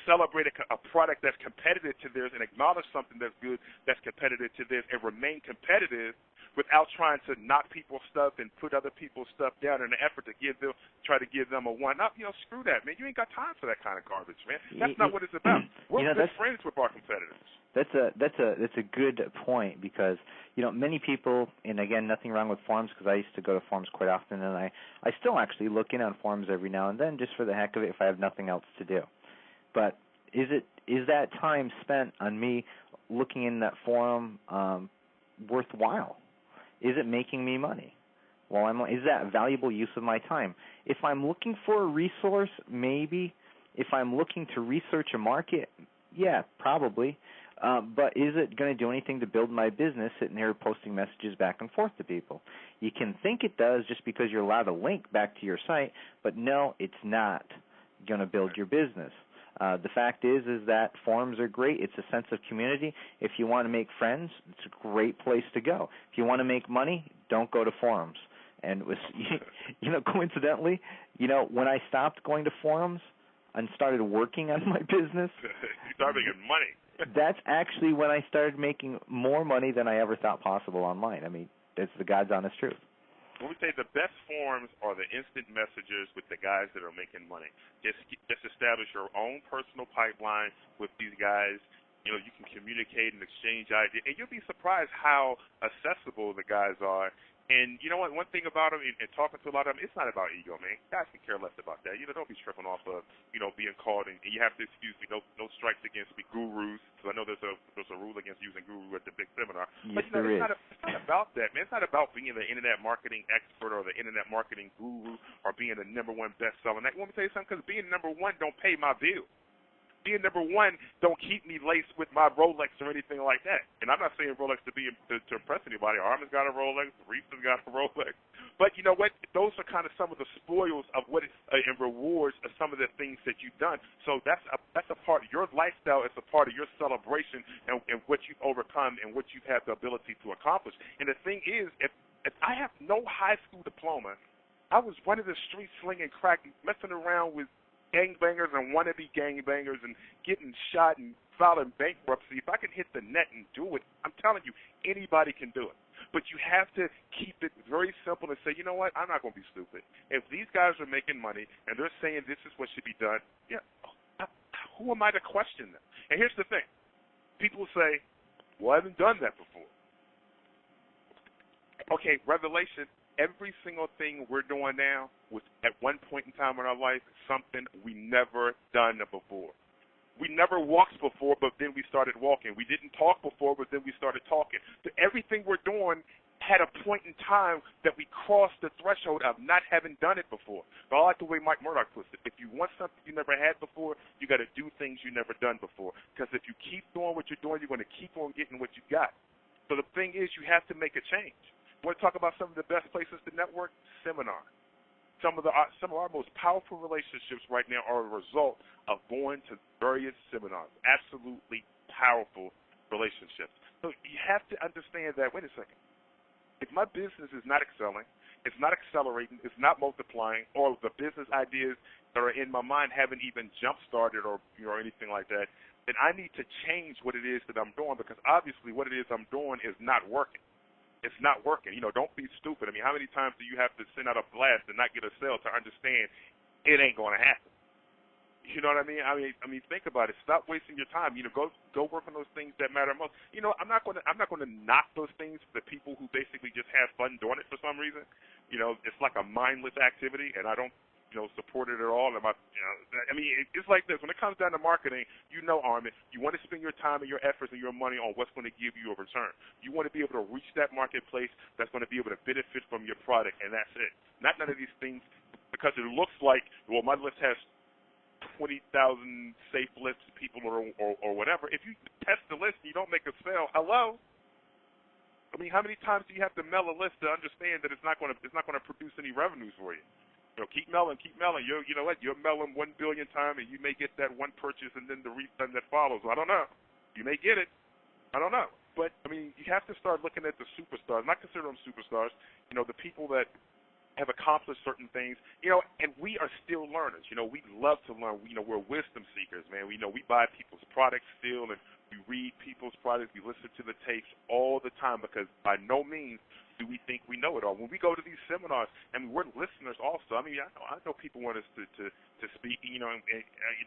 celebrate a product that's competitive to theirs and acknowledge something that's good, that's competitive to theirs, and remain competitive without trying to knock people's stuff and put other people's stuff down in an effort to try to give them a one-up. You know, screw that, man. You ain't got time for that kind of garbage, man. That's not what it's about. We're good friends with our competitors. That's a good point because, you know, many people, and again, nothing wrong with forums because I used to go to forums quite often, and I still actually look in on forums every now and then just for the heck of it if I have nothing else to do. But is that time spent on me looking in that forum worthwhile? Is it making me money? Is that a valuable use of my time? If I'm looking for a resource, maybe. If I'm looking to research a market, yeah, probably. But is it going to do anything to build my business sitting there posting messages back and forth to people? You can think it does just because you're allowed a link back to your site, but no, it's not going to build your business. The fact is that forums are great. It's a sense of community. If you want to make friends, it's a great place to go. If you want to make money, don't go to forums. And it was, you know, coincidentally, you know, when I stopped going to forums and started working on my business, you started making money. That's actually when I started making more money than I ever thought possible online. I mean, it's the God's honest truth. When we say the best forums are the instant messengers with the guys that are making money. Just establish your own personal pipeline with these guys. You know, you can communicate and exchange ideas, and you'll be surprised how accessible the guys are. And you know what? One thing about them, and talking to a lot of them, it's not about ego, man. Guys can care less about that. You know, don't be tripping off of, you know, being called. And you have to excuse me. No strikes against me, gurus. So I know there's a rule against using guru at the big seminar. Yes, but you know, it's not about that, man. It's not about being the internet marketing expert or the internet marketing guru or being the #1 bestseller. Let me tell you something. Because being #1 don't pay my bills. Being #1 don't keep me laced with my Rolex or anything like that. And I'm not saying Rolex to impress anybody. Armin's got a Rolex, Reese's got a Rolex. But you know what? Those are kind of some of the spoils of what and rewards of some of the things that you've done. So that's a part of your lifestyle. It's a part of your celebration and what you've overcome and what you've had the ability to accomplish. And the thing is, if I have no high school diploma, I was running the streets slinging crack, messing around with gangbangers and wannabe gangbangers and getting shot and filing bankruptcy. If I can hit the net and do it, I'm telling you, anybody can do it. But you have to keep it very simple and say, you know what, I'm not going to be stupid. If these guys are making money and they're saying this is what should be done, yeah, who am I to question them? And here's the thing. People say, well, I haven't done that before. Okay, revelation. Every single thing we're doing now was at one point in time in our life something we never done before. We never walked before, but then we started walking. We didn't talk before, but then we started talking. So everything we're doing had a point in time that we crossed the threshold of not having done it before. But I like the way Mike Murdoch puts it. If you want something you never had before, you got to do things you never done before. Because if you keep doing what you're doing, you're going to keep on getting what you got. So the thing is, you have to make a change. Want to talk about some of the best places to network? Seminar. Some of our most powerful relationships right now are a result of going to various seminars. Absolutely powerful relationships. So you have to understand that, wait a second, if my business is not excelling, it's not accelerating, it's not multiplying, or the business ideas that are in my mind haven't even jump-started or anything like that, then I need to change what it is that I'm doing, because obviously what it is I'm doing is not working. It's not working. Don't be stupid. I mean, how many times do you have to send out a blast and not get a sale to understand it ain't going to happen? You know what I mean? I mean, think about it. Stop wasting your time. Go work on those things that matter most. I'm not going to knock those things. The people who basically just have fun doing it for some reason. It's like a mindless activity, and I don't support it at all. It's like this. When it comes down to marketing, Armin, you want to spend your time and your efforts and your money on what's going to give you a return. You want to be able to reach that marketplace that's going to be able to benefit from your product, and that's it. Not none of these things, because it looks like, well, my list has 20,000 safe lists, people or whatever. If you test the list and you don't make a sale, hello? I mean, how many times do you have to mail a list to understand that it's not going to produce any revenues for you? Keep mailing. You know what? You'll mail them 1 billion times, and you may get that one purchase, and then the refund that follows. I don't know. You may get it. I don't know. But you have to start looking at the superstars. Not consider them superstars. The people that have accomplished certain things. And we are still learners. We love to learn. We're wisdom seekers, man. We buy people's products still, and we read people's products. We listen to the tapes all the time, because by no means do we think we know it all. When we go to these seminars, we're listeners also. I know people want us to speak, and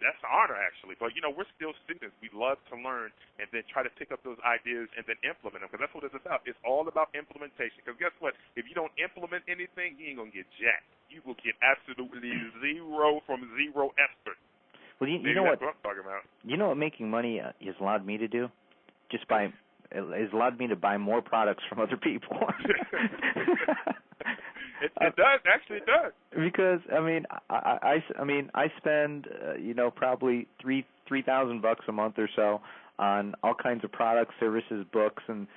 that's an honor, actually. But, we're still students. We love to learn and then try to pick up those ideas and then implement them, because that's what it's about. It's all about implementation, because guess what? If you don't implement anything, you ain't going to get jack. You will get absolutely zero from zero effort. Well, you know what I'm talking about. You know what making money has allowed me to do? It's allowed me to buy more products from other people. It does. Actually, it does. Because I spend probably $3,000 a month or so on all kinds of products, services, books, and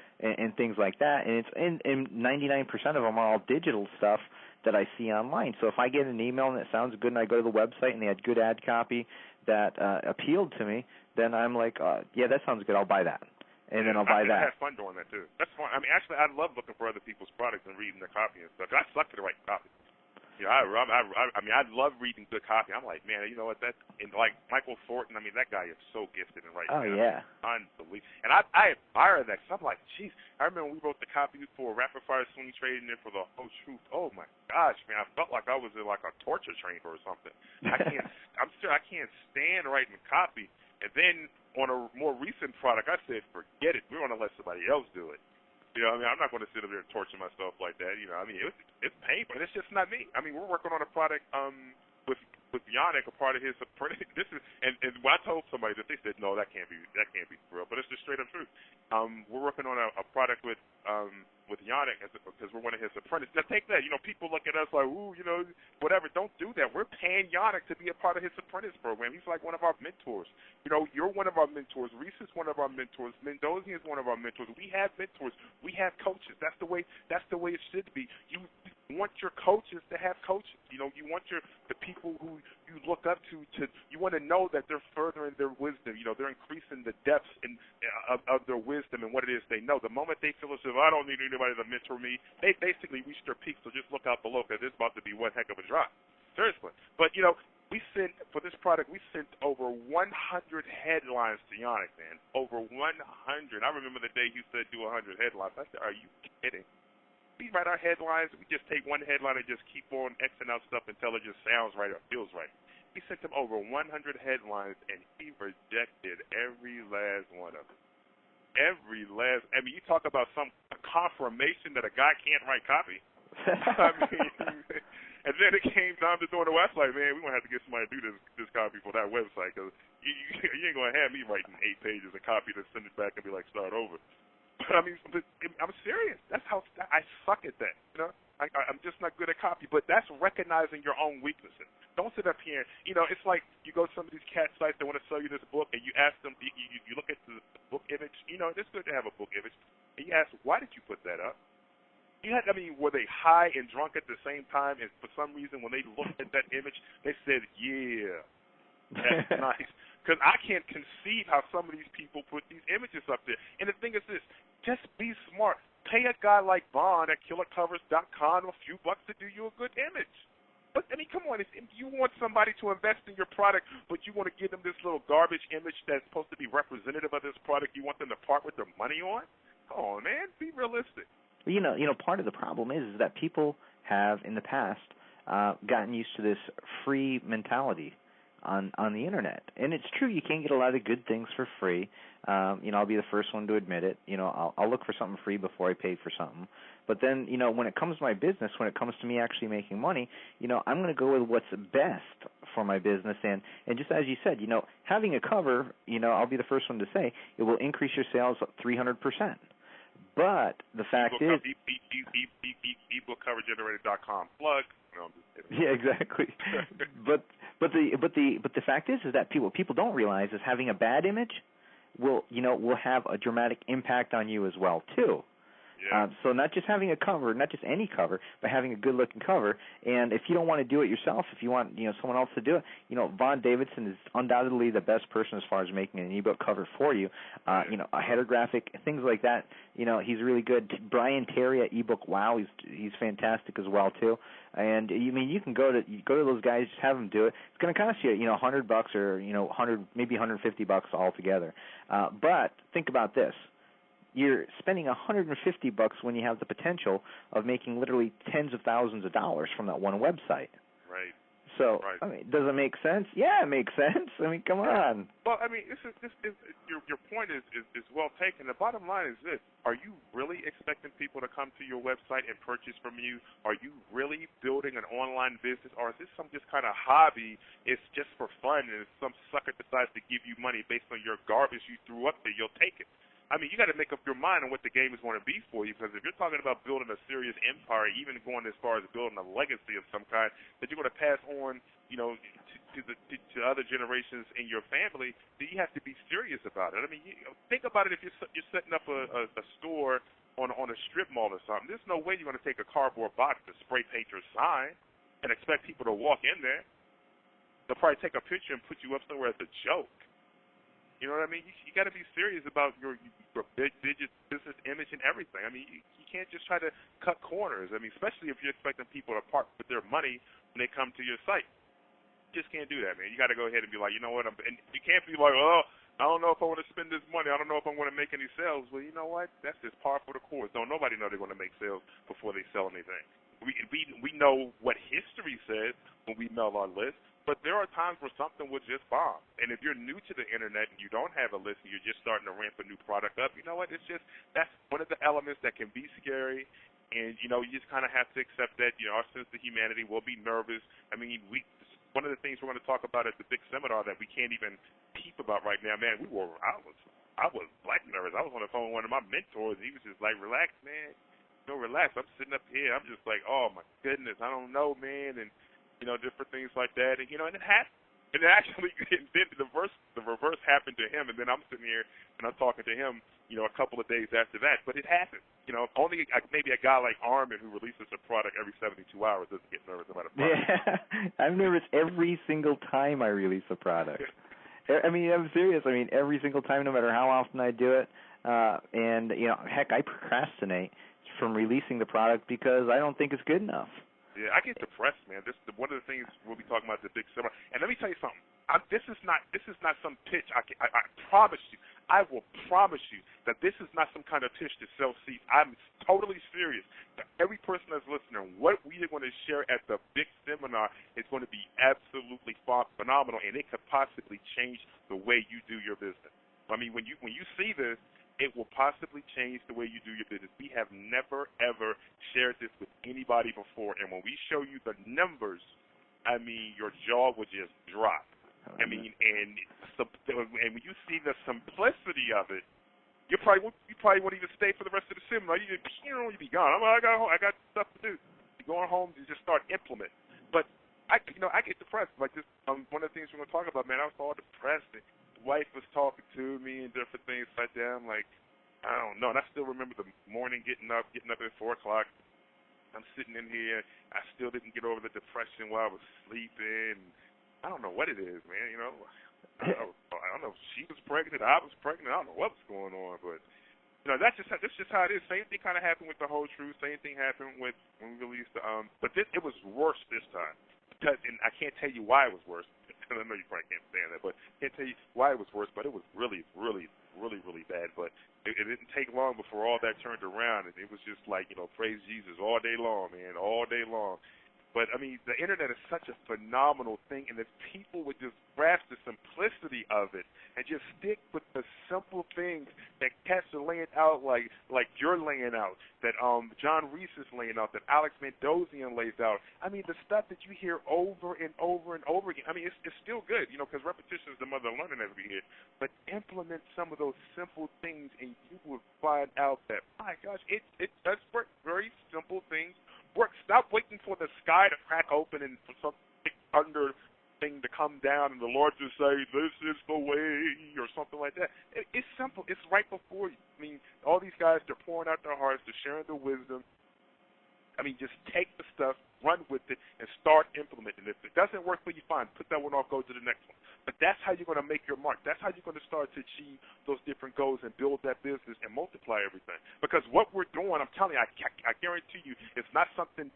things like that. And 99% of them are all digital stuff that I see online. So if I get an email and it sounds good, and I go to the website and they had good ad copy that appealed to me, then I'm like, yeah, that sounds good. I'll buy that. And then I'll buy that. I have fun doing that, too. That's fun. Actually, I love looking for other people's products and reading their copy and stuff. I suck to write copy. I love reading good copy. I'm like, man, you know what? Like Michael Thornton, that guy is so gifted in writing. Oh, yeah. Unbelievable. And I admire that, because I'm like, geez, I remember when we wrote the copy for Rapid Fire Swing Trading and for The Whole Truth. Oh, my gosh, man, I felt like I was in like a torture chamber or something. I can't stand writing copy. And then on a more recent product, I said, forget it. We're going to let somebody else do it. I'm not going to sit up there and torture myself like that. It's painful. It's just not me. We're working on a product with Yannick, a part of his. This is and when I told somebody that, they said, no, that can't be real. But it's the straight up truth. We're working on a product with Yannick because we're one of his apprentices. Now take that. People look at us like, ooh, whatever. Don't do that. We're paying Yannick to be a part of his apprentice program. He's like one of our mentors. You're one of our mentors. Reese is one of our mentors. Mendoza is one of our mentors. We have mentors. We have coaches. That's the way it should be. You want your coaches to have coaches. You want the people who you look up to you want to know that they're furthering their wisdom. They're increasing the depths of their wisdom and what it is they know. The moment they feel as if I don't need anybody to mentor me, they basically reach their peak. So just look out below, because it's about to be one heck of a drop. Seriously. But for this product, we sent over 100 headlines to Yannick, man. Over 100. I remember the day you said do 100 headlines. I said, are you kidding? We write our headlines. We just take one headline and just keep on Xing out stuff until it just sounds right or feels right. We sent him over 100 headlines, and he rejected every last one of them. Every last. You talk about a confirmation that a guy can't write copy. And then it came time to doing the website. Man, we're going to have to get somebody to do this copy for that website, because you ain't going to have me writing 8 pages of copy to send it back and be like, start over. But I mean, I'm serious. That's how I suck at that. You know, I'm just not good at copy. But that's recognizing your own weaknesses. Don't sit up here. You know, it's like you go to some of these cat sites that want to sell you this book, and you ask them. You look at the book image. You know, it's good to have a book image. And you ask, why did you put that up? Were they high and drunk at the same time? And for some reason, when they looked at that image, they said, "Yeah, that's nice." Because I can't conceive how some of these people put these images up there. And the thing is this, just be smart. Pay a guy like Vaughn at killercovers.com a few bucks to do you a good image. But, I mean, come on. If you want somebody to invest in your product, but you want to give them this little garbage image that's supposed to be representative of this product you want them to part with their money on? Come on, man. Be realistic. You know, part of the problem is that people have, in the past, gotten used to this free mentality on the internet. And it's true, you can get a lot of good things for free. You know, I'll be the first one to admit it. You know, I'll look for something free before I pay for something. But then, you know, when it comes to my business, when it comes to me actually making money, you know, I'm going to go with what's best for my business. And just as you said, you know, having a cover, you know, I'll be the first one to say, it will increase your sales 300%. But the fact is, ebookcovergenerator.com plug. No, I'm just kidding. Yeah, exactly. but the fact is that people don't realize is having a bad image will have a dramatic impact on you as well too. Yeah. So not just having a cover, not just any cover, but having a good-looking cover. And if you don't want to do it yourself, if you want someone else to do it, Vaughn Davidson is undoubtedly the best person as far as making an ebook cover for you. A header graphic, things like that. He's really good. Brian Terry at ebook Wow, he's fantastic as well too. And you can go to those guys, just have them do it. It's going to cost you $100 or maybe $150 altogether. But think about this. You're spending $150 when you have the potential of making literally tens of thousands of dollars from that one website. Right. So, right. I mean, does it make sense? Yeah, it makes sense. I mean, come on. Well, I mean, your point is well taken. The bottom line is this: are you really expecting people to come to your website and purchase from you? Are you really building an online business, or is this some just kind of hobby? It's just for fun, and if some sucker decides to give you money based on your garbage you threw up there, you'll take it. I mean, you got to make up your mind on what the game is going to be for you, because if you're talking about building a serious empire, even going as far as building a legacy of some kind that you're going to pass on, to other generations in your family, then you have to be serious about it. I mean, think about it if you're setting up a store on a strip mall or something. There's no way you're going to take a cardboard box to spray paint your sign and expect people to walk in there. They'll probably take a picture and put you up somewhere as a joke. You know what I mean? You got to be serious about your business image and everything. I mean, you can't just try to cut corners. I mean, especially if you're expecting people to part with their money when they come to your site. You just can't do that, man. You got to go ahead and be like, you know what? And you can't be like, oh, I don't know if I want to spend this money. I don't know if I'm going to make any sales. Well, you know what? That's just par for the course. Don't nobody know they're going to make sales before they sell anything. We know what history says when we mail our list. But there are times where something will just bomb. And if you're new to the internet and you don't have a list and you're just starting to ramp a new product up, you know what? That's one of the elements that can be scary. And, you just kind of have to accept that, our sense of humanity will be nervous. I mean, one of the things we're going to talk about at the big seminar that we can't even peep about right now, man, I was black nervous. I was on the phone with one of my mentors, and he was just like, relax, man. Relax. I'm sitting up here. I'm just like, oh, my goodness, I don't know, man. And different things like that, and and it happened. And actually, then the reverse happened to him, and then I'm sitting here and I'm talking to him, a couple of days after that. But it happened. Only maybe a guy like Armin who releases a product every 72 hours doesn't get nervous about a product. Yeah, I'm nervous every single time I release a product. I mean, I'm serious. I mean, every single time, no matter how often I do it. And heck, I procrastinate from releasing the product because I don't think it's good enough. Yeah, I get depressed, man. This one of the things we'll be talking about at the big seminar. And let me tell you something. This is not some pitch. I promise you. I will promise you that this is not some kind of pitch to sell seats. I'm totally serious. Every person that's listening, what we are going to share at the big seminar is going to be absolutely phenomenal, and it could possibly change the way you do your business. I mean, when you see this, it will possibly change the way you do your business. We have never, ever shared this with anybody before. And when we show you the numbers, I mean, your jaw will just drop. I mean, and when you see the simplicity of it, you probably won't even stay for the rest of the seminar. You be gone. I got stuff to do. You're going home to just start implementing. But I get depressed. Like this, one of the things we're gonna talk about, man. I was all depressed. The wife was talking to me and different things like that. I'm like, I don't know. And I still remember the morning getting up at 4:00. I'm sitting in here. I still didn't get over the depression while I was sleeping. I don't know what it is, man. I don't know if she was pregnant, I was pregnant. I don't know what was going on, but that's just how it is. Same thing kind of happened with The Whole Truth. Same thing happened with when we released the but it was worse this time. And I can't tell you why it was worse. I know you probably can't stand that, but I can't tell you why it was worse. But it was really, really, really, really bad. But it didn't take long before all that turned around, and it was just like praise Jesus all day long, man, all day long. But, I mean, the Internet is such a phenomenal thing, and if people would just grasp the simplicity of it and just stick with the simple things that cats are laying out like you're laying out, that John Reese is laying out, that Alex Mandossian lays out. I mean, the stuff that you hear over and over and over again, I mean, it's still good, because repetition is the mother of learning, as we hear. But implement some of those simple things, and you will find out that, my gosh, it does work. Very simple things work. Stop waiting for the sky to crack open and for some big thunder thing to come down and the Lord to say, this is the way, or something like that. It's simple. It's right before you. I mean, all these guys, they're pouring out their hearts, they're sharing their wisdom. I mean, just take the stuff, run with it, and start implementing it. If it doesn't work for you, fine. Put that one off, go to the next one. But that's how you're going to make your mark. That's how you're going to start to achieve those different goals and build that business and multiply everything. Because what we're doing, I'm telling you, I guarantee you, it's not something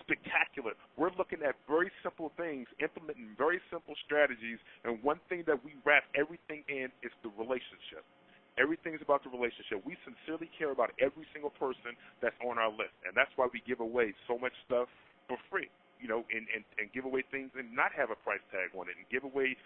spectacular. We're looking at very simple things, implementing very simple strategies, and one thing that we wrap everything in is the relationship. Everything's about the relationship. We sincerely care about every single person that's on our list, and that's why we give away so much stuff for free, and give away things and not have a price tag on it, and give away,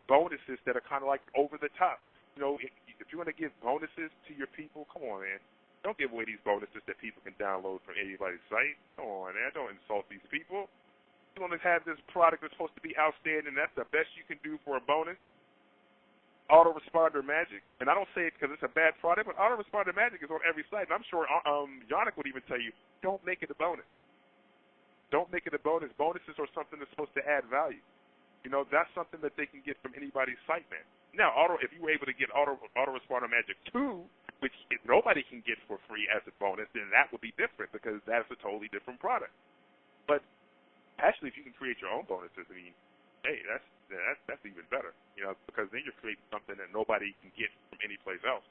bonuses that are kind of like over the top. If you want to give bonuses to your people, come on, man. Don't give away these bonuses that people can download from anybody's site. Come on, man. Don't insult these people. You want to have this product that's supposed to be outstanding, that's the best you can do for a bonus. Autoresponder Magic, and I don't say it because it's a bad product, but Autoresponder Magic is on every site, and I'm sure Yannick would even tell you, don't make it a bonus. Don't make it a bonus. Bonuses are something that's supposed to add value. That's something that they can get from anybody's site, man. Now, if you were able to get Autoresponder Magic 2, which nobody can get for free as a bonus, then that would be different because that's a totally different product. But actually, if you can create your own bonuses, I mean, hey, that's even better, because then you're creating something that nobody can get from any place else.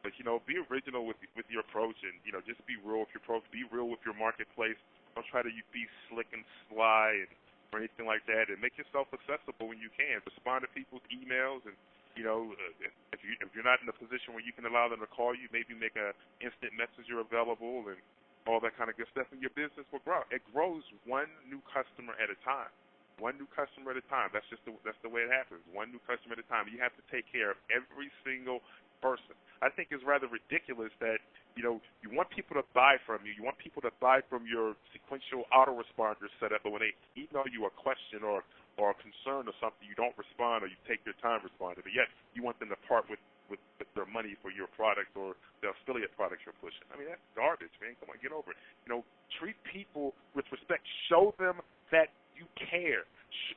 But, be original with your approach, and, just be real with your approach. Be real with your marketplace. Don't try to be slick and sly or anything like that, and make yourself accessible when you can. Respond to people's emails, and, if you're not in a position where you can allow them to call you, maybe make a instant messenger available and all that kind of good stuff, and your business will grow. It grows one new customer at a time. One new customer at a time. That's the way it happens. One new customer at a time. You have to take care of every single person. I think it's rather ridiculous that, you want people to buy from you. You want people to buy from your sequential autoresponder setup, but when they email you a question or a concern or something, you don't respond or you take your time responding. But yet you want them to part with their money for your product or the affiliate products you're pushing. I mean, that's garbage, man. Come on, get over it. Treat people with respect. Show them that you care.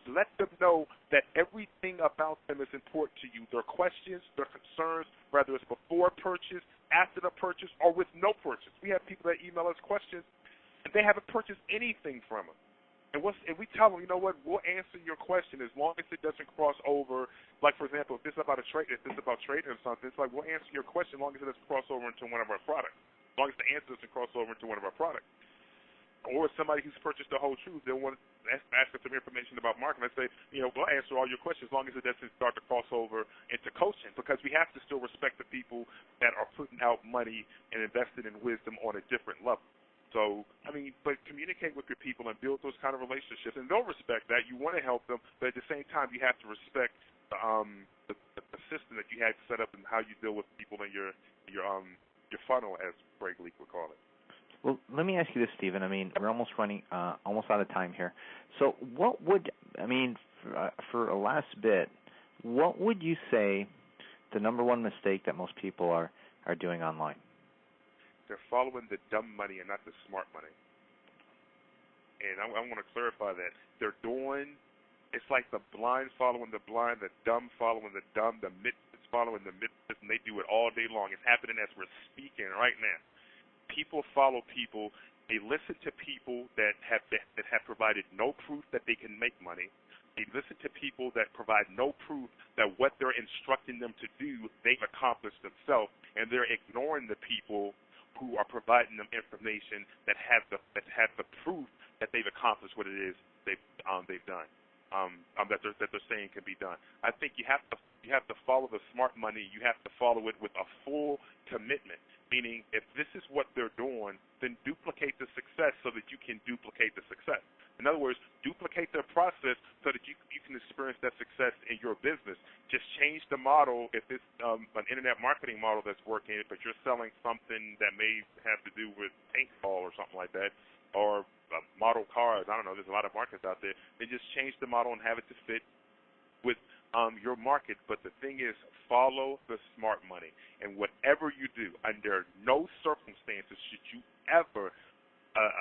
Let them know that everything about them is important to you. Their questions, their concerns, whether it's before purchase, after the purchase, or with no purchase. We have people that email us questions, and they haven't purchased anything from us. And we tell them, we'll answer your question as long as it doesn't cross over. Like, for example, if this is about trading or something, it's like we'll answer your question as long as it doesn't cross over into one of our products. As long as the answer doesn't cross over into one of our products. Or somebody who's purchased The Whole Truth, they'll want to ask us some information about marketing. I say, we'll answer all your questions as long as it doesn't start to cross over into coaching, because we have to still respect the people that are putting out money and invested in wisdom on a different level. So, but communicate with your people and build those kind of relationships, and they'll respect that. You want to help them, but at the same time, you have to respect the system that you had set up and how you deal with people in your funnel, as Greg Leake would call it. Well, let me ask you this, Stephen. We're almost running almost out of time here. So what would, for a last bit, what would you say the number one mistake that most people are are doing online? They're following the dumb money and not the smart money. And I want to clarify that. They're doing, it's like the blind following the blind, the dumb following the dumb, the misfits following the misfits, and they do it all day long. It's happening as we're speaking right now. People follow people. They listen to people that have provided no proof that they can make money. They listen to people that provide no proof that what they're instructing them to do, they've accomplished themselves, and they're ignoring the people who are providing them information that have the proof that they've accomplished what it is they've done, that they're saying can be done. I think you have to follow the smart money. You have to follow it with a full commitment. Meaning, if this is what they're doing, then duplicate the success so that you can duplicate the success. In other words, duplicate their process so that you can experience that success in your business. Just change the model. If it's an internet marketing model that's working, but you're selling something that may have to do with paintball or something like that, or model cars, I don't know, there's a lot of markets out there, then just change the model and have it to fit with your market. But the thing is, follow the smart money. And whatever you do, under no circumstances should you ever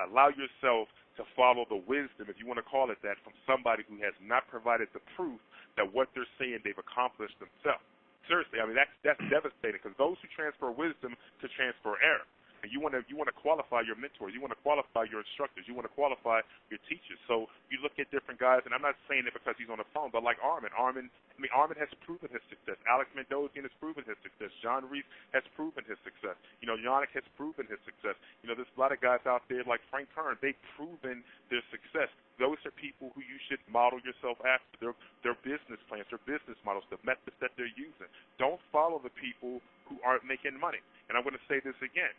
allow yourself to follow the wisdom, if you want to call it that, from somebody who has not provided the proof that what they're saying they've accomplished themselves. Seriously, I mean, that's devastating, because those who transfer wisdom could transfer error. And you want to qualify your mentors. You want to qualify your instructors. You want to qualify your teachers. So you look at different guys, and I'm not saying it because he's on the phone, but like Armin. Armin has proven his success. Alex Mandossian has proven his success. John Reese has proven his success. Yannick has proven his success. There's a lot of guys out there like Frank Kern. They've proven their success. Those are people who you should model yourself after. Their business plans, their business models, the methods that they're using. Don't follow the people who aren't making money. And I'm going to say this again.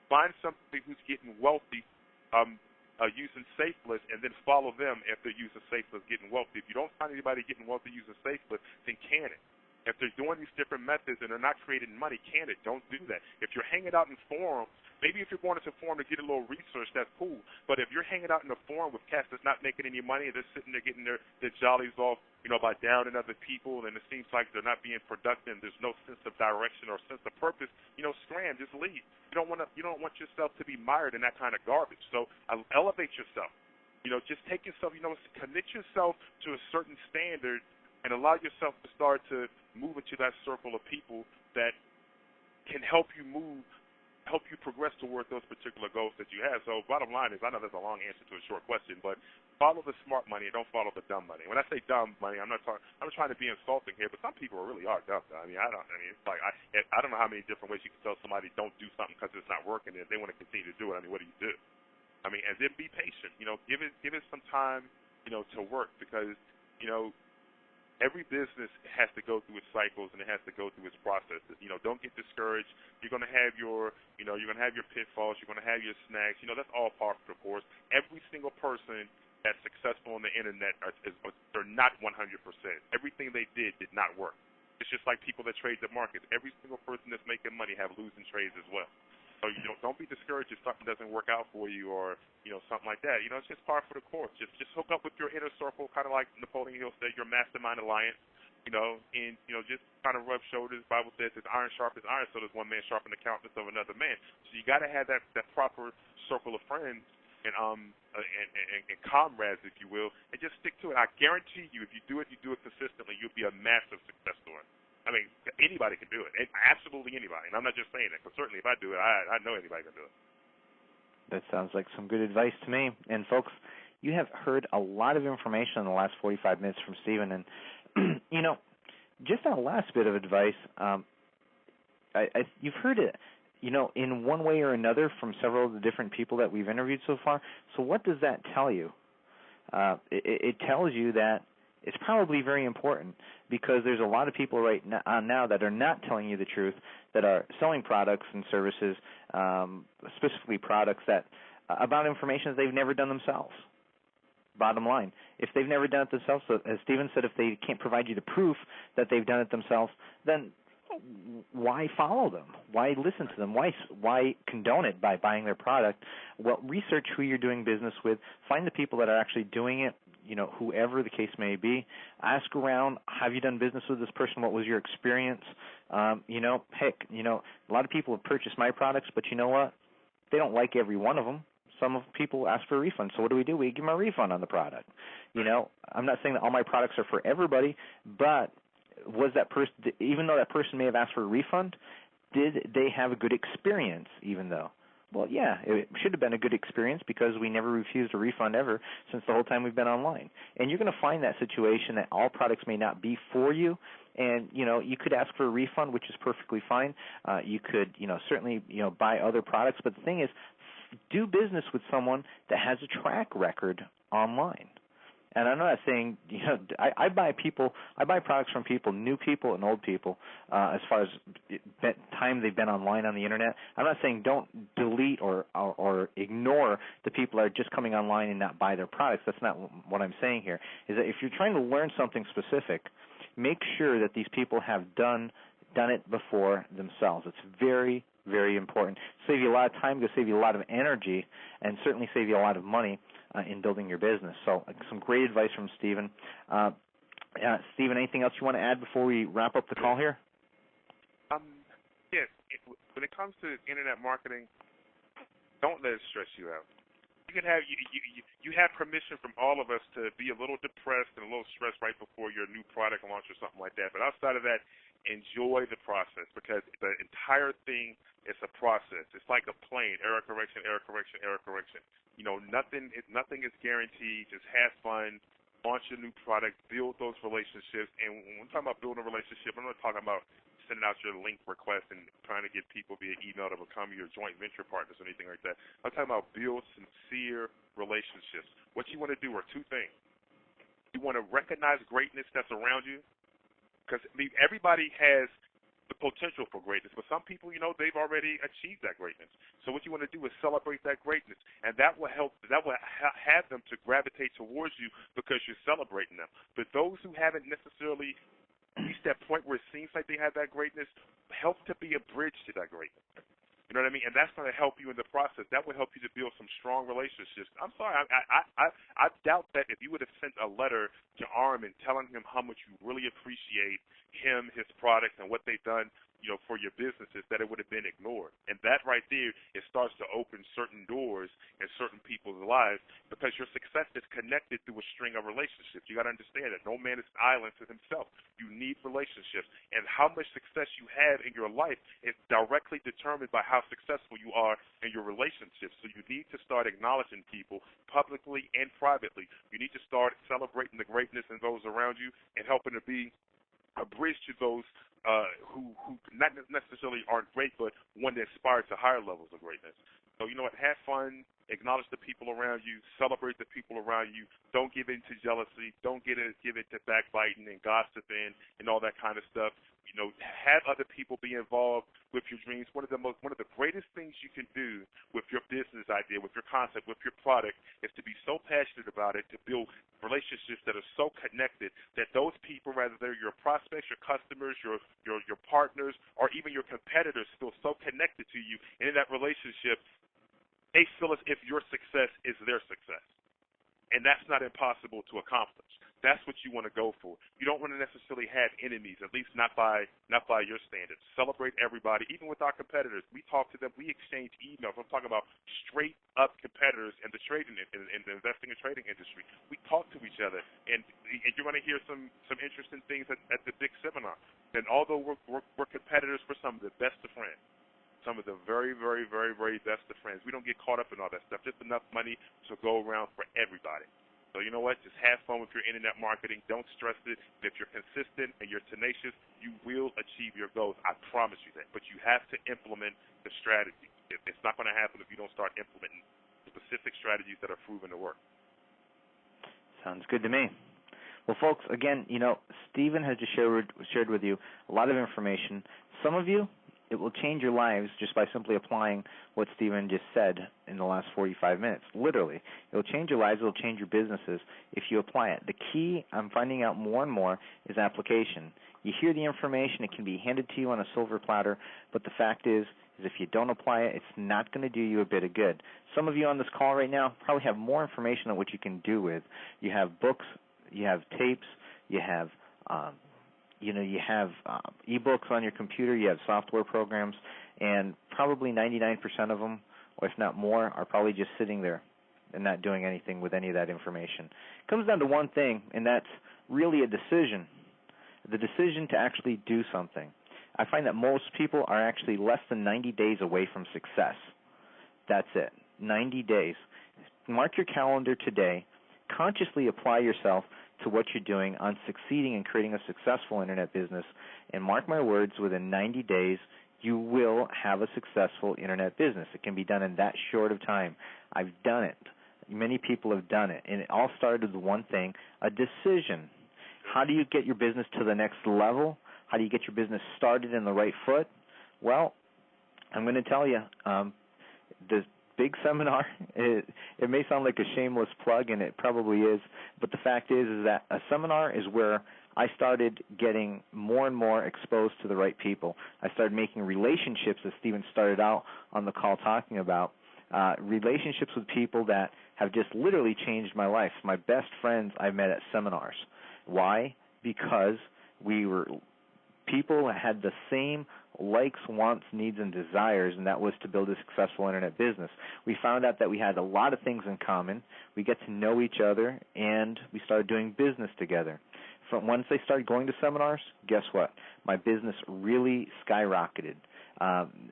Find somebody who's getting wealthy using SafeList, and then follow them if they're using SafeList getting wealthy. If you don't find anybody getting wealthy using SafeList, then can it. If they're doing these different methods and they're not creating money, can it. Don't do that. If you're hanging out in forums, maybe if you're going into a forum to get a little research, that's cool. But if you're hanging out in a forum with cats that's not making any money, and they're sitting there getting their jollies off, by downing other people, and it seems like they're not being productive, and there's no sense of direction or sense of purpose, scram, just leave. You don't want yourself to be mired in that kind of garbage. So elevate yourself. Just take yourself, commit yourself to a certain standard and allow yourself to start to move into that circle of people that can help you progress toward those particular goals that you have. So bottom line is, I know that's a long answer to a short question, but follow the smart money and don't follow the dumb money. When I say dumb money, I'm not trying to be insulting here, but some people really are dumb. It's like I don't know how many different ways you can tell somebody don't do something because it's not working, and if they want to continue to do it, what do you do? And then be patient. Give it some time, to work, because every business has to go through its cycles and it has to go through its processes. Don't get discouraged. You're going to have your pitfalls. You're going to have your snags. That's all part of the course. Every single person that's successful on the internet they're not 100%. Everything they did not work. It's just like people that trade the markets. Every single person that's making money have losing trades as well. So don't be discouraged if something doesn't work out for you, or something like that. It's just par for the course. Just hook up with your inner circle, kind of like Napoleon Hill said, your mastermind alliance. And just kind of rub shoulders. The Bible says, "As iron sharpens iron, so does one man sharpen the countenance of another man." So you got to have that proper circle of friends and comrades, if you will, and just stick to it. I guarantee you, if you do it consistently, you'll be a massive success story. Anybody can do it. Absolutely anybody. And I'm not just saying that, because certainly if I do it, I know anybody can do it. That sounds like some good advice to me. And, folks, you have heard a lot of information in the last 45 minutes from Stephen. And, just that last bit of advice, you've heard it, in one way or another from several of the different people that we've interviewed so far. So what does that tell you? It tells you that it's probably very important, because there's a lot of people right now that are not telling you the truth, that are selling products and services, specifically products that about information that they've never done themselves. Bottom line, if they've never done it themselves, so as Stephen said, if they can't provide you the proof that they've done it themselves, then why follow them? Why listen to them? Why condone it by buying their product? Well, research who you're doing business with. Find the people that are actually doing it. whoever the case may be. Ask around, have you done business with this person? What was your experience? Heck, a lot of people have purchased my products, but you know what? They don't like every one of them. Some people ask for a refund. So what do? We give them a refund on the product. I'm not saying that all my products are for everybody, but was that person, even though that person may have asked for a refund, did they have a good experience even though? Well, yeah, it should have been a good experience because we never refused a refund ever since the whole time we've been online. And you're going to find that situation that all products may not be for you, and you could ask for a refund, which is perfectly fine. You could certainly buy other products, but the thing is, do business with someone that has a track record online. And I'm not saying, I buy products from people, new people and old people, as far as time they've been online on the internet. I'm not saying don't delete or ignore the people that are just coming online and not buy their products. That's not what I'm saying here. Is that if you're trying to learn something specific, make sure that these people have done it before themselves. It's very, very important. Save you a lot of time, it'll save you a lot of energy, and certainly save you a lot of money in building your business. So some great advice from Stephen. Stephen, anything else you want to add before we wrap up the call here? Yes. When it comes to internet marketing, don't let it stress you out. You can have you have permission from all of us to be a little depressed and a little stressed right before your new product launch or something like that. But outside of that, enjoy the process, because the entire thing is a process. It's like a plane, error correction, error correction, error correction. Nothing is guaranteed. Just have fun, launch a new product, build those relationships. And when I'm talking about building a relationship, I'm not talking about sending out your link request and trying to get people via email to become your joint venture partners or anything like that. I'm talking about build sincere relationships. What you want to do are two things. You want to recognize greatness that's around you, because everybody has the potential for greatness, but some people, they've already achieved that greatness. So what you want to do is celebrate that greatness, and that will help. That will have them to gravitate towards you because you're celebrating them. But those who haven't necessarily reached that point where it seems like they have that greatness, help to be a bridge to that greatness. You know what I mean? And that's going to help you in the process. That will help you to build some strong relationships. I'm sorry, I doubt that if you would have sent a letter to Armin telling him how much you really appreciate him, his products, and what they've done, for your businesses, that it would have been ignored. And that right there, it starts to open certain doors in certain people's lives, because your success is connected through a string of relationships. You got to understand that no man is an island to himself. You need relationships, and how much success you have in your life is directly determined by how successful you are in your relationships. So you need to start acknowledging people publicly and privately. You need to start celebrating the greatness in those around you and helping to be a bridge to those who not necessarily aren't great, but want to aspire to higher levels of greatness. So, have fun, acknowledge the people around you, celebrate the people around you. Don't give in to jealousy. Don't give in to backbiting and gossiping and all that kind of stuff. Have other people be involved with your dreams. One of the greatest things you can do with your business idea, with your concept, with your product, is to be so passionate about it, to build relationships that are so connected that those people, whether they're your prospects, your customers, your partners, or even your competitors, feel so connected to you. And in that relationship, they feel as if your success is their success. And that's not impossible to accomplish. That's what you want to go for. You don't want to necessarily have enemies, at least not by your standards. Celebrate everybody, even with our competitors. We talk to them. We exchange emails. I'm talking about straight up competitors in the trading in the investing and trading industry. We talk to each other, and you're going to hear some interesting things at the big seminar. And although we're competitors, we're some of the best of friends. Some of the very, very, very, very best of friends. We don't get caught up in all that stuff. Just enough money to go around for everybody. So you know what? Just have fun with your internet marketing. Don't stress it. If you're consistent and you're tenacious, you will achieve your goals. I promise you that. But you have to implement the strategy. It's not going to happen if you don't start implementing specific strategies that are proven to work. Sounds good to me. Well, folks, again, Stephen has just shared with you a lot of information. Some of you, it will change your lives just by simply applying what Stephen just said in the last 45 minutes. Literally. It will change your lives. It will change your businesses if you apply it. The key, I'm finding out more and more, is application. You hear the information. It can be handed to you on a silver platter, but the fact is is if you don't apply it, it's not going to do you a bit of good. Some of you on this call right now probably have more information on what you can do with. You have books, you have tapes, you have ebooks on your computer, you have software programs, and probably 99% of them, or if not more, are probably just sitting there and not doing anything with any of that information. It comes down to one thing, and that's really a decision, the decision to actually do something. I find that most people are actually less than 90 days away from success. That's it, 90 days. Mark your calendar today. Consciously apply yourself to what you're doing on succeeding and creating a successful internet business, and mark my words, within 90 days, you will have a successful internet business. It can be done in that short of time. I've done it. Many people have done it, and it all started with one thing, a decision. How do you get your business to the next level? How do you get your business started in the right foot? Well, I'm going to tell you, the big seminar, it may sound like a shameless plug, and it probably is, but the fact is that a seminar is where I started getting more and more exposed to the right people. I started making relationships, as Stephen started out on the call talking about, relationships with people that have just literally changed my life. My best friends I've met at seminars. Why? Because people had the same likes, wants, needs, and desires, and that was to build a successful internet business. We found out that we had a lot of things in common. We get to know each other, and we started doing business together. Once I started going to seminars, guess what? My business really skyrocketed.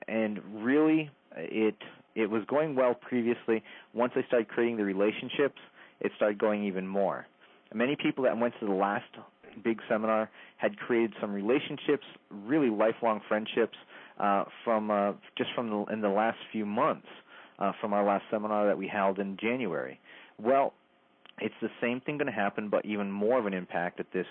And really, it was going well previously. Once I started creating the relationships, it started going even more. Many people that went to the last big seminar had created some relationships, really lifelong friendships, in the last few months from our last seminar that we held in January. Well, it's the same thing going to happen, but even more of an impact at this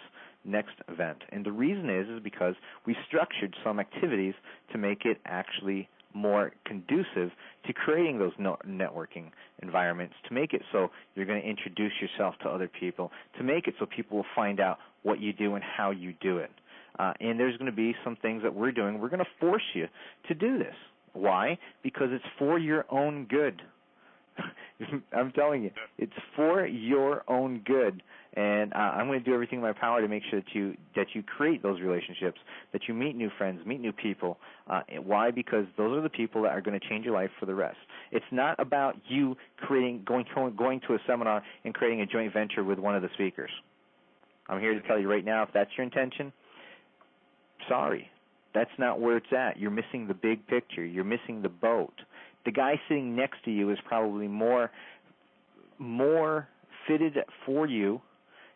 next event. And the reason is because we structured some activities to make it actually more conducive to creating those networking environments, to make it so you're going to introduce yourself to other people, to make it so people will find out what you do and how you do it. And there's going to be some things that we're doing. We're going to force you to do this. Why? Because it's for your own good. I'm telling you, it's for your own good, and I'm going to do everything in my power to make sure that you create those relationships, that you meet new friends, meet new people. Why? Because those are the people that are going to change your life for the rest. It's not about you going to a seminar and creating a joint venture with one of the speakers. I'm here to tell you right now, if that's your intention, sorry, that's not where it's at. You're missing the big picture. You're missing the boat. The guy sitting next to you is probably more fitted for you,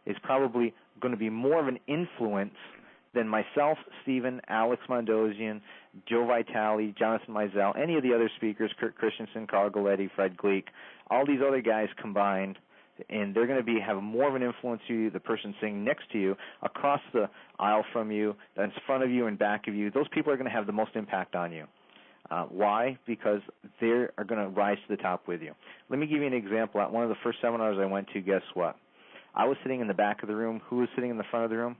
is probably going to be more of an influence than myself, Stephen, Alex Mondosian, Joe Vitale, Jonathan Mizell, any of the other speakers, Kurt Christensen, Carl Galletti, Fred Gleek, all these other guys combined, and they're going to have more of an influence to you, the person sitting next to you, across the aisle from you, in front of you and back of you. Those people are going to have the most impact on you. Why? Because they are going to rise to the top with you. Let me give you an example. At one of the first seminars I went to, guess what? I was sitting in the back of the room. Who was sitting in the front of the room?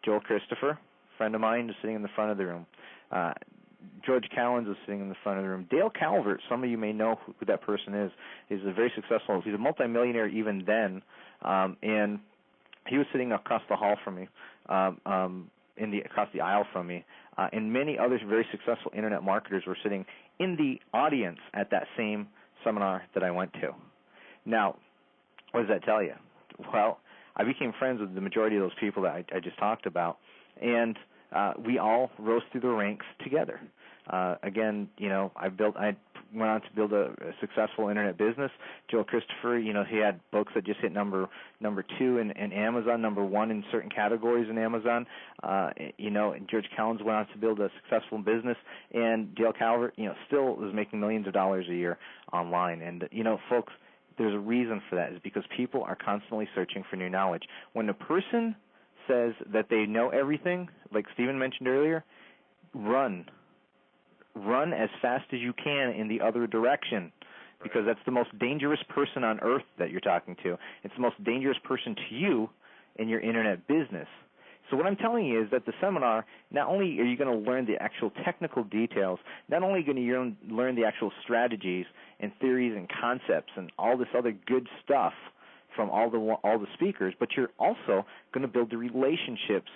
Joel Christopher, a friend of mine, was sitting in the front of the room. George Cowens was sitting in the front of the room. Dale Calvert, some of you may know who that person is. He's a very successful. He's a multimillionaire even then, and he was sitting across the hall from me, across the aisle from me. And many other very successful internet marketers were sitting in the audience at that same seminar that I went to. Now, what does that tell you? Well, I became friends with the majority of those people that I just talked about, and we all rose through the ranks together. Again, I went on to build a successful internet business. Joel Christopher, he had books that just hit number 2 in Amazon, number 1 in certain categories in Amazon. And George Cowens went on to build a successful business, and Dale Calvert, still is making millions of dollars a year online. And folks, there's a reason for that. Is because people are constantly searching for new knowledge. When a person says that they know everything, like Stephen mentioned earlier, run as fast as you can in the other direction, because that's the most dangerous person on earth that you're talking to. It's the most dangerous person to you in your internet business. So what I'm telling you is that the seminar, not only are you going to learn the actual technical details, not only are you going to learn the actual strategies and theories and concepts and all this other good stuff from all the speakers, but you're also going to build the relationships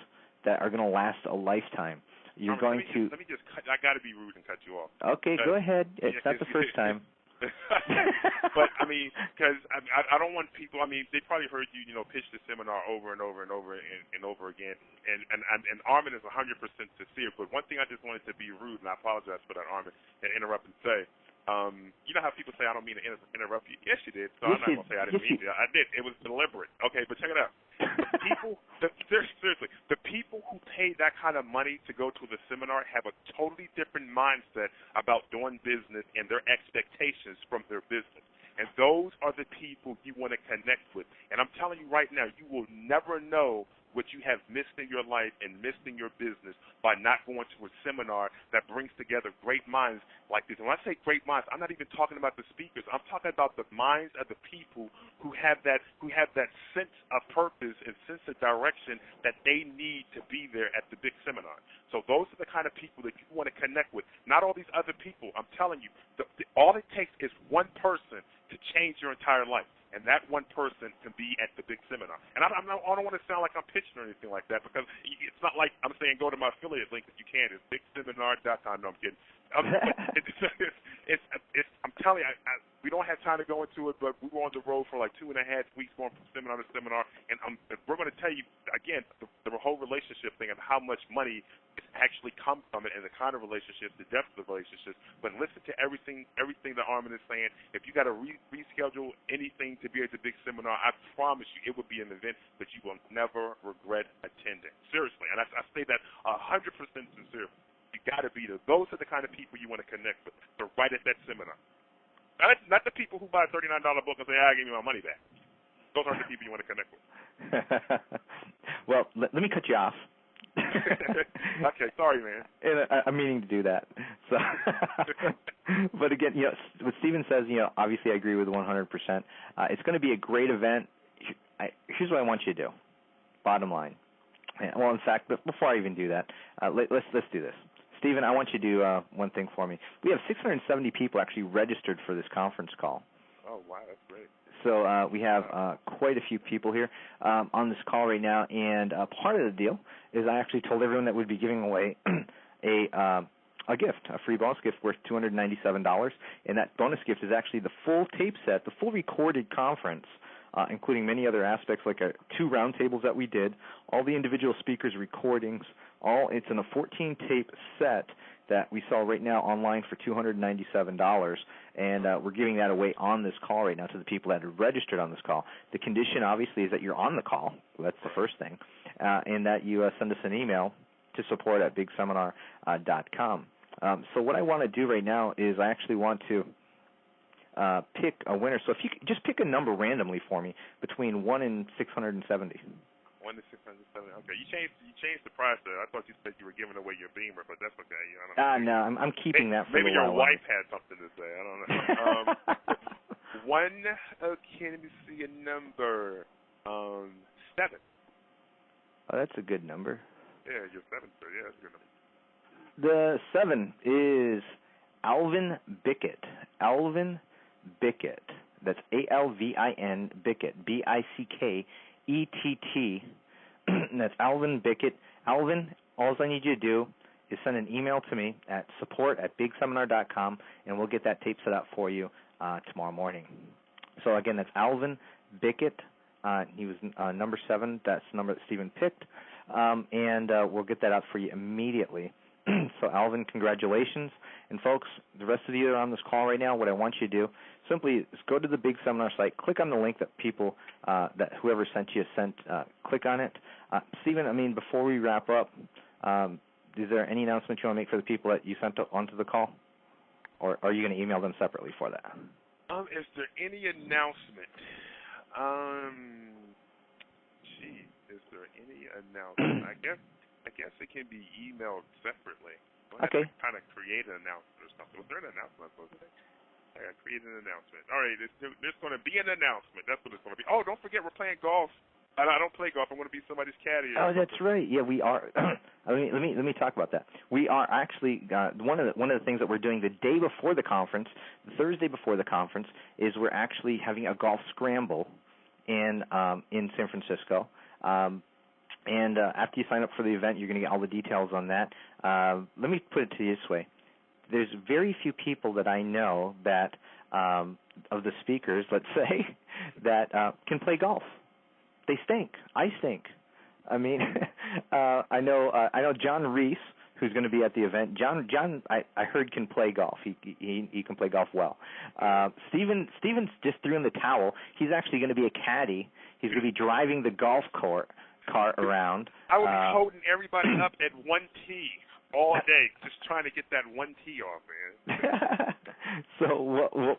that are going to last a lifetime. You're let me just cut. I got to be rude and cut you off. Okay, go ahead. It's not the first time. But I mean, because I don't want people. I mean, they probably heard you, pitch the seminar over and over and over and over again. And Armin is 100% sincere. But one thing I just wanted to be rude, and I apologize for that, Armin, and interrupt and say, you know how people say I don't mean to interrupt you? Yes, you did. So I'm not gonna say I didn't mean to. I did. It was deliberate. Okay, but check it out. Seriously, the people who pay that kind of money to go to the seminar have a totally different mindset about doing business and their expectations from their business. And those are the people you want to connect with. And I'm telling you right now, you will never know what you have missed in your life and missed in your business by not going to a seminar that brings together great minds like this. And when I say great minds, I'm not even talking about the speakers. I'm talking about the minds of the people who have that sense of purpose and sense of direction that they need to be there at the big seminar. So those are the kind of people that you want to connect with, not all these other people. I'm telling you, all it takes is one person to change your entire life. And that one person can be at the big seminar. And I don't want to sound like I'm pitching or anything like that, because it's not like I'm saying go to my affiliate link if you can. It's bigseminar.com. No, I'm kidding. I'm telling you, we don't have time to go into it, but we were on the road for like 2.5 weeks going from seminar to seminar, and we're going to tell you, again, the whole relationship thing and how much money actually comes from it and the kind of relationships, the depth of the relationships. But listen to everything that Armin is saying. If you got to reschedule anything to be at the big seminar, I promise you it will be an event that you will never regret attending. Seriously, and I say that 100% sincere. You got to be there. Those are the kind of people you want to connect with. They're right at that seminar. Not the people who buy a $39 book and say, give me my money back. Those aren't the people you want to connect with. Well, let me cut you off. Okay, sorry, man. And I'm meaning to do that. So, but again, what Stephen says, obviously I agree with 100%. It's going to be a great event. Here's what I want you to do. Bottom line. Well, in fact, before I even do that, let's do this. Stephen, I want you to do one thing for me. We have 670 people actually registered for this conference call. Oh, wow, that's great. So we have quite a few people here on this call right now, and part of the deal is I actually told everyone that we'd be giving away a gift, a free bonus gift worth $297, and that bonus gift is actually the full tape set, the full recorded conference, including many other aspects like 2 roundtables that we did, all the individual speakers' recordings, it's in a 14-tape set that we sell right now online for $297, and we're giving that away on this call right now to the people that have registered on this call. The condition, obviously, is that you're on the call. Well, that's the first thing, and that you send us an email to support@bigseminar.com. So what I want to do right now is I actually want to pick a winner. So if you could just pick a number randomly for me between 1 and 670. 1 to 670. Okay, you changed the price there. I thought you said you were giving away your Beamer, but that's okay. I don't know. No, I'm keeping that for maybe a your while. wife had something to say. I don't know. 1. Okay, let me see a number. 7. Oh, that's a good number. Yeah, you're 7, sir. Yeah, that's a good number. The 7 is Alvin Bickett. Alvin Bickett. That's Alvin Bickett. Bickett. And that's Alvin Bickett. Alvin, all I need you to do is send an email to me at support@bigseminar.com, and we'll get that tape set up for you tomorrow morning. So, again, that's Alvin Bickett. He was number 7. That's the number that Stephen picked. And we'll get that out for you immediately. So, Alvin, congratulations. And, folks, the rest of you that are on this call right now, what I want you to do simply is go to the Big Seminar site, click on the link that people, that whoever sent you click on it. Stephen, before we wrap up, is there any announcement you want to make for the people that you sent onto the call? Or are you going to email them separately for that? Is there any announcement? Is there any announcement? I guess it can be emailed separately. We'll okay. Have to kind of create an announcement or something. Was there an announcement? I create an announcement. All right, there's going to be an announcement. That's what it's going to be. Oh, don't forget we're playing golf I don't play golf. I'm going to be somebody's caddy. Oh, that's right. Yeah, we are. let me talk about that. We are actually one of the things that we're doing the day before the conference, the Thursday before the conference, is we're actually having a golf scramble in San Francisco. And after you sign up for the event, you're going to get all the details on that. Let me put it to you this way: there's very few people that I know that of the speakers, let's say, that can play golf. They stink. I stink. I mean, I know John Reese, who's going to be at the event. John, I heard can play golf. He can play golf well. Stevens just threw in the towel. He's actually going to be a caddy. He's going to be driving the golf cart around. I will be holding everybody up at one tee all day, just trying to get that one tee off, man. So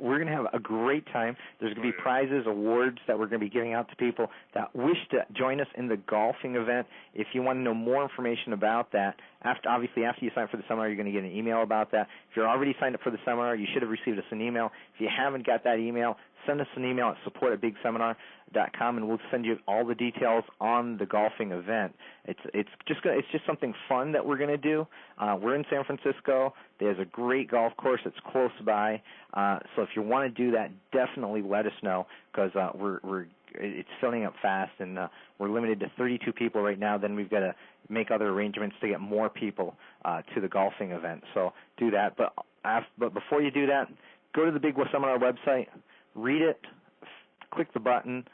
we're going to have a great time. There's going to be prizes, awards that we're going to be giving out to people that wish to join us in the golfing event. If you want to know more information about that, after you sign up for the seminar, you're going to get an email about that. If you're already signed up for the seminar, you should have received us an email. If you haven't got that email, send us an email at support@bigseminar.com, and we'll send you all the details on the golfing event. It's just something fun that we're going to do. We're in San Francisco. There's a great golf course that's close by. So if you want to do that, definitely let us know, because it's filling up fast, and we're limited to 32 people right now. Then we've got to make other arrangements to get more people to the golfing event. So do that. But before you do that, go to the Big Seminar website, read it, click the button,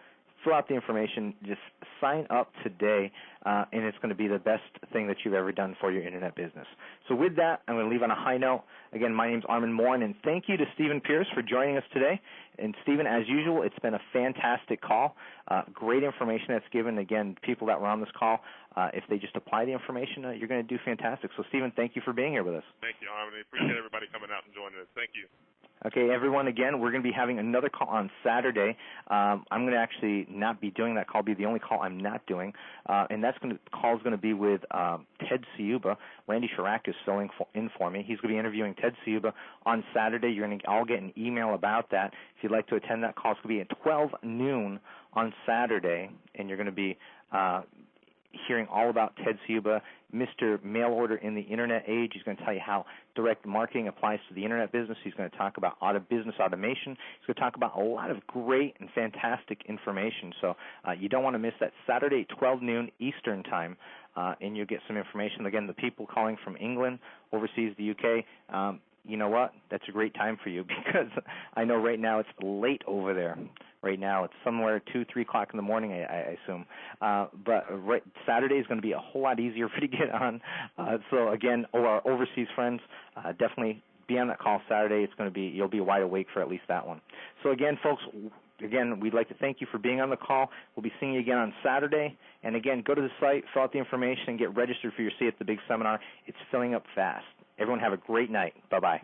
fill out the information, just sign up today, and it's going to be the best thing that you've ever done for your Internet business. So with that, I'm going to leave on a high note. Again, my name's Armin Morin, and thank you to Stephen Pierce for joining us today. And Stephen, as usual, it's been a fantastic call. Great information that's given. Again, people that were on this call, if they just apply the information, you're going to do fantastic. So, Stephen, thank you for being here with us. Thank you, Armin. I appreciate everybody coming out and joining us. Thank you. Okay, everyone, again, we're going to be having another call on Saturday. I'm going to actually not be doing that call. It'll be the only call I'm not doing. And the call is going to be with Ted Ciuba. Randy Chirac is filling in for me. He's going to be interviewing Ted Ciuba on Saturday. You're going to all get an email about that. If you'd like to attend that call, it's going to be at 12 noon on Saturday, and you're going to be hearing all about Ted Ciuba, Mr. Mail Order in the Internet Age. He's going to tell you how direct marketing applies to the Internet business. He's going to talk about business automation. He's going to talk about a lot of great and fantastic information. So you don't want to miss that Saturday, 12 noon Eastern Time, and you'll get some information. Again, the people calling from England, overseas, the UK, you know what? That's a great time for you, because I know right now it's late over there. Right now it's somewhere 2, 3 o'clock in the morning, I assume. But Saturday is going to be a whole lot easier for you to get on. So again, our overseas friends, definitely be on that call Saturday. You'll be wide awake for at least that one. So again, folks, we'd like to thank you for being on the call. We'll be seeing you again on Saturday. And again, go to the site, fill out the information, and get registered for your seat at the big seminar. It's filling up fast. Everyone have a great night. Bye-bye.